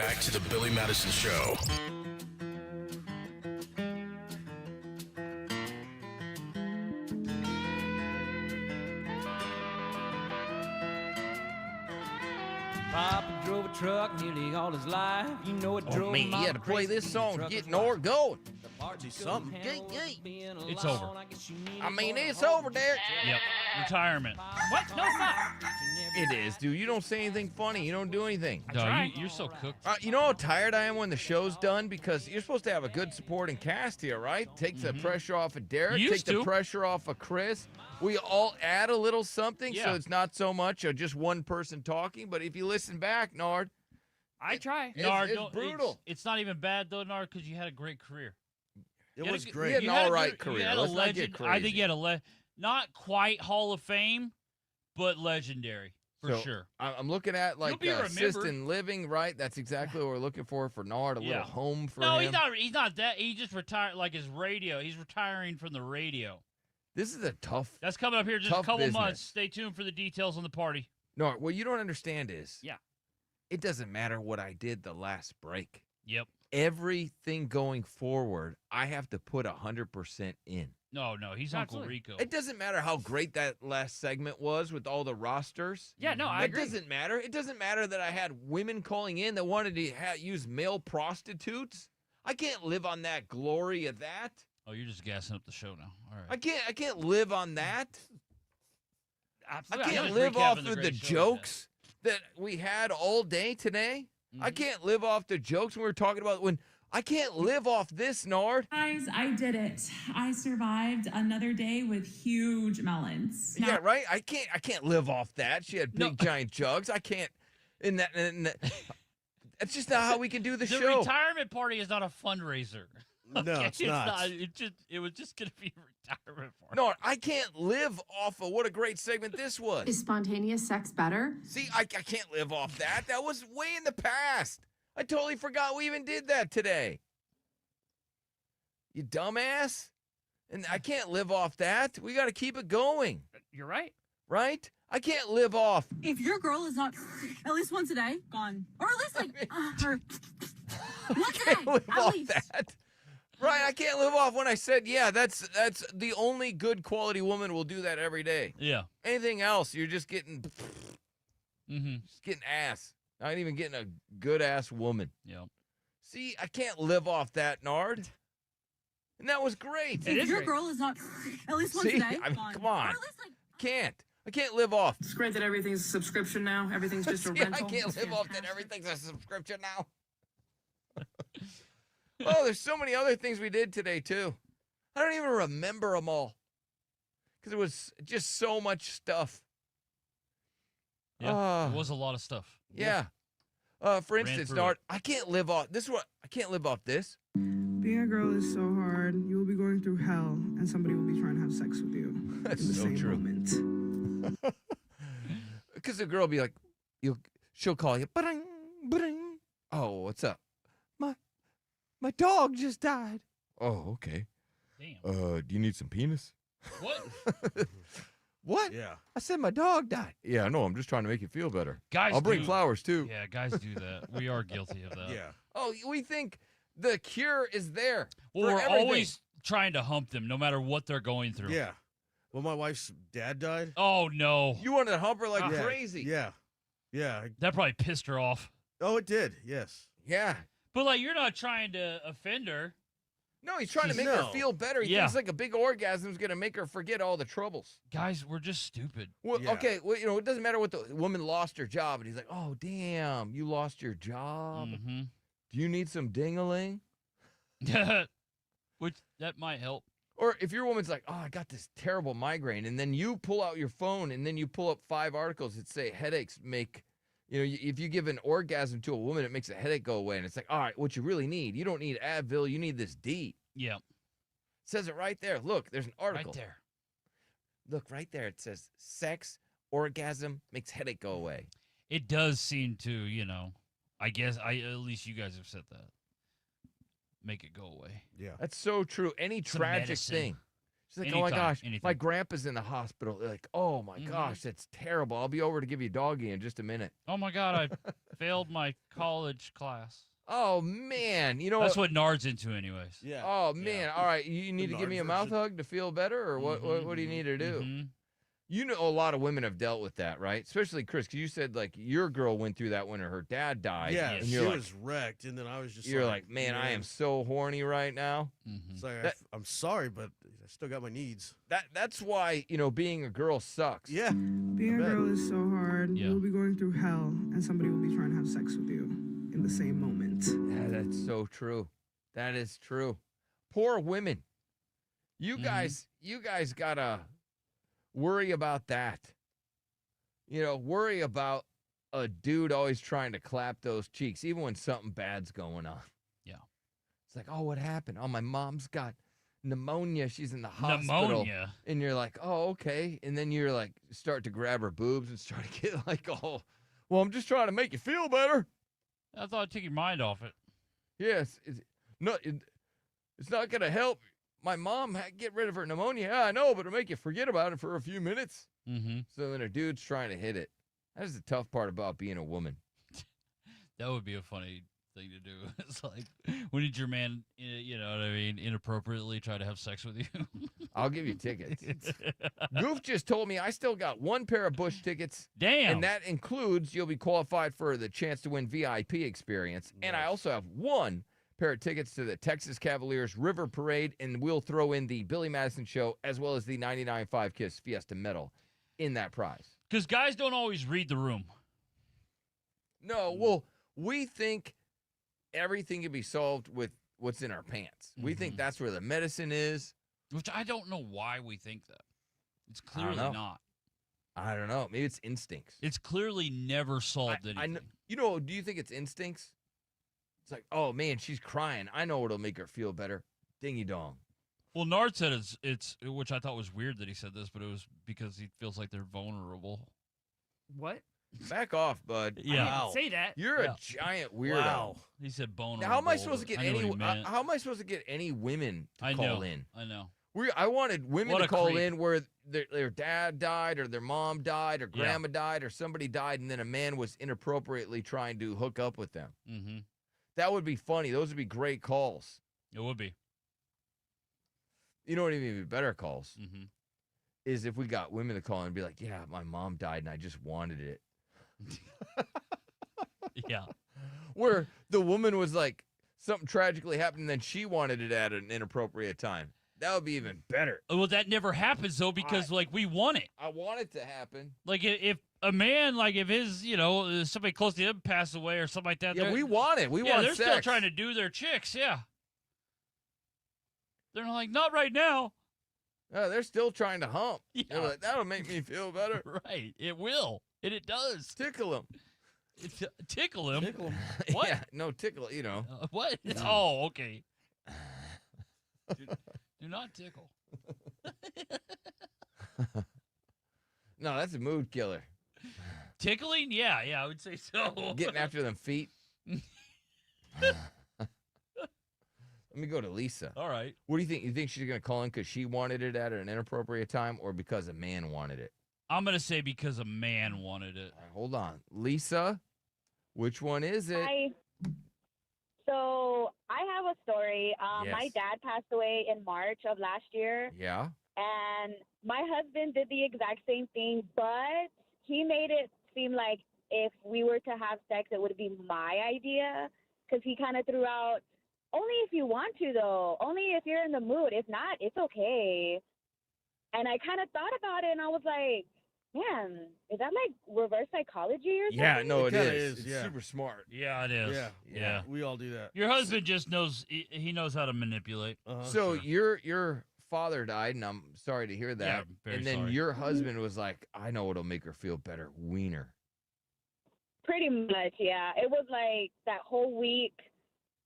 Speaker 11: Back to the Billy Madison Show.
Speaker 2: Papa drove a truck nearly all his life. You know it drove
Speaker 7: Oh, man,
Speaker 2: him
Speaker 7: you
Speaker 2: out
Speaker 7: had to play
Speaker 2: crazy
Speaker 7: this
Speaker 2: to
Speaker 7: song
Speaker 2: truck
Speaker 7: to get
Speaker 2: his
Speaker 7: Nard going.
Speaker 2: Do
Speaker 7: something.
Speaker 8: It's over.
Speaker 7: I mean, it's over, Derek.
Speaker 8: Yep. Retirement. What? No, it's not.
Speaker 7: It is, dude. You don't say anything funny. You don't do anything.
Speaker 8: No, you're so cooked.
Speaker 7: You know how tired I am when the show's done? Because you're supposed to have a good supporting cast here, right? Take the pressure off of Derek.
Speaker 8: Used
Speaker 7: Take the
Speaker 8: to.
Speaker 7: pressure off of Chris. We all add a little something, so
Speaker 8: Yeah.
Speaker 7: it's not so much just one person talking. But if you listen back, Nard,
Speaker 8: I try.
Speaker 9: Nard,
Speaker 7: it's
Speaker 9: don't-
Speaker 7: brutal.
Speaker 9: It's not even bad though, Nard, because you had a great career.
Speaker 19: It was
Speaker 7: You
Speaker 19: great.
Speaker 7: had an all right career.
Speaker 9: You had a
Speaker 7: Let's not get
Speaker 9: legend.
Speaker 7: crazy.
Speaker 9: I think you had a not quite Hall of Fame, but legendary for
Speaker 7: So,
Speaker 9: sure.
Speaker 7: I'm looking at like
Speaker 9: be remembered.
Speaker 7: assisted living, right? That's exactly what we're looking for Nard. A little home for
Speaker 9: no,
Speaker 7: him.
Speaker 9: he's not that. He just retired like his radio. He's retiring from the radio.
Speaker 7: This is a tough.
Speaker 9: That's coming up here just a
Speaker 7: Tough
Speaker 9: couple
Speaker 7: business.
Speaker 9: months. Stay tuned for the details on the party.
Speaker 7: No, what you don't understand is,
Speaker 9: Yeah.
Speaker 7: it doesn't matter what I did the last break.
Speaker 9: Yep.
Speaker 7: Everything going forward, I have to put 100% in.
Speaker 9: No, he's Uncle Rico.
Speaker 7: It doesn't matter how great that last segment was with all the rosters.
Speaker 8: Yeah, no, I
Speaker 7: It
Speaker 8: agree.
Speaker 7: doesn't matter. It doesn't matter that I had women calling in that wanted to use male prostitutes. I can't live on that glory of that.
Speaker 9: Oh, you're just gassing up the show now. All right.
Speaker 7: I can't live on that.
Speaker 8: Absolutely.
Speaker 7: I can't
Speaker 9: just
Speaker 7: live
Speaker 9: recapping
Speaker 7: off
Speaker 9: the
Speaker 7: of the
Speaker 9: great show
Speaker 7: jokes that we had all day today. I can't live off the jokes we were talking about when I can't live off this, Nard.
Speaker 18: Guys, I did it. I survived another day with huge melons.
Speaker 7: Yeah, right. I can't live off that. She had big giant jugs. I can't. That's just not how we can do the show.
Speaker 9: Retirement party is not a fundraiser.
Speaker 19: No, it's not.
Speaker 9: It was just gonna be a retirement party.
Speaker 7: No, I can't live off of what a great segment this was.
Speaker 20: Is spontaneous sex better?
Speaker 7: See, I can't live off that. That was way in the past. I totally forgot we even did that today. You dumbass. And I can't live off that. We got to keep it going.
Speaker 8: You're right.
Speaker 7: Right? I can't live off.
Speaker 18: If your girl is not at least once a day, gone. Or at least like once a day,
Speaker 7: Live
Speaker 18: at
Speaker 7: off
Speaker 18: least.
Speaker 7: that. Right, I can't live off when I said, yeah, that's the only good quality woman will do that every day.
Speaker 9: Yeah.
Speaker 7: Anything else, you're just getting just getting ass. Not even getting a good ass woman.
Speaker 9: Yeah.
Speaker 7: See, I can't live off that, Nard. And that was great.
Speaker 18: If your girl is not at least once
Speaker 7: See,
Speaker 18: a day,
Speaker 7: I mean,
Speaker 18: gone.
Speaker 7: come on.
Speaker 18: Or at least like
Speaker 7: I can't live off.
Speaker 21: It's great that everything's a subscription now. Everything's just a
Speaker 7: See,
Speaker 21: rental.
Speaker 7: I can't
Speaker 21: It's
Speaker 7: live off that everything's a subscription now. Oh, there's so many other things we did today, too. I don't even remember them all. Because it was just so much stuff.
Speaker 9: Yeah. It was a lot of stuff.
Speaker 7: Yeah. For instance,
Speaker 9: through
Speaker 7: Nard, I can't live off this. I can't live off this.
Speaker 21: Being a girl is so hard. You will be going through hell, and somebody will be trying to have sex with you.
Speaker 7: That's
Speaker 21: in the
Speaker 7: so
Speaker 21: same
Speaker 7: true.
Speaker 21: Moment.
Speaker 7: Because the girl will be like, she'll call you. Ba-ding, ba-ding. Oh, what's up? My dog just died. Oh, okay.
Speaker 9: Damn.
Speaker 7: Do you need some penis?
Speaker 9: What?
Speaker 7: What?
Speaker 19: Yeah.
Speaker 7: I said my dog died. Yeah, I know. I'm just trying to make you feel better.
Speaker 9: Guys,
Speaker 7: I'll bring
Speaker 9: do-
Speaker 7: flowers too.
Speaker 9: Yeah, guys do that. We are guilty of that.
Speaker 19: Yeah.
Speaker 7: Oh, we think the cure is there.
Speaker 9: Well,
Speaker 7: for
Speaker 9: we're
Speaker 7: everything.
Speaker 9: always trying to hump them, no matter what they're going through.
Speaker 19: Yeah. Well, my wife's dad died.
Speaker 9: Oh no.
Speaker 7: You wanted to hump her like
Speaker 19: Yeah.
Speaker 7: crazy.
Speaker 19: Yeah. Yeah.
Speaker 9: That probably pissed her off.
Speaker 19: Oh, it did. Yes.
Speaker 7: Yeah.
Speaker 9: But like, you're not trying to offend her.
Speaker 7: No, he's trying to make her
Speaker 19: No.
Speaker 7: feel better. He
Speaker 9: Yeah.
Speaker 7: thinks like a big orgasm is going to make her forget all the troubles.
Speaker 9: Guys, we're just stupid.
Speaker 7: Well,
Speaker 19: Yeah.
Speaker 7: okay, well, it doesn't matter what the woman lost her job, and he's like, "Oh, damn, you lost your job.
Speaker 9: Mm-hmm.
Speaker 7: Do you need some ding-a-ling?"
Speaker 9: Which that might help.
Speaker 7: Or if your woman's like, "Oh, I got this terrible migraine," and then you pull out your phone and then you pull up 5 articles that say headaches make, if you give an orgasm to a woman, it makes a headache go away, and it's like, all right, what you really need, you don't need Advil, you need this D.
Speaker 9: Yeah.
Speaker 7: Says it right there. Look, there's an article.
Speaker 9: Right there.
Speaker 7: Look, right there. It says sex, orgasm makes headache go away.
Speaker 9: It does seem to, I guess at least you guys have said that. Make it go away.
Speaker 19: Yeah.
Speaker 7: That's so true. Any
Speaker 9: Some
Speaker 7: tragic
Speaker 9: medicine.
Speaker 7: thing. She's like, oh my
Speaker 9: Anytime,
Speaker 7: gosh,
Speaker 9: anything.
Speaker 7: my grandpa's in the hospital. They're like, oh my
Speaker 9: Mhm.
Speaker 7: gosh, that's terrible. I'll be over to give you a doggy in just a minute.
Speaker 9: Oh my God, I Failed my college class.
Speaker 7: Oh man, you know
Speaker 9: That's what Nard's into, anyways.
Speaker 19: Yeah.
Speaker 7: Oh man, all right. You need to give me a mouth hug to feel better, or what do you need to do? You know, a lot of women have dealt with that, right? Especially Chris, because you said like your girl went through that when her dad died.
Speaker 19: Yeah,
Speaker 7: and
Speaker 19: she
Speaker 7: you're like,
Speaker 19: was wrecked, and then I was just
Speaker 7: you're like, man, I am so horny right now.
Speaker 19: It's like, I'm sorry, but I still got my needs.
Speaker 7: That's why, you know, being a girl sucks.
Speaker 19: Yeah.
Speaker 21: Being a girl is so hard. You'll be going through hell, and somebody will be trying to have sex with you in the same moment.
Speaker 7: Yeah, that's so true. That is true. Poor women. You guys gotta worry about that. You know, worry about a dude always trying to clap those cheeks, even when something bad's going on.
Speaker 9: Yeah.
Speaker 7: It's like, oh, what happened? Oh, my mom's got pneumonia. She's in the hospital.
Speaker 9: Pneumonia.
Speaker 7: And you're like, oh, okay. And then you're like, start to grab her boobs and start to get like, oh, well, I'm just trying to make you feel better.
Speaker 9: I thought I'd take your mind off it.
Speaker 7: Yes. It's not going to help my mom get rid of her pneumonia. Yeah, I know, but it'll make you forget about it for a few minutes. So then a dude's trying to hit it. That is the tough part about being a woman.
Speaker 9: That would be a funny thing to do. It's like, when did your man, you know what I mean, inappropriately try to have sex with you?
Speaker 7: I'll give you tickets. Goof just told me I still got one pair of Bush tickets.
Speaker 9: Damn.
Speaker 7: And that includes you'll be qualified for the chance to win VIP experience. And I also have one pair of tickets to the Texas Cavaliers River Parade, and we'll throw in the Billy Madison Show as well as the 99.5 Kiss Fiesta Medal in that prize.
Speaker 9: Because guys don't always read the room.
Speaker 7: No, well, we think everything can be solved with what's in our pants. We think that's where the medicine is.
Speaker 9: Which I don't know why we think that. It's
Speaker 7: I don't
Speaker 9: clearly
Speaker 7: know.
Speaker 9: not.
Speaker 7: I don't know. Maybe it's instincts.
Speaker 9: It's clearly never solved anything.
Speaker 7: You know, do you think it's instincts? It's like, oh, man, she's crying. I know what'll make her feel better. Dingy dong.
Speaker 9: Well, Nard said it's which I thought was weird that he said this, but it was because he feels like they're vulnerable.
Speaker 8: What?
Speaker 7: Back off, bud.
Speaker 9: Yeah.
Speaker 8: I didn't say that.
Speaker 7: You're a giant weirdo.
Speaker 9: Wow. He said vulnerable.
Speaker 7: Now, how am I supposed to get
Speaker 9: I know what he meant.
Speaker 7: how am I supposed to get any women to
Speaker 9: I
Speaker 7: call
Speaker 9: know.
Speaker 7: in?
Speaker 9: I know.
Speaker 7: I wanted women
Speaker 9: What
Speaker 7: to
Speaker 9: a
Speaker 7: call
Speaker 9: creep.
Speaker 7: in where their dad died or their mom died or
Speaker 9: Yeah.
Speaker 7: grandma died or somebody died, and then a man was inappropriately trying to hook up with them.
Speaker 9: Mm-hmm.
Speaker 7: That would be funny. Those would be great calls.
Speaker 9: It would be.
Speaker 7: You know what would even be better calls?
Speaker 9: Mm-hmm.
Speaker 7: Is if we got women to call in and be like, yeah, my mom died and I just wanted it.
Speaker 9: Yeah.
Speaker 7: Where the woman was like, something tragically happened and then she wanted it at an inappropriate time. That would be even better.
Speaker 9: Well, that never happens, though, because, like, we want it.
Speaker 7: I want it to happen.
Speaker 9: Like, if a man, like, if his, you know, somebody close to him passed away or something like that.
Speaker 7: Yeah, we want it. We want
Speaker 9: they're
Speaker 7: sex.
Speaker 9: still trying to do their chicks, yeah. They're like, not right now.
Speaker 7: They're still trying to hump.
Speaker 9: Yeah.
Speaker 7: They're like, that'll make me feel better.
Speaker 9: Right. It will. And it does.
Speaker 7: Tickle him.
Speaker 9: Tickle him?
Speaker 19: Tickle him.
Speaker 9: What?
Speaker 7: Yeah, no, tickle, you know.
Speaker 9: What? Oh, okay. Do not tickle.
Speaker 7: No, that's a mood killer.
Speaker 9: Tickling? Yeah, I would say so.
Speaker 7: Getting after them feet. Let me go to Lisa.
Speaker 9: All right.
Speaker 7: What do you think? You think she's going to call in because she wanted it at an inappropriate time or because a man wanted it?
Speaker 9: I'm going to say because a man wanted it.
Speaker 7: All right, hold on. Lisa, which one is it?
Speaker 12: Hi. So I have a story. My
Speaker 7: Yes.
Speaker 12: dad passed away in March of last year.
Speaker 7: Yeah.
Speaker 12: And my husband did the exact same thing, but he made it seem like if we were to have sex, it would be my idea. Because he kind of threw out, only if you want to, though. Only if you're in the mood. If not, it's okay. And I kind of thought about it, and I was like, man, is that like reverse psychology or something?
Speaker 7: Yeah, no, it
Speaker 19: kinda
Speaker 7: is. It's
Speaker 19: yeah.
Speaker 7: super smart.
Speaker 9: Yeah, it is.
Speaker 19: Yeah. We all do that.
Speaker 9: Your husband just knows, he knows how to manipulate.
Speaker 7: So your father died, and I'm sorry to hear that.
Speaker 9: Yeah, very
Speaker 7: and then
Speaker 9: sorry.
Speaker 7: your husband was like, I know what'll make her feel better. Wiener.
Speaker 12: Pretty much, yeah. It was like that whole week.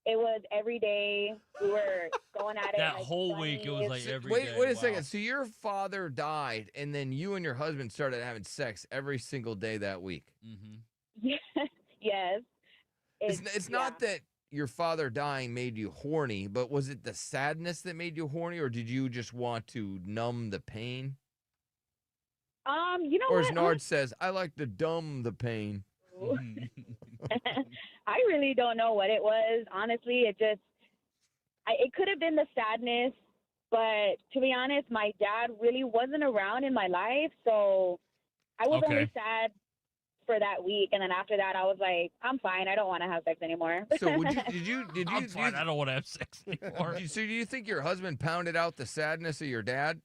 Speaker 12: It was every day. We were going at it.
Speaker 9: That
Speaker 12: like
Speaker 9: whole week, it was like
Speaker 12: Sundays.
Speaker 9: every
Speaker 7: Wait,
Speaker 9: day.
Speaker 7: wait a
Speaker 9: Wow.
Speaker 7: second. So your father died, and then you and your husband started having sex every single day that week.
Speaker 9: Mm-hmm.
Speaker 12: Yes.
Speaker 7: It's not that your father dying made you horny, but was it the sadness that made you horny, or did you just want to numb the pain?
Speaker 12: You know
Speaker 7: Or
Speaker 12: what?
Speaker 7: as Nard says, I like to dumb the pain.
Speaker 12: I really don't know what it was. Honestly, it could have been the sadness, but to be honest, my dad really wasn't around in my life, so I was only sad for that week, and then after that, I was like, I'm fine. I don't want to have sex anymore.
Speaker 7: So did you?
Speaker 9: I'm fine. I don't want to have sex anymore.
Speaker 7: So do you think your husband pounded out the sadness of your dad?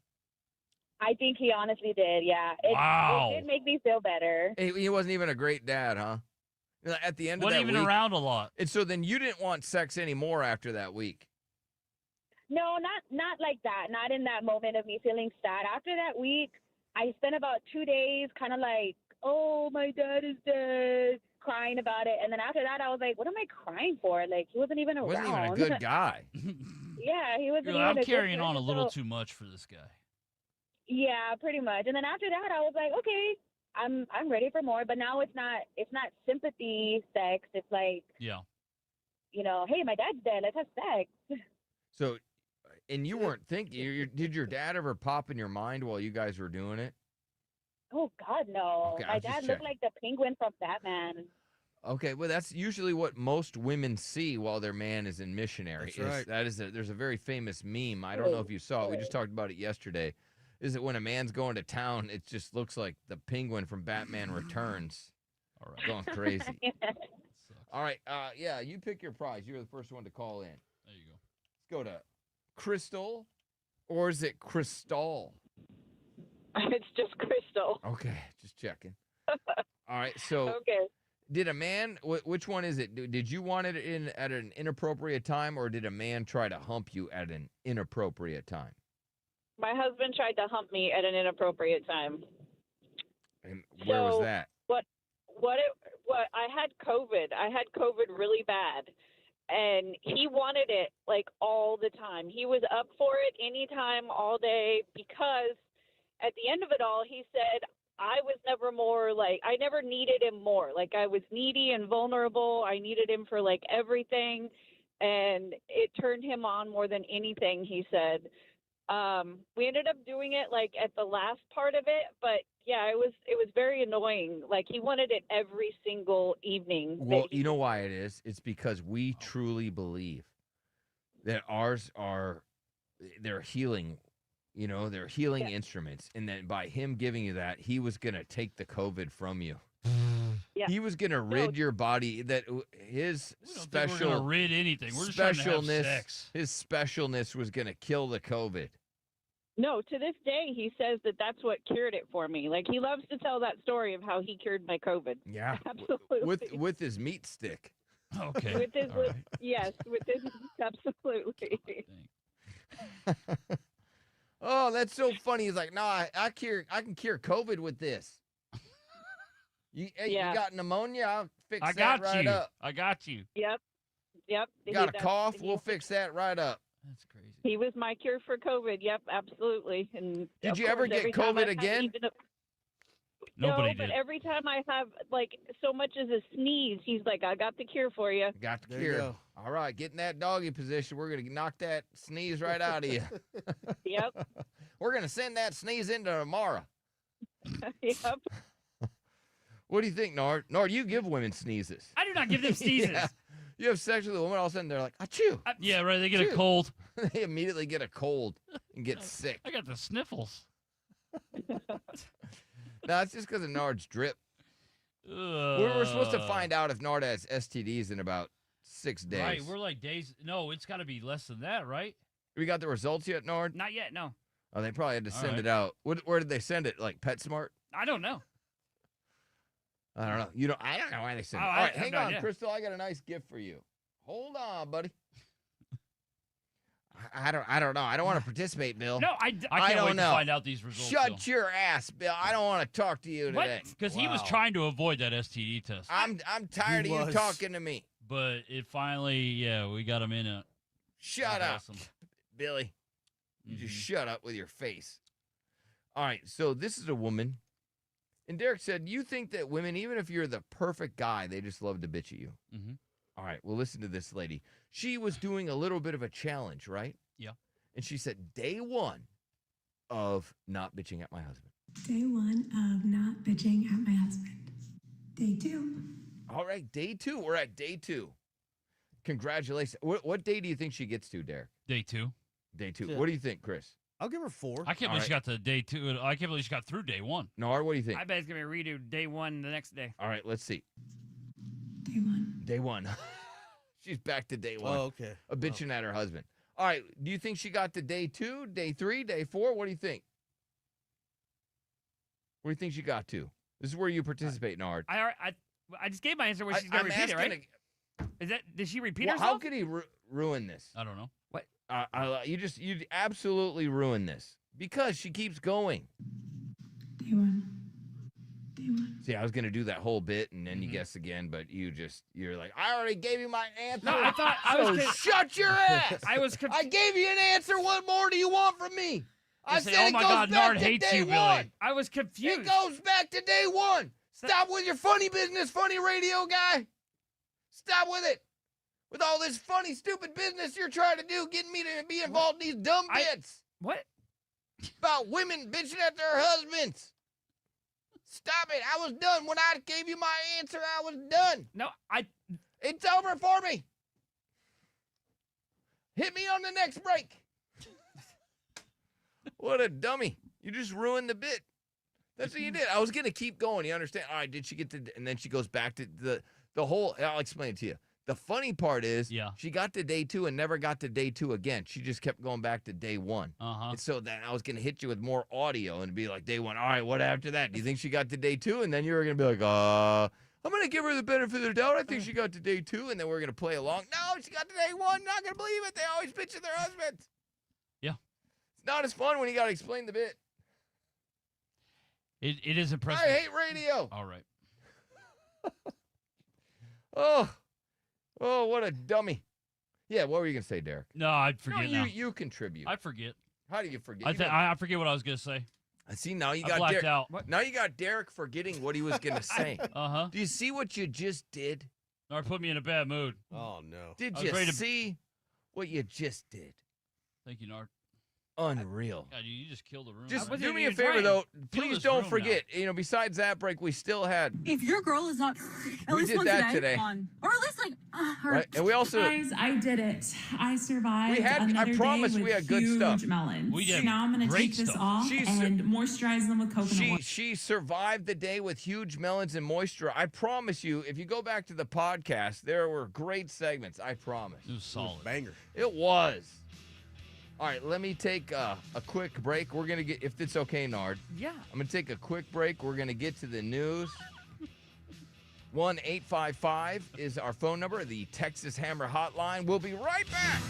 Speaker 12: I think he honestly did. Yeah.
Speaker 7: Wow.
Speaker 12: It did make me feel better.
Speaker 7: He wasn't even a great dad, huh? At the end of that
Speaker 9: Wasn't even
Speaker 7: week,
Speaker 9: around a lot.
Speaker 7: And so then you didn't want sex anymore after that week.
Speaker 12: No, not like that. Not in that moment of me feeling sad. After that week, I spent about 2 days kind of like, oh, my dad is dead, crying about it. And then after that, I was like, what am I crying for? Like, he wasn't even around.
Speaker 7: Wasn't even a good guy.
Speaker 12: Yeah, he wasn't even
Speaker 9: I'm
Speaker 12: a good
Speaker 9: carrying on a
Speaker 12: person,
Speaker 9: little
Speaker 12: so-
Speaker 9: too much for this guy.
Speaker 12: Yeah, pretty much. And then after that, I was like, okay, I'm ready for more. But now it's not sympathy sex. It's like,
Speaker 9: Yeah.
Speaker 12: you know, hey, my dad's dead. Let's have sex.
Speaker 7: So, and you weren't thinking. Did your dad ever pop in your mind while you guys were doing it?
Speaker 12: Oh God, no.
Speaker 7: Okay, I
Speaker 12: my
Speaker 7: was just
Speaker 12: dad looked
Speaker 7: checking.
Speaker 12: like the penguin from Batman.
Speaker 7: Okay, well, that's usually what most women see while their man is in missionary.
Speaker 19: That's right.
Speaker 7: There's a very famous meme. I don't know if you saw it. We just talked about it yesterday. Is that when a man's going to town, it just looks like the penguin from Batman Returns. All right, going crazy. All right, yeah, you pick your prize. You're the first one to call in.
Speaker 9: There you go.
Speaker 7: Let's go to Crystal, or is it Crystal?
Speaker 13: It's just Crystal.
Speaker 7: Okay, just checking. All right, so
Speaker 13: Okay.
Speaker 7: did a man? Which one is it? Did you want it in at an inappropriate time, or did a man try to hump you at an inappropriate time?
Speaker 13: My husband tried to hump me at an inappropriate time.
Speaker 7: And where was that?
Speaker 13: What I had COVID. I had COVID really bad. And he wanted it like all the time. He was up for it anytime, all day, because at the end of it all, he said, I was never more like, I never needed him more. Like, I was needy and vulnerable. I needed him for like everything. And it turned him on more than anything, he said. We ended up doing it like at the last part of it, but yeah, it was very annoying. Like, he wanted it every single evening.
Speaker 7: Well, you know why it is? It's because we truly believe that ours they're healing, they're healing instruments. And that by him giving you that, he was going to take the COVID from you.
Speaker 13: Yeah.
Speaker 7: He was going to rid your body, that his special.
Speaker 9: We're gonna rid anything. We're just trying to have sex.
Speaker 7: His specialness was going to kill the COVID.
Speaker 13: No, to this day, he says that that's what cured it for me. Like, he loves to tell that story of how he cured my COVID.
Speaker 7: Yeah.
Speaker 13: Absolutely.
Speaker 7: With his meat stick.
Speaker 9: Okay.
Speaker 13: With his, yes, with his, absolutely.
Speaker 7: Oh, that's so funny. He's like, no, I can cure COVID with this. You got pneumonia? I'll fix that right up.
Speaker 9: I got you.
Speaker 13: Yep.
Speaker 7: You got a cough? We'll fix that right up.
Speaker 9: That's crazy.
Speaker 13: He was my cure for COVID. Yep, absolutely. And
Speaker 7: Did
Speaker 13: of
Speaker 7: you ever
Speaker 13: course,
Speaker 7: get
Speaker 13: every time
Speaker 7: COVID
Speaker 13: I have
Speaker 7: again?
Speaker 13: even a-
Speaker 9: Nobody
Speaker 13: no, but
Speaker 9: did.
Speaker 13: every time I have like so much as a sneeze, he's like, "I got the cure for you."
Speaker 7: Got the
Speaker 19: There you
Speaker 7: cure.
Speaker 19: go.
Speaker 7: All right, get in that doggy position. We're going to knock that sneeze right out of you.
Speaker 13: Yep.
Speaker 7: We're going to send that sneeze into tomorrow.
Speaker 13: Yep.
Speaker 7: What do you think, Nard? Nard, you give women sneezes.
Speaker 8: I do not give them sneezes.
Speaker 7: Yeah. You have sex with a woman, all of a sudden they're like, achoo.
Speaker 9: Yeah, right. They get a
Speaker 7: Achoo.
Speaker 9: cold.
Speaker 7: They immediately get a cold and get sick.
Speaker 9: I got the sniffles.
Speaker 7: No, it's just because of Nard's drip. We're supposed to find out if Nard has STDs in about 6 days.
Speaker 9: Right, we're like days. No, it's got to be less than that, right?
Speaker 7: We got the results yet, Nard?
Speaker 8: Not yet, no.
Speaker 7: Oh, they probably had to
Speaker 9: All
Speaker 7: send
Speaker 9: right.
Speaker 7: it out. Where did they send it? Like PetSmart?
Speaker 8: I don't know.
Speaker 7: I don't know. I don't know why they sent it.
Speaker 8: Oh,
Speaker 7: All
Speaker 8: I
Speaker 7: right,
Speaker 8: have
Speaker 7: hang
Speaker 8: no
Speaker 7: on,
Speaker 8: idea.
Speaker 7: Crystal. I got a nice gift for you. Hold on, buddy. I don't know. I don't want to participate, Bill.
Speaker 8: No,
Speaker 9: I can't
Speaker 7: don't
Speaker 9: wait
Speaker 7: know.
Speaker 9: to find out these results.
Speaker 7: Shut your ass, Bill. I don't want to talk to you today.
Speaker 9: Because he was
Speaker 7: Wow.
Speaker 9: trying to avoid that STD test.
Speaker 7: I'm tired of you talking to me.
Speaker 9: But it finally, we got him in it.
Speaker 7: Shut up,
Speaker 9: Awesome.
Speaker 7: Billy. You just shut up with your face. All right, so this is a woman. And Derek said, you think that women, even if you're the perfect guy, they just love to bitch at you.
Speaker 9: Mm-hmm.
Speaker 7: All right, well, listen to this lady. She was doing a little bit of a challenge, right?
Speaker 9: Yeah.
Speaker 7: And she said, day one of not bitching at my husband.
Speaker 14: Day one of not bitching at my husband. Day two
Speaker 7: All right, day 2. We're at day 2. Congratulations. What day do you think she gets to, Derek?
Speaker 9: Day 2.
Speaker 7: Day 2.
Speaker 19: Yeah.
Speaker 7: What do you think, Chris?
Speaker 19: I'll give her 4.
Speaker 9: I can't believe she got to day 2. I can't believe she got through day 1.
Speaker 7: Nard, what do you think?
Speaker 8: I bet it's going to be redo day 1 the next day.
Speaker 7: All right, let's see.
Speaker 10: Day 1.
Speaker 7: Day 1. She's back to day 1.
Speaker 19: Oh, okay.
Speaker 7: A bitching at her husband. All right, do you think she got to day 2, day 3, day 4? What do you think? What do you think she got to? This is where you participate, Nard.
Speaker 8: I just gave my answer where she's going to repeat it, right? Is that, did she repeat herself?
Speaker 7: How could he ruin this?
Speaker 9: I don't know.
Speaker 8: What?
Speaker 7: You absolutely ruined this because she keeps going.
Speaker 10: Day 1. Day 1.
Speaker 7: See, I was gonna do that whole bit and then you guess again, but you're like, I already gave you my answer.
Speaker 8: No, I thought
Speaker 7: shut your ass.
Speaker 8: I
Speaker 7: gave you an answer. What more do you want from me? I
Speaker 8: say,
Speaker 7: said
Speaker 8: oh
Speaker 7: it
Speaker 8: my
Speaker 7: goes
Speaker 8: God,
Speaker 7: back
Speaker 8: Nard
Speaker 7: to
Speaker 8: hates
Speaker 7: day
Speaker 8: you,
Speaker 7: 1.
Speaker 8: Billy. I was confused.
Speaker 7: It goes back to day 1. Stop with your funny business, funny radio guy. Stop with it. With all this funny, stupid business you're trying to do, getting me to be involved in these dumb bits.
Speaker 8: What?
Speaker 7: About women bitching at their husbands. Stop it. I was done. When I gave you my answer, I was done.
Speaker 8: No,
Speaker 7: It's over for me. Hit me on the next break. What a dummy. You just ruined the bit. That's what you did. I was going to keep going. You understand? All right, did she get to... And then she goes back to the whole... I'll explain it to you. The funny part is she got to day 2 and never got to day 2 again. She just kept going back to day 1. And so then I was going to hit you with more audio and be like, day 1. All right, what after that? Do you think she got to day 2? And then you were going to be like, I'm going to give her the benefit of the doubt. I think she got to day 2. And then we're going to play along. No, she got to day 1. Not going to believe it. They always bitch at their husbands.
Speaker 9: Yeah.
Speaker 7: It's not as fun when you got to explain the bit.
Speaker 9: It is impressive.
Speaker 7: I hate radio.
Speaker 9: All right.
Speaker 7: Oh, what a dummy. Yeah, what were you going to say, Derek?
Speaker 9: No, I'd forget now.
Speaker 7: You contribute.
Speaker 9: I forget.
Speaker 7: How do you forget?
Speaker 9: I forget what I was going to say.
Speaker 7: I see, now you
Speaker 9: I
Speaker 7: got
Speaker 9: blacked
Speaker 7: Derek.
Speaker 9: out.
Speaker 7: Now you got Derek forgetting what he was going to say. Do you see what you just did?
Speaker 9: Nard put me in a bad mood.
Speaker 19: Oh, no.
Speaker 7: Did you see what you just did?
Speaker 9: Thank you, Nard.
Speaker 7: Unreal.
Speaker 9: God, you just killed the room.
Speaker 7: Just do me a favor, though. Please don't forget. Besides that break, we still had.
Speaker 18: If your girl is not at
Speaker 7: We
Speaker 18: least
Speaker 7: did
Speaker 18: one
Speaker 7: that today.
Speaker 18: or at least like her.
Speaker 7: Right? And we also.
Speaker 14: Guys, I did it. I survived.
Speaker 7: We had.
Speaker 14: Another
Speaker 7: I promise
Speaker 14: day
Speaker 7: we
Speaker 14: with
Speaker 7: had good
Speaker 14: huge
Speaker 7: stuff.
Speaker 14: melons.
Speaker 9: We did
Speaker 14: Now I'm gonna
Speaker 9: great
Speaker 14: take this
Speaker 9: stuff.
Speaker 14: off and moisturize them with coconut water.
Speaker 7: She survived the day with huge melons and moisture. I promise you, if you go back to the podcast, there were great segments. I promise.
Speaker 9: It was solid.
Speaker 19: Banger.
Speaker 7: It was. All right, let me take a quick break. We're going to get, if it's okay, Nard.
Speaker 8: Yeah.
Speaker 7: I'm going to take a quick break. We're going to get to the news. 1-855 is our phone number, the Texas Hammer Hotline. We'll be right back.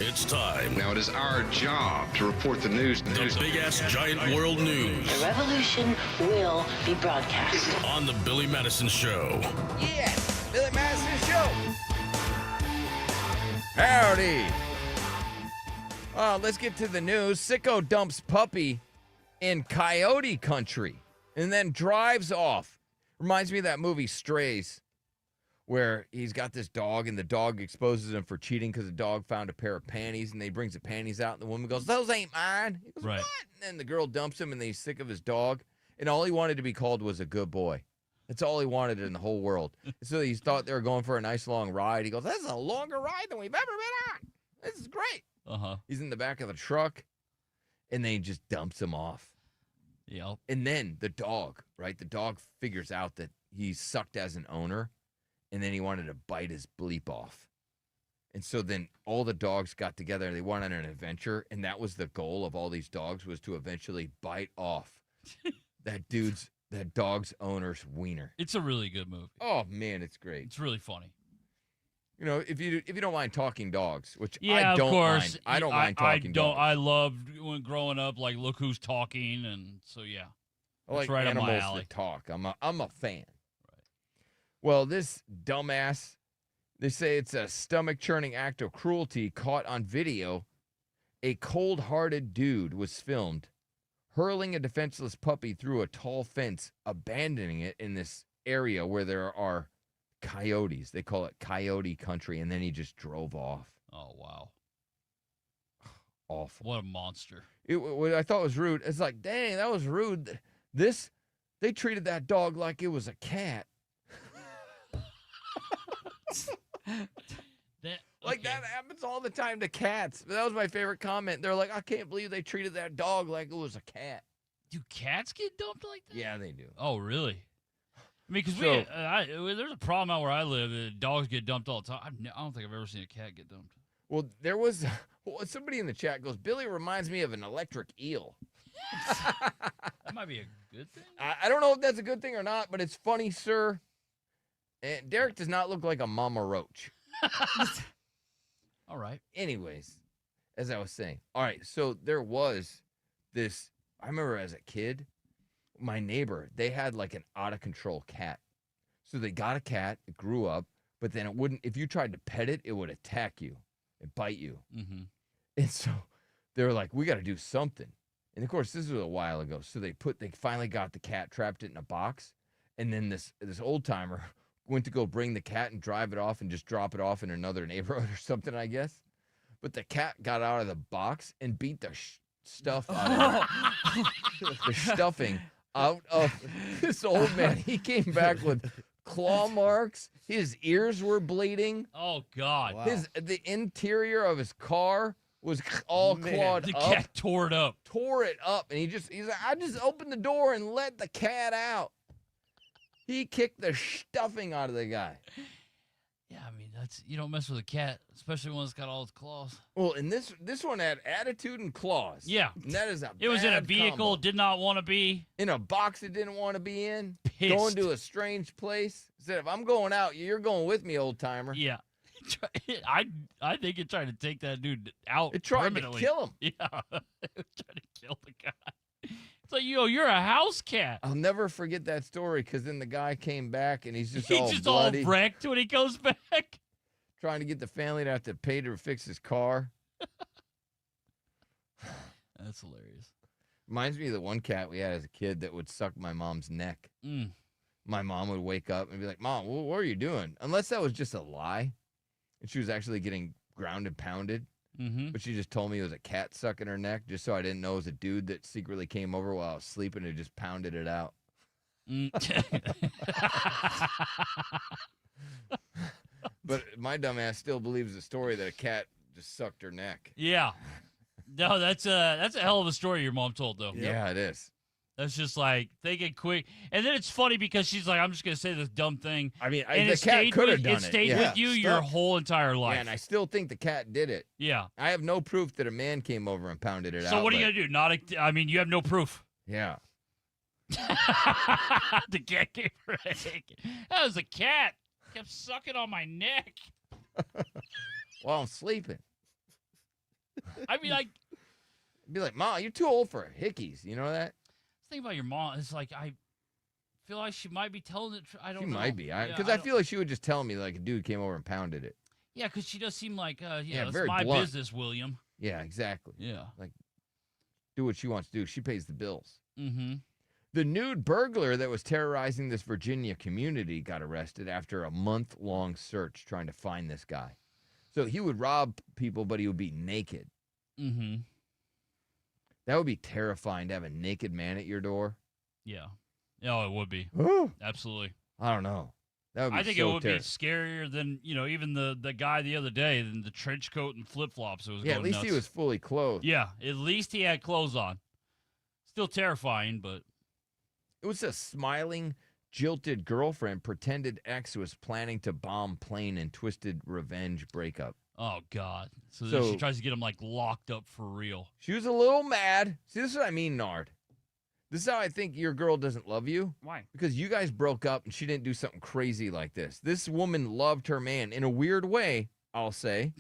Speaker 11: It's time.
Speaker 15: Now it is our job to report the news.
Speaker 11: The big-ass giant world news.
Speaker 16: The revolution will be broadcast.
Speaker 11: On the Billy Madison Show.
Speaker 7: Yeah, Billy Madison Show. Howdy. Let's get to the news. Sicko dumps puppy in coyote country and then drives off. Reminds me of that movie Strays, where he's got this dog and the dog exposes him for cheating because the dog found a pair of panties and he brings the panties out and the woman goes, "Those ain't mine." He goes, "What?" And then the girl dumps him and then he's sick of his dog. And all he wanted to be called was a good boy. That's all he wanted in the whole world. So he thought they were going for a nice long ride. He goes, "This is a longer ride than we've ever been on. This is great." He's in the back of the truck and then he just dumps him off.
Speaker 9: Yep.
Speaker 7: And then the dog, right? The dog figures out that he's sucked as an owner, and then he wanted to bite his bleep off. And so then all the dogs got together and they went on an adventure, and that was the goal of all these dogs, was to eventually bite off that dog's owner's wiener.
Speaker 9: It's a really good movie.
Speaker 7: Oh man, it's great.
Speaker 9: It's really funny.
Speaker 7: You know, if you don't mind talking dogs, which
Speaker 9: Yeah,
Speaker 7: I don't
Speaker 9: of course.
Speaker 7: mind. I don't mind talking dogs.
Speaker 9: I loved when growing up, like, look who's talking, and so yeah.
Speaker 7: I like
Speaker 9: That's right up my
Speaker 7: animals
Speaker 9: alley.
Speaker 7: that talk. I'm a fan. Right. Well, this dumbass, they say it's a stomach-churning act of cruelty caught on video. A cold-hearted dude was filmed hurling a defenseless puppy through a tall fence, abandoning it in this area where there are coyotes. They call it coyote country, and then he just drove off.
Speaker 9: Oh, wow.
Speaker 7: Awful.
Speaker 9: What a monster.
Speaker 7: What I thought was rude, it's like, dang, that was rude. They treated that dog like it was a cat. That happens all the time to cats. That was my favorite comment. They're like, I can't believe they treated that dog like it was a cat.
Speaker 9: Do cats get dumped like that?
Speaker 7: Yeah, they do.
Speaker 9: Oh, really? I mean, because there's a problem out where I live. That dogs get dumped all the time. I don't think I've ever seen a cat get dumped.
Speaker 7: Well, there was somebody in the chat goes, Billy reminds me of an electric eel.
Speaker 9: That might be a good thing.
Speaker 7: I don't know if that's a good thing or not, but it's funny, sir. And Derek does not look like a mama roach.
Speaker 9: All right.
Speaker 7: Anyways, as I was saying, all right, so there was this, I remember as a kid, my neighbor, they had like an out-of-control cat. So they got a cat, it grew up, but then it wouldn't, if you tried to pet it, it would attack you and bite you. Mm-hmm. And so they were like, we got to do something. And of course, this was a while ago. So they finally got the cat, trapped it in a box. And then this old timer went to go bring the cat and drive it off and just drop it off in another neighborhood or something, I guess. But the cat got out of the box and beat the stuff out of it. The stuffing out of this old man. He came back with claw marks. His ears were bleeding.
Speaker 9: Oh, God.
Speaker 7: Wow. The interior of his car was all clawed
Speaker 9: the
Speaker 7: up.
Speaker 9: The cat tore it up.
Speaker 7: Tore it up. And he's like, I just opened the door and let the cat out. He kicked the stuffing out of the guy.
Speaker 9: Yeah, I mean, you don't mess with a cat, especially one that's got all its claws.
Speaker 7: Well, and this one had attitude and claws.
Speaker 9: Yeah.
Speaker 7: And that is
Speaker 9: It was in a
Speaker 7: bad
Speaker 9: vehicle,
Speaker 7: combo.
Speaker 9: did not want to be.
Speaker 7: In a box it didn't want to be in.
Speaker 9: Pissed.
Speaker 7: Going to a strange place. Said, if I'm going out, you're going with me, old timer.
Speaker 9: Yeah. I think it tried to take that dude out.
Speaker 7: It tried
Speaker 9: permanently.
Speaker 7: to kill him.
Speaker 9: Yeah. It tried to kill the guy. It's like, you're a house cat.
Speaker 7: I'll never forget that story because then the guy came back and he's just
Speaker 9: He's
Speaker 7: all bloody.
Speaker 9: all wrecked when he goes back.
Speaker 7: Trying to get the family to have to pay to fix his car.
Speaker 9: That's hilarious.
Speaker 7: Reminds me of the one cat we had as a kid that would suck my mom's neck.
Speaker 9: Mm.
Speaker 7: My mom would wake up and be like, Mom, what are you doing? Unless that was just a lie. And she was actually getting ground and pounded.
Speaker 9: Mm-hmm.
Speaker 7: But she just told me it was a cat sucking her neck just so I didn't know it was a dude that secretly came over while I was sleeping and just pounded it out. But my dumbass still believes the story that a cat just sucked her neck.
Speaker 9: Yeah. No, that's a hell of a story your mom told, though.
Speaker 7: Yeah, it is.
Speaker 9: That's just like, thinking quick. And then it's funny because she's like, I'm just going to say this dumb thing.
Speaker 7: I mean,
Speaker 9: and
Speaker 7: the cat could have done it.
Speaker 9: It stayed with you your whole entire life.
Speaker 7: Yeah, and I still think the cat did it.
Speaker 9: Yeah.
Speaker 7: I have no proof that a man came over and pounded it out.
Speaker 9: So what are you going to do? I mean, you have no proof.
Speaker 7: Yeah.
Speaker 9: The cat gave her a headache. That was a cat. Kept sucking on my neck.
Speaker 7: While I'm sleeping.
Speaker 9: I mean, like,
Speaker 7: be like, Ma, you're too old for hickeys. You know that?
Speaker 9: Think about your mom. It's like I feel like she might be telling it. I don't know.
Speaker 7: She might be. Because
Speaker 9: Yeah,
Speaker 7: I feel like she would just tell me like a dude came over and pounded it.
Speaker 9: Yeah, because she does seem like,
Speaker 7: Yeah,
Speaker 9: it's
Speaker 7: very
Speaker 9: my
Speaker 7: blunt.
Speaker 9: business, William.
Speaker 7: Yeah, exactly.
Speaker 9: Yeah.
Speaker 7: Like, do what she wants to do. She pays the bills.
Speaker 9: Mm-hmm.
Speaker 7: The nude burglar that was terrorizing this Virginia community got arrested after a month-long search trying to find this guy. So he would rob people, but he would be naked.
Speaker 9: Mm-hmm.
Speaker 7: That would be terrifying to have a naked man at your door.
Speaker 9: Yeah. Oh, it would be. Absolutely.
Speaker 7: I don't know. That would be
Speaker 9: I think
Speaker 7: so
Speaker 9: it would be scarier than, even the guy the other day, than the trench coat and flip-flops. It was
Speaker 7: Yeah,
Speaker 9: going
Speaker 7: at least
Speaker 9: nuts.
Speaker 7: he was fully clothed.
Speaker 9: Yeah, at least he had clothes on. Still terrifying, but...
Speaker 7: It was a smiling, jilted girlfriend pretended ex was planning to bomb plane and twisted revenge breakup.
Speaker 9: Oh, God. So then she tries to get him, locked up for real.
Speaker 7: She was a little mad. See, this is what I mean, Nard. This is how I think your girl doesn't love you.
Speaker 8: Why?
Speaker 7: Because you guys broke up and she didn't do something crazy like this. This woman loved her man in a weird way, I'll say,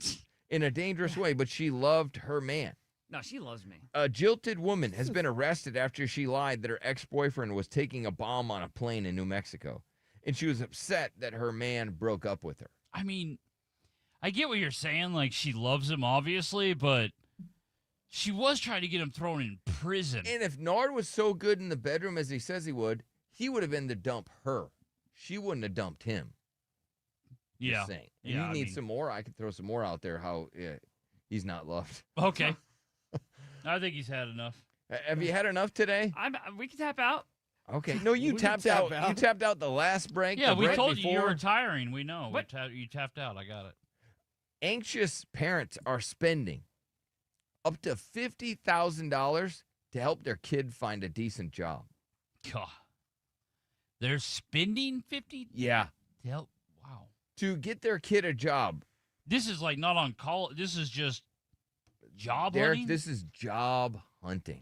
Speaker 7: in a dangerous way, but she loved her man.
Speaker 8: No, she loves me.
Speaker 7: A jilted woman has been arrested after she lied that her ex-boyfriend was taking a bomb on a plane in New Mexico, and she was upset that her man broke up with her.
Speaker 9: I mean, I get what you're saying. Like, she loves him, obviously, but she was trying to get him thrown in prison.
Speaker 7: And if Nard was so good in the bedroom as he says he would have been to dump her. She wouldn't have dumped him.
Speaker 9: Yeah.
Speaker 7: Just saying. And
Speaker 9: Yeah,
Speaker 7: you need some more? I could throw some more out there how he's not loved.
Speaker 9: Okay. I think he's had enough.
Speaker 7: Have you had enough today?
Speaker 8: We can tap out.
Speaker 7: Okay. No, you tapped out. You tapped out the last break.
Speaker 9: Yeah,
Speaker 7: the
Speaker 9: we
Speaker 7: break
Speaker 9: told you
Speaker 7: before.
Speaker 9: were retiring. We know. You tapped out. I got it.
Speaker 7: Anxious parents are spending up to $50,000 to help their kid find a decent job.
Speaker 9: God. They're spending $50,000?
Speaker 7: Yeah.
Speaker 9: To help? Wow.
Speaker 7: To get their kid a job.
Speaker 9: This is not on call. This is just job
Speaker 7: Derek,
Speaker 9: hunting?
Speaker 7: this is job hunting.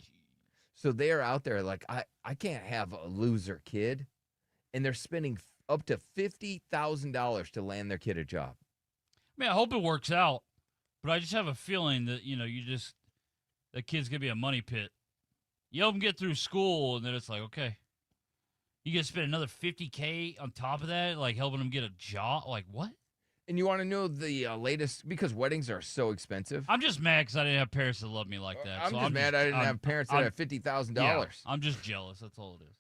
Speaker 7: So they are out there like, I can't have a loser kid. And they're spending up to $50,000 to land their kid a job.
Speaker 9: I mean, I hope it works out. But I just have a feeling that, that kid's going to be a money pit. You help him get through school, and then it's like, okay. You going to spend another $50K on top of that, like helping him get a job? Like, what?
Speaker 7: And you want to know the latest, because weddings are so expensive.
Speaker 9: I'm just mad because I didn't have parents that love me like that.
Speaker 7: I'm just mad I didn't have parents that have $50,000.
Speaker 9: Yeah, I'm just jealous. That's all it is.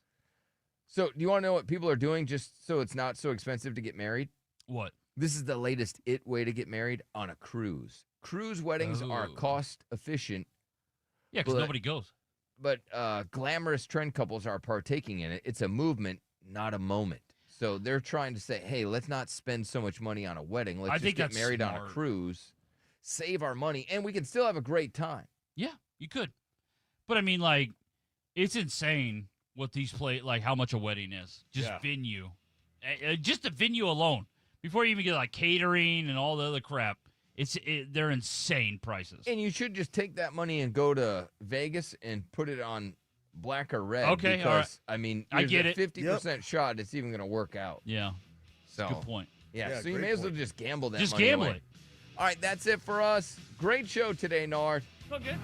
Speaker 7: So do you want to know what people are doing just so it's not so expensive to get married?
Speaker 9: What?
Speaker 7: This is the latest way to get married on a cruise. Cruise weddings are cost efficient.
Speaker 9: Yeah, because nobody goes.
Speaker 7: But glamorous trend couples are partaking in it. It's a movement, not a moment. So they're trying to say, hey, let's not spend so much money on a wedding. Let's just get married on a cruise, save our money, and we can still have a great time.
Speaker 9: Yeah, you could. But I mean, like, it's insane what these how much a wedding is. Just venue. Just the venue alone. Before you even get like catering and all the other crap. They're insane prices.
Speaker 7: And you should just take that money and go to Vegas and put it on black or red.
Speaker 9: Okay,
Speaker 7: because,
Speaker 9: all right.
Speaker 7: I mean,
Speaker 9: I get
Speaker 7: a
Speaker 9: it.
Speaker 7: 50% shot it's even going to work out.
Speaker 9: Yeah.
Speaker 7: So
Speaker 9: Good point.
Speaker 7: Yeah, so you may as well just gamble that
Speaker 9: Just
Speaker 7: money
Speaker 9: gamble
Speaker 7: away.
Speaker 9: it.
Speaker 7: All right, that's it for us. Great show today, Nard.
Speaker 8: So good.